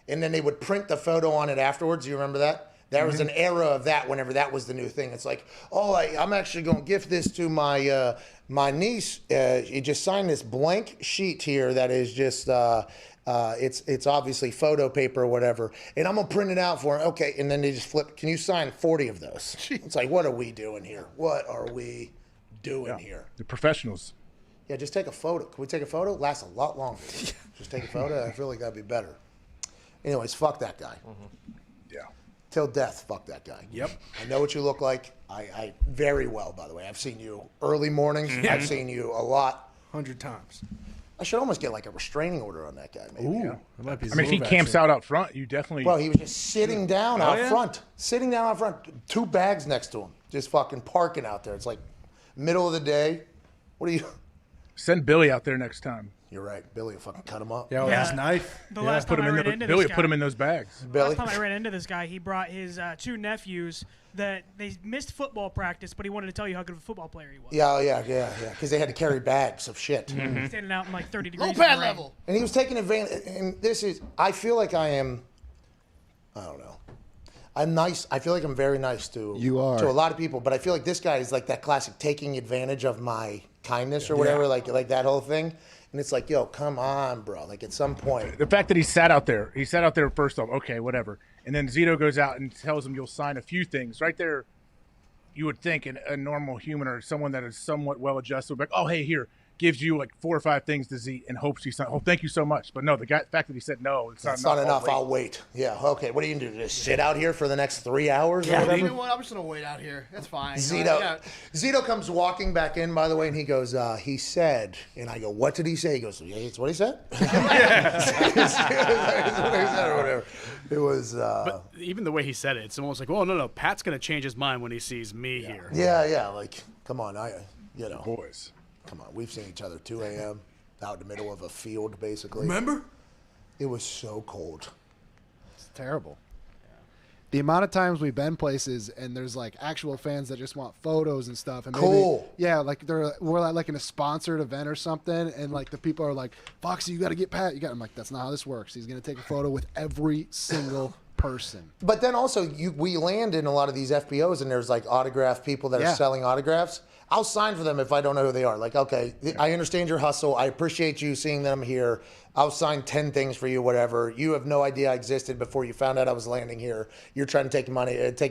and then they would print the photo on it afterwards. You remember that? There was an era of that whenever that was the new thing. It's like, I'm actually going to gift this to my my niece. You just sign this blank sheet here that is just, it's obviously photo paper or whatever. And I'm going to print it out for her. Okay. And then they just flip. Can you sign 40 of those? It's like, what are we doing here? What are we doing here? The professionals. Yeah, just take a photo. Can we take a photo? It lasts a lot longer. Just take a photo. I feel like that'd be better. Anyways, fuck that guy. Yeah. Till death, fuck that guy. Yep. I know what you look like. I very well, by the way. I've seen you early mornings. I've seen you a lot. 100 times. I should almost get like a restraining order on that guy, maybe. Ooh, that might be. I mean, if he camps out front, you definitely. Well, he was just sitting down out front. Sitting down out front. 2 bags next to him. Just fucking parking out there. It's like middle of the day. What are you? Send Billy out there next time. You're right. Billy will fucking cut him up. Yeah, with his knife. The last time I ran into Billy this guy, put him in those bags. Last time I ran into this guy, he brought his 2 nephews that they missed football practice, but he wanted to tell you how good of a football player he was. Yeah. Because they had to carry bags of shit. Standing out in like 30 degrees. Low pad level. And he was taking advantage. And I feel like I am, I don't know. I'm nice. I feel like I'm very nice to You are. to a lot of people, but I feel like this guy is like that classic taking advantage of my kindness or whatever, like that whole thing. And it's like, yo, come on, bro. Like at some point, The fact that he sat out there first off, okay, whatever. And then Zito goes out and tells him you'll sign a few things. Right there, you would think a normal human or someone that is somewhat well-adjusted would be like, oh, hey, here, gives you like 4 or 5 things to Z and hopes he signs. Oh, thank you so much. But no, the fact that he said no, it's not enough. I'll wait. Yeah, okay. What are you going to do? Just sit out here for the next 3 hours or whatever? You know what? I'm just gonna wait out here. That's fine. Zito comes walking back in, by the way, and he goes, he said, and I go, what did he say? He goes, yeah, it's what he said? It's what he said or whatever. It was... but even the way he said it, it's almost like, oh, no, Pat's going to change his mind when he sees me here. Yeah, like, come on, boys. Come on, we've seen each other 2 a.m. out in the middle of a field, basically. Remember? It was so cold. It's terrible. The amount of times we've been places and there's like actual fans that just want photos and stuff. And Cool. Like we're like in a sponsored event or something, and like the people are like, Foxy, you got to get Pat. I'm like, that's not how this works. He's gonna take a photo with every single person. But then also, we land in a lot of these FBOs, and there's like autograph people that are selling autographs. I'll sign for them if I don't know who they are. Like, okay, I understand your hustle. I appreciate you seeing them here. I'll sign 10 things for you, whatever. You have no idea I existed before you found out I was landing here. You're trying to take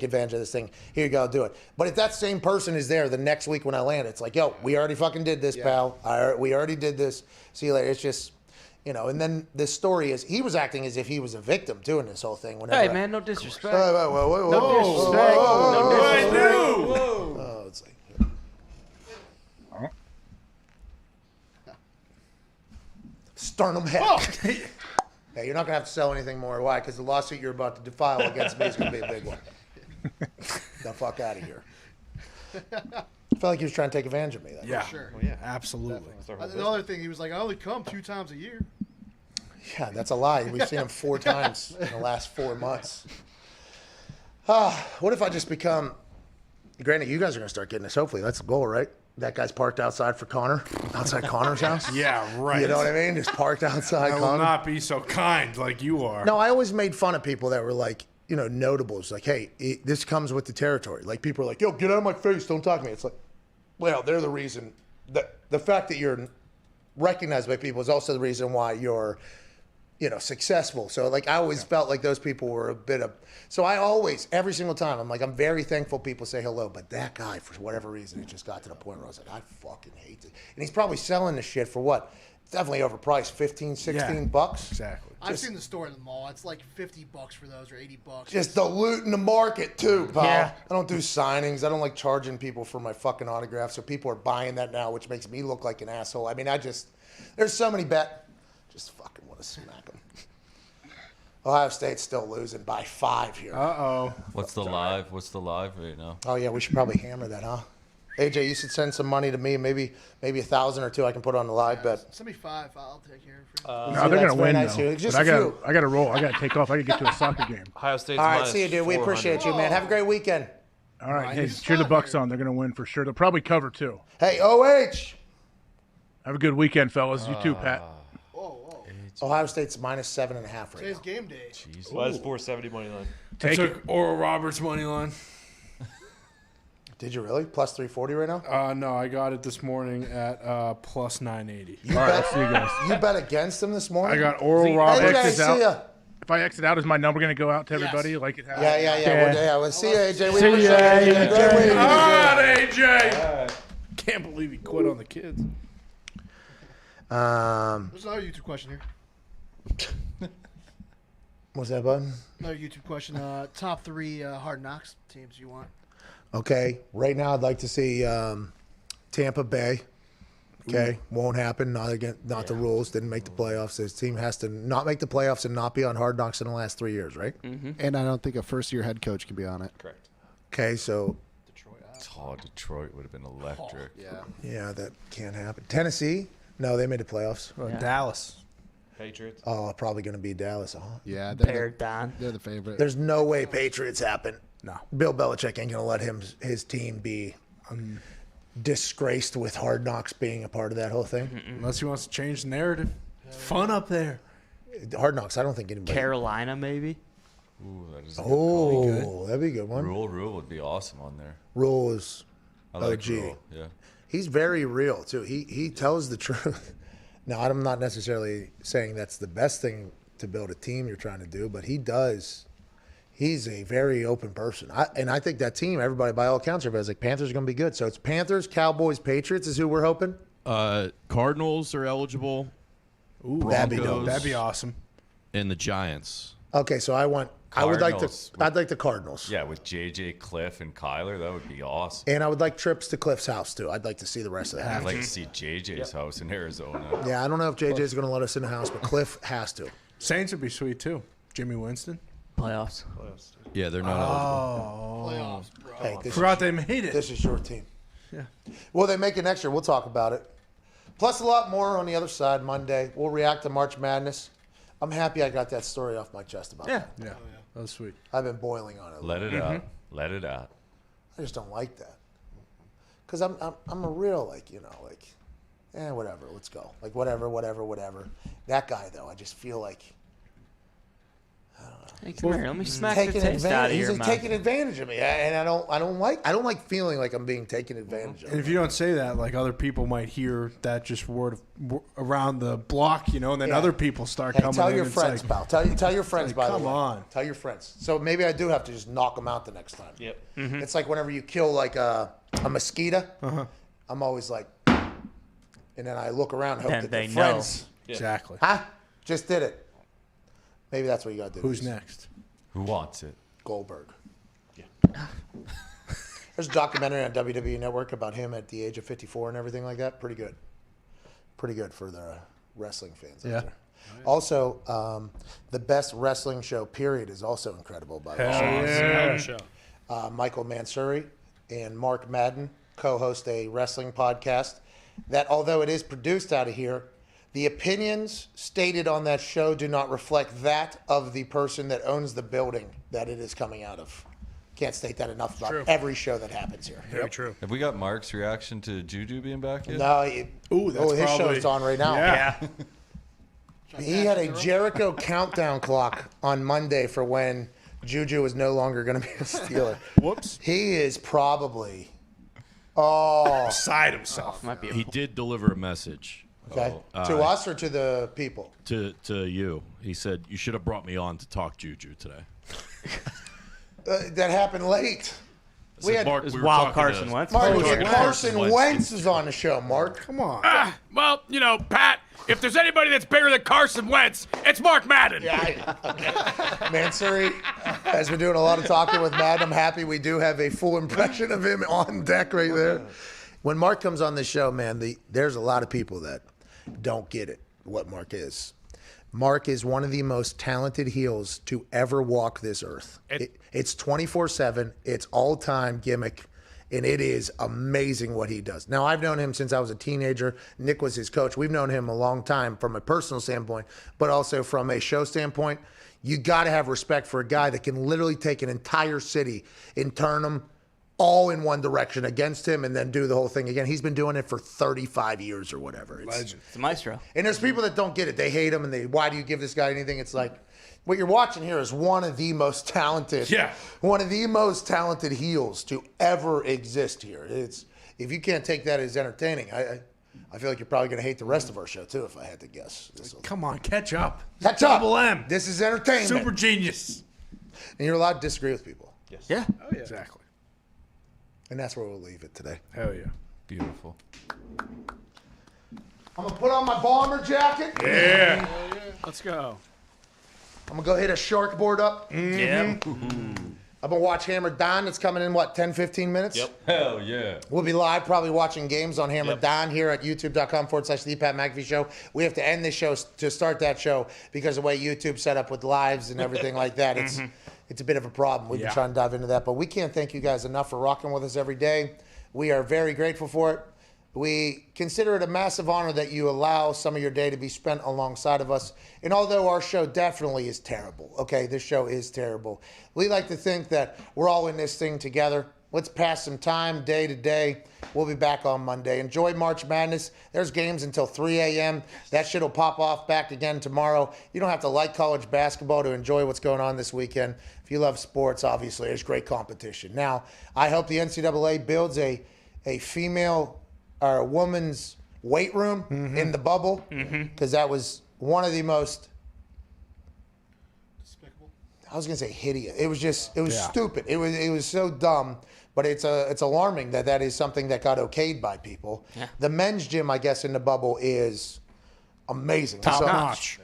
advantage of this thing. Here you go, do it. But if that same person is there the next week when I land, it's like, yo, we already fucking did this, pal. We already did this. See you later. It's just, and then this story is, he was acting as if he was a victim, too, in this whole thing. Hey, man, no disrespect. Whoa. No disrespect. Oh, it's like, sternum heck. Hey, you're not going to have to sell anything more. Why? Because the lawsuit you're about to file against me is going to be a big one. The fuck out of here. I felt like he was trying to take advantage of me. Yeah, sure. Well, yeah, absolutely. Another thing, he was like, I only come 2 times a year. Yeah, that's a lie. We've seen him 4 times in the last 4 months. What if I just become... Granted, you guys are going to start getting this. Hopefully, that's the goal, right? That guy's parked outside for Connor, outside Connor's house. Yeah, right. You know what I mean? Just parked outside I Connor. will not be so kind like you are. No, I always made fun of people that were like, notables. Like, hey, this comes with the territory. Like, people are like, yo, get out of my face. Don't talk to me. It's like, well, they're the reason. The fact that you're recognized by people is also the reason why you're, successful. So, like, I always felt like those people were a bit of... So I always, every single time, I'm very thankful people say hello. But that guy, for whatever reason, it just got to the point where I was like, I fucking hate it. And he's probably selling this shit for what? Definitely overpriced, $15-$16. Exactly. I've seen the store in the mall. It's like $50 for those or $80. Just diluting the market too, pal. Yeah. I don't do signings. I don't like charging people for my fucking autographs. So people are buying that now, which makes me look like an asshole. I mean, there's so many just fucking want to smack them. Ohio State's still losing by 5 here. Uh-oh. What's the live right now? Oh, yeah, we should probably hammer that, huh? AJ, you should send some money to me. Maybe 1,000 or 2 I can put on the live bet. Send me 5. I'll take care of it. No, they're gonna win. Nice Though. Just but I got to roll. I got to take off. I got to get to a soccer game. Ohio State's all right, see you, dude. We appreciate you, man. Have a great weekend. All right, hey, cheer the Bucks on. They're gonna win for sure. They'll probably cover too. Hey, OH. Have a good weekend, fellas. You too, Pat. Ohio State's -7.5 right now. Today's game day. Jesus. Well, that's 470 money line. I took Oral Roberts money line. Did you really? Plus 340 right now? No, I got it this morning at plus 980. All right, see you guys. You bet against him this morning? I got Oral Roberts. See ya. If I exit out, is my number going to go out to everybody like it has? Yeah. We'll see you, AJ. We See appreciate ya, it. AJ. Great All week. right, AJ. Can't believe he quit on the kids. There's another YouTube question here. What's that, bud? Another YouTube question. Top 3 Hard Knocks teams you want? Okay. Right now, I'd like to see Tampa Bay. Okay. Won't happen. Not the rules. Didn't make the playoffs. This team has to not make the playoffs and not be on Hard Knocks in the last 3 years, right? Mm-hmm. And I don't think a first-year head coach can be on it. Correct. Okay, so... Detroit would have been electric. Yeah, that can't happen. Tennessee? No, they made the playoffs. Dallas. Patriots. Oh, probably going to be Dallas, huh? Yeah, They're the favorite. There's no way Patriots happen. No. Bill Belichick ain't going to let his team be disgraced with Hard Knocks being a part of that whole thing. Unless he wants to change the narrative. It's fun up there. Hard Knocks, I don't think anybody... Carolina, maybe? Ooh, that is a good call. Oh, that'd be a good one. Rule would be awesome on there. Rule is I like OG. Rule, yeah. He's very real too. He tells the truth. Now, I'm not necessarily saying that's the best thing to build a team you're trying to do, but he does. He's a very open person. And I think that team, everybody by all accounts, everybody's like, Panthers are going to be good. So it's Panthers, Cowboys, Patriots is who we're hoping. Cardinals are eligible. Ooh, that'd be dope. That'd be awesome. And the Giants. Okay, so I'd like the Cardinals. Yeah, with JJ, Cliff, and Kyler, that would be awesome. And I would like trips to Cliff's house too. I'd like to see the rest of that. I'd like to see JJ's house in Arizona. Yeah, I don't know if JJ's going to let us in the house, but Cliff has to. Saints would be sweet too. Jimmy Winston. Playoffs. Yeah, they're not eligible. Playoffs, bro. Hey, Forgot they made it. This is your team. Yeah. Will they make it next year? We'll talk about it. Plus a lot more on the other side Monday. We'll react to March Madness. I'm happy I got that story off my chest about that. Yeah. That was sweet. I've been boiling on it. Let it out. Let it out. I just don't like that. Because I'm a real, whatever, let's go. Like, whatever. That guy, though, I just feel like, I don't know. Hey, come here. Let me smack the taste out of your He's mouth. taking advantage of me, and I don't like feeling like I'm being taken advantage of. And if you don't say that, like other people might hear that just word around the block, and then other people start coming. Tell in your and friends, say, pal. Tell your friends. By the way, come on. Tell your friends. So maybe I do have to just knock them out the next time. Yep. It's like whenever you kill like a mosquito, I'm always like, and then I look around, and hope Then that they the know. friends, Exactly. just did it. Maybe that's what you got to do. Who's next? Who wants it? Goldberg. Yeah. There's a documentary on WWE Network about him at the age of 54 and everything like that. Pretty good. Pretty good for the wrestling fans. Yeah. Out there. Also, the best wrestling show, period, is also incredible. By the way, Michael Mansouri and Mark Madden co-host a wrestling podcast that, although it is produced out of here, the opinions stated on that show do not reflect that of the person that owns the building that it is coming out of. Can't state that enough about every show that happens here. Very true. Have we got Mark's reaction to Juju being back yet? No, his probably, show's on right now. Yeah. He had a Jericho countdown clock on Monday for when Juju was no longer going to be a Steeler. Whoops. He is probably beside himself. Might be He did deliver a message. Okay. To us or to the people? To you. He said, you should have brought me on to talk Juju today. That happened late. We had Mark, Wild Carson Wentz. Mark, we were talking to Carson Wentz is on the show, Mark. Come on. Well, Pat, if there's anybody that's bigger than Carson Wentz, it's Mark Madden. Yeah, Mansouri has been doing a lot of talking with Madden. I'm happy we do have a full impression of him on deck right there. When Mark comes on the show, man, there's a lot of people that don't get it, what Mark is. Mark is one of the most talented heels to ever walk this earth. It's 24/7. It's all-time gimmick, and it is amazing what he does. Now, I've known him since I was a teenager. Nick was his coach. We've known him a long time from a personal standpoint, but also from a show standpoint. You got to have respect for a guy that can literally take an entire city and turn them all in one direction against him and then do the whole thing again. He's been doing it for 35 years or whatever. It's a maestro. And there's people that don't get it. They hate him and why do you give this guy anything? It's like, what you're watching here is one of the most talented heels to ever exist here. If you can't take that as entertaining, I feel like you're probably going to hate the rest of our show too, if I had to guess. Come on, catch up. Catch up. Double M. This is entertainment. Super genius. And you're allowed to disagree with people. Yes. Yeah. Oh, yeah. Exactly. And that's where we'll leave it today. Hell yeah. Beautiful. I'm going to put on my bomber jacket. Yeah. Let's go. I'm going to go hit a shark board up. Yeah. I'm going to watch Hammered Don. It's coming in, 10, 15 minutes? Yep. Hell yeah. We'll be live probably watching games on Hammered Don here at youtube.com/The Pat McAfee Show. We have to end this show to start that show because of the way YouTube's set up with lives and everything like that. It's a bit of a problem. We've been trying to dive into that. But we can't thank you guys enough for rocking with us every day. We are very grateful for it. We consider it a massive honor that you allow some of your day to be spent alongside of us. And although our show definitely is terrible, okay, this show is terrible, we like to think that we're all in this thing together. Let's pass some time day to day. We'll be back on Monday. Enjoy March Madness. There's games until 3 a.m. That shit will pop off back again tomorrow. You don't have to like college basketball to enjoy what's going on this weekend. If you love sports, obviously, there's great competition. Now, I hope the NCAA builds a female or a woman's weight room in the bubble, because that was one of the most, I was gonna say hideous. It was stupid. It was so dumb. But it's alarming that is something that got okayed by people. Yeah. The men's gym, I guess, in the bubble is amazing. Top notch.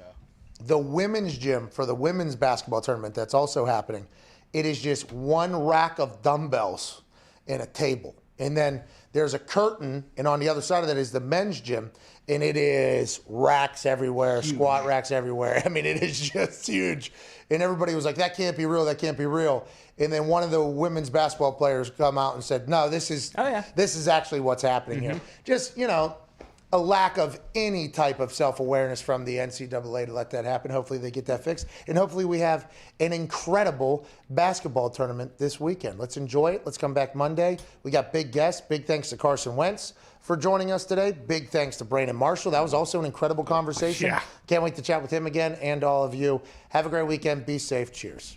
The women's gym for the women's basketball tournament that's also happening, it is just one rack of dumbbells and a table. And then there's a curtain, and on the other side of that is the men's gym, and it is racks everywhere, squat racks everywhere. I mean, it is just huge. And everybody was like, that can't be real, that can't be real. And then one of the women's basketball players come out and said, no, this is actually what's happening here. Just, a lack of any type of self-awareness from the NCAA to let that happen. Hopefully they get that fixed. And hopefully we have an incredible basketball tournament this weekend. Let's enjoy it. Let's come back Monday. We got big guests. Big thanks to Carson Wentz for joining us today. Big thanks to Brandon Marshall. That was also an incredible conversation. Yeah. Can't wait to chat with him again and all of you. Have a great weekend. Be safe. Cheers.